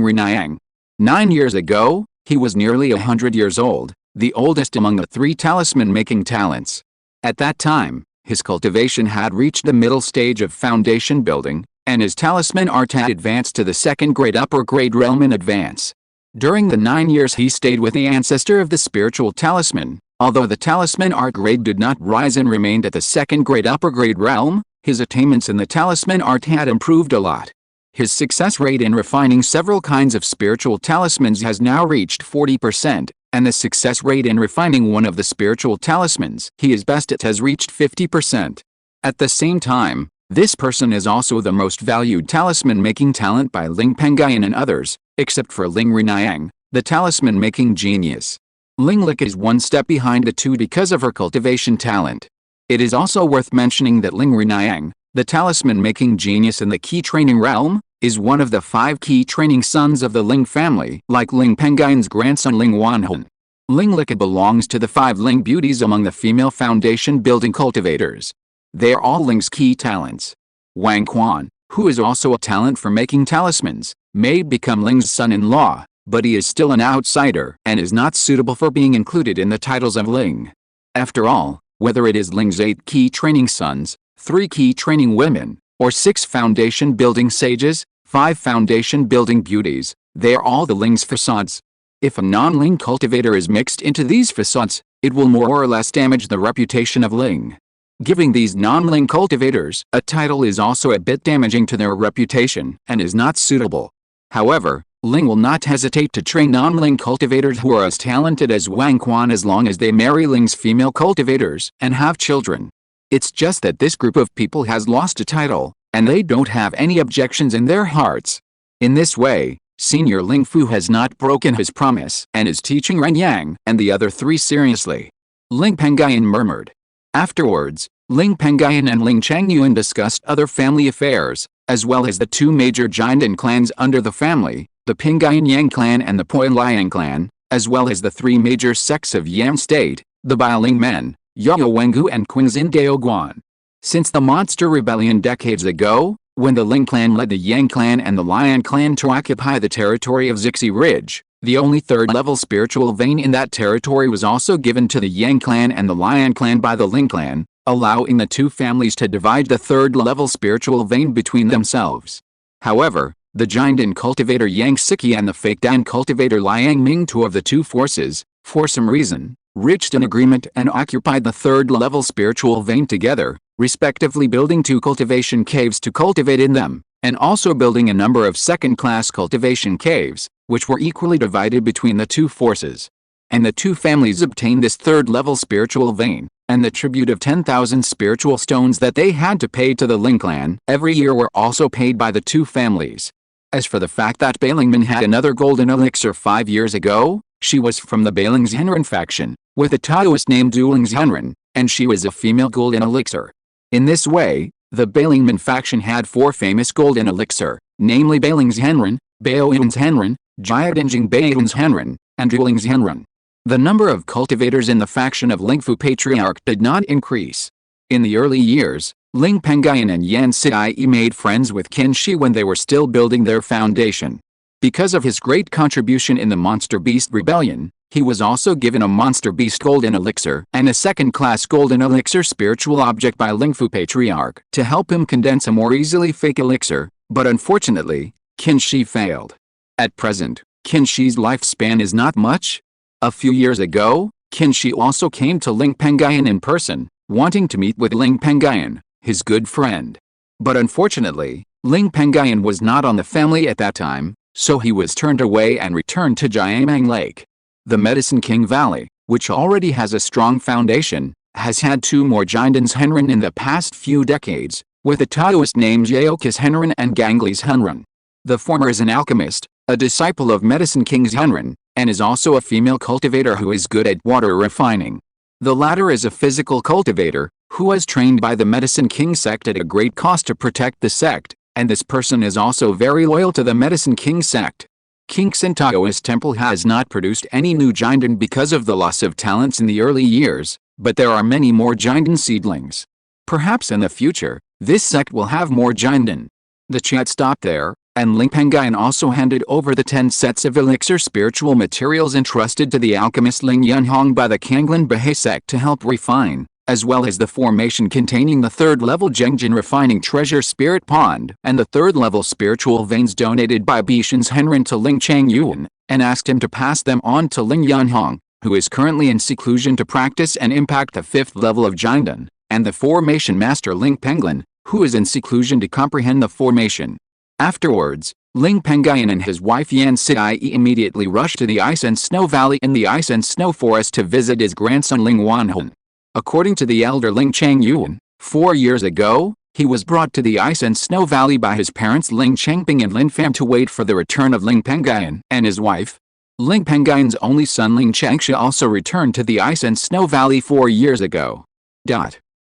Renayang. 9 years ago, he was nearly 100 years old, the oldest among the 3 talisman making talents. At that time, his cultivation had reached the middle stage of foundation building, and his talisman art had advanced to the 2nd grade upper grade realm in advance. During the 9 years he stayed with the ancestor of the spiritual talisman, although the talisman art grade did not rise and remained at the 2nd grade upper grade realm, his attainments in the talisman art had improved a lot. His success rate in refining several kinds of spiritual talismans has now reached 40%, and the success rate in refining one of the spiritual talismans he is best at has reached 50%. At the same time, this person is also the most valued talisman-making talent by Ling Pengyun and others, except for Ling Renayang, the talisman-making genius. Ling Liqi is 1 step behind the 2 because of her cultivation talent. It is also worth mentioning that Ling Renayang, the talisman-making genius in the key training realm, is one of the 5 key training sons of the Ling family, like Ling Pengyun's grandson Ling Wanhun. Ling Liqi belongs to the 5 Ling beauties among the female foundation building cultivators. They are all Ling's key talents. Wang Quan, who is also a talent for making talismans, may become Ling's son-in-law, but he is still an outsider and is not suitable for being included in the titles of Ling. After all, whether it is Ling's 8 key training sons, 3 key training women, or 6 foundation building sages, 5 foundation building beauties, they are all the Ling's facades. If a non-Ling cultivator is mixed into these facades, it will more or less damage the reputation of Ling. Giving these non-Ling cultivators a title is also a bit damaging to their reputation and is not suitable. However, Ling will not hesitate to train non-Ling cultivators who are as talented as Wang Quan as long as they marry Ling's female cultivators and have children. It's just that this group of people has lost a title, and they don't have any objections in their hearts. In this way, Senior Ling Fu has not broken his promise and is teaching Ren Yang and the other three seriously. Ling Pengyun murmured. Afterwards, Ling Pengyun and Ling Pengyun discussed other family affairs, as well as the two major Jiandan clans under the family, the Pengyun Yang clan and the Poi Liang clan, as well as the three major sects of Yan State, the Baoling men, Yao Wengu and Qingxin Daoguan. Since the monster rebellion decades ago, when the Ling clan led the Yang clan and the Lion clan to occupy the territory of Zixi Ridge, the only third-level spiritual vein in that territory was also given to the Yang clan and the Lion clan by the Ling clan, allowing the two families to divide the third-level spiritual vein between themselves. However, the Jiandan cultivator Yang Siki and the fake Dan cultivator Liang Ming, two of the two forces, for some reason, reached an agreement and occupied the third-level spiritual vein together, respectively building 2 cultivation caves to cultivate in them, and also building a number of second-class cultivation caves, which were equally divided between the two forces. And the two families obtained this third-level spiritual vein, and the tribute of 10,000 spiritual stones that they had to pay to the Ling clan every year were also paid by the two families. As for the fact that Bailingman had another golden elixir 5 years ago, she was from the Bailingxianren faction, with a Taoist named Lingxianren, and she was a female golden elixir. In this way, the Bailingman faction had 4 famous golden elixir, namely Bailingxianren, Baoinshanren, Jiadanjing Baoinshanren, and Lingxianren. The number of cultivators in the faction of Lingfu patriarch did not increase. In the early years, Ling Pengyun and Yan Siyi made friends with Qingshi when they were still building their foundation. Because of his great contribution in the Monster Beast Rebellion, he was also given a Monster Beast Golden Elixir and a second-class Golden Elixir spiritual object by Lingfu Patriarch to help him condense a more easily fake elixir, but unfortunately, Qingshi failed. At present, Qingshi's lifespan is not much. A few years ago, Qingshi also came to Ling Pengyun in person, wanting to meet with Ling Pengyun, his good friend. But unfortunately, Ling Pengyun was not on the family at that time, so he was turned away and returned to Jiamang Lake. The Medicine King Valley, which already has a strong foundation, has had 2 more Jiandans Henren in the past few decades, with a Taoist named Yaokis Henren and Ganglis Henren. The former is an alchemist, a disciple of Medicine King's Henren, and is also a female cultivator who is good at water refining. The latter is a physical cultivator, who was trained by the Medicine King sect at a great cost to protect the sect, and this person is also very loyal to the Medicine King sect. Qingxin Taoist Temple has not produced any new Jiandan because of the loss of talents in the early years, but there are many more Jiandan seedlings. Perhaps in the future, this sect will have more Jiandan. The chat stopped there, and Ling Pengyun also handed over the 10 sets of elixir spiritual materials entrusted to the alchemist Ling Yunhong by the Kanglin Bahe sect to help refine, as well as the formation containing the 3rd-level Zhengjin refining treasure spirit pond and the 3rd-level spiritual veins donated by Bishan's Henren to Ling Pengyun, and asked him to pass them on to Ling Yunhong, who is currently in seclusion to practice and impact the 5th level of Jiandan, and the formation master Ling Pengyun, who is in seclusion to comprehend the formation. Afterwards, Ling Pengyun and his wife Yan Siyi immediately rushed to the Ice and Snow Valley in the Ice and Snow Forest to visit his grandson Ling Wanhong. According to the elder Ling Pengyun, 4 years ago, he was brought to the Ice and Snow Valley by his parents Ling Chengping and Lin Pham to wait for the return of Ling Pengyun and his wife. Ling Pengyun's only son Ling Changsha also returned to the Ice and Snow Valley 4 years ago.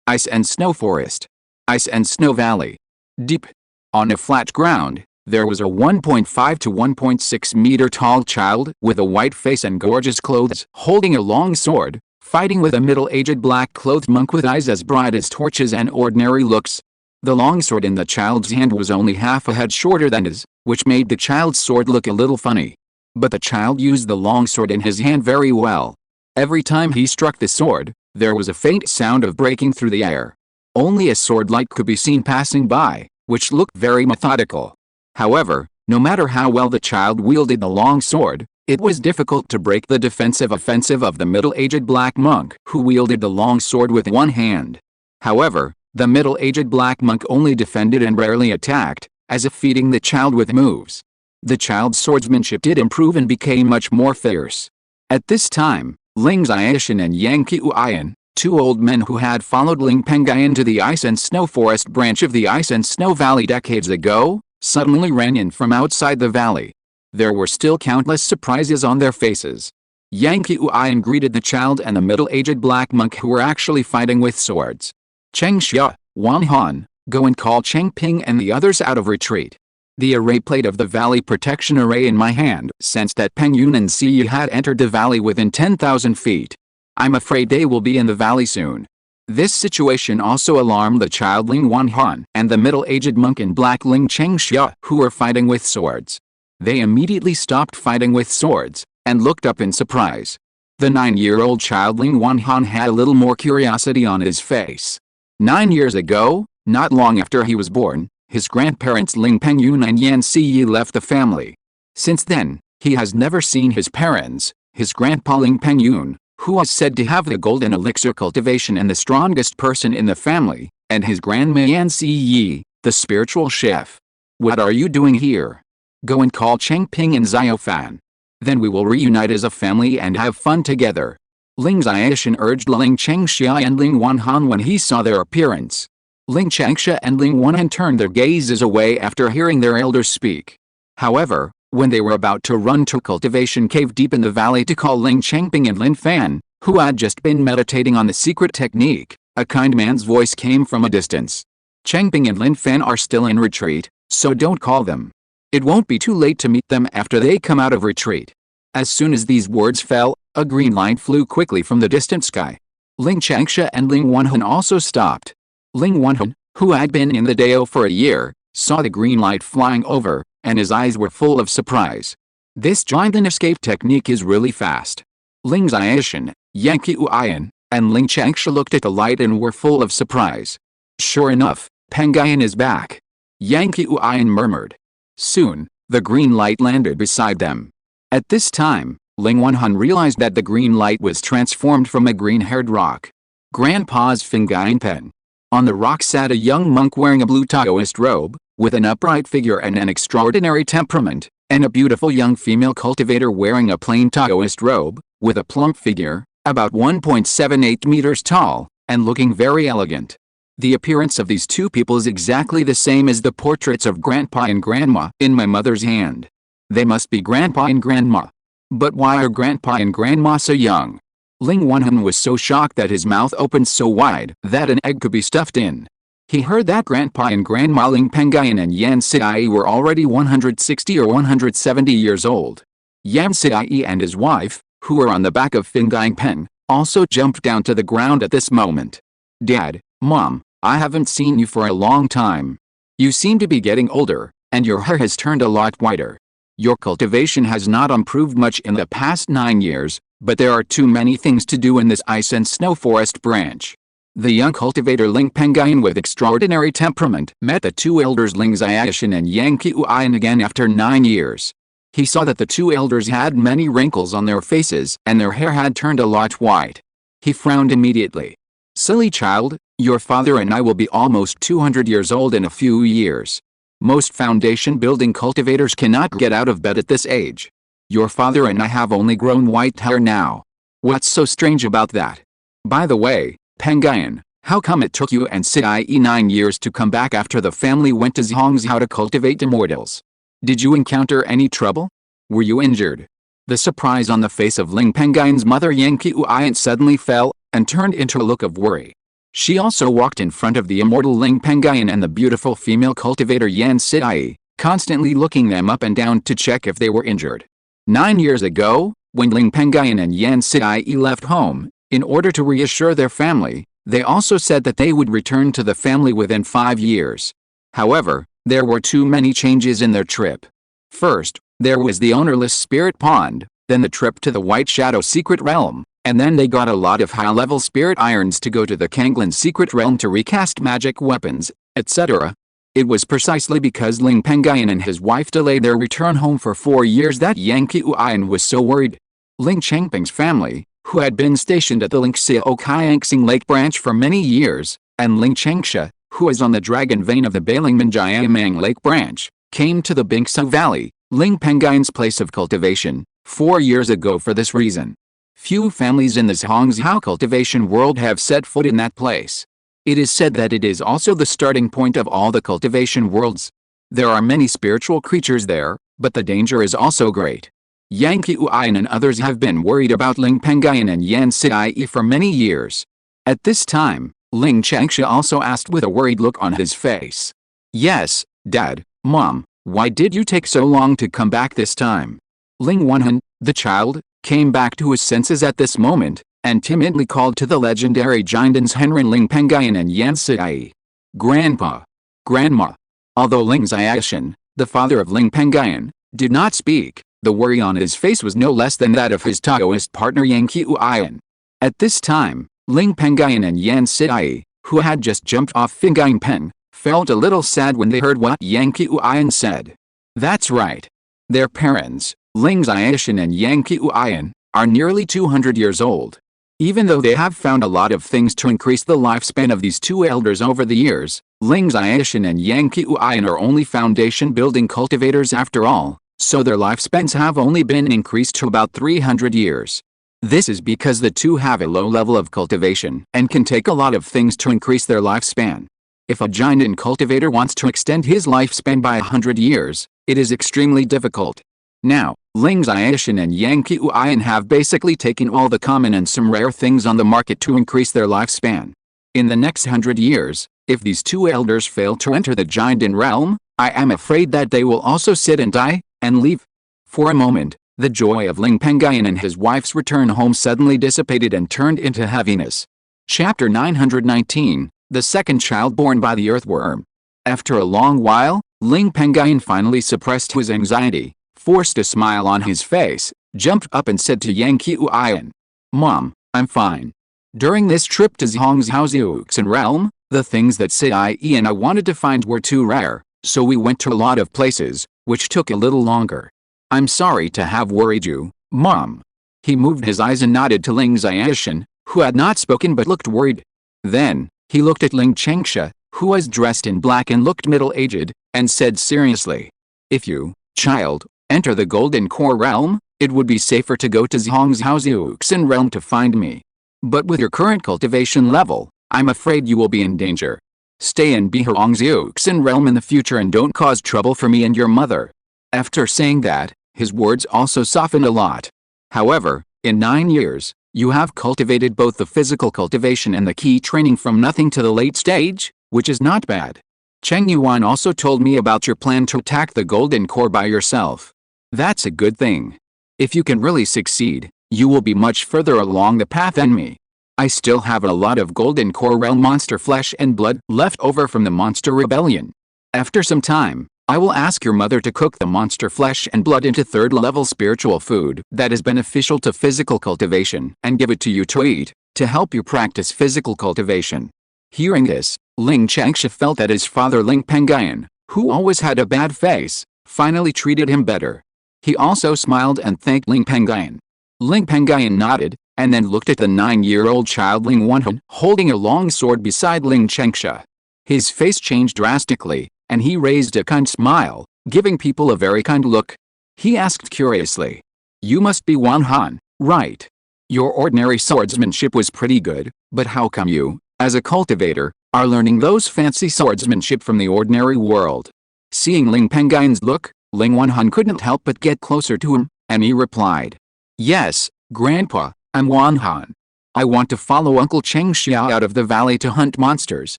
Ice and Snow Forest. Ice and Snow Valley. Deep. On a flat ground, there was a 1.5 to 1.6 meter tall child with a white face and gorgeous clothes, holding a long sword, fighting with a middle-aged black-clothed monk with eyes as bright as torches and ordinary looks. The longsword in the child's hand was only half a head shorter than his, which made the child's sword look a little funny. But the child used the longsword in his hand very well. Every time he struck the sword, there was a faint sound of breaking through the air. Only a sword light could be seen passing by, which looked very methodical. However, no matter how well the child wielded the long sword, it was difficult to break the defensive offensive of the middle-aged black monk who wielded the long sword with one hand. However, the middle-aged black monk only defended and rarely attacked, as if feeding the child with moves. The child's swordsmanship did improve and became much more fierce. At this time, Lingxiao and Yang Qiuyan, two old men who had followed Ling Pengyun to the ice and snow forest branch of the Ice and Snow Valley decades ago, suddenly ran in from outside the valley. There were still countless surprises on their faces. Yang Qiuyan greeted the child and the middle-aged black monk who were actually fighting with swords. Cheng Xia, Wan Han, go and call Cheng Ping and the others out of retreat. The array plate of the valley protection array in my hand sensed that Pengyun and Siyi had entered the valley within 10,000 feet. I'm afraid they will be in the valley soon. This situation also alarmed the child Ling Wan Han and the middle-aged monk in black Ling Cheng Xia who were fighting with swords. They immediately stopped fighting with swords and looked up in surprise. The 9-year-old child Ling Wan Han had a little more curiosity on his face. 9 years ago, not long after he was born, his grandparents Ling Pengyun and Yan Siyi left the family. Since then, he has never seen his parents, his grandpa Ling Pengyun, who was said to have the golden elixir cultivation and the strongest person in the family, and his grandma Yan Siyi, the spiritual chef. What are you doing here? Go and call Cheng Ping and Xiao Fan. Then we will reunite as a family and have fun together. Ling Xiaoshan urged Ling Cheng Xia and Ling Wan Han when he saw their appearance. Ling Cheng Xia and Ling Wan Han turned their gazes away after hearing their elders speak. However, when they were about to run to cultivation cave deep in the valley to call Ling Chengping and Lin Fan, who had just been meditating on the secret technique, a kind man's voice came from a distance. Chengping and Lin Fan are still in retreat, so don't call them. It won't be too late to meet them after they come out of retreat. As soon as these words fell, a green light flew quickly from the distant sky. Ling Chengxia and Ling Wanhun also stopped. Ling Wanhun, who had been in the Dao for a year, saw the green light flying over, and his eyes were full of surprise. This giant escape technique is really fast. Ling Xiaoshan, Yang Qiuyan, and Ling Chengxia looked at the light and were full of surprise. Sure enough, Pengyun is back. Yang Qiuyan murmured. Soon, the green light landed beside them. At this time, Ling Wanhun realized that the green light was transformed from a green-haired rock. Grandpa's fingering pen. On the rock sat a young monk wearing a blue Taoist robe, with an upright figure and an extraordinary temperament, and a beautiful young female cultivator wearing a plain Taoist robe, with a plump figure, about 1.78 meters tall, and looking very elegant. The appearance of these two people is exactly the same as the portraits of Grandpa and Grandma in my mother's hand. They must be Grandpa and Grandma. But why are Grandpa and Grandma so young? Ling Wanhun was so shocked that his mouth opened so wide that an egg could be stuffed in. He heard that Grandpa and Grandma Ling Pengyun and Yan Siyi were already 160 or 170 years old. Yan Siyi and his wife, who were on the back of Fingering Pen, also jumped down to the ground at this moment. Dad, Mom, I haven't seen you for a long time. You seem to be getting older, and your hair has turned a lot whiter. Your cultivation has not improved much in the past 9 years, but there are too many things to do in this ice and snow forest branch. The young cultivator Ling Pengyun with extraordinary temperament met the two elders Ling Xiaoshan and Yang Qiuyan again after 9 years. He saw that the two elders had many wrinkles on their faces and their hair had turned a lot white. He frowned immediately. Silly child, your father and I will be almost 200 years old in a few years. Most foundation building cultivators cannot get out of bed at this age. Your father and I have only grown white hair now. What's so strange about that? By the way, Pengyun, how come it took you and Siyi 9 years to come back after the family went to Zhongzhou to cultivate immortals? Did you encounter any trouble? Were you injured? The surprise on the face of Ling Pengyun's mother Yang Qiuyan suddenly fell, and turned into a look of worry. She also walked in front of the immortal Ling Pengyun and the beautiful female cultivator Yan Siyi, constantly looking them up and down to check if they were injured. 9 years ago, when Ling Pengyun and Yan Siyi left home, in order to reassure their family, they also said that they would return to the family within 5 years. However, there were too many changes in their trip. First, there was the ownerless spirit pond, then the trip to the White Shadow secret realm, and then they got a lot of high-level spirit irons to go to the Kanglin secret realm to recast magic weapons, etc. It was precisely because Ling Pengyun and his wife delayed their return home for 4 years that Yang Qiuyan was so worried. Ling Chengping's family, who had been stationed at the Lingxiao Maturation Lake branch for many years, and Ling Changsha, who is on the dragon vein of the Balingmanjiamang Lake branch, came to the Bingsu Valley, Ling Pengyun's place of cultivation, 4 years ago for this reason. Few families in the Zhongzhou cultivation world have set foot in that place. It is said that it is also the starting point of all the cultivation worlds. There are many spiritual creatures there, but the danger is also great. Yang Qiuyan and others have been worried about Ling Pengyun and Yan Xie for many years. At this time, Ling Changsha also asked with a worried look on his face. Yes, Dad, Mom, why did you take so long to come back this time? Ling Wenhan, the child, came back to his senses at this moment, and timidly called to the legendary Jindans Henrin Ling Pengyun and Yan Xie. Grandpa. Grandma. Although Ling Xiaoshan, the father of Ling Pengyun, did not speak, the worry on his face was no less than that of his Taoist partner Yang Qiuyan. At this time, Ling Pengyun and Yan Xie, who had just jumped off Fingyin Pen, felt a little sad when they heard what Yang Qiuyan said. That's right. Their parents, Ling Xiaoshan and Yang Qiuyan, are nearly 200 years old. Even though they have found a lot of things to increase the lifespan of these two elders over the years, Ling Xiaoshan and Yang Qiuyan are only foundation-building cultivators after all, so their lifespans have only been increased to about 300 years. This is because the two have a low level of cultivation and can take a lot of things to increase their lifespan. If a giant cultivator wants to extend his lifespan by 100 years, it is extremely difficult. Now, Ling Xiaoshan and Yang Qiuyan have basically taken all the common and some rare things on the market to increase their lifespan. In the next 100 years, if these two elders fail to enter the giant realm, I am afraid that they will also sit and die, and leave. For a moment, the joy of Ling Pengyun and his wife's return home suddenly dissipated and turned into heaviness. Chapter 919, The Second Child Born by the Earthworm. After a long while, Ling Pengyun finally suppressed his anxiety, forced a smile on his face, jumped up and said to Yang Qiuyan, Mom, I'm fine. During this trip to Zhongzhou's realm, the things that Xie and I wanted to find were too rare, so we went to a lot of places, which took a little longer. I'm sorry to have worried you, Mom. He moved his eyes and nodded to Ling Xiaoshan, who had not spoken but looked worried. Then, he looked at Ling Changsha, who was dressed in black and looked middle-aged, and said seriously, If you, child, enter the Golden Core realm, it would be safer to go to Zhongzhou's realm to find me. But with your current cultivation level, I'm afraid you will be in danger. Stay in Zhongzhou's realm in the future and don't cause trouble for me and your mother. After saying that, his words also softened a lot. However, in 9 years, you have cultivated both the physical cultivation and the key training from nothing to the late stage, which is not bad. Cheng Yuan also told me about your plan to attack the Golden Core by yourself. That's a good thing. If you can really succeed, you will be much further along the path than me. I still have a lot of Golden Core realm monster flesh and blood left over from the monster rebellion. After some time, I will ask your mother to cook the monster flesh and blood into third-level spiritual food that is beneficial to physical cultivation and give it to you to eat, to help you practice physical cultivation. Hearing this, Ling Changsha felt that his father Ling Pengyun, who always had a bad face, finally treated him better. He also smiled and thanked Ling Pengyun. Ling Pengyun nodded, and then looked at the 9-year-old child Ling Wenhan holding a long sword beside Ling Changsha. His face changed drastically, and he raised a kind smile, giving people a very kind look. He asked curiously, You must be Wenhan, right? Your ordinary swordsmanship was pretty good, but how come you, as a cultivator, are learning those fancy swordsmanship from the ordinary world? Seeing Ling Pengyun's look, Ling Wenhan couldn't help but get closer to him, and he replied, Yes, Grandpa, I'm Wenhan. I want to follow Uncle Cheng Xiao out of the valley to hunt monsters,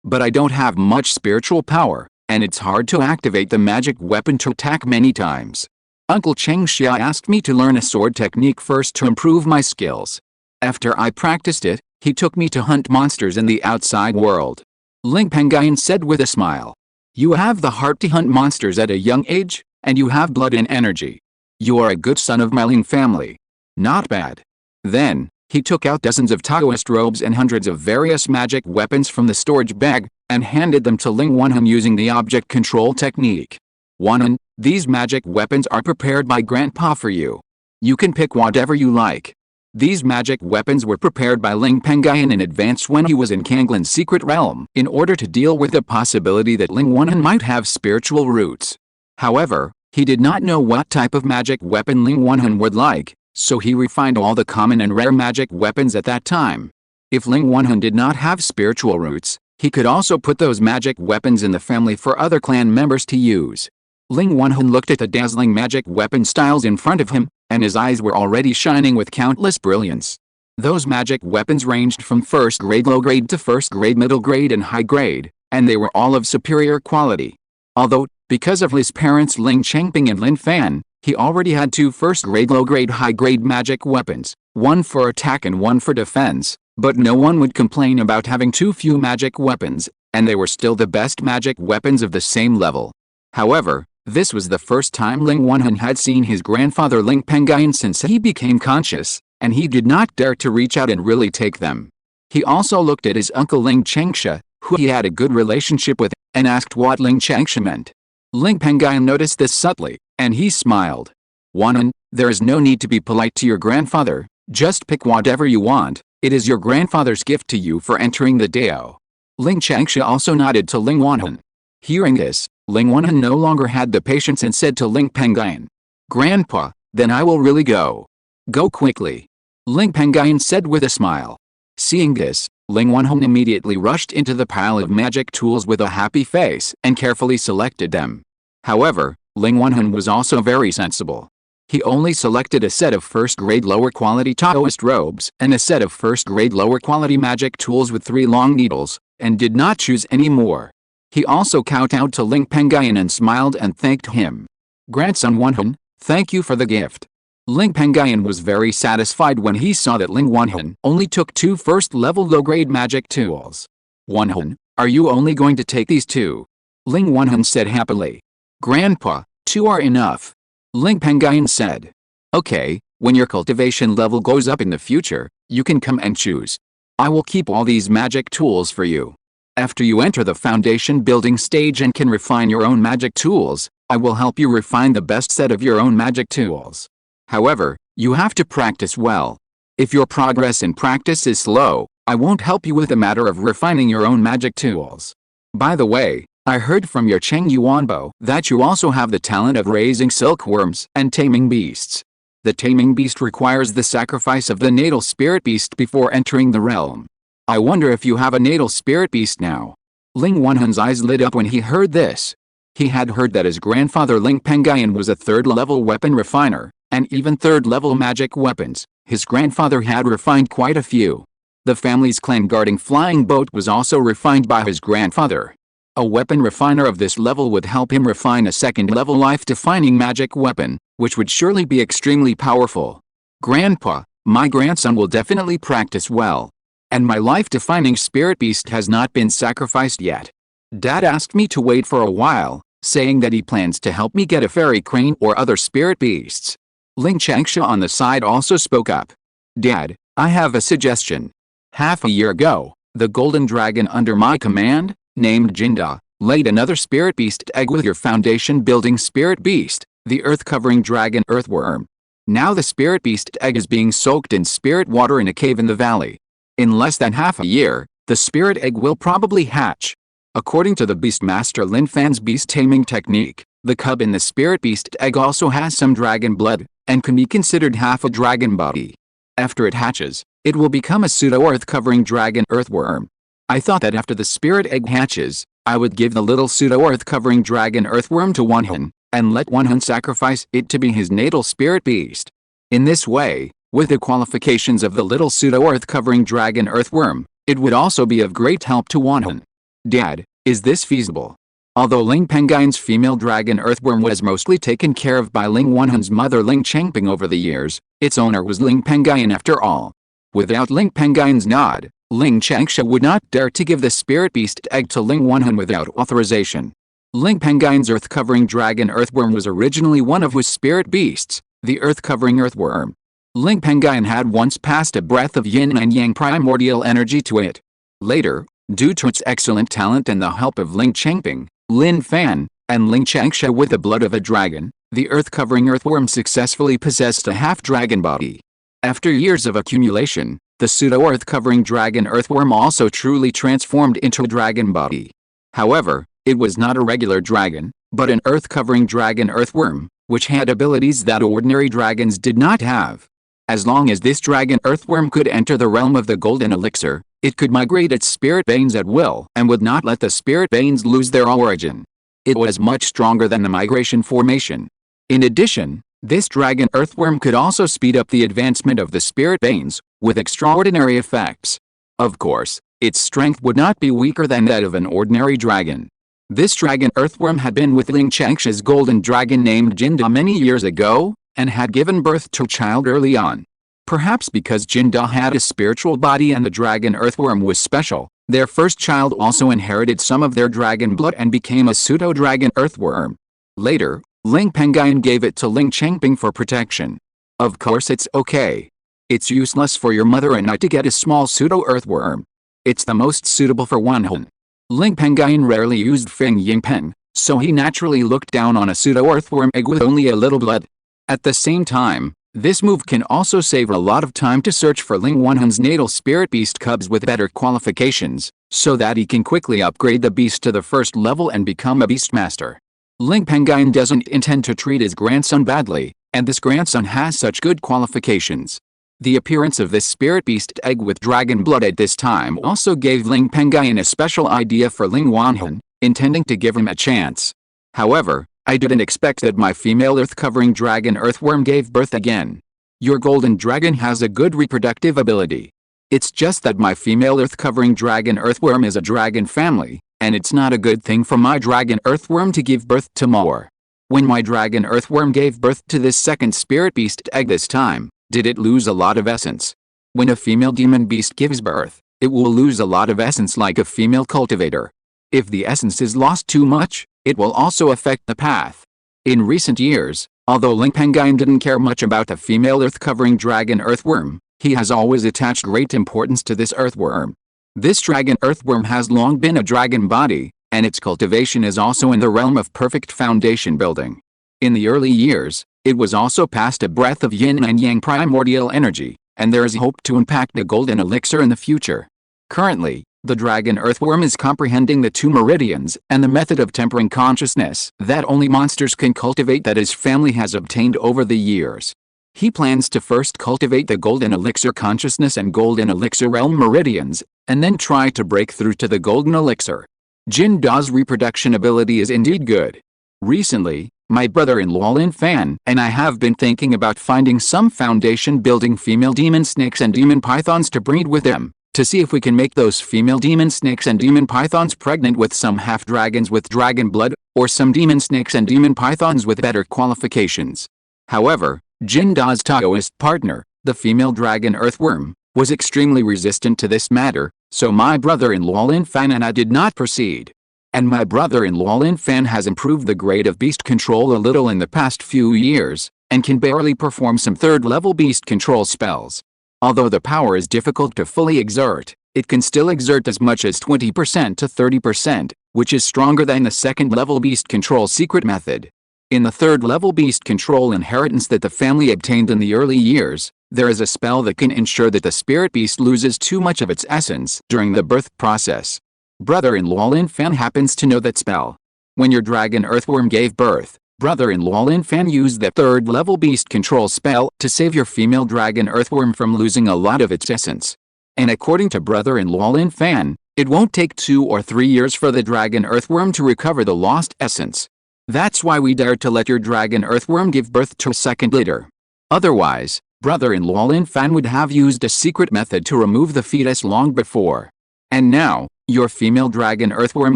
but I don't have much spiritual power, and it's hard to activate the magic weapon to attack many times. Uncle Cheng Xiao asked me to learn a sword technique first to improve my skills. After I practiced it, he took me to hunt monsters in the outside world. Ling Pengyun said with a smile, You have the heart to hunt monsters at a young age, and you have blood and energy. You are a good son of my Ling family. Not bad. Then, he took out dozens of Taoist robes and hundreds of various magic weapons from the storage bag, and handed them to Ling Wenhan using the object control technique. Wenhan, these magic weapons are prepared by Grandpa for you. You can pick whatever you like. These magic weapons were prepared by Ling Pengyun in advance when he was in Kanglin's secret realm in order to deal with the possibility that Ling Wenhan might have spiritual roots. However, he did not know what type of magic weapon Ling Wenhan would like, so he refined all the common and rare magic weapons at that time. If Ling Wenhan did not have spiritual roots, he could also put those magic weapons in the family for other clan members to use. Ling Wenhan looked at the dazzling magic weapon styles in front of him, and his eyes were already shining with countless brilliance. Those magic weapons ranged from first grade low grade to first grade middle grade and high grade, and they were all of superior quality. Although, because of his parents Ling Changping and Lin Fan, he already had 2 first grade low grade high grade magic weapons, one for attack and one for defense, but no one would complain about having too few magic weapons, and they were still the best magic weapons of the same level. However, this was the first time Ling Wenhan had seen his grandfather Ling Pengyun since he became conscious, and he did not dare to reach out and really take them. He also looked at his uncle Ling Changsha, who he had a good relationship with, and asked what Ling Changsha meant. Ling Pengyun noticed this subtly, and he smiled. Wenhan, there is no need to be polite to your grandfather, just pick whatever you want, it is your grandfather's gift to you for entering the Dao. Ling Changsha also nodded to Ling Wenhan. Hearing this, Ling Wenhan no longer had the patience and said to Ling Pengyun, "Grandpa, then I will really go." "Go quickly," Ling Pengyun said with a smile. Seeing this, Ling Wenhan immediately rushed into the pile of magic tools with a happy face and carefully selected them. However, Ling Wenhan was also very sensible. He only selected a set of first-grade lower-quality Taoist robes and a set of first-grade lower-quality magic tools with 3 long needles, and did not choose any more. He also kowtowed to Ling Pengyun and smiled and thanked him. "Grandson Wenhan, thank you for the gift." Ling Pengyun was very satisfied when he saw that Ling Wenhan only took 2 first-level low-grade magic tools. "Wenhan, are you only going to take these 2? Ling Wenhan said happily. "Grandpa, 2 are enough," Ling Pengyun said. "Okay, when your cultivation level goes up in the future, you can come and choose. I will keep all these magic tools for you. After you enter the foundation building stage and can refine your own magic tools, I will help you refine the best set of your own magic tools. However, you have to practice well. If your progress in practice is slow, I won't help you with the matter of refining your own magic tools. By the way, I heard from your Cheng Yuanbo that you also have the talent of raising silkworms and taming beasts. The taming beast requires the sacrifice of the natal spirit beast before entering the realm. I wonder if you have a natal spirit beast now." Ling Wenhan's eyes lit up when he heard this. He had heard that his grandfather Ling Pengyun was a 3rd-level weapon refiner, and even 3rd-level magic weapons, his grandfather had refined quite a few. The family's clan-guarding flying boat was also refined by his grandfather. A weapon refiner of this level would help him refine a 2nd-level life-defining magic weapon, which would surely be extremely powerful. "Grandpa, my grandson will definitely practice well. And my life-defining spirit beast has not been sacrificed yet. Dad asked me to wait for a while, saying that he plans to help me get a fairy crane or other spirit beasts." Ling Changsha on the side also spoke up. "Dad, I have a suggestion. Half a year ago, the golden dragon under my command, named Jinda, laid another spirit beast egg with your foundation building spirit beast, the earth-covering dragon earthworm. Now the spirit beast egg is being soaked in spirit water in a cave in the valley. In less than half a year, the spirit egg will probably hatch. According to the Beastmaster Lin Fan's beast taming technique, the cub in the spirit beast egg also has some dragon blood, and can be considered half a dragon body. After it hatches, it will become a pseudo-earth-covering dragon earthworm. I thought that after the spirit egg hatches, I would give the little pseudo-earth-covering dragon earthworm to Wenhan, and let Wenhan sacrifice it to be his natal spirit beast. In this way, with the qualifications of the little pseudo-earth-covering dragon earthworm, it would also be of great help to Wenhan. Dad, is this feasible?" Although Ling Pengyun's female dragon earthworm was mostly taken care of by Ling Wenhan's mother Ling Changping over the years, its owner was Ling Pengyun after all. Without Ling Pengyun's nod, Ling Changsha would not dare to give the spirit beast egg to Ling Wenhan without authorization. Ling Pengyun's earth-covering dragon earthworm was originally one of his spirit beasts, the earth-covering earthworm. Ling Pengyun had once passed a breath of yin and yang primordial energy to it. Later, due to its excellent talent and the help of Ling Changping, Lin Fan, and Ling Changsha with the blood of a dragon, the earth-covering earthworm successfully possessed a half-dragon body. After years of accumulation, the pseudo-earth-covering dragon earthworm also truly transformed into a dragon body. However, it was not a regular dragon, but an earth-covering dragon earthworm, which had abilities that ordinary dragons did not have. As long as this dragon earthworm could enter the realm of the golden elixir, it could migrate its spirit veins at will and would not let the spirit veins lose their origin. It was much stronger than the migration formation. In addition, this dragon earthworm could also speed up the advancement of the spirit veins, with extraordinary effects. Of course, its strength would not be weaker than that of an ordinary dragon. This dragon earthworm had been with Ling Qiangxi's golden dragon named Jinda many years ago, and had given birth to a child early on. Perhaps because Jinda had a spiritual body and the dragon earthworm was special, their first child also inherited some of their dragon blood and became a pseudo-dragon earthworm. Later, Ling Pengyun gave it to Ling Changping for protection. Of course it's okay. It's useless for your mother and I to get a small pseudo-earthworm. It's the most suitable for Wanhun. Ling Pengyun rarely used Feng Yingpen, so he naturally looked down on a pseudo-earthworm egg with only a little blood. At the same time, this move can also save a lot of time to search for Ling Wanhun's natal spirit beast cubs with better qualifications, so that he can quickly upgrade the beast to the first level and become a beastmaster. Ling Pengyun doesn't intend to treat his grandson badly, and this grandson has such good qualifications. The appearance of this spirit beast egg with dragon blood at this time also gave Ling Pengyun a special idea for Ling Wanhun, intending to give him a chance. However, I didn't expect that my female earth-covering dragon earthworm gave birth again. Your golden dragon has a good reproductive ability. It's just that my female earth-covering dragon earthworm is a dragon family, and it's not a good thing for my dragon earthworm to give birth to more. When my dragon earthworm gave birth to this second spirit beast egg this time, did it lose a lot of essence? When a female demon beast gives birth, it will lose a lot of essence like a female cultivator. If the essence is lost too much, it will also affect the path. In recent years, although Ling Pengyun didn't care much about the female earth-covering dragon earthworm, he has always attached great importance to this earthworm. This dragon earthworm has long been a dragon body, and its cultivation is also in the realm of perfect foundation building. In the early years, it was also past a breath of yin and yang primordial energy, and there is hope to impact the golden elixir in the future. Currently, the dragon earthworm is comprehending the two meridians and the method of tempering consciousness that only monsters can cultivate that his family has obtained over the years. He plans to first cultivate the golden elixir consciousness and golden elixir realm meridians, and then try to break through to the golden elixir. Jinda's reproduction ability is indeed good. Recently, my brother-in-law Lin Fan and I have been thinking about finding some foundation-building female demon snakes and demon pythons to breed with them, to see if we can make those female demon snakes and demon pythons pregnant with some half-dragons with dragon blood, or some demon snakes and demon pythons with better qualifications. However, Jinda's Taoist partner, the female dragon earthworm, was extremely resistant to this matter, so my brother-in-law Lin Fan and I did not proceed. And my brother-in-law Lin Fan has improved the grade of beast control a little in the past few years, and can barely perform some third-level beast control spells. Although the power is difficult to fully exert, it can still exert as much as 20% to 30%, which is stronger than the second-level beast control secret method. In the third-level beast control inheritance that the family obtained in the early years, there is a spell that can ensure that the spirit beast loses too much of its essence during the birth process. Brother-in-law Lin Fan happens to know that spell. When your dragon earthworm gave birth, brother-in-law Lin Fan used that third-level beast control spell to save your female dragon earthworm from losing a lot of its essence. And according to brother-in-law Lin Fan, it won't take 2 or 3 years for the dragon earthworm to recover the lost essence. That's why we dared to let your dragon earthworm give birth to a second litter. Otherwise, brother-in-law Lin Fan would have used a secret method to remove the fetus long before. And now, your female dragon earthworm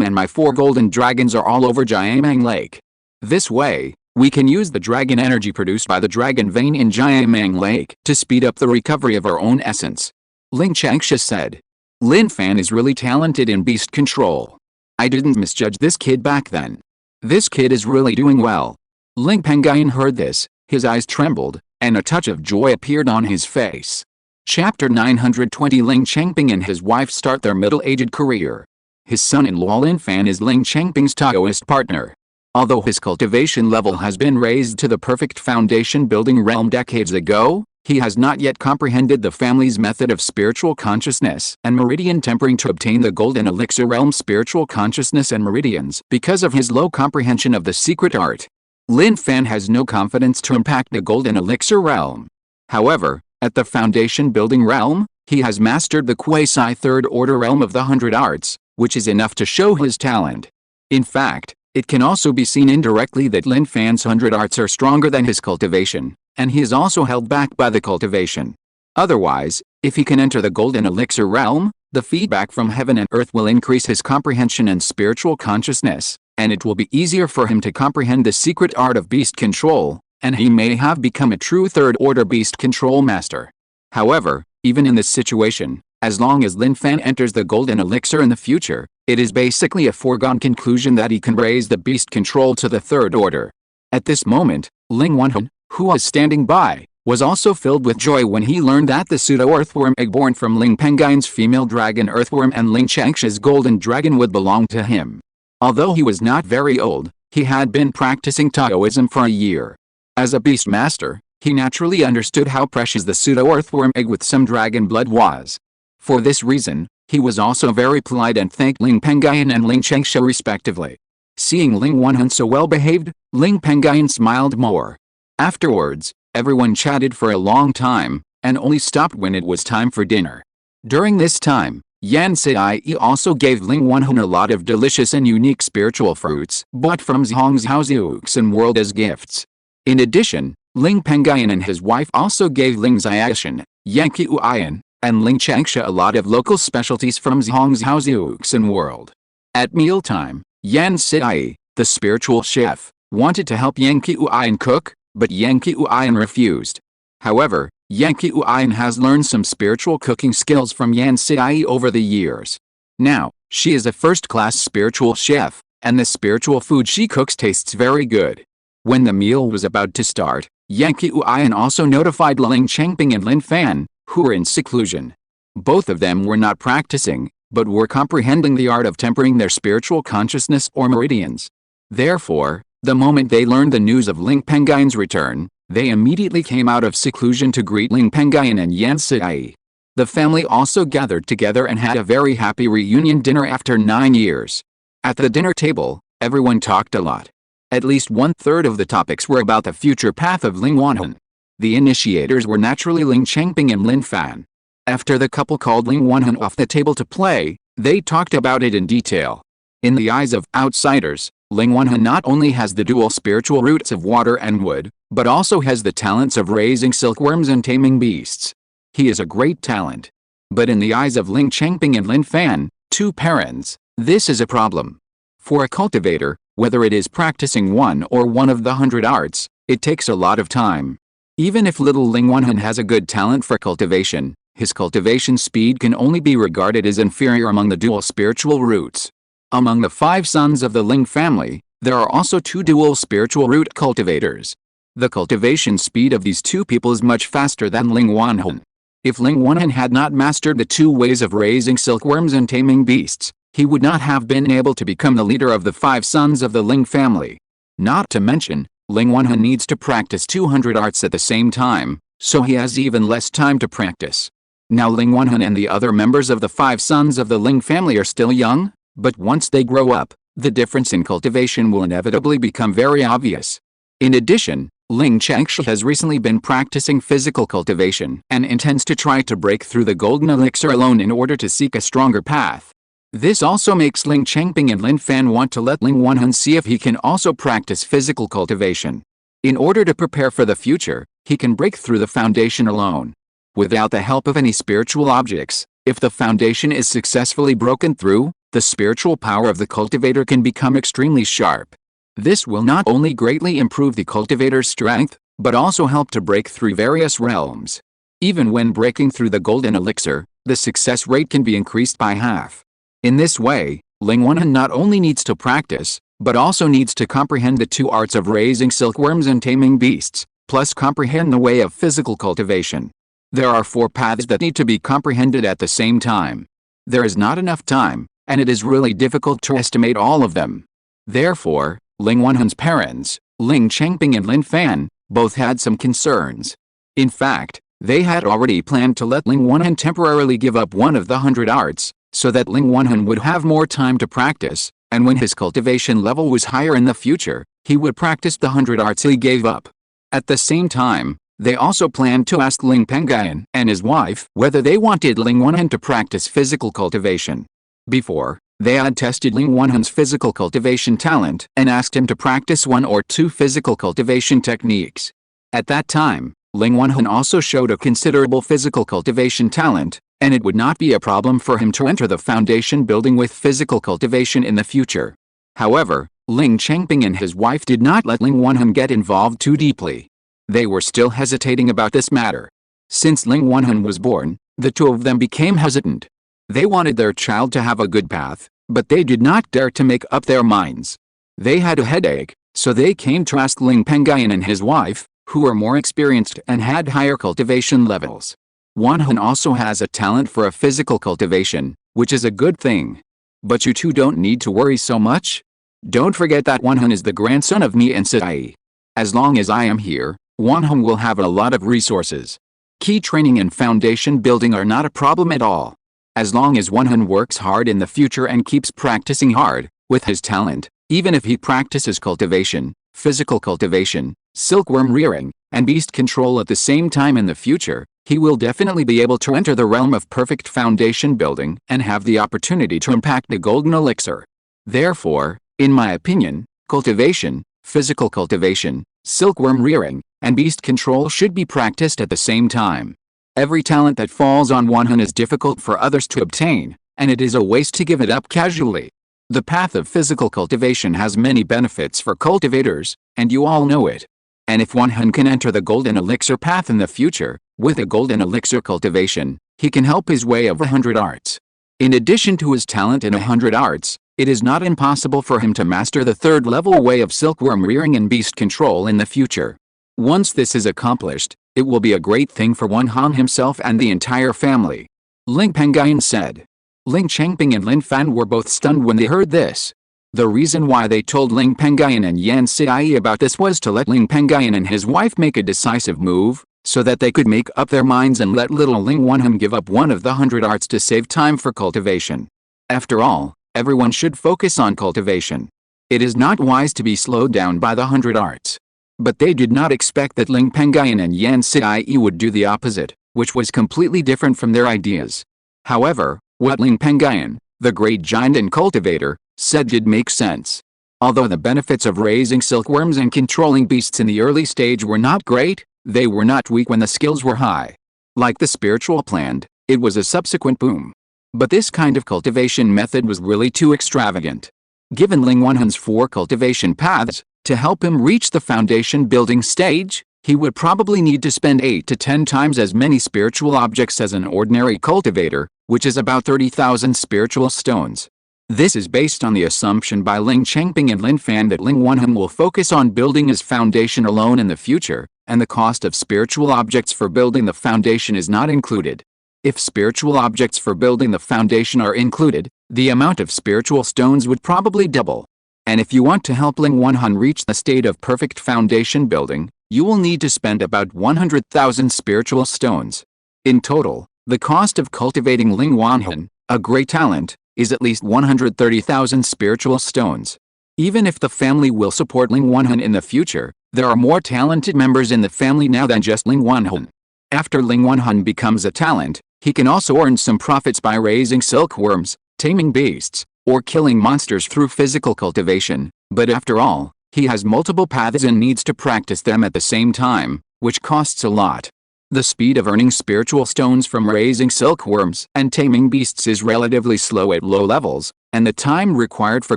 and my 4 golden dragons are all over Jiamang Lake. This way, we can use the dragon energy produced by the dragon vein in Jiamang Lake to speed up the recovery of our own essence. Ling Qiangshi said. Lin Fan is really talented in beast control. I didn't misjudge this kid back then. This kid is really doing well. Ling Pengyun heard this, his eyes trembled, and a touch of joy appeared on his face. Chapter 920 Ling Changping and his wife start their middle-aged career. His son-in-law Lin Fan is Ling Changping's Taoist partner. Although his cultivation level has been raised to the perfect foundation building realm decades ago, He has not yet comprehended the family's method of spiritual consciousness and meridian tempering to obtain the golden elixir realm spiritual consciousness and meridians because of his low comprehension of the secret art. Lin Fan has no confidence to impact the golden elixir realm. However, at the foundation building realm, he has mastered the quasi-third order realm of the 100 arts, which is enough to show his talent. In fact, it can also be seen indirectly that Lin Fan's 100 arts are stronger than his cultivation, and he is also held back by the cultivation. Otherwise, if he can enter the golden elixir realm, the feedback from heaven and earth will increase his comprehension and spiritual consciousness, and it will be easier for him to comprehend the secret art of beast control, and he may have become a true third-order beast control master. However, even in this situation, as long as Lin Fan enters the golden elixir in the future, it is basically a foregone conclusion that he can raise the beast control to the third order. At this moment, Ling Wenhun, who was standing by, was also filled with joy when he learned that the pseudo-earthworm egg born from Ling Pengyun's female dragon earthworm and Ling Changsha's golden dragon would belong to him. Although he was not very old, he had been practicing Taoism for a year. As a beast master, he naturally understood how precious the pseudo-earthworm egg with some dragon blood was. For this reason, he was also very polite and thanked Ling Pengyun and Ling Changsha respectively. Seeing Ling Wenhun so well behaved, Ling Pengyun smiled more. Afterwards, everyone chatted for a long time, and only stopped when it was time for dinner. During this time, Yan Sai also gave Ling Wenhun a lot of delicious and unique spiritual fruits bought from Zhongzhaoziuxin world as gifts. In addition, Ling Pengyun and his wife also gave Ling Xiaoshan, Yankee Uian, and Ling Changsha a lot of local specialties from Zhongzhaoziuxin world. At mealtime, Yan Sai, the spiritual chef, wanted to help Yankee Uian cook, but Yankee Uian refused. However, Yankee Uian has learned some spiritual cooking skills from Yan Sai over the years. Now, she is a first-class spiritual chef, and the spiritual food she cooks tastes very good. When the meal was about to start, Yankee Uian also notified Ling Changping and Lin Fan, who were in seclusion. Both of them were not practicing, but were comprehending the art of tempering their spiritual consciousness or meridians. Therefore, the moment they learned the news of Ling Pengyun's return, they immediately came out of seclusion to greet Ling Pengyun and Yan Sai. The family also gathered together and had a very happy reunion dinner after 9 years. At the dinner table, everyone talked a lot. At least 1/3 of the topics were about the future path of Ling Wenhun. The initiators were naturally Ling Changping and Lin Fan. After the couple called Ling Wenhun off the table to play, they talked about it in detail. In the eyes of outsiders, Ling Wenhun not only has the dual spiritual roots of water and wood, but also has the talents of raising silkworms and taming beasts. He is a great talent. But in the eyes of Ling Changping and Lin Fan, two parents, this is a problem. For a cultivator, whether it is practicing one of the 100 arts, it takes a lot of time. Even if little Ling Wenhun has a good talent for cultivation, his cultivation speed can only be regarded as inferior among the dual spiritual roots. Among the 5 sons of the Ling family, there are also 2 dual spiritual root cultivators. The cultivation speed of these 2 people is much faster than Ling Wenhun. If Ling Wenhun had not mastered the 2 ways of raising silkworms and taming beasts, he would not have been able to become the leader of the 5 sons of the Ling family. Not to mention, Ling Wenhun needs to practice 200 arts at the same time, so he has even less time to practice. Now Ling Wenhun and the other members of the 5 sons of the Ling family are still young, but once they grow up, the difference in cultivation will inevitably become very obvious. In addition, Ling Changsha has recently been practicing physical cultivation and intends to try to break through the golden elixir alone in order to seek a stronger path. This also makes Ling Changping and Lin Fan want to let Ling Wenhun see if he can also practice physical cultivation. In order to prepare for the future, he can break through the foundation alone. Without the help of any spiritual objects, if the foundation is successfully broken through, the spiritual power of the cultivator can become extremely sharp. This will not only greatly improve the cultivator's strength, but also help to break through various realms. Even when breaking through the golden elixir, the success rate can be increased by half. In this way, Ling Wenhun not only needs to practice, but also needs to comprehend the 2 arts of raising silkworms and taming beasts, plus comprehend the way of physical cultivation. There are 4 paths that need to be comprehended at the same time. There is not enough time, and it is really difficult to estimate all of them. Therefore, Ling Wenhun's parents, Ling Changping and Lin Fan, both had some concerns. In fact, They had already planned to let Ling Wanhan temporarily give up one of the 100 arts, so that Ling Wanhan would have more time to practice, and when his cultivation level was higher in the future, he would practice the 100 arts he gave up. At the same time, they also planned to ask Ling Pengyun and his wife whether they wanted Ling Wanhan to practice physical cultivation. Before, they had tested Ling Wanhan's physical cultivation talent and asked him to practice 1 or 2 physical cultivation techniques. At that time, Ling Wanhan also showed a considerable physical cultivation talent, and it would not be a problem for him to enter the foundation building with physical cultivation in the future. However, Ling Changping and his wife did not let Ling Wanhan get involved too deeply. They were still hesitating about this matter. Since Ling Wanhan was born, the two of them became hesitant. They wanted their child to have a good path, but they did not dare to make up their minds. They had a headache, so they came to ask Ling Pengyun and his wife, who were more experienced and had higher cultivation levels. Wanhan also has a talent for a physical cultivation, which is a good thing. But you two don't need to worry so much. Don't forget that Wanhan is the grandson of me and Sai. As long as I am here, Wanhan will have a lot of resources. Key training and foundation building are not a problem at all. As long as Wanhan works hard in the future and keeps practicing hard, with his talent, even if he practices cultivation, physical cultivation, silkworm rearing, and beast control at the same time in the future, he will definitely be able to enter the realm of perfect foundation building and have the opportunity to impact the golden elixir. Therefore, in my opinion, cultivation, physical cultivation, silkworm rearing, and beast control should be practiced at the same time. Every talent that falls on Wanhan is difficult for others to obtain, and it is a waste to give it up casually. The path of physical cultivation has many benefits for cultivators, and you all know it. And if Wanhan can enter the golden elixir path in the future, with a golden elixir cultivation, he can help his way of 100 arts. In addition to his talent in 100 arts, it is not impossible for him to master the 3rd level way of silkworm rearing and beast control in the future. Once this is accomplished, it will be a great thing for Wanhan himself and the entire family. Ling Pengyun said. Ling Changping and Lin Fan were both stunned when they heard this. The reason why they told Ling Pengyun and Yan Sai about this was to let Ling Pengyun and his wife make a decisive move, so that they could make up their minds and let little Ling Wanhan give up one of the 100 arts to save time for cultivation. After all, everyone should focus on cultivation. It is not wise to be slowed down by the 100 arts. But they did not expect that Ling Pengyun and Yan Sai would do the opposite, which was completely different from their ideas. However, what Ling Pengyun, the great giant and cultivator, said did make sense. Although the benefits of raising silkworms and controlling beasts in the early stage were not great, they were not weak when the skills were high. Like the spiritual planned, it was a subsequent boom. But this kind of cultivation method was really too extravagant. Given Ling Wanhan's 4 cultivation paths, to help him reach the foundation building stage, he would probably need to spend 8 to 10 times as many spiritual objects as an ordinary cultivator, which is about 30,000 spiritual stones. This is based on the assumption by Ling Changping and Lin Fan that Ling Wanhan will focus on building his foundation alone in the future, and the cost of spiritual objects for building the foundation is not included. If spiritual objects for building the foundation are included, the amount of spiritual stones would probably double. And if you want to help Ling Wanhan reach the state of perfect foundation building, you will need to spend about 100,000 spiritual stones. In total, the cost of cultivating Ling Wanhan, a great talent, is at least 130,000 spiritual stones. Even if the family will support Ling Wanhan in the future, there are more talented members in the family now than just Ling Wanhan. After Ling Wanhan becomes a talent, he can also earn some profits by raising silkworms, taming beasts, or killing monsters through physical cultivation, but after all, he has multiple paths and needs to practice them at the same time, which costs a lot. The speed of earning spiritual stones from raising silkworms and taming beasts is relatively slow at low levels, and the time required for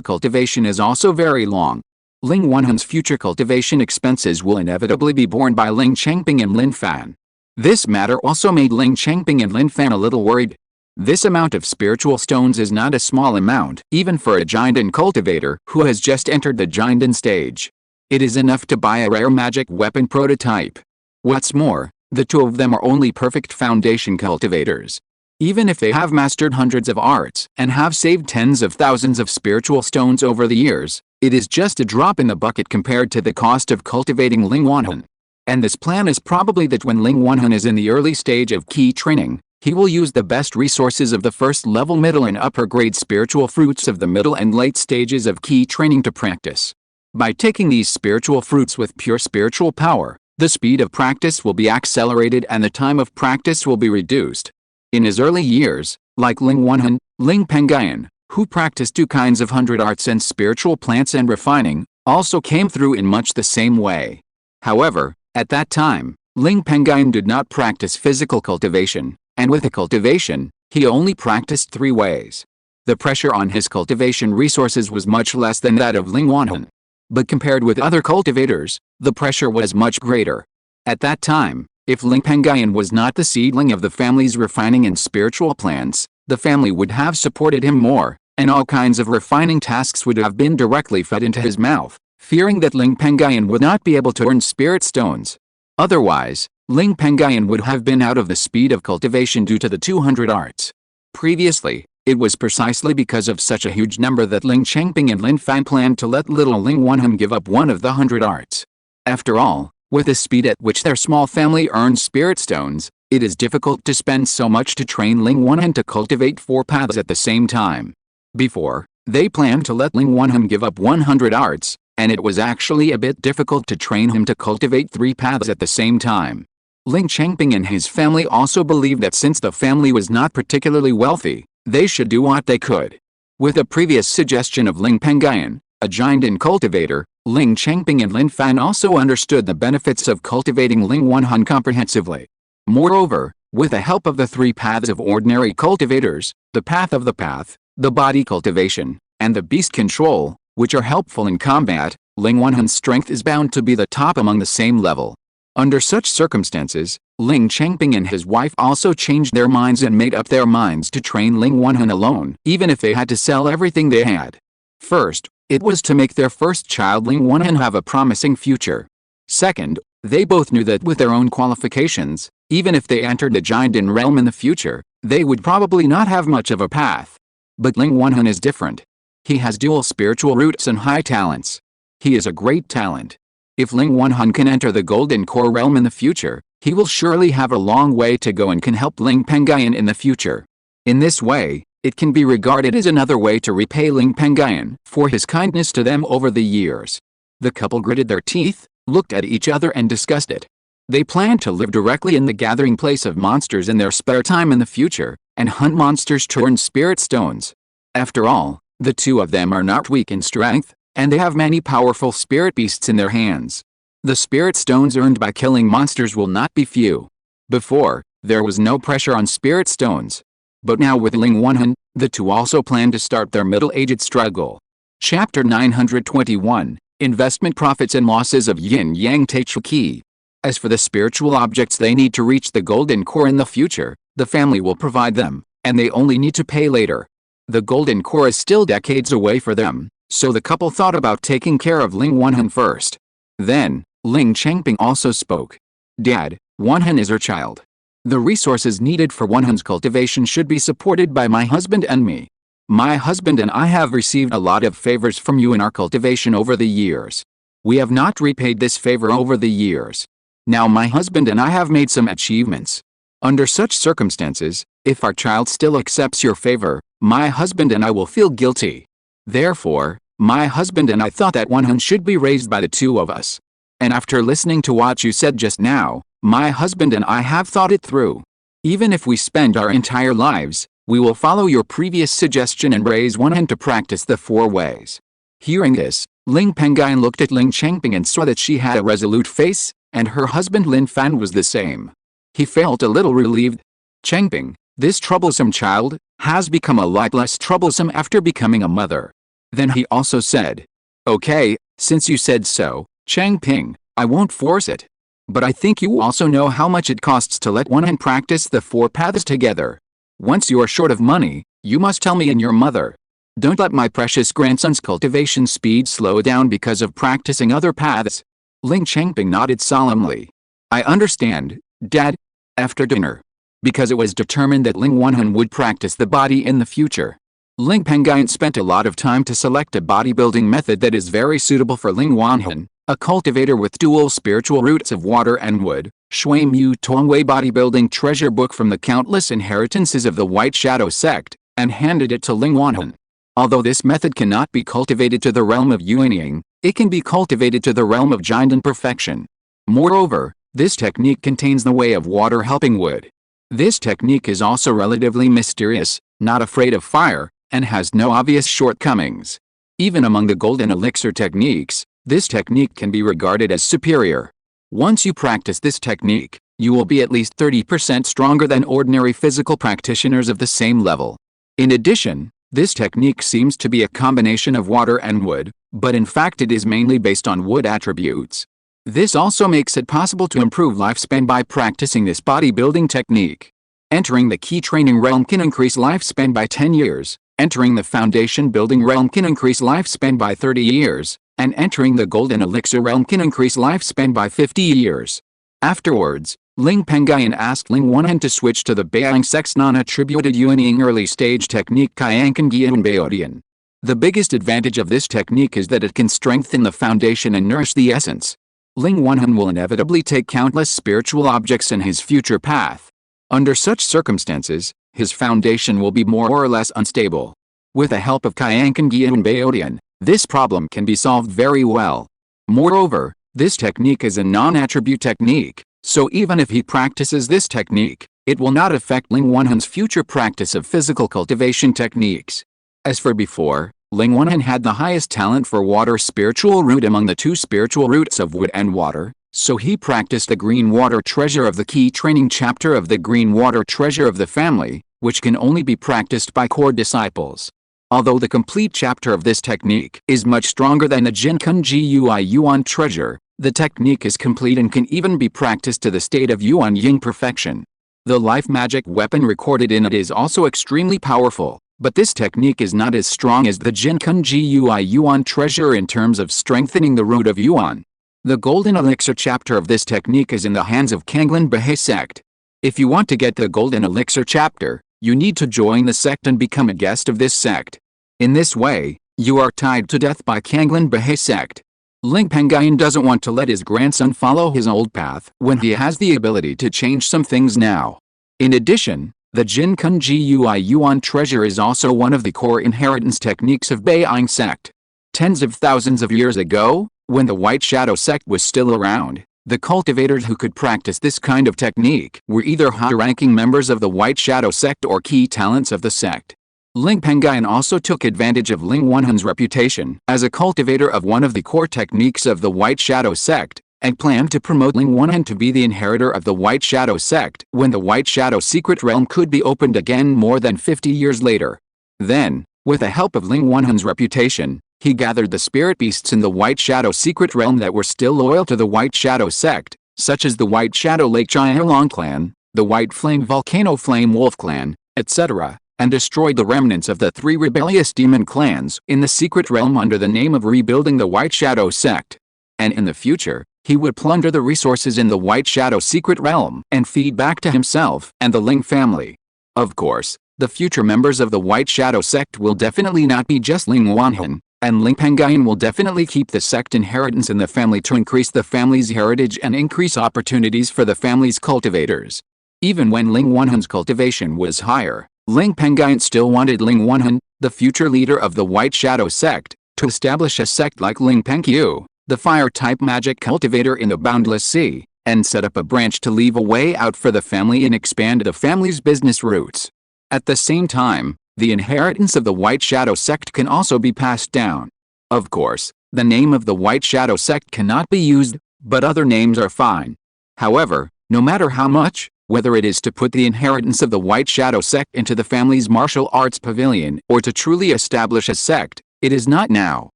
cultivation is also very long. Ling Wanhan's future cultivation expenses will inevitably be borne by Ling Changping and Lin Fan. This matter also made Ling Changping and Lin Fan a little worried. This amount of spiritual stones is not a small amount, even for a giant and cultivator who has just entered the giant stage. It is enough to buy a rare magic weapon prototype. What's more, the two of them are only perfect foundation cultivators. Even if they have mastered hundreds of arts and have saved tens of thousands of spiritual stones over the years, it is just a drop in the bucket compared to the cost of cultivating Ling Wanhan. And this plan is probably that when Ling Wanhan is in the early stage of key training, he will use the best resources of the first level, middle and upper grade spiritual fruits of the middle and late stages of key training to practice. By taking these spiritual fruits with pure spiritual power, the speed of practice will be accelerated and the time of practice will be reduced. In his early years, like Ling Wanhan, Ling Pengyun, who practiced 2 kinds of 100 arts and spiritual plants and refining, also came through in much the same way. However, at that time, Ling Pengyun did not practice physical cultivation, and with the cultivation, he only practiced 3 ways. The pressure on his cultivation resources was much less than that of Ling Wanhan. But compared with other cultivators, the pressure was much greater. At that time, if Ling Pengyun was not the seedling of the family's refining and spiritual plants, the family would have supported him more, and all kinds of refining tasks would have been directly fed into his mouth, fearing that Ling Pengyun would not be able to earn spirit stones. Otherwise, Ling Pengyun would have been out of the speed of cultivation due to the 200 arts. Previously, it was precisely because of such a huge number that Ling Changping and Lin Fan planned to let little Ling Wanhan give up one of the 100 arts. After all, with the speed at which their small family earns spirit stones, it is difficult to spend so much to train Ling Wanhan to cultivate 4 paths at the same time. Before, they planned to let Ling Wanhan give up 100 arts, and it was actually a bit difficult to train him to cultivate 3 paths at the same time. Ling Changping and his family also believed that since the family was not particularly wealthy, they should do what they could. With a previous suggestion of Ling Pengyun, a giant and cultivator, Ling Changping and Lin Fan also understood the benefits of cultivating Ling Wanhan comprehensively. Moreover, with the help of the 3 paths of ordinary cultivators, the path of the path, the body cultivation, and the beast control, which are helpful in combat, Ling Wanhan's strength is bound to be the top among the same level. Under such circumstances, Ling Changping and his wife also changed their minds and made up their minds to train Ling Wanhan alone, even if they had to sell everything they had. First, it was to make their first child Ling Wanhan have a promising future. Second, they both knew that with their own qualifications, even if they entered the Jinden realm in the future, they would probably not have much of a path. But Ling Wanhan is different. He has dual spiritual roots and high talents. He is a great talent. If Ling Wanhan can enter the Golden Core realm in the future, he will surely have a long way to go and can help Ling Pengyun in the future. In this way, it can be regarded as another way to repay Ling Pengyun for his kindness to them over the years. The couple gritted their teeth, looked at each other and discussed it. They planned to live directly in the gathering place of monsters in their spare time in the future, and hunt monsters to earn spirit stones. After all, the 2 of them are not weak in strength, and they have many powerful spirit beasts in their hands. The spirit stones earned by killing monsters will not be few. Before, there was no pressure on spirit stones. But now with Ling Wanhan, the 2 also plan to start their middle-aged struggle. Chapter 921, Investment Profits and Losses of Yin-Yang Taichu Qi. As for the spiritual objects they need to reach the Golden Core in the future, the family will provide them, and they only need to pay later. The Golden Core is still decades away for them, so the couple thought about taking care of Ling Wanhan first. Then, Ling Changping also spoke. Dad, Wanhan is her child. The resources needed for Wanhan's cultivation should be supported by my husband and me. My husband and I have received a lot of favors from you in our cultivation over the years. We have not repaid this favor over the years. Now my husband and I have made some achievements. Under such circumstances, if our child still accepts your favor, my husband and I will feel guilty. Therefore, my husband and I thought that Wanhan should be raised by the 2 of us. And after listening to what you said just now, my husband and I have thought it through. Even if we spend our entire lives, we will follow your previous suggestion and raise Wanhan to practice the 4 ways. Hearing this, Ling Pengyun looked at Ling Changping and saw that she had a resolute face, and her husband Lin Fan was the same. He felt a little relieved. Changping, this troublesome child, has become a lot less troublesome after becoming a mother. Then he also said, Okay, since you said so, Changping, I won't force it. But I think you also know how much it costs to let Wanhan practice the 4 paths together. Once you are short of money, you must tell me and your mother. Don't let my precious grandson's cultivation speed slow down because of practicing other paths. Ling Changping nodded solemnly. I understand, Dad. After dinner. Because it was determined that Ling Wanhan would practice the body in the future. Ling Pengyun spent a lot of time to select a bodybuilding method that is very suitable for Ling Wanhan, A cultivator with dual spiritual roots of water and wood. Shui Mu Tongwei Bodybuilding Treasure Book from the countless inheritances of the White Shadow sect, and handed it to Ling Wanhan. Although this method cannot be cultivated to the realm of Yuanying, it can be cultivated to the realm of Jindan perfection. Moreover, this technique contains the way of water helping wood. This technique is also relatively mysterious, not afraid of fire, and has no obvious shortcomings. Even among the golden elixir techniques, this technique can be regarded as superior. Once you practice this technique, you will be at least 30% stronger than ordinary physical practitioners of the same level. In addition, this technique seems to be a combination of water and wood, but in fact it is mainly based on wood attributes. This also makes it possible to improve lifespan by practicing this bodybuilding technique. Entering the key training realm can increase lifespan by 10 years, entering the foundation building realm can increase lifespan by 30 years, and entering the golden elixir realm can increase lifespan by 50 years. Afterwards, Ling Pengyun asked Ling Wanhan to switch to the Beiyang sect's non-attributed Yuanying early stage technique Qiankan Gyun Baodian. The biggest advantage of this technique is that it can strengthen the foundation and nourish the essence. Ling Wanhan will inevitably take countless spiritual objects in his future path. Under such circumstances, his foundation will be more or less unstable. With the help of Qiankan Gyun Baodian, this problem can be solved very well. Moreover, this technique is a non-attribute technique, so even if he practices this technique, it will not affect Ling Wanhan's future practice of physical cultivation techniques. As for before, Ling Wanhan had the highest talent for water spiritual root among the two spiritual roots of wood and water, so he practiced the green water treasure of the key training chapter of the green water treasure of the family, which can only be practiced by core disciples. Although the complete chapter of this technique is much stronger than the Jinkun Gui Yuan treasure, the technique is complete and can even be practiced to the state of Yuan Ying perfection. The life magic weapon recorded in it is also extremely powerful, but this technique is not as strong as the Jinkun Gui Yuan treasure in terms of strengthening the root of Yuan. The golden elixir chapter of this technique is in the hands of Kanglin Bahe sect. If you want to get the golden elixir chapter, you need to join the sect and become a guest of this sect. In this way, you are tied to death by Kanglin Bahe sect. Ling Pengyun doesn't want to let his grandson follow his old path when he has the ability to change some things now. In addition, the Jinkun Gui Yuan treasure is also one of the core inheritance techniques of Beiyang sect. Tens of thousands of years ago, when the White Shadow sect was still around, the cultivators who could practice this kind of technique were either high-ranking members of the White Shadow sect or key talents of the sect. Ling Pengyun also took advantage of Ling Wanhan's reputation as a cultivator of one of the core techniques of the White Shadow sect, and planned to promote Ling Wanhan to be the inheritor of the White Shadow sect when the White Shadow secret realm could be opened again more than 50 years later. Then, with the help of Ling Wanhan's reputation, he gathered the spirit beasts in the White Shadow secret realm that were still loyal to the White Shadow sect, such as the White Shadow Lake Jialong clan, the White Flame Volcano Flame Wolf clan, etc., and destroyed the remnants of the 3 rebellious demon clans in the secret realm under the name of rebuilding the White Shadow sect. And in the future, he would plunder the resources in the White Shadow secret realm and feed back to himself and the Ling family. Of course, the future members of the White Shadow sect will definitely not be just Ling Wanhan, and Ling Pengyun will definitely keep the sect inheritance in the family to increase the family's heritage and increase opportunities for the family's cultivators. Even when Ling Wanhan's cultivation was higher, Ling Pengyun still wanted Ling Wanhan, the future leader of the White Shadow sect, to establish a sect like Ling Pengyun, the fire-type magic cultivator in the Boundless Sea, and set up a branch to leave a way out for the family and expand the family's business roots. At the same time, the inheritance of the White Shadow sect can also be passed down. Of course, the name of the White Shadow sect cannot be used, but other names are fine. However, no matter how much, whether it is to put the inheritance of the White Shadow sect into the family's martial arts pavilion or to truly establish a sect, it is not now.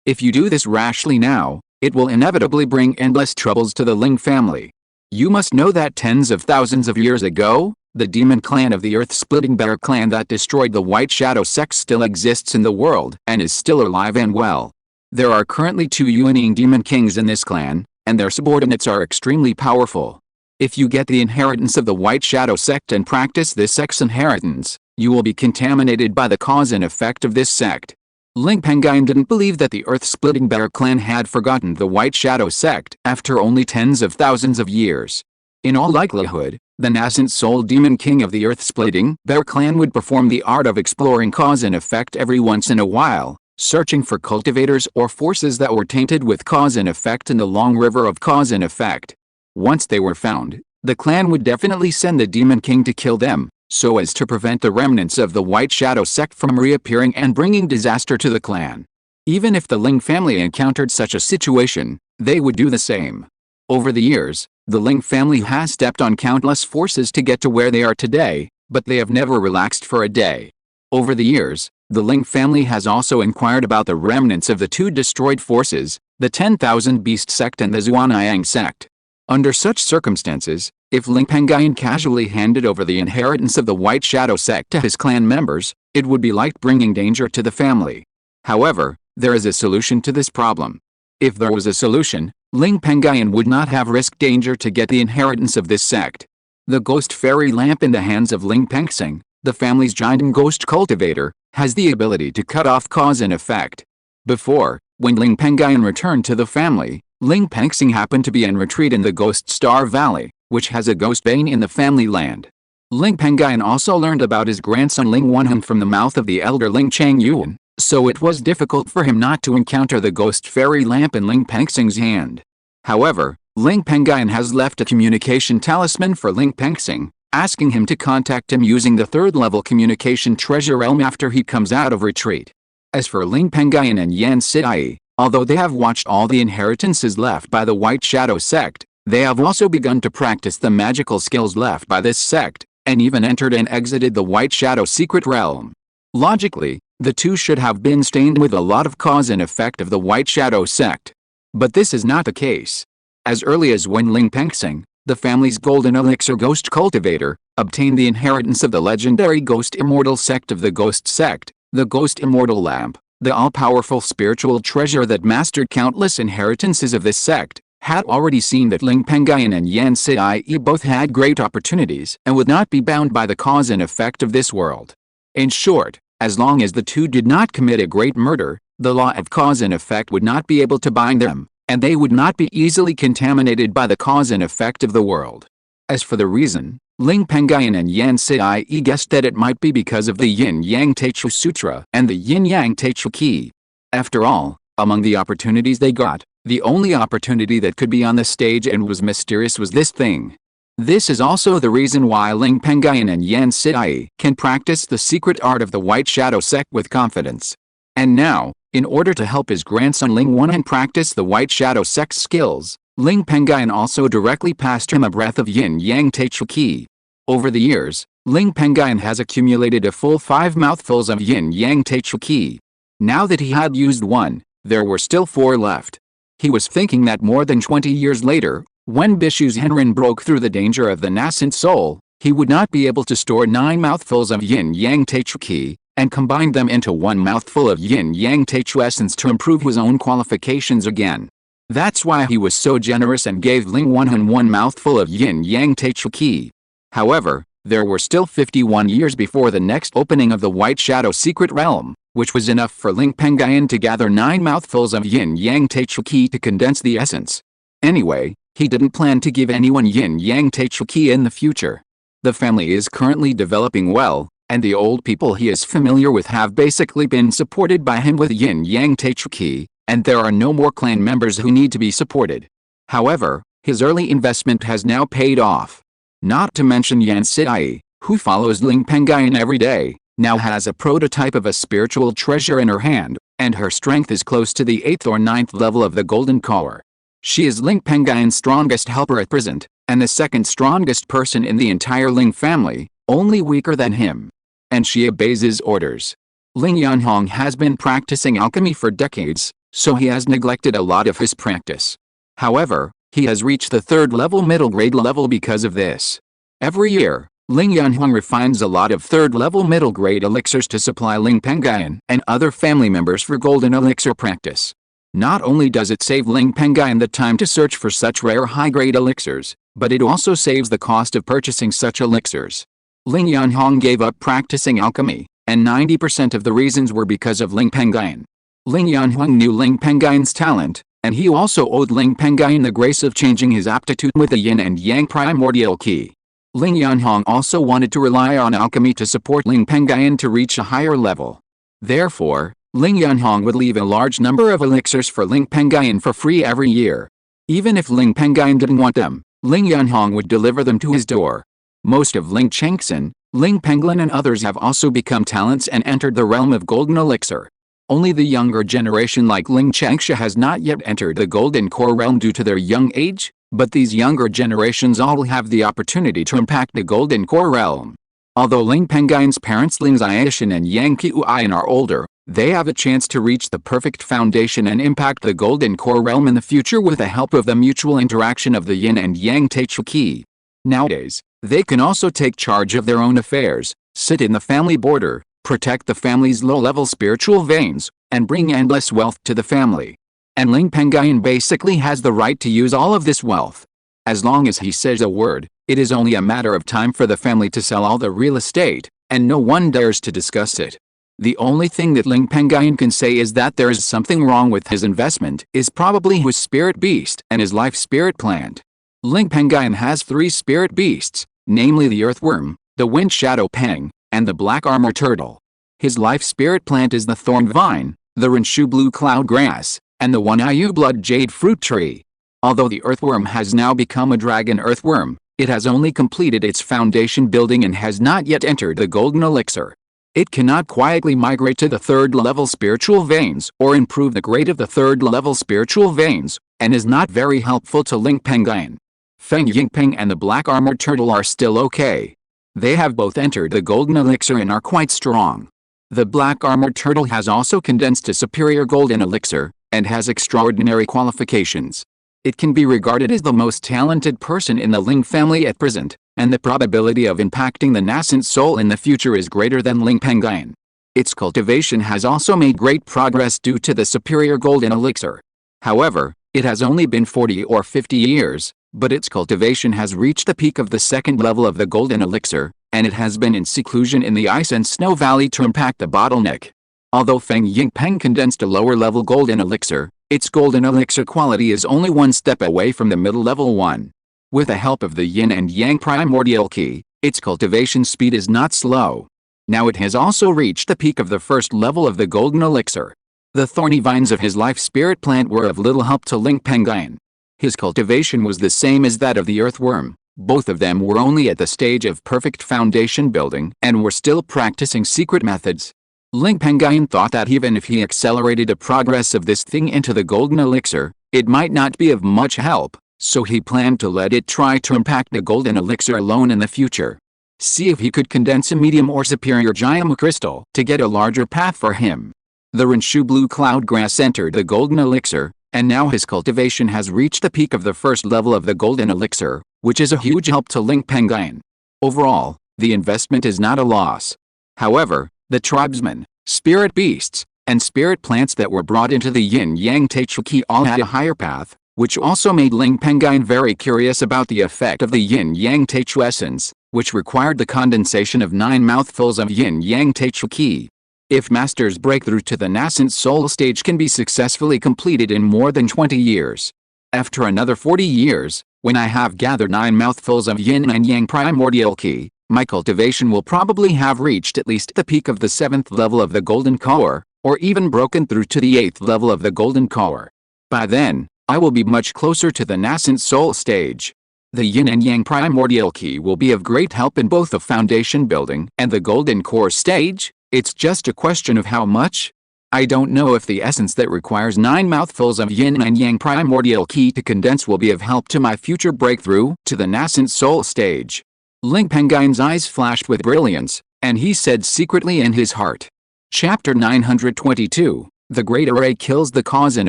If you do this rashly now, it will inevitably bring endless troubles to the Ling family. You must know that tens of thousands of years ago, the demon clan of the earth-splitting bear clan that destroyed the White Shadow sect still exists in the world and is still alive and well. There are currently 2 Yuanying demon kings in this clan, and their subordinates are extremely powerful. If you get the inheritance of the White Shadow sect and practice this sect's inheritance, you will be contaminated by the cause and effect of this sect. Ling Pengyun didn't believe that the earth-splitting bear clan had forgotten the White Shadow sect after only tens of thousands of years. In all likelihood, the nascent soul demon king of the earth-splitting bear clan would perform the art of exploring cause and effect every once in a while, searching for cultivators or forces that were tainted with cause and effect in the long river of cause and effect. Once they were found, the clan would definitely send the demon king to kill them, so as to prevent the remnants of the White Shadow sect from reappearing and bringing disaster to the clan. Even if the Ling family encountered such a situation, they would do the same. Over the years, the Ling family has stepped on countless forces to get to where they are today, but they have never relaxed for a day. Over the years, the Ling family has also inquired about the remnants of the two destroyed forces, the 10,000 Beast sect and the Xuanyang sect. Under such circumstances, if Ling Pengyun casually handed over the inheritance of the White Shadow sect to his clan members, it would be like bringing danger to the family. However, there is a solution to this problem. If there was a solution, Ling Pengyun would not have risked danger to get the inheritance of this sect. The ghost fairy lamp in the hands of Ling Pengyun, the family's giant ghost cultivator, has the ability to cut off cause and effect. Before, when Ling Pengyun returned to the family, Ling Pengyun happened to be in retreat in the Ghost Star Valley, which has a ghost vein in the family land. Ling Pengyun also learned about his grandson Ling Wenheng from the mouth of the elder Ling Pengyun, so it was difficult for him not to encounter the ghost fairy lamp in Ling Pengyun's hand. However, Ling Pengyun has left a communication talisman for Ling Pengyun, asking him to contact him using the third-level communication treasure realm after he comes out of retreat. As for Ling Pengyun and Yan Sidai, although they have watched all the inheritances left by the White Shadow sect, they have also begun to practice the magical skills left by this sect, and even entered and exited the White Shadow secret realm. Logically, the two should have been stained with a lot of cause and effect of the White Shadow sect. But this is not the case. As early as when Ling Pengyun, the family's golden elixir ghost cultivator, obtained the inheritance of the legendary ghost immortal sect of the Ghost sect, the Ghost Immortal Lamp, the all-powerful spiritual treasure that mastered countless inheritances of this sect, had already seen that Ling Pengyun and Yan Sidai both had great opportunities and would not be bound by the cause and effect of this world. In short, as long as the two did not commit a great murder, the law of cause and effect would not be able to bind them, and they would not be easily contaminated by the cause and effect of the world. As for the reason, Ling Pengyun and Yan Sidai guessed that it might be because of the Yin-Yang Taichu Sutra and the Yin-Yang Taichu Key. After all, among the opportunities they got, the only opportunity that could be on the stage and was mysterious was this thing. This is also the reason why Ling Pengyun and Yan Sidai can practice the secret art of the White Shadow sect with confidence. And now, in order to help his grandson Ling Wenheng practice the White Shadow sect skills, Ling Pengyun also directly passed him a breath of Yin-Yang Taichu Qi. Over the years, Ling Pengyun has accumulated a full 5 mouthfuls of Yin-Yang Taichu Qi. Now that he had used one, there were still 4 left. He was thinking that more than 20 years later, when Bishu's Henrin broke through the danger of the nascent soul, he would not be able to store 9 mouthfuls of Yin-Yang Taichu Qi, and combine them into 1 mouthful of Yin-Yang Taichu essence to improve his own qualifications again. That's why he was so generous and gave Ling Wenheng 1 mouthful of Yin-Yang Taichu Qi. However, there were still 51 years before the next opening of the White Shadow secret realm, which was enough for Ling Pengyun to gather 9 mouthfuls of Yin-Yang Taichu Qi to condense the essence. Anyway, he didn't plan to give anyone Yin-Yang Taichu Qi in the future. The family is currently developing well, and the old people he is familiar with have basically been supported by him with Yin-Yang Taichu Qi, and there are no more clan members who need to be supported. However, his early investment has now paid off. Not to mention Yan Sidai, who follows Ling Pengyun every day, now has a prototype of a spiritual treasure in her hand, and her strength is close to the 8th or 9th level of the Golden Core. She is Ling Pengyun's strongest helper at present, and the second strongest person in the entire Ling family, only weaker than him. And she obeys his orders. Ling Yanhong has been practicing alchemy for decades, so he has neglected a lot of his practice. However, he has reached the 3rd level middle grade level because of this. Every year, Ling Yanhong refines a lot of 3rd level middle grade elixirs to supply Ling Pengyun and other family members for golden elixir practice. Not only does it save Ling Pengyun the time to search for such rare high-grade elixirs, but it also saves the cost of purchasing such elixirs. Ling Yanhong gave up practicing alchemy, and 90% of the reasons were because of Ling Pengyun. Ling Yanhuang knew Ling Pengyun's talent, and he also owed Ling Pengyun the grace of changing his aptitude with the yin and yang primordial key. Ling Yanhuang also wanted to rely on alchemy to support Ling Pengyun to reach a higher level. Therefore, Ling Yanhuang would leave a large number of elixirs for Ling Pengyun for free every year. Even if Ling Pengyun didn't want them, Ling Yanhuang would deliver them to his door. Most of Ling Chengxin, Ling Pengyun and others have also become talents and entered the realm of golden elixir. Only the younger generation like Ling Chengxia has not yet entered the golden core realm due to their young age, but these younger generations all have the opportunity to impact the golden core realm. Although Ling Pengyun's parents Ling Xiaoshan and Yang Qiuyan are older, they have a chance to reach the perfect foundation and impact the golden core realm in the future with the help of the mutual interaction of the yin and yang Taichu Qi. Nowadays, they can also take charge of their own affairs, sit in the family border, protect the family's low-level spiritual veins, and bring endless wealth to the family. And Ling Pengyun basically has the right to use all of this wealth. As long as he says a word, it is only a matter of time for the family to sell all the real estate, and no one dares to discuss it. The only thing that Ling Pengyun can say is that there is something wrong with his investment, is probably his spirit beast and his life spirit plant. Ling Pengyun has 3 spirit beasts, namely the earthworm, the wind shadow peng, and the black armor turtle. His life spirit plant is the thorn vine, the Renshu blue cloud grass, and the one-ayu blood jade fruit tree. Although the earthworm has now become a dragon earthworm, it has only completed its foundation building and has not yet entered the golden elixir. It cannot quietly migrate to the 3rd level spiritual veins or improve the grade of the 3rd level spiritual veins, and is not very helpful to Ling Pengyun. Feng Yingpeng and the black armored turtle are still okay. They have both entered the golden elixir and are quite strong. The black armored turtle has also condensed a superior golden elixir, and has extraordinary qualifications. It can be regarded as the most talented person in the Ling family at present, and the probability of impacting the nascent soul in the future is greater than Ling Pengyun. Its cultivation has also made great progress due to the superior golden elixir. However, it has only been 40 or 50 years, but its cultivation has reached the peak of the 2nd level of the golden elixir, and it has been in seclusion in the ice and snow valley to impact the bottleneck. Although Feng Yingpeng condensed a lower level golden elixir, its golden elixir quality is only 1 step away from the middle level one. With the help of the yin and yang primordial key, its cultivation speed is not slow. Now it has also reached the peak of the 1st level of the golden elixir. The thorny vines of his life spirit plant were of little help to Ling Pengyun. His cultivation was the same as that of the earthworm. Both of them were only at the stage of perfect foundation building and were still practicing secret methods. Ling Pengyun thought that even if he accelerated the progress of this thing into the golden elixir, it might not be of much help, so he planned to let it try to impact the golden elixir alone in the future. See if he could condense a medium or superior giant crystal to get a larger path for him. The Renshu blue cloud grass entered the golden elixir, and now his cultivation has reached the peak of the 1st level of the golden elixir, which is a huge help to Ling Pengyun. Overall, the investment is not a loss. However, the tribesmen, spirit beasts, and spirit plants that were brought into the yin-yang Taichu Qi all had a higher path, which also made Ling Pengyun very curious about the effect of the yin-yang Taichu essence, which required the condensation of 9 mouthfuls of yin-yang Taichu Qi. If Master's breakthrough to the nascent soul stage can be successfully completed in more than 20 years. After another 40 years, when I have gathered 9 mouthfuls of yin and yang primordial key, my cultivation will probably have reached at least the peak of the 7th level of the golden core, or even broken through to the 8th level of the golden core. By then, I will be much closer to the nascent soul stage. The yin and yang primordial key will be of great help in both the foundation building and the golden core stage. It's just a question of how much. I don't know if the essence that requires 9 mouthfuls of yin and yang primordial key to condense will be of help to my future breakthrough to the nascent soul stage. Ling Pengyun's eyes flashed with brilliance, and he said secretly in his heart. Chapter 922, The Great Array Kills the Cause and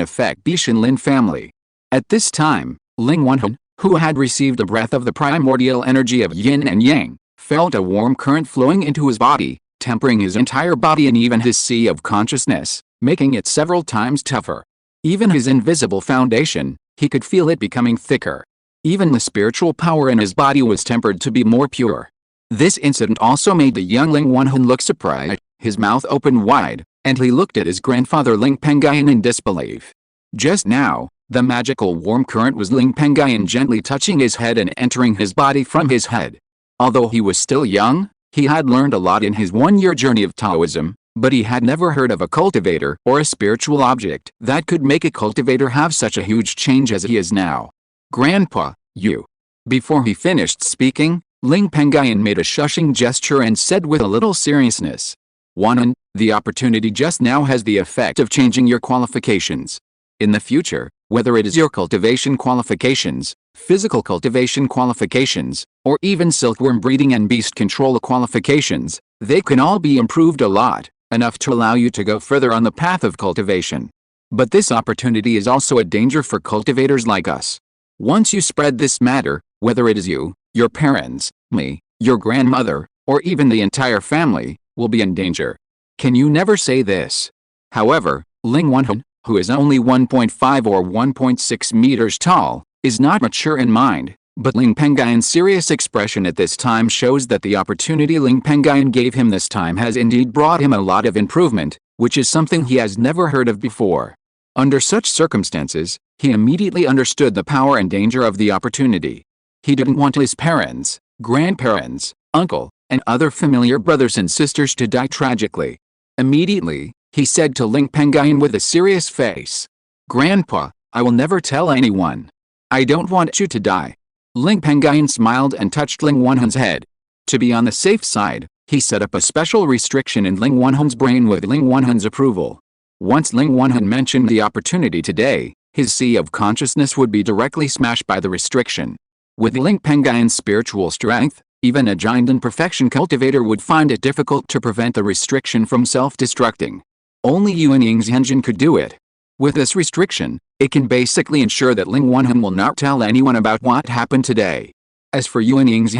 Effect Bishan Lin Family. At this time, Ling Wanhan, who had received a breath of the primordial energy of yin and yang, felt a warm current flowing into his body, tempering his entire body and even his sea of consciousness, making it several times tougher. Even his invisible foundation, he could feel it becoming thicker. Even the spiritual power in his body was tempered to be more pure. This incident also made the young Ling Wanhan look surprised. His mouth opened wide, and he looked at his grandfather Ling Pengyun in disbelief. Just now, the magical warm current was Ling Pengyun gently touching his head and entering his body from his head. Although he was still young, he had learned a lot in his one-year journey of Taoism, but he had never heard of a cultivator or a spiritual object that could make a cultivator have such a huge change as he is now. Grandpa, you. Before he finished speaking, Ling Pengyun made a shushing gesture and said with a little seriousness, "Wanan, the opportunity just now has the effect of changing your qualifications. In the future, whether it is your cultivation qualifications, physical cultivation qualifications, or even silkworm breeding and beast control qualifications, they can all be improved a lot, enough to allow you to go further on the path of cultivation. But this opportunity is also a danger for cultivators like us. Once you spread this matter, whether it is you, your parents, me, your grandmother, or even the entire family, will be in danger. Can you never say this?" However, Ling Wenhan, who is only 1.5 or 1.6 meters tall, is not mature in mind, but Ling Pengyun's serious expression at this time shows that the opportunity Ling Pengyun gave him this time has indeed brought him a lot of improvement, which is something he has never heard of before. Under such circumstances, he immediately understood the power and danger of the opportunity. He didn't want his parents, grandparents, uncle, and other familiar brothers and sisters to die tragically. Immediately, he said to Ling Pengyun with a serious face, "Grandpa, I will never tell anyone. I don't want you to die." Ling Pengyun smiled and touched Ling Wenhan's head. To be on the safe side, he set up a special restriction in Ling Wenhan's brain with Ling Wenhan's approval. Once Ling Wenhan mentioned the opportunity today, his sea of consciousness would be directly smashed by the restriction. With Ling Pengyun's spiritual strength, even a giant in perfection cultivator would find it difficult to prevent the restriction from self-destructing. Only Yuan Ying's could do it. With this restriction, it can basically ensure that Ling Wenhan will not tell anyone about what happened today. As for Yuan Ying's,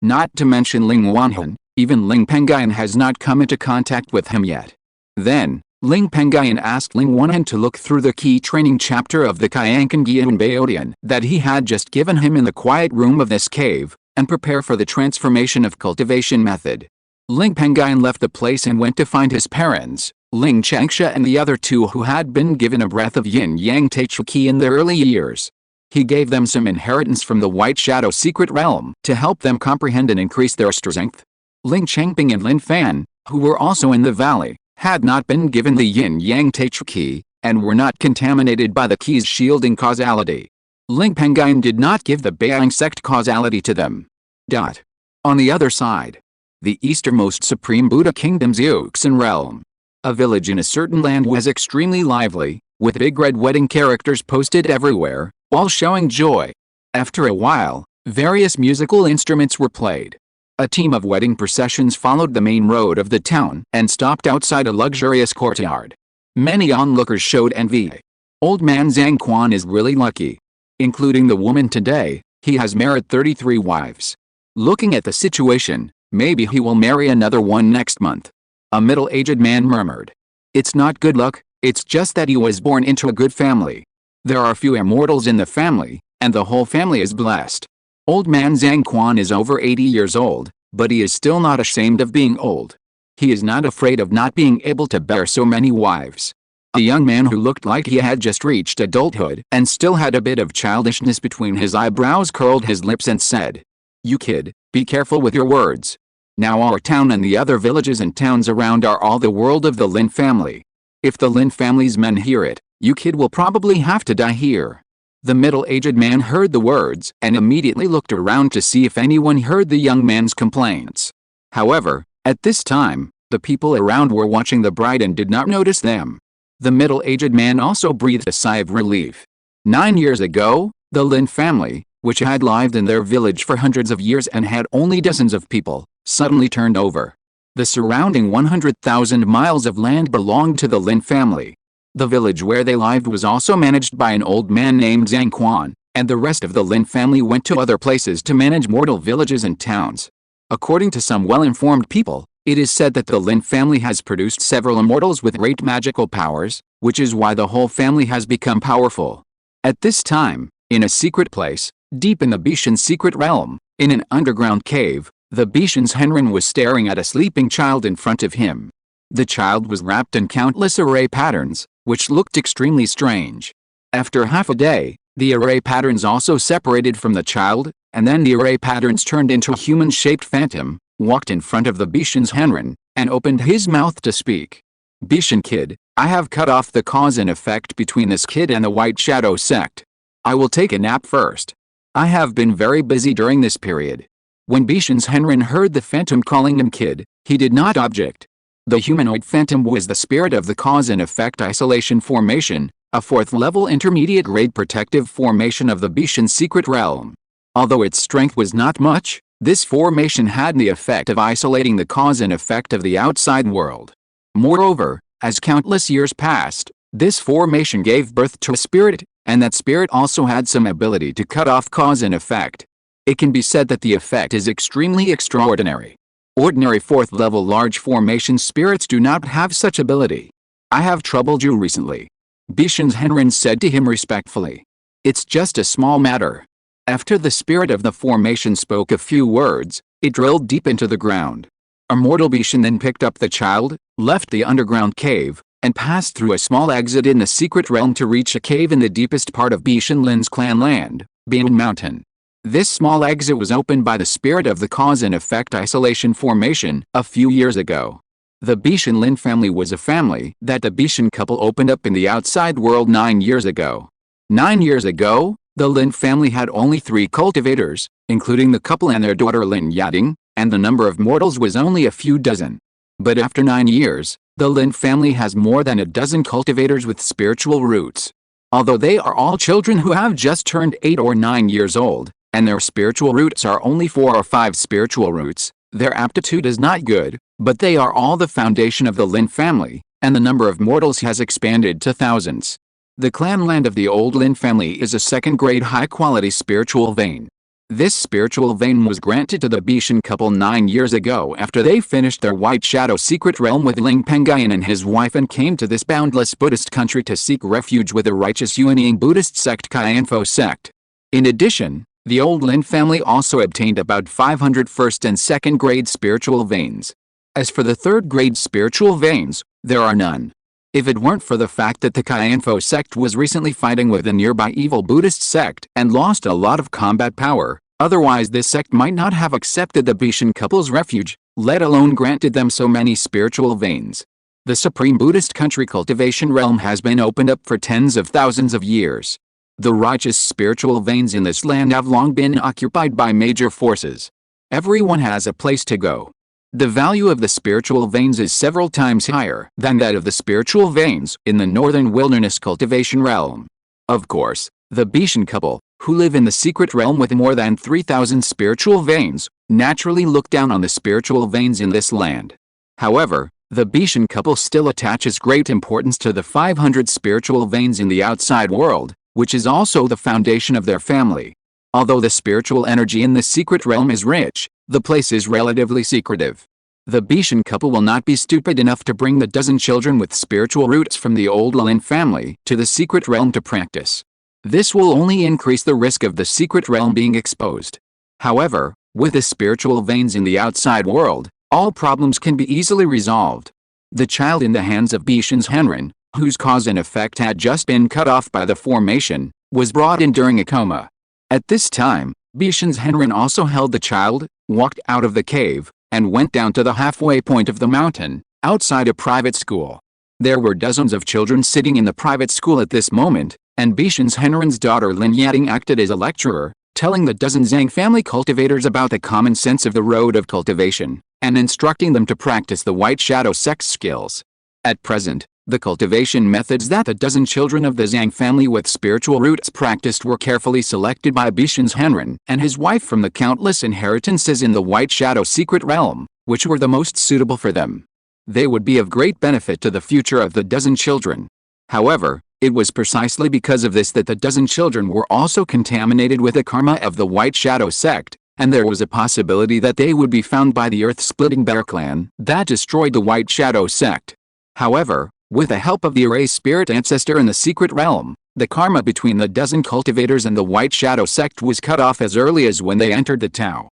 not to mention Ling Wenhan, even Ling Pengyun has not come into contact with him yet. Then, Ling Pengyun asked Ling Wenhan to look through the key training chapter of the Kyankan Gyan Baodian that he had just given him in the quiet room of this cave, and prepare for the transformation of cultivation method. Ling Pengyun left the place and went to find his parents, Ling Changsha and the other two who had been given a breath of yin-yang Taichu Qi in their early years. He gave them some inheritance from the White Shadow secret realm to help them comprehend and increase their strength. Ling Changping and Lin Fan, who were also in the valley, had not been given the yin-yang Taichu Qi, and were not contaminated by the Qi's shielding causality. Ling Pengyun did not give the Baiyang sect causality to them. On the other side, the easternmost supreme Buddha kingdom's Yuxin realm. A village in a certain land was extremely lively, with big red wedding characters posted everywhere, all showing joy. After a while, various musical instruments were played. A team of wedding processions followed the main road of the town and stopped outside a luxurious courtyard. Many onlookers showed envy. Old man Zhang Quan is really lucky. Including the woman today, he has married 33 wives. Looking at the situation, maybe he will marry another one next month. A middle-aged man murmured. It's not good luck, it's just that he was born into a good family. There are few immortals in the family, and the whole family is blessed. Old man Zhang Quan is over 80 years old, but he is still not ashamed of being old. He is not afraid of not being able to bear so many wives. A young man who looked like he had just reached adulthood and still had a bit of childishness between his eyebrows curled his lips and said, "You kid, be careful with your words. Now our town and the other villages and towns around are all the world of the Lin family. If the Lin family's men hear it, you kid will probably have to die here." The middle-aged man heard the words and immediately looked around to see if anyone heard the young man's complaints. However, at this time, the people around were watching the bride and did not notice them. The middle-aged man also breathed a sigh of relief. 9 years ago, the Lin family, which had lived in their village for hundreds of years and had only dozens of people, suddenly turned over. The surrounding 100,000 miles of land belonged to the Lin family. The village where they lived was also managed by an old man named Zhang Quan, and the rest of the Lin family went to other places to manage mortal villages and towns. According to some well-informed people, it is said that the Lin family has produced several immortals with great magical powers, which is why the whole family has become powerful. At this time, in a secret place, deep in the Bishan's secret realm, in an underground cave, the Bishan's Henren was staring at a sleeping child in front of him. The child was wrapped in countless array patterns, which looked extremely strange. After half a day, the array patterns also separated from the child, and then the array patterns turned into a human-shaped phantom, walked in front of the Bishan's Henren, and opened his mouth to speak. Bishan kid, I have cut off the cause and effect between this kid and the White Shadow sect. I will take a nap first. I have been very busy during this period. When Bishan's Henren heard the phantom calling him kid, he did not object. The humanoid phantom was the spirit of the cause and effect isolation formation, a 4th level intermediate grade protective formation of the Bishan secret realm. Although its strength was not much, this formation had the effect of isolating the cause and effect of the outside world. Moreover, as countless years passed, this formation gave birth to a spirit, and that spirit also had some ability to cut off cause and effect. It can be said that the effect is extremely extraordinary. Ordinary 4th level large formation spirits do not have such ability. I have troubled you recently. Bishan's Henren said to him respectfully. It's just a small matter. After the spirit of the formation spoke a few words, it drilled deep into the ground. Immortal Bishan then picked up the child, left the underground cave, and passed through a small exit in the secret realm to reach a cave in the deepest part of Bishan Lin's clan land, Qingshi Mountain. This small exit was opened by the spirit of the cause and effect isolation formation a few years ago. The Bishan Lin family was a family that the Bishan couple opened up in the outside world 9 years ago. 9 years ago, the Lin family had only 3 cultivators, including the couple and their daughter Lin Yading, and the number of mortals was only a few dozen. But after 9 years, the Lin family has more than a dozen cultivators with spiritual roots. Although they are all children who have just turned 8 or 9 years old, and their spiritual roots are only 4 or 5 spiritual roots, their aptitude is not good, but they are all the foundation of the Lin family, and the number of mortals has expanded to thousands. The clan land of the old Lin family is a second-grade high-quality spiritual vein. This spiritual vein was granted to the Bishan couple 9 years ago after they finished their White Shadow secret realm with Ling Pengyun and his wife and came to this boundless Buddhist country to seek refuge with the righteous Yin-Yang Buddhist sect Qingshi sect. In addition, the old Lin family also obtained about 500 first and second grade spiritual veins. As for the third grade spiritual veins, there are none. If it weren't for the fact that the Qingshi sect was recently fighting with a nearby evil Buddhist sect and lost a lot of combat power, otherwise this sect might not have accepted the Bishan couple's refuge, let alone granted them so many spiritual veins. The supreme Buddhist country cultivation realm has been opened up for tens of thousands of years. The righteous spiritual veins in this land have long been occupied by major forces. Everyone has a place to go. The value of the spiritual veins is several times higher than that of the spiritual veins in the northern wilderness cultivation realm. Of course, the Bishan couple, who live in the secret realm with more than 3,000 spiritual veins, naturally look down on the spiritual veins in this land. However, the Bishan couple still attaches great importance to the 500 spiritual veins in the outside world, which is also the foundation of their family. Although the spiritual energy in the secret realm is rich, the place is relatively secretive. The Bishan couple will not be stupid enough to bring the dozen children with spiritual roots from the old Lin family to the secret realm to practice. This will only increase the risk of the secret realm being exposed. However, with the spiritual veins in the outside world, all problems can be easily resolved. The child in the hands of Bishan's Henren, whose cause and effect had just been cut off by the formation, was brought in during a coma. At this time, Bishan's Henren also held the child, walked out of the cave, and went down to the halfway point of the mountain, outside a private school. There were dozens of children sitting in the private school at this moment, and Bishan's Henren's daughter Lin Yading acted as a lecturer, telling the dozen Zhang family cultivators about the common sense of the road of cultivation, and instructing them to practice the White Shadow sect's skills. At present, the cultivation methods that the dozen children of the Zhang family with spiritual roots practiced were carefully selected by Bishan's Henren and his wife from the countless inheritances in the White Shadow secret realm, which were the most suitable for them. They would be of great benefit to the future of the dozen children. However, it was precisely because of this that the dozen children were also contaminated with the karma of the White Shadow sect, and there was a possibility that they would be found by the earth-splitting bear clan that destroyed the White Shadow sect. However, with the help of the Array Spirit Ancestor in the secret realm, the karma between the dozen cultivators and the White Shadow sect was cut off as early as when they entered the Tao.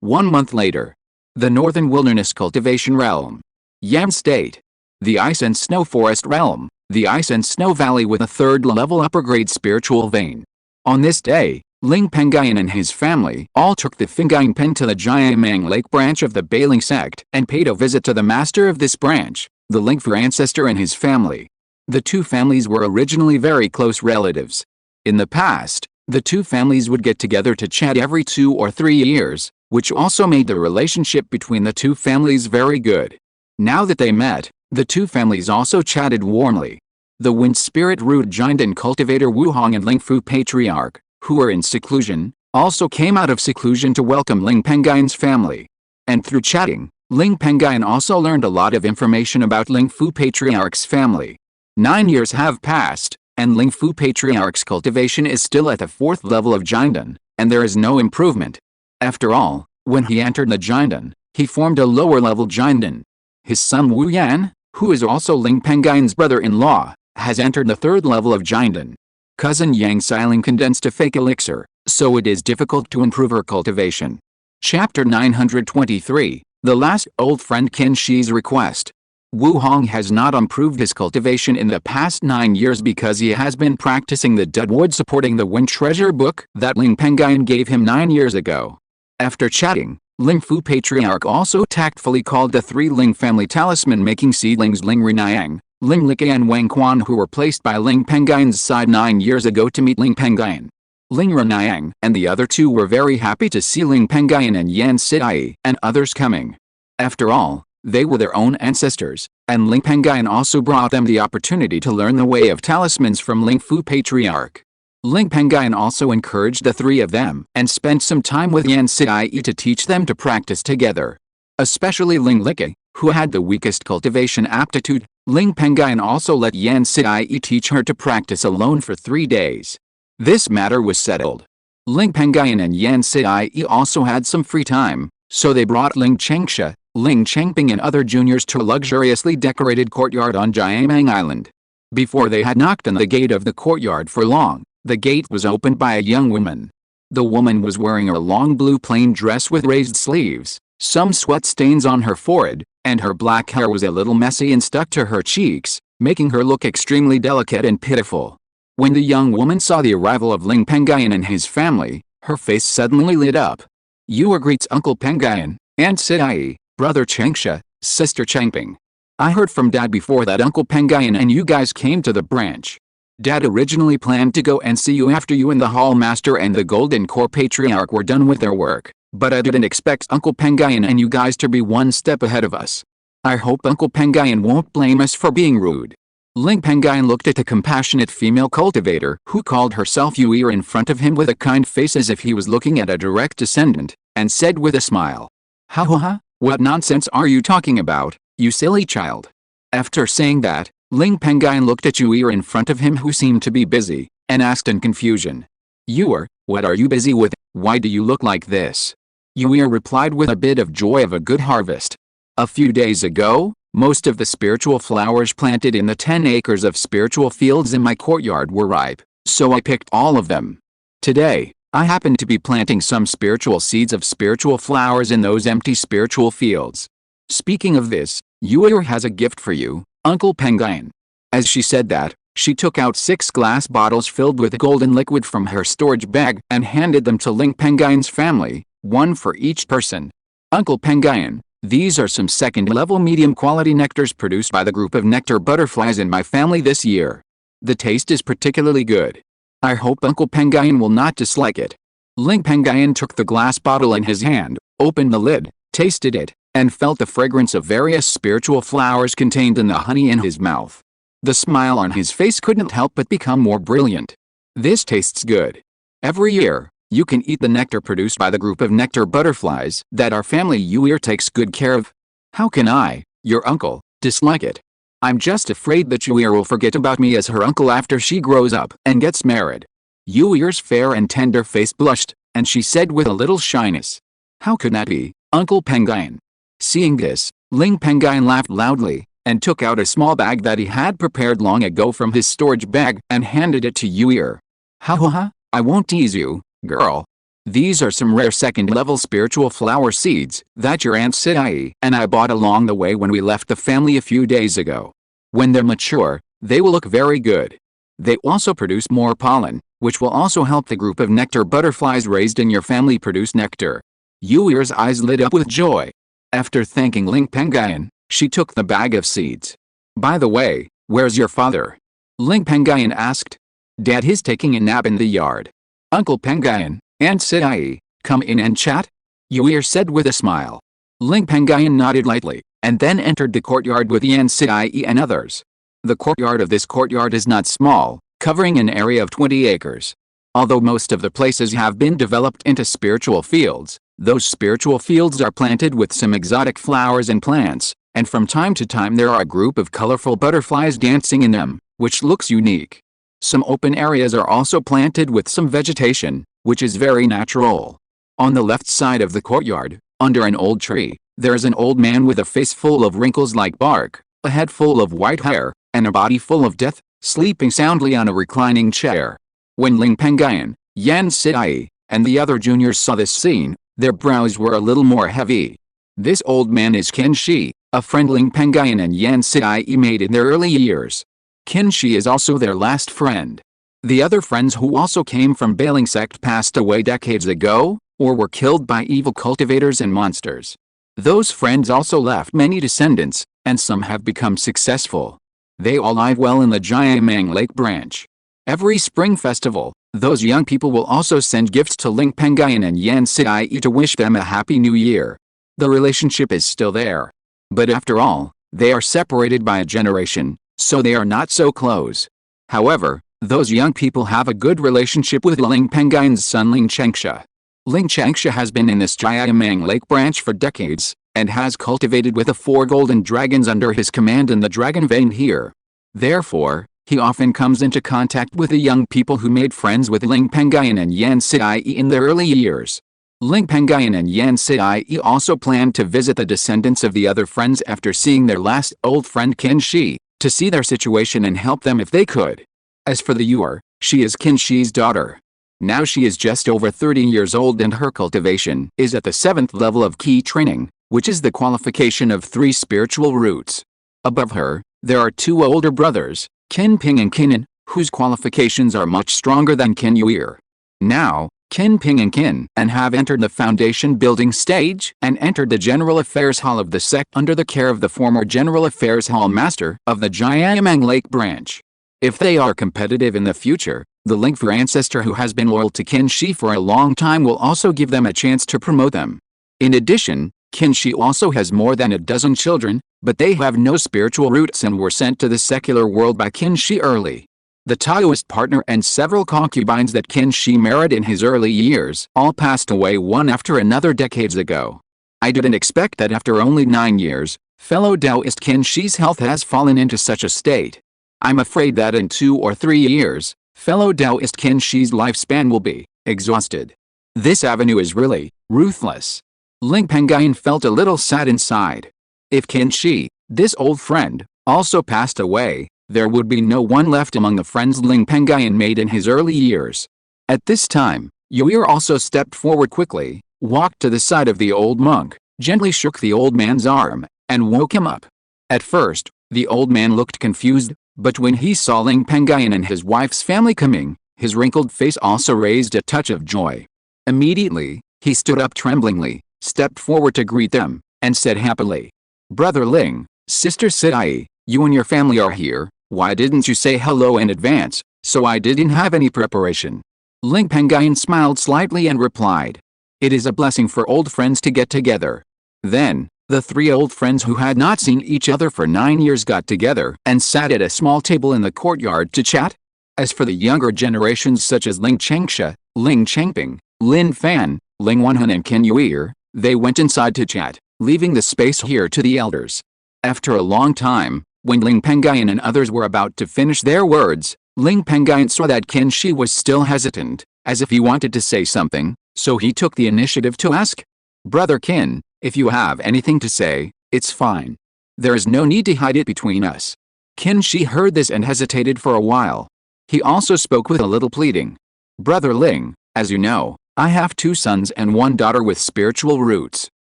1 month later. The Northern Wilderness Cultivation Realm. Yan State. The Ice and Snow Forest Realm, the Ice and Snow Valley with a third-level upper-grade spiritual vein. On this day, Ling Pengyun and his family all took the Fingaying Pen to the Jiamang Lake branch of the Bailing sect and paid a visit to the master of this branch, the Lingfu ancestor and his family. The two families were originally very close relatives. In the past, the two families would get together to chat every 2 or 3 years, which also made the relationship between the two families very good. Now that they met, the two families also chatted warmly. The wind spirit root giant and cultivator Wu Hong and Lingfu patriarch, who were in seclusion, also came out of seclusion to welcome Ling Pengyun's family. And through chatting, Ling Pengyun also learned a lot of information about Lingfu patriarch's family. 9 years have passed, and Lingfu patriarch's cultivation is still at the 4th level of Jiandan, and there is no improvement. After all, when he entered the Jiandan, he formed a lower-level Jiandan. His son Wu Yan, who is also Ling Pengyun's brother-in-law, has entered the 3rd level of Jiandan. Cousin Yang Xiling condensed a fake elixir, so it is difficult to improve her cultivation. Chapter 923, The Last Old Friend Qingxi's Request. Wu Hong has not improved his cultivation in the past 9 years because he has been practicing the deadwood supporting the wind treasure book that Ling Pengyun gave him 9 years ago. After chatting, Lingfu patriarch also tactfully called the 3 Ling family talisman-making seedlings Ling Renayang, Ling Likai and Wang Quan, who were placed by Ling Pengyun's side 9 years ago to meet Ling Pengyun. Ling Renayang and the other 2 were very happy to see Ling Pengyun and Yan Sidai and others coming. After all, they were their own ancestors, and Ling Pengyun also brought them the opportunity to learn the way of talismans from Lingfu patriarch. Ling Pengyun also encouraged the 3 of them and spent some time with Yan Sidai to teach them to practice together. Especially Ling Likai, who had the weakest cultivation aptitude, Ling Pengyun also let Yan Sidai teach her to practice alone for 3 days. This matter was settled. Ling Pengyun and Yan Sidai also had some free time, so they brought Ling Chengsha, Ling Chengping and other juniors to a luxuriously decorated courtyard on Jiamang Island. Before they had knocked on the gate of the courtyard for long, the gate was opened by a young woman. The woman was wearing a long blue plain dress with raised sleeves, some sweat stains on her forehead, and her black hair was a little messy and stuck to her cheeks, making her look extremely delicate and pitiful. When the young woman saw the arrival of Ling Pengyun and his family, her face suddenly lit up. "You greets Uncle Pengyun, Aunt Sidai, Brother Chengsha, Sister Chengping. I heard from Dad before that Uncle Pengyun and you guys came to the branch. Dad originally planned to go and see you after you and the Hall Master and the Golden Core Patriarch were done with their work, but I didn't expect Uncle Pengyun and you guys to be one step ahead of us. I hope Uncle Pengyun won't blame us for being rude." Ling Pengyun looked at the compassionate female cultivator who called herself Yuir in front of him with a kind face as if he was looking at a direct descendant, and said with a smile, "Ha, what nonsense are you talking about, you silly child?" After saying that, Ling Pengyun looked at Yuir in front of him who seemed to be busy, and asked in confusion, "Yuir, what are you busy with? Why do you look like this?" Yuir replied with a bit of joy of a good harvest. "A few days ago, most of the spiritual flowers planted in the 10 acres of spiritual fields in my courtyard were ripe, so I picked all of them. Today, I happen to be planting some spiritual seeds of spiritual flowers in those empty spiritual fields. Speaking of this, Yuir has a gift for you, Uncle Pengyun." As she said that, she took out 6 glass bottles filled with golden liquid from her storage bag and handed them to Ling Pengyun's family, 1 for each person. "Uncle Pengyun, these are some second-level medium-quality nectars produced by the group of nectar butterflies in my family this year. The taste is particularly good. I hope Uncle Pengyun will not dislike it." Ling Pengyun took the glass bottle in his hand, opened the lid, tasted it, and felt the fragrance of various spiritual flowers contained in the honey in his mouth. The smile on his face couldn't help but become more brilliant. "This tastes good. Every year, you can eat the nectar produced by the group of nectar butterflies that our family Yuir takes good care of. How can I, your uncle, dislike it? I'm just afraid that Yuir will forget about me as her uncle after she grows up and gets married." Yuir's fair and tender face blushed, and she said with a little shyness, "How could that be, Uncle Pengyun?" Seeing this, Ling Pengyun laughed loudly, and took out a small bag that he had prepared long ago from his storage bag and handed it to Yuir. "Ha, I won't tease you, girl. These are some rare second-level spiritual flower seeds that your Aunt Sidai and I bought along the way when we left the family a few days ago. When they're mature, they will look very good. They also produce more pollen, which will also help the group of nectar butterflies raised in your family produce nectar. Yui's eyes lit up with joy. After thanking Ling Pengyun, she took the bag of seeds. By the way, where's your father? Ling Pengyun asked. Dad is taking a nap in the yard. Uncle Pengyun, Aunt Sidai, come in and chat? Yui said with a smile. Ling Pengyun nodded lightly, and then entered the courtyard with Aunt Sidai and others. The courtyard of this courtyard is not small, covering an area of 20 acres. Although most of the places have been developed into spiritual fields, those spiritual fields are planted with some exotic flowers and plants, and from time to time there are a group of colorful butterflies dancing in them, which looks unique. Some open areas are also planted with some vegetation, which is very natural. On the left side of the courtyard, under an old tree, there is an old man with a face full of wrinkles like bark, a head full of white hair, and a body full of death, sleeping soundly on a reclining chair. When Ling Pengyun, Yan Sidai, and the other juniors saw this scene, their brows were a little more heavy. This old man is Qingshi, a friend Ling Pengyun and Yan Sidai made in their early years. Qingshi is also their last friend. The other friends who also came from Bailing sect passed away decades ago, or were killed by evil cultivators and monsters. Those friends also left many descendants, and some have become successful. They all live well in the Jiamang Lake branch. Every spring festival, those young people will also send gifts to Ling Pengyun and Yan Sidai to wish them a happy new year. The relationship is still there. But after all, they are separated by a generation, so they are not so close. However, those young people have a good relationship with Ling Pengyun's son Lingxiao. Lingxiao has been in this Jiamang Lake branch for decades, and has cultivated with the 4 golden dragons under his command in the dragon vein here. Therefore, he often comes into contact with the young people who made friends with Ling Pengyun and Yan Sidai in their early years. Ling Pengyun and Yan Sidai also planned to visit the descendants of the other friends after seeing their last old friend Qingshi, to see their situation and help them if they could. As for the Yuer, she is Qingshi's daughter. Now she is just over 30 years old and her cultivation is at the 7th level of key training, which is the qualification of 3 spiritual roots. Above her, there are 2 older brothers, Qin Ping and Qinan, whose qualifications are much stronger than Qin Yuer. Now, Qin Ping and Qinan have entered the foundation building stage and entered the General Affairs Hall of the sect under the care of the former General Affairs Hall Master of the Jiamang Lake branch. If they are competitive in the future, the Lingfu ancestor who has been loyal to Qingshi for a long time will also give them a chance to promote them. In addition, Qingshi also has more than a dozen children, but they have no spiritual roots and were sent to the secular world by Qingshi early. The Taoist partner and several concubines that Qingshi married in his early years all passed away one after another decades ago. I didn't expect that after only 9 years, fellow Taoist Qingshi's health has fallen into such a state. I'm afraid that in 2 or 3 years, fellow Taoist Qingshi's lifespan will be exhausted. This avenue is really ruthless. Ling Pengyun felt a little sad inside. If Qingshi, this old friend, also passed away, there would be no one left among the friends Ling Pengyun made in his early years. At this time, Yuir also stepped forward quickly, walked to the side of the old monk, gently shook the old man's arm, and woke him up. At first, the old man looked confused, but when he saw Ling Pengyun and his wife's family coming, his wrinkled face also raised a touch of joy. Immediately, he stood up tremblingly, stepped forward to greet them, and said happily, "Brother Ling, Sister Sidai, you and your family are here. Why didn't you say hello in advance, so I didn't have any preparation?" Ling Pengyun smiled slightly and replied, "It is a blessing for old friends to get together." Then, the 3 old friends who had not seen each other for 9 years got together and sat at a small table in the courtyard to chat. As for the younger generations such as Ling Qingsha, Ling Chengping, Lin Fan, Ling Wenhan and Qin Yuir, they went inside to chat, leaving the space here to the elders. After a long time, when Ling Pengyun and others were about to finish their words, Ling Pengyun saw that Qingshi was still hesitant, as if he wanted to say something, so he took the initiative to ask, "Brother Qin, if you have anything to say, it's fine. There is no need to hide it between us." Qingshi heard this and hesitated for a while. He also spoke with a little pleading. "Brother Ling, as you know, I have 2 sons and 1 daughter with spiritual roots.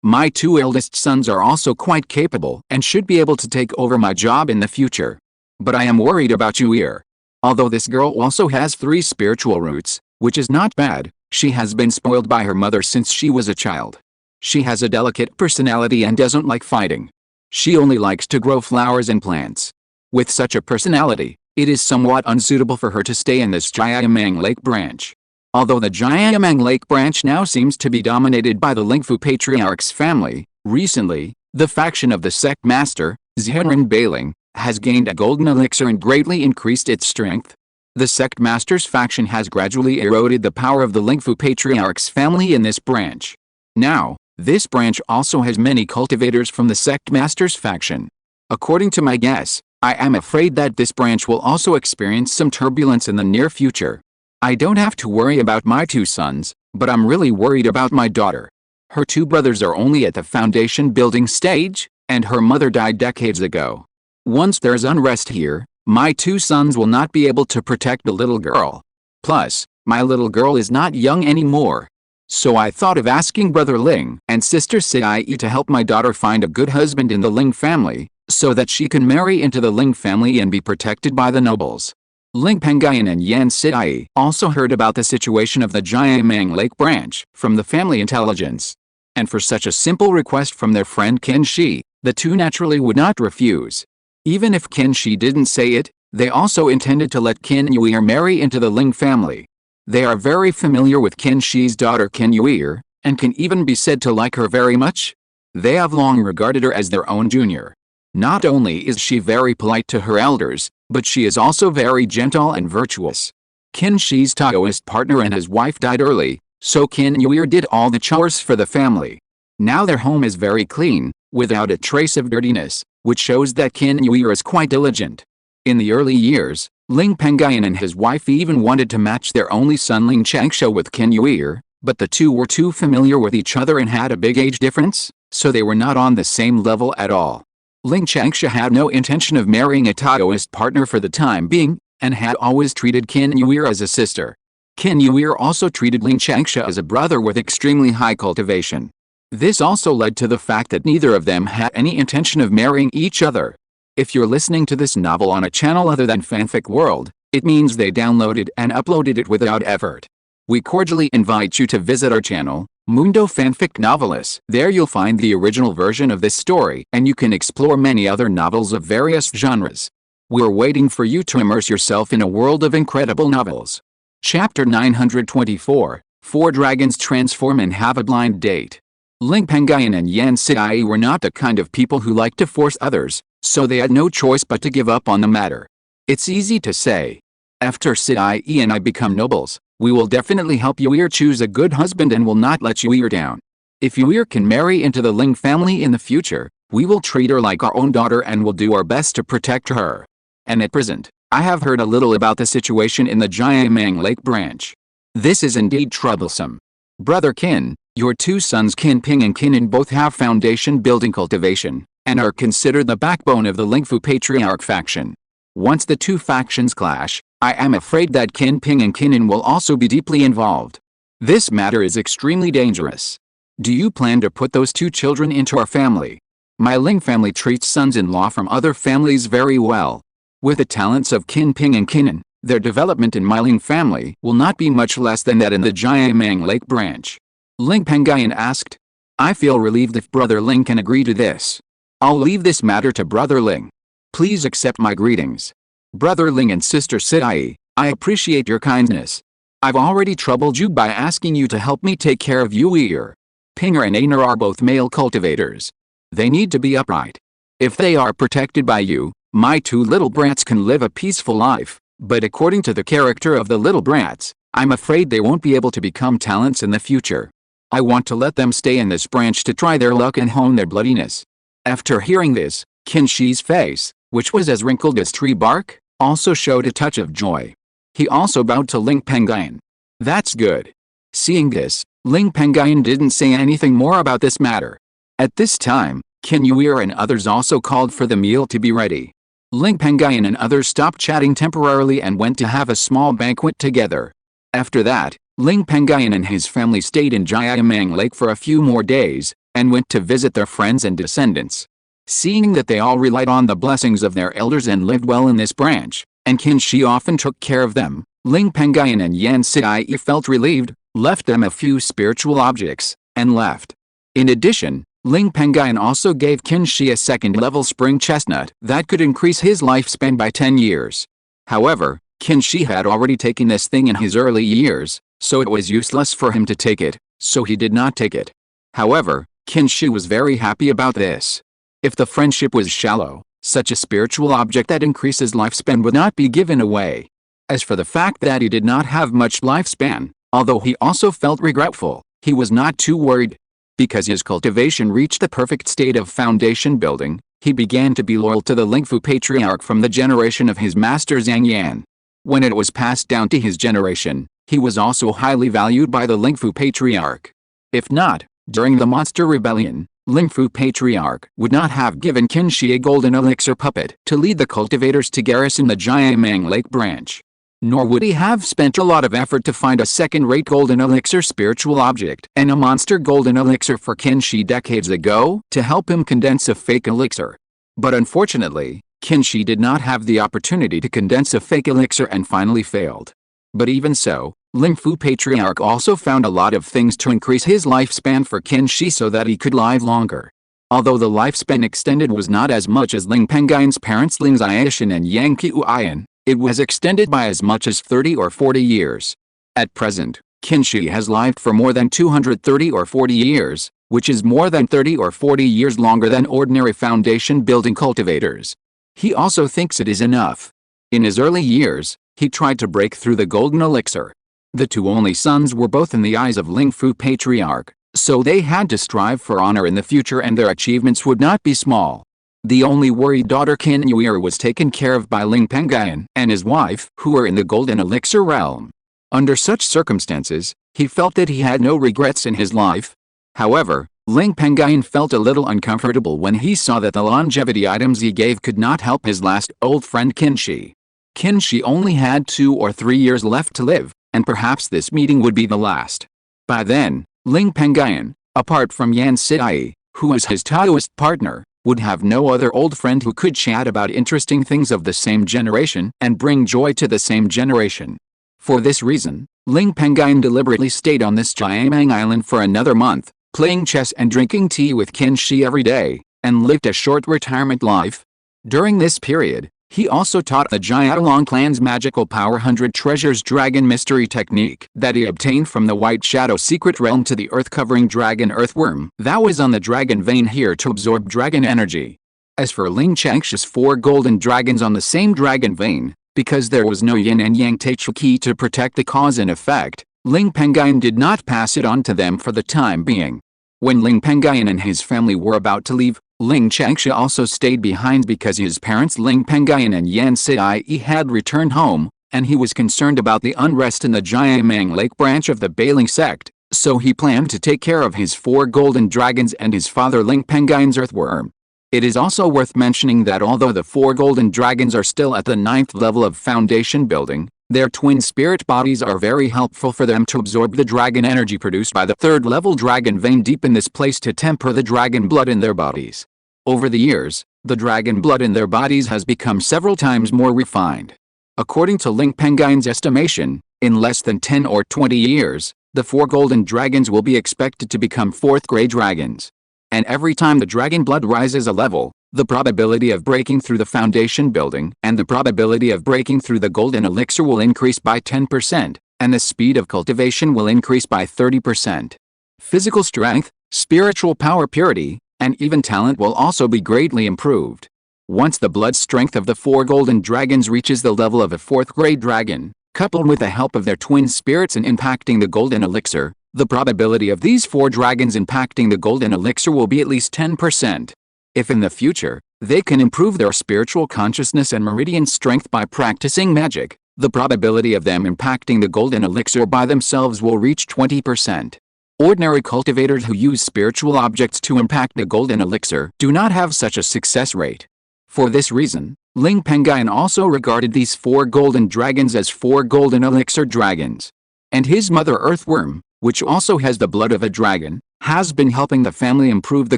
My 2 eldest sons are also quite capable and should be able to take over my job in the future. But I am worried about you here. Although this girl also has 3 spiritual roots, which is not bad, she has been spoiled by her mother since she was a child. She has a delicate personality and doesn't like fighting. She only likes to grow flowers and plants. With such a personality, it is somewhat unsuitable for her to stay in this Jiayamang Lake branch. Although the Jiayamang Lake branch now seems to be dominated by the Lingfu patriarch's family, recently, the faction of the sect master, Zhenren Bailing, has gained a golden elixir and greatly increased its strength. The sect master's faction has gradually eroded the power of the Lingfu patriarch's family in this branch. Now, this branch also has many cultivators from the sect master's faction. According to my guess, I am afraid that this branch will also experience some turbulence in the near future. I don't have to worry about my 2 sons, but I'm really worried about my daughter. Her 2 brothers are only at the foundation building stage, and her mother died decades ago. Once there's unrest here, my 2 sons will not be able to protect the little girl. Plus, my little girl is not young anymore. So I thought of asking Brother Ling and Sister Siai to help my daughter find a good husband in the Ling family, so that she can marry into the Ling family and be protected by the nobles. Ling Pengyun and Yan Siai also heard about the situation of the Jiayamang Lake branch from the family intelligence. And for such a simple request from their friend Qingshi, the 2 naturally would not refuse. Even if Qingshi didn't say it, they also intended to let Qin Yuir marry into the Ling family. They are very familiar with Qingshi's daughter Qin Yuir, and can even be said to like her very much. They have long regarded her as their own junior. Not only is she very polite to her elders, but she is also very gentle and virtuous. Qingshi's Taoist partner and his wife died early, so Qin Yuir did all the chores for the family. Now their home is very clean, without a trace of dirtiness, which shows that Qin Yuir is quite diligent. In the early years, Ling Pengyun and his wife even wanted to match their only son Ling Qingsha with Qin Yuir, but the 2 were too familiar with each other and had a big age difference, so they were not on the same level at all. Ling Qingsha had no intention of marrying a Taoist partner for the time being, and had always treated Qin Yuir as a sister. Qin Yuir also treated Ling Qingsha as a brother with extremely high cultivation. This also led to the fact that neither of them had any intention of marrying each other. If you're listening to this novel on a channel other than Fanfic World, it means they downloaded and uploaded it without effort. We cordially invite you to visit our channel, Mundo Fanfic Novelis. There you'll find the original version of this story, and you can explore many other novels of various genres. We're waiting for you to immerse yourself in a world of incredible novels. Chapter 924, 4 Dragons Transform and Have a Blind Date. Ling Pengyun and Yan Siai were not the kind of people who like to force others, so they had no choice but to give up on the matter. It's easy to say. After Siai and I become nobles, we will definitely help Yuir choose a good husband and will not let Yuir down. If Yuir can marry into the Ling family in the future, we will treat her like our own daughter and will do our best to protect her. And at present, I have heard a little about the situation in the Jiayamang Lake branch. This is indeed troublesome. Brother Qin, your 2 sons Qin Ping and Qinin both have foundation building cultivation, and are considered the backbone of the Lingfu patriarch faction. Once the 2 factions clash, I am afraid that Qin Ping and Qinin will also be deeply involved. This matter is extremely dangerous. Do you plan to put those 2 children into our family? My Ling family treats sons-in-law from other families very well. With the talents of Qin Ping and Qinin, their development in my Ling family will not be much less than that in the Jiayamang Lake branch. Ling Pengyun asked. I feel relieved if Brother Ling can agree to this. I'll leave this matter to Brother Ling. Please accept my greetings. Brother Ling and Sister Siai, I appreciate your kindness. I've already troubled you by asking you to help me take care of Yuir. Pinger and Aner are both male cultivators. They need to be upright. If they are protected by you, my 2 little brats can live a peaceful life, but according to the character of the little brats, I'm afraid they won't be able to become talents in the future. I want to let them stay in this branch to try their luck and hone their bloodiness. After hearing this, Qingshi's face, which was as wrinkled as tree bark, also showed a touch of joy. He also bowed to Ling Pengyun. That's good. Seeing this, Ling Pengyun didn't say anything more about this matter. At this time, Qin Yuir and others also called for the meal to be ready. Ling Pengyun and others stopped chatting temporarily and went to have a small banquet together. After that, Ling Pengyun and his family stayed in Jiayamang Lake for a few more days, and went to visit their friends and descendants. Seeing that they all relied on the blessings of their elders and lived well in this branch, and Qingshi often took care of them, Ling Pengyun and Yan Siai felt relieved, left them a few spiritual objects, and left. In addition, Ling Pengyun also gave Qingshi a second-level spring chestnut that could increase his lifespan by 10 years. However, Qingshi had already taken this thing in his early years, so it was useless for him to take it, so he did not take it. However, Qingshi was very happy about this. If the friendship was shallow, such a spiritual object that increases lifespan would not be given away. As for the fact that he did not have much lifespan, although he also felt regretful, he was not too worried. Because his cultivation reached the perfect state of foundation building, he began to be loyal to the Lingfu patriarch from the generation of his master Zhang Yan. When it was passed down to his generation, he was also highly valued by the Lingfu patriarch. If not, during the monster rebellion, Lingfu patriarch would not have given Qingshi a golden elixir puppet to lead the cultivators to garrison the Jiayamang Lake branch. Nor would he have spent a lot of effort to find a second-rate golden elixir spiritual object and a monster golden elixir for Qingshi decades ago to help him condense a fake elixir. But unfortunately, Qingshi did not have the opportunity to condense a fake elixir and finally failed. But even so, Lingfu patriarch also found a lot of things to increase his lifespan for Qingshi so that he could live longer. Although the lifespan extended was not as much as Ling Pengyun's parents Ling Xiaoshan and Yang Qiuyan, it was extended by as much as 30 or 40 years. At present, Qingshi has lived for more than 230 or 40 years, which is more than 30 or 40 years longer than ordinary foundation building cultivators. He also thinks it is enough. In his early years, he tried to break through the golden elixir. The two only sons were both in the eyes of Lingfu patriarch, so they had to strive for honor in the future and their achievements would not be small. The only worried daughter Qinyu was taken care of by Ling Pengyun and his wife, who were in the golden elixir realm. Under such circumstances, he felt that he had no regrets in his life. However, Ling Pengyun felt a little uncomfortable when he saw that the longevity items he gave could not help his last old friend Qingshi. Qingshi only had 2 or 3 years left to live, and perhaps this meeting would be the last. By then, Ling Pengyun, apart from Yan Siai, who was his Taoist partner, would have no other old friend who could chat about interesting things of the same generation and bring joy to the same generation. For this reason, Ling Pengyun deliberately stayed on this Jiayamang island for another month, playing chess and drinking tea with Qingshi every day, and lived a short retirement life. During this period, he also taught the Jiaolong clan's magical power 100 treasures dragon mystery technique that he obtained from the White Shadow secret realm to the earth-covering dragon earthworm that was on the dragon vein here to absorb dragon energy. As for Ling Qiangshi's 4 golden dragons on the same dragon vein, because there was no yin and yang Taichu key to protect the cause and effect, Ling Pengyun did not pass it on to them for the time being. When Ling Pengyun and his family were about to leave, Ling Qiangshi also stayed behind because his parents Ling Pengyun and Yan Siai had returned home, and he was concerned about the unrest in the Jiayamang Lake branch of the Bailing sect, so he planned to take care of his 4 golden dragons and his father Ling Pengyun's earthworm. It is also worth mentioning that although the 4 golden dragons are still at the 9th level of foundation building, their twin spirit bodies are very helpful for them to absorb the dragon energy produced by the 3rd level dragon vein deep in this place to temper the dragon blood in their bodies. Over the years, the dragon blood in their bodies has become several times more refined. According to Ling Pengyun's estimation, in less than 10 or 20 years, the 4 golden dragons will be expected to become 4th grade dragons. And every time the dragon blood rises a level, the probability of breaking through the foundation building and the probability of breaking through the golden elixir will increase by 10%, and the speed of cultivation will increase by 30%. Physical strength, spiritual power purity, and even talent will also be greatly improved. Once the blood strength of the 4 golden dragons reaches the level of a 4th grade dragon, coupled with the help of their twin spirits in impacting the golden elixir, the probability of these 4 dragons impacting the golden elixir will be at least 10%. If in the future, they can improve their spiritual consciousness and meridian strength by practicing magic, the probability of them impacting the golden elixir by themselves will reach 20%. Ordinary cultivators who use spiritual objects to impact the golden elixir do not have such a success rate. For this reason, Ling Pengyun also regarded these 4 golden dragons as 4 golden elixir dragons. And his mother Earthworm, which also has the blood of a dragon, has been helping the family improve the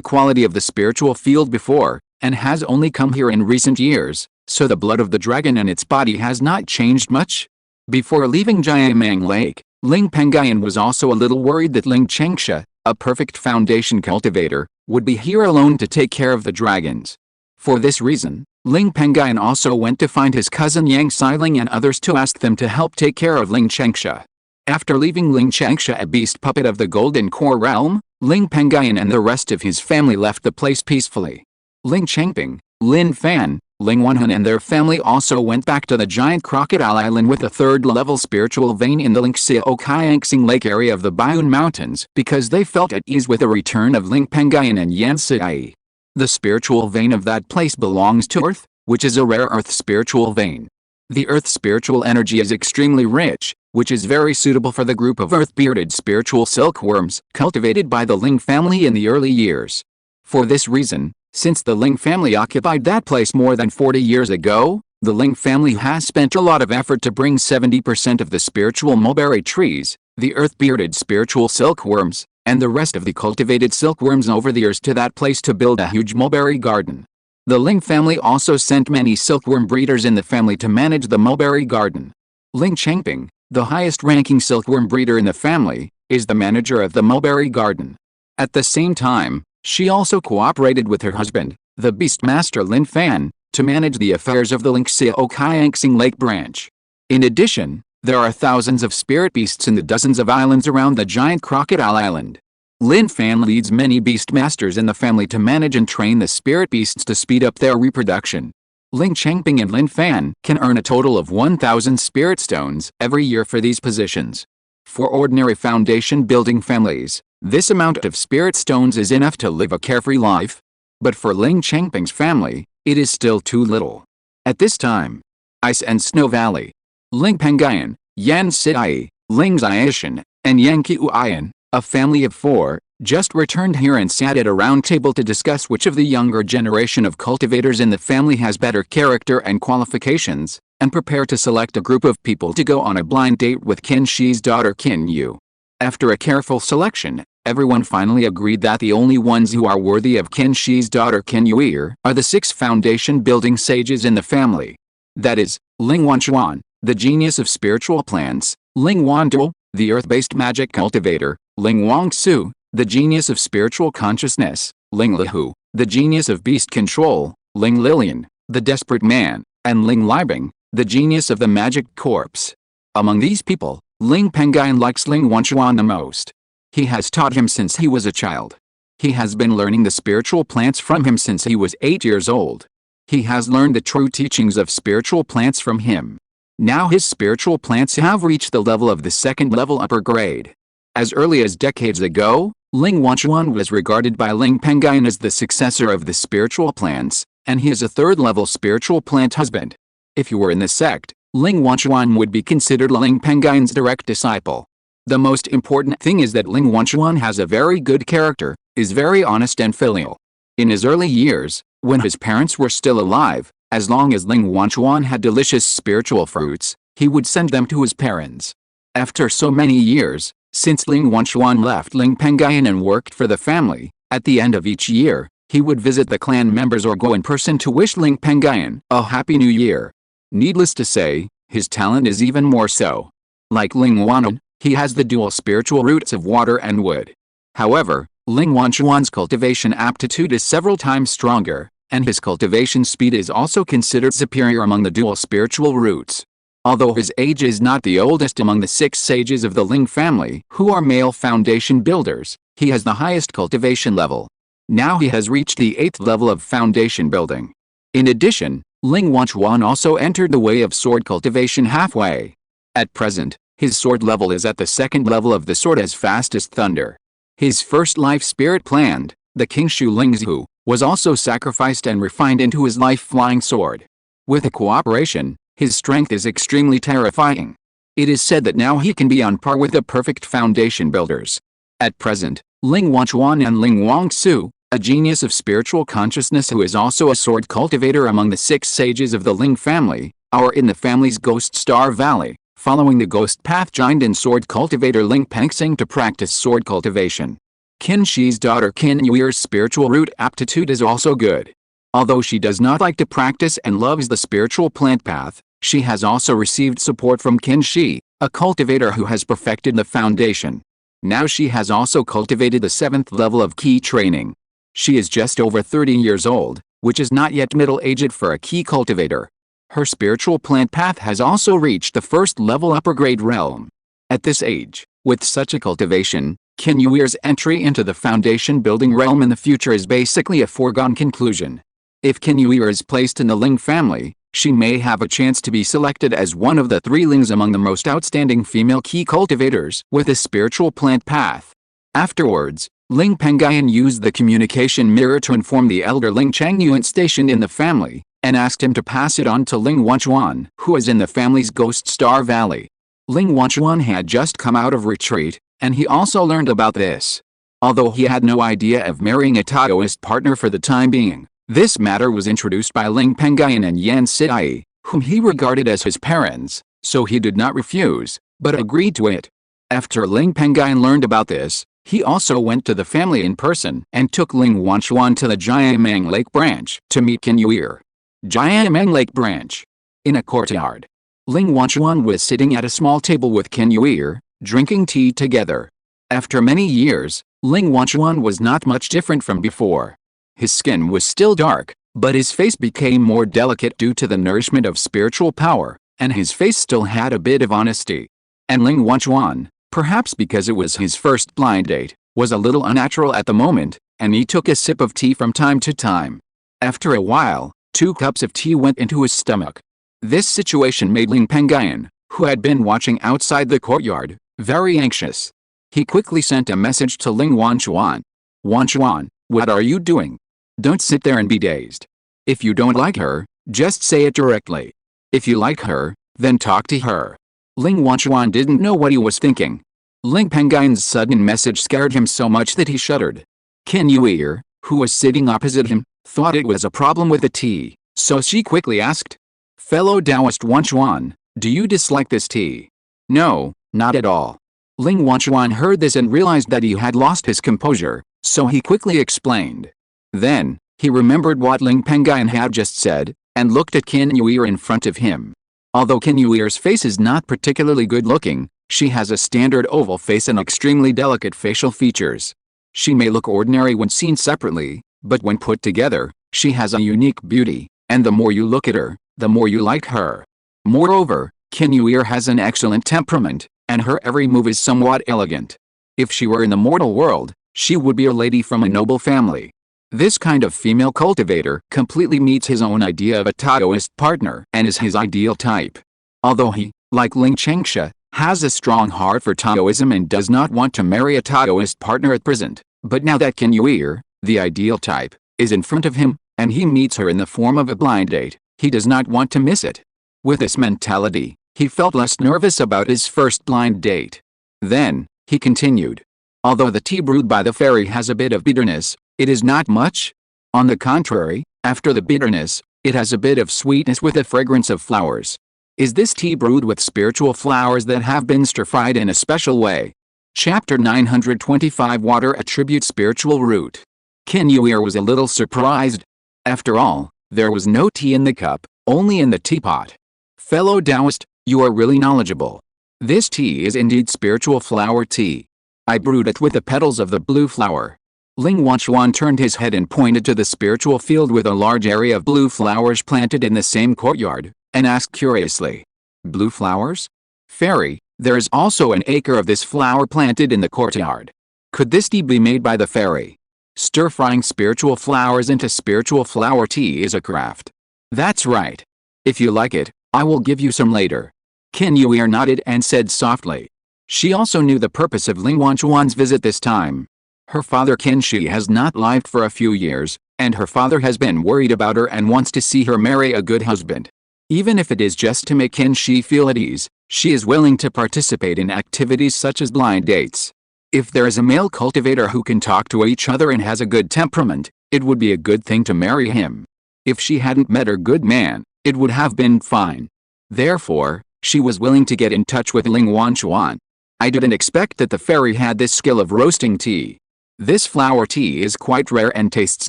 quality of the spiritual field before, and has only come here in recent years, so the blood of the dragon and its body has not changed much. Before leaving Jiamang Lake, Ling Pengyun was also a little worried that Ling Changsha, a perfect foundation cultivator, would be here alone to take care of the dragons. For this reason, Ling Pengyun also went to find his cousin Yang Xiling and others to ask them to help take care of Ling Changsha. After leaving Ling Changsha a beast puppet of the Golden Core realm, Ling Pengyun and the rest of his family left the place peacefully. Ling Changping, Lin Fan, Ling Wanhun and their family also went back to the giant crocodile island with a third-level spiritual vein in the Lingxiao Maturation Lake area of the Bayun Mountains because they felt at ease with the return of Ling Pengyun and Yan Sidai. The spiritual vein of that place belongs to Earth, which is a rare Earth spiritual vein. The Earth spiritual energy is extremely rich, which is very suitable for the group of earth-bearded spiritual silkworms cultivated by the Ling family in the early years. For this reason, since the Ling family occupied that place more than 40 years ago, the Ling family has spent a lot of effort to bring 70% of the spiritual mulberry trees, the earth-bearded spiritual silkworms, and the rest of the cultivated silkworms over the years to that place to build a huge mulberry garden. The Ling family also sent many silkworm breeders in the family to manage the mulberry garden. Ling Changping, the highest-ranking silkworm breeder in the family, is the manager of the mulberry garden. At the same time, she also cooperated with her husband, the Beastmaster Lin Fan, to manage the affairs of the Lingxiao Maturation Lake branch. In addition, there are thousands of spirit beasts in the dozens of islands around the giant crocodile island. Lin Fan leads many beastmasters in the family to manage and train the spirit beasts to speed up their reproduction. Ling Changping and Lin Fan can earn a total of 1,000 spirit stones every year for these positions. For ordinary foundation building families, this amount of spirit stones is enough to live a carefree life. But for Ling Changping's family, it is still too little. At this time, Ice and Snow Valley, Ling Pengyun, Yan Sidai, Ling Xiaoshan, and Yang Qiuyan, a family of 4, just returned here and sat at a round table to discuss which of the younger generation of cultivators in the family has better character and qualifications, and prepare to select a group of people to go on a blind date with Qinshi's daughter Qinyu. After a careful selection, everyone finally agreed that the only ones who are worthy of Qinshi's daughter Qinyu are the 6 foundation-building sages in the family. That is, Ling Wanchuan, the genius of spiritual plants, Ling Wanduo, the earth-based magic cultivator, Ling Wangsu, the genius of spiritual consciousness, Ling Lihu, the genius of beast control, Ling Lilian, the desperate man, and Ling Libing, the genius of the magic corpse. Among these people, Ling Pengyun likes Ling Wanchuan the most. He has taught him since he was a child. He has been learning the spiritual plants from him since he was 8 years old. He has learned the true teachings of spiritual plants from him. Now his spiritual plants have reached the level of the 2nd level upper grade. As early as decades ago, Ling Wanchuan was regarded by Ling Pengyun as the successor of the spiritual plants, and he is a 3rd-level spiritual plant husband. If you were in the sect, Ling Wanchuan would be considered Ling Pengyun's direct disciple. The most important thing is that Ling Wanchuan has a very good character, is very honest and filial. In his early years, when his parents were still alive, as long as Ling Wanchuan had delicious spiritual fruits, he would send them to his parents. After so many years, since Ling Wanchuan left Ling Pengyun and worked for the family, at the end of each year, he would visit the clan members or go in person to wish Ling Pengyun a Happy New Year. Needless to say, his talent is even more so. Like Ling Wanchuan, he has the dual spiritual roots of water and wood. However, Ling Wanchuan's cultivation aptitude is several times stronger, and his cultivation speed is also considered superior among the dual spiritual roots. Although his age is not the oldest among the 6 sages of the Ling family who are male foundation builders, he has the highest cultivation level. Now he has reached the 8th level of foundation building. In addition, Ling Wanchuan also entered the way of sword cultivation halfway. At present, his sword level is at the 2nd level of the sword as fast as thunder. His first life spirit plant, the Qingshi Lingxiao, was also sacrificed and refined into his life flying sword. With a cooperation, his strength is extremely terrifying. It is said that now he can be on par with the perfect foundation builders. At present, Ling Wanchuan and Ling Wangsu, a genius of spiritual consciousness who is also a sword cultivator among the 6 sages of the Ling family, are in the family's Ghost Star Valley, following the ghost path joined in sword cultivator Ling Pengyun to practice sword cultivation. Qingxi's daughter Qin Yuer's spiritual root aptitude is also good. Although she does not like to practice and loves the spiritual plant path, she has also received support from Qingshi, a cultivator who has perfected the foundation. Now she has also cultivated the 7th level of key training. She is just over 30 years old, which is not yet middle-aged for a key cultivator. Her spiritual plant path has also reached the 1st level upper grade realm. At this age, with such a cultivation, Qin Yuer's entry into the foundation building realm in the future is basically a foregone conclusion. If Qin Yuer is placed in the Ling family, she may have a chance to be selected as one of the 3 Lings among the most outstanding female key cultivators with a spiritual plant path. Afterwards, Ling Pengyun used the communication mirror to inform the elder Ling Pengyun stationed in the family, and asked him to pass it on to Ling Wanchuan, who is in the family's Ghost Star Valley. Ling Wanchuan had just come out of retreat, and he also learned about this. Although he had no idea of marrying a Taoist partner for the time being, this matter was introduced by Ling Pengyun and Yan Siai, whom he regarded as his parents, so he did not refuse, but agreed to it. After Ling Pengyun learned about this, he also went to the family in person and took Ling Wanchuan to the Jiamang Lake branch to meet Qin Yuer. Jiamang Lake branch. In a courtyard. Ling Wanchuan was sitting at a small table with Qin Yuer, drinking tea together. After many years, Ling Wanchuan was not much different from before. His skin was still dark, but his face became more delicate due to the nourishment of spiritual power, and his face still had a bit of honesty. And Ling Wanchuan, perhaps because it was his first blind date, was a little unnatural at the moment, and he took a sip of tea from time to time. After a while, 2 cups of tea went into his stomach. This situation made Ling Pengyun, who had been watching outside the courtyard, very anxious. He quickly sent a message to Ling Wanchuan. Wanchuan, what are you doing? Don't sit there and be dazed. If you don't like her, just say it directly. If you like her, then talk to her. Ling Wanchuan didn't know what he was thinking. Ling Pengyun's sudden message scared him so much that he shuddered. Qin Yuer, who was sitting opposite him, thought it was a problem with the tea, so she quickly asked, "Fellow Taoist Wanchuan, do you dislike this tea?" "No, not at all." Ling Wanchuan heard this and realized that he had lost his composure, so he quickly explained. Then, he remembered what Ling Pengyun had just said, and looked at Qin Yuer in front of him. Although Qin Yuer's face is not particularly good-looking, she has a standard oval face and extremely delicate facial features. She may look ordinary when seen separately, but when put together, she has a unique beauty, and the more you look at her, the more you like her. Moreover, Qin Yuer has an excellent temperament, and her every move is somewhat elegant. If she were in the mortal world, she would be a lady from a noble family. This kind of female cultivator completely meets his own idea of a Taoist partner and is his ideal type. Although he, like Ling Qingsha, has a strong heart for Taoism and does not want to marry a Taoist partner at present, but now that Qin Yuer, the ideal type, is in front of him, and he meets her in the form of a blind date, he does not want to miss it. With this mentality, he felt less nervous about his first blind date. Then, he continued. Although the tea brewed by the fairy has a bit of bitterness, it is not much. On the contrary, after the bitterness, it has a bit of sweetness with the fragrance of flowers. Is this tea brewed with spiritual flowers that have been stir-fried in a special way? Chapter 925 Water Attribute Spiritual Root. Qin Yuer was a little surprised. After all, there was no tea in the cup, only in the teapot. Fellow Taoist, you are really knowledgeable. This tea is indeed spiritual flower tea. I brewed it with the petals of the blue flower. Ling Wanchuan turned his head and pointed to the spiritual field with a large area of blue flowers planted in the same courtyard, and asked curiously. Blue flowers? Fairy, there is also an acre of this flower planted in the courtyard. Could this tea be made by the fairy? Stir-frying spiritual flowers into spiritual flower tea is a craft. That's right. If you like it, I will give you some later. Qin Yuer nodded and said softly. She also knew the purpose of Ling Wanchuan's visit this time. Her father Qingshi has not lived for a few years, and her father has been worried about her and wants to see her marry a good husband. Even if it is just to make Qingshi feel at ease, she is willing to participate in activities such as blind dates. If there is a male cultivator who can talk to each other and has a good temperament, it would be a good thing to marry him. If she hadn't met her good man, it would have been fine. Therefore, She was willing to get in touch with Ling Wanchuan. I didn't expect that the fairy had this skill of roasting tea. This flower tea is quite rare and tastes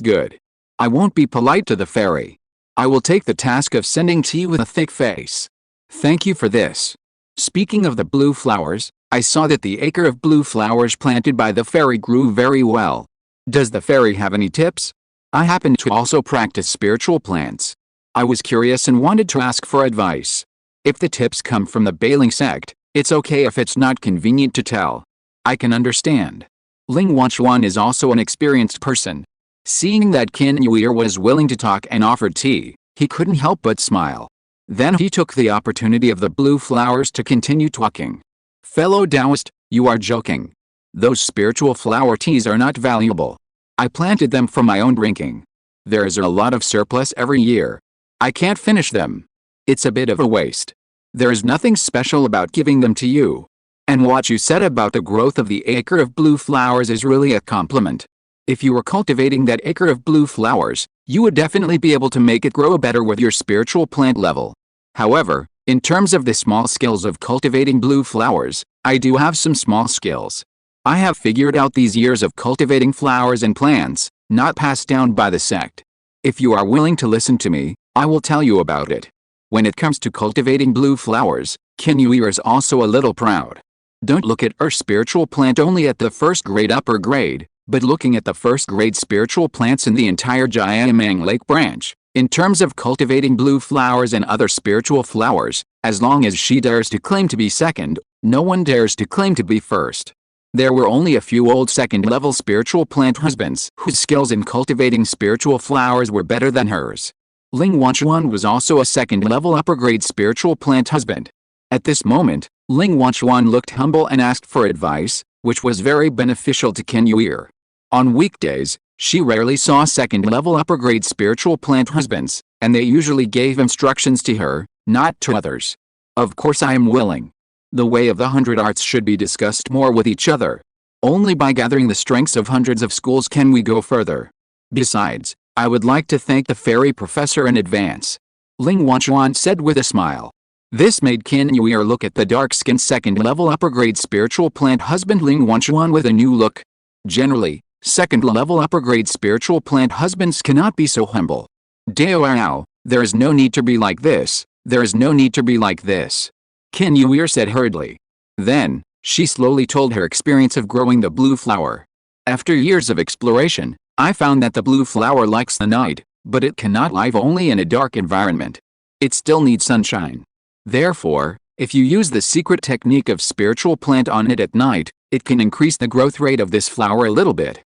good. I won't be polite to the fairy. I will take the task of sending tea with a thick face. Thank you for this. Speaking of the blue flowers, I saw that the acre of blue flowers planted by the fairy grew very well. Does the fairy have any tips? I happen to also practice spiritual plants. I was curious and wanted to ask for advice. If the tips come from the Bailing sect, it's okay if it's not convenient to tell. I can understand. Ling Wanchuan is also an experienced person. Seeing that Qin Yuer was willing to talk and offered tea, he couldn't help but smile. Then he took the opportunity of the blue flowers to continue talking. Fellow Taoist, you are joking. Those spiritual flower teas are not valuable. I planted them for my own drinking. There is a lot of surplus every year. I can't finish them. It's a bit of a waste. There is nothing special about giving them to you. And what you said about the growth of the acre of blue flowers is really a compliment. If you were cultivating that acre of blue flowers, you would definitely be able to make it grow better with your spiritual plant level. However, in terms of the small skills of cultivating blue flowers, I do have some small skills. I have figured out these years of cultivating flowers and plants, not passed down by the sect. If you are willing to listen to me, I will tell you about it. When it comes to cultivating blue flowers, Qin Yuer is also a little proud. Don't look at her spiritual plant only at the first grade upper grade, but looking at the first grade spiritual plants in the entire Jiamang Lake branch. In terms of cultivating blue flowers and other spiritual flowers, as long as she dares to claim to be second, no one dares to claim to be first. There were only a few old second-level spiritual plant husbands whose skills in cultivating spiritual flowers were better than hers. Ling Wanchuan was also a second-level upper-grade spiritual plant husband. At this moment, Ling Wanchuan looked humble and asked for advice, which was very beneficial to Qin Yuer. On weekdays, she rarely saw second-level upper-grade spiritual plant husbands, and they usually gave instructions to her, not to others. Of course I am willing. The way of the 100 arts should be discussed more with each other. Only by gathering the strengths of hundreds of schools can we go further. Besides, I would like to thank the fairy professor in advance. Ling Wanchuan said with a smile. This made Qin Yuer look at the dark-skinned second-level upper-grade spiritual plant husband Ling Wanchuan with a new look. Generally, second-level upper-grade spiritual plant husbands cannot be so humble. Dao, there is no need to be like this, there is no need to be like this. Qin Yuer said hurriedly. Then, she slowly told her experience of growing the blue flower. After years of exploration, I found that the blue flower likes the night, but it cannot live only in a dark environment. It still needs sunshine. Therefore, if you use the secret technique of spiritual plant on it at night, it can increase the growth rate of this flower a little bit.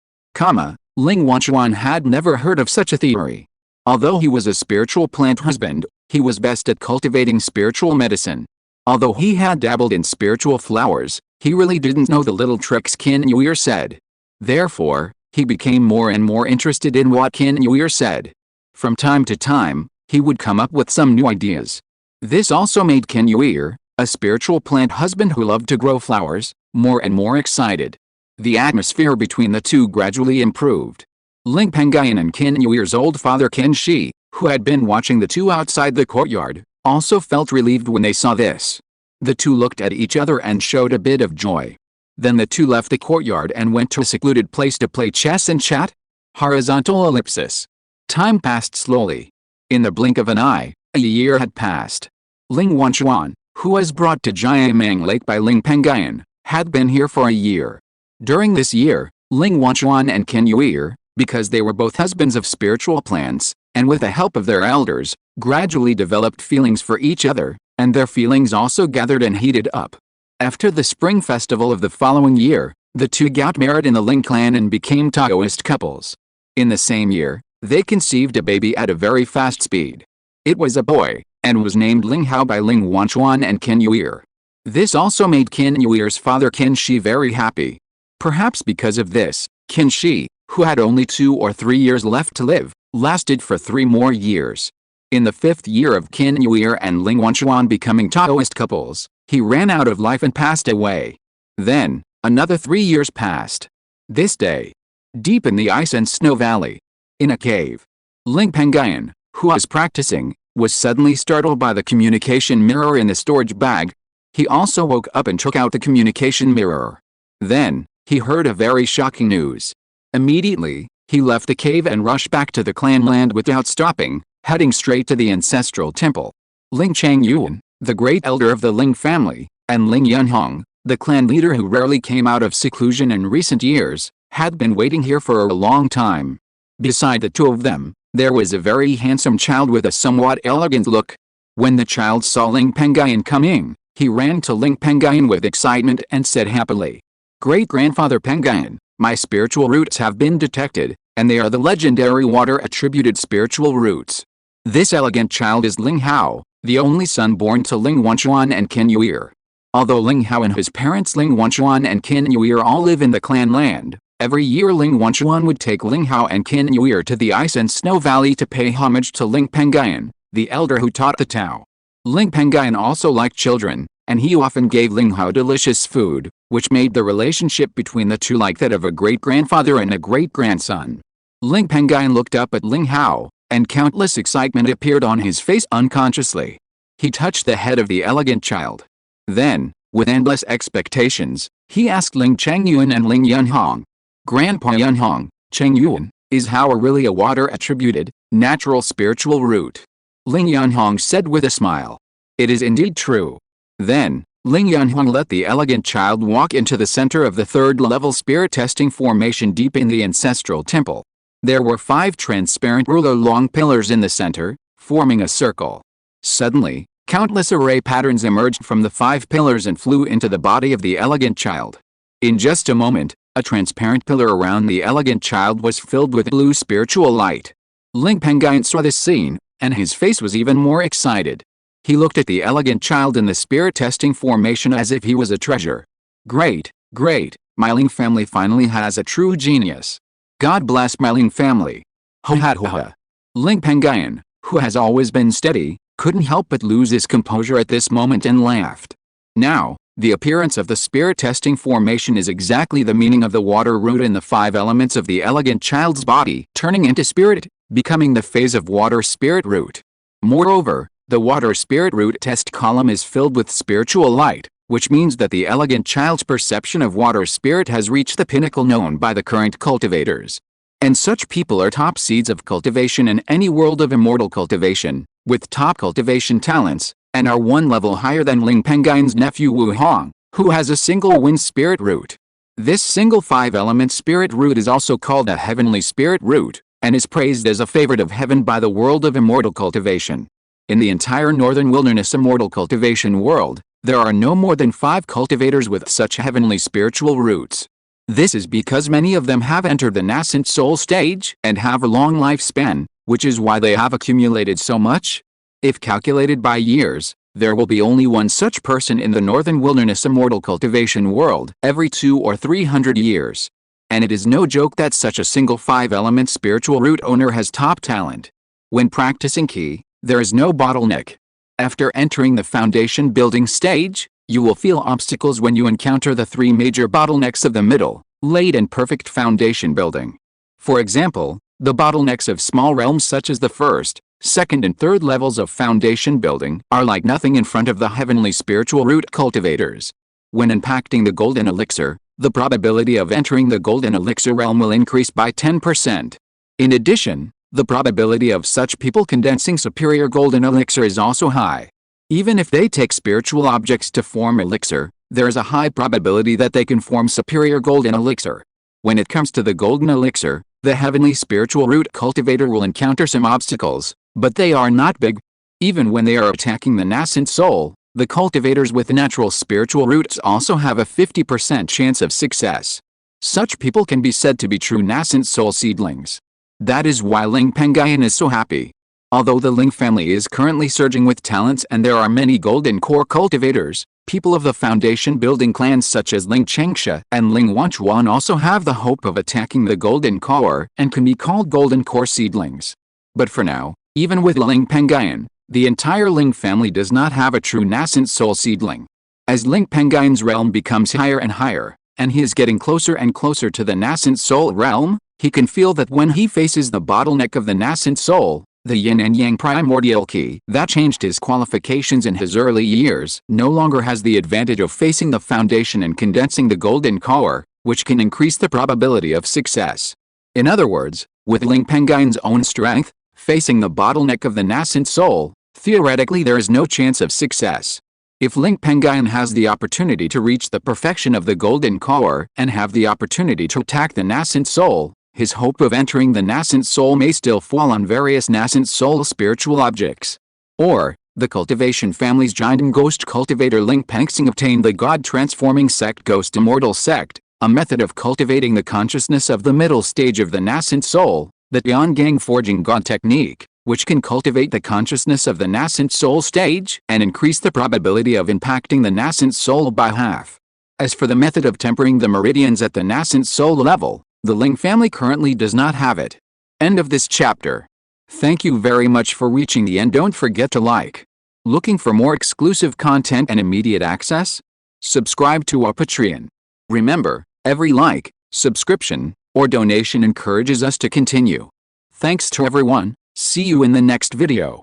Ling Wanchuan had never heard of such a theory. Although he was a spiritual plant husband, he was best at cultivating spiritual medicine. Although he had dabbled in spiritual flowers, he really didn't know the little tricks Qin Yuer said. Therefore, he became more and more interested in what Qin Yuer said. From time to time, he would come up with some new ideas. This also made Qin Yuer, a spiritual plant husband who loved to grow flowers, more and more excited. The atmosphere between the two gradually improved. Ling Pengyun and Qin Yuer's old father Qingshi, who had been watching the two outside the courtyard, also felt relieved when they saw this. The two looked at each other and showed a bit of joy. Then the two left the courtyard and went to a secluded place to play chess and chat. Horizontal ellipsis. Time passed slowly. In the blink of an eye, a year had passed. Ling Wanchuan, who was brought to Jiamang Lake by Ling Pengyun, had been here for a year. During this year, Ling Wanchuan and Qin Yuer, because they were both husbands of spiritual plants, and with the help of their elders, gradually developed feelings for each other, and their feelings also gathered and heated up. After the spring festival of the following year, the two got married in the Ling clan and became Taoist couples. In the same year, they conceived a baby at a very fast speed. It was a boy, and was named Linghao by Ling Wanchuan and Qin Yuer. This also made Qin Yuer's father Qingshi very happy. Perhaps because of this, Qingshi, who had only 2 or 3 years left to live, lasted for 3 more years. In the 5th year of Qin Yuer and Ling Wanchuan becoming Taoist couples, he ran out of life and passed away. Then, another 3 years passed. This day, deep in the ice and snow valley, in a cave, Ling Pengyun, who was practicing, was suddenly startled by the communication mirror in the storage bag. He also woke up and took out the communication mirror. Then, he heard a very shocking news. Immediately, he left the cave and rushed back to the clan land without stopping, heading straight to the ancestral temple. Ling Pengyun, the great elder of the Ling family, and Ling Yunhong, the clan leader who rarely came out of seclusion in recent years, had been waiting here for a long time. Beside the two of them, there was a very handsome child with a somewhat elegant look. When the child saw Ling Pengyun coming, he ran to Ling Pengyun with excitement and said happily, "Great-grandfather Pengyun, my spiritual roots have been detected, and they are the legendary water-attributed spiritual roots. This elegant child is Ling Hao, the only son born to Ling Wanchuan and Qin Yuir. Although Ling Hao and his parents Ling Wanchuan and Qin Yuir all live in the clan land, every year Ling Wanchuan would take Ling Hao and Qin Yuir to the Ice and Snow Valley to pay homage to Ling Pengyun, the elder who taught the Tao. Ling Pengyun also liked children, and he often gave Ling Hao delicious food, which made the relationship between the two like that of a great-grandfather and a great-grandson." Ling Pengyun looked up at Ling Hao, and countless excitement appeared on his face unconsciously. He touched the head of the elegant child. Then, with endless expectations, he asked Ling Pengyun and Ling Yunhong, "Grandpa Yunhong, Pengyun, is Hao really a water-attributed, natural spiritual root?" Ling Yunhong said with a smile, "It is indeed true." Then, Ling Yunhong let the elegant child walk into the center of the third-level spirit testing formation deep in the ancestral temple. There were 5 transparent ruler-long pillars in the center, forming a circle. Suddenly, countless array patterns emerged from the 5 pillars and flew into the body of the elegant child. In just a moment, a transparent pillar around the elegant child was filled with blue spiritual light. Ling Pengyun saw this scene, and his face was even more excited. He looked at the elegant child in the spirit testing formation as if he was a treasure. "Great, great, my Ling family finally has a true genius. God bless my Ling family." Ho ha ho ha. Ling Pengyun, who has always been steady, couldn't help but lose his composure at this moment and laughed. Now, the appearance of the spirit testing formation is exactly the meaning of the water root in the 5 elements of the elegant child's body turning into spirit, becoming the phase of water spirit root. Moreover, the water spirit root test column is filled with spiritual light, which means that the elegant child's perception of water spirit has reached the pinnacle known by the current cultivators. And such people are top seeds of cultivation in any world of immortal cultivation, with top cultivation talents, and are 1 level higher than Ling Pengyun's nephew Wu Hong, who has a single wind spirit root. This single 5-element spirit root is also called a heavenly spirit root, and is praised as a favorite of heaven by the world of immortal cultivation. In the entire Northern Wilderness immortal cultivation world, there are no more than 5 cultivators with such heavenly spiritual roots. This is because many of them have entered the nascent soul stage and have a long lifespan, which is why they have accumulated so much. If calculated by years, there will be only 1 such person in the Northern Wilderness immortal cultivation world every 200 or 300 years. And it is no joke that such a single 5-element spiritual root owner has top talent. When practicing Qi, there is no bottleneck. After entering the foundation building stage, you will feel obstacles when you encounter the 3 major bottlenecks of the middle, late and perfect foundation building. For example, the bottlenecks of small realms such as the 1st, 2nd and 3rd levels of foundation building are like nothing in front of the heavenly spiritual root cultivators. When impacting the golden elixir, the probability of entering the golden elixir realm will increase by 10%. In addition, the probability of such people condensing superior golden elixir is also high. Even if they take spiritual objects to form elixir, there is a high probability that they can form superior golden elixir. When it comes to the golden elixir, the heavenly spiritual root cultivator will encounter some obstacles, but they are not big. Even when they are attacking the nascent soul, the cultivators with natural spiritual roots also have a 50% chance of success. Such people can be said to be true nascent soul seedlings. That is why Ling Pengyun is so happy. Although the Ling family is currently surging with talents and there are many golden core cultivators, people of the foundation building clans such as Ling Changsha and Ling Wanchuan also have the hope of attacking the golden core and can be called golden core seedlings. But for now, even with Ling Pengyun, the entire Ling family does not have a true nascent soul seedling. As Ling Pengyun's realm becomes higher and higher, and he is getting closer and closer to the nascent soul realm, he can feel that when he faces the bottleneck of the nascent soul, The yin and yang primordial key that changed his qualifications in his early years no longer has the advantage of facing the foundation and condensing the golden core, which can increase the probability of success. In other words, with Ling Pengyun's own strength, facing the bottleneck of the nascent soul, theoretically there is no chance of success. If Ling Pengyun has the opportunity to reach the perfection of the golden core and have the opportunity to attack the nascent soul, his hope of entering the nascent soul may still fall on various nascent soul spiritual objects. Or, the cultivation family's giant ghost cultivator Ling Pengyun obtained the god-transforming sect Ghost Immortal Sect, a method of cultivating the consciousness of the middle stage of the nascent soul, the Tiangang Forging God Technique, which can cultivate the consciousness of the nascent soul stage and increase the probability of impacting the nascent soul by half. As for the method of tempering the meridians at the nascent soul level, the Ling family currently does not have it. End of this chapter. Thank you very much for reaching the end. Don't forget to like. Looking for more exclusive content and immediate access? Subscribe to our Patreon. Remember, every like, subscription, or donation encourages us to continue. Thanks to everyone. See you in the next video.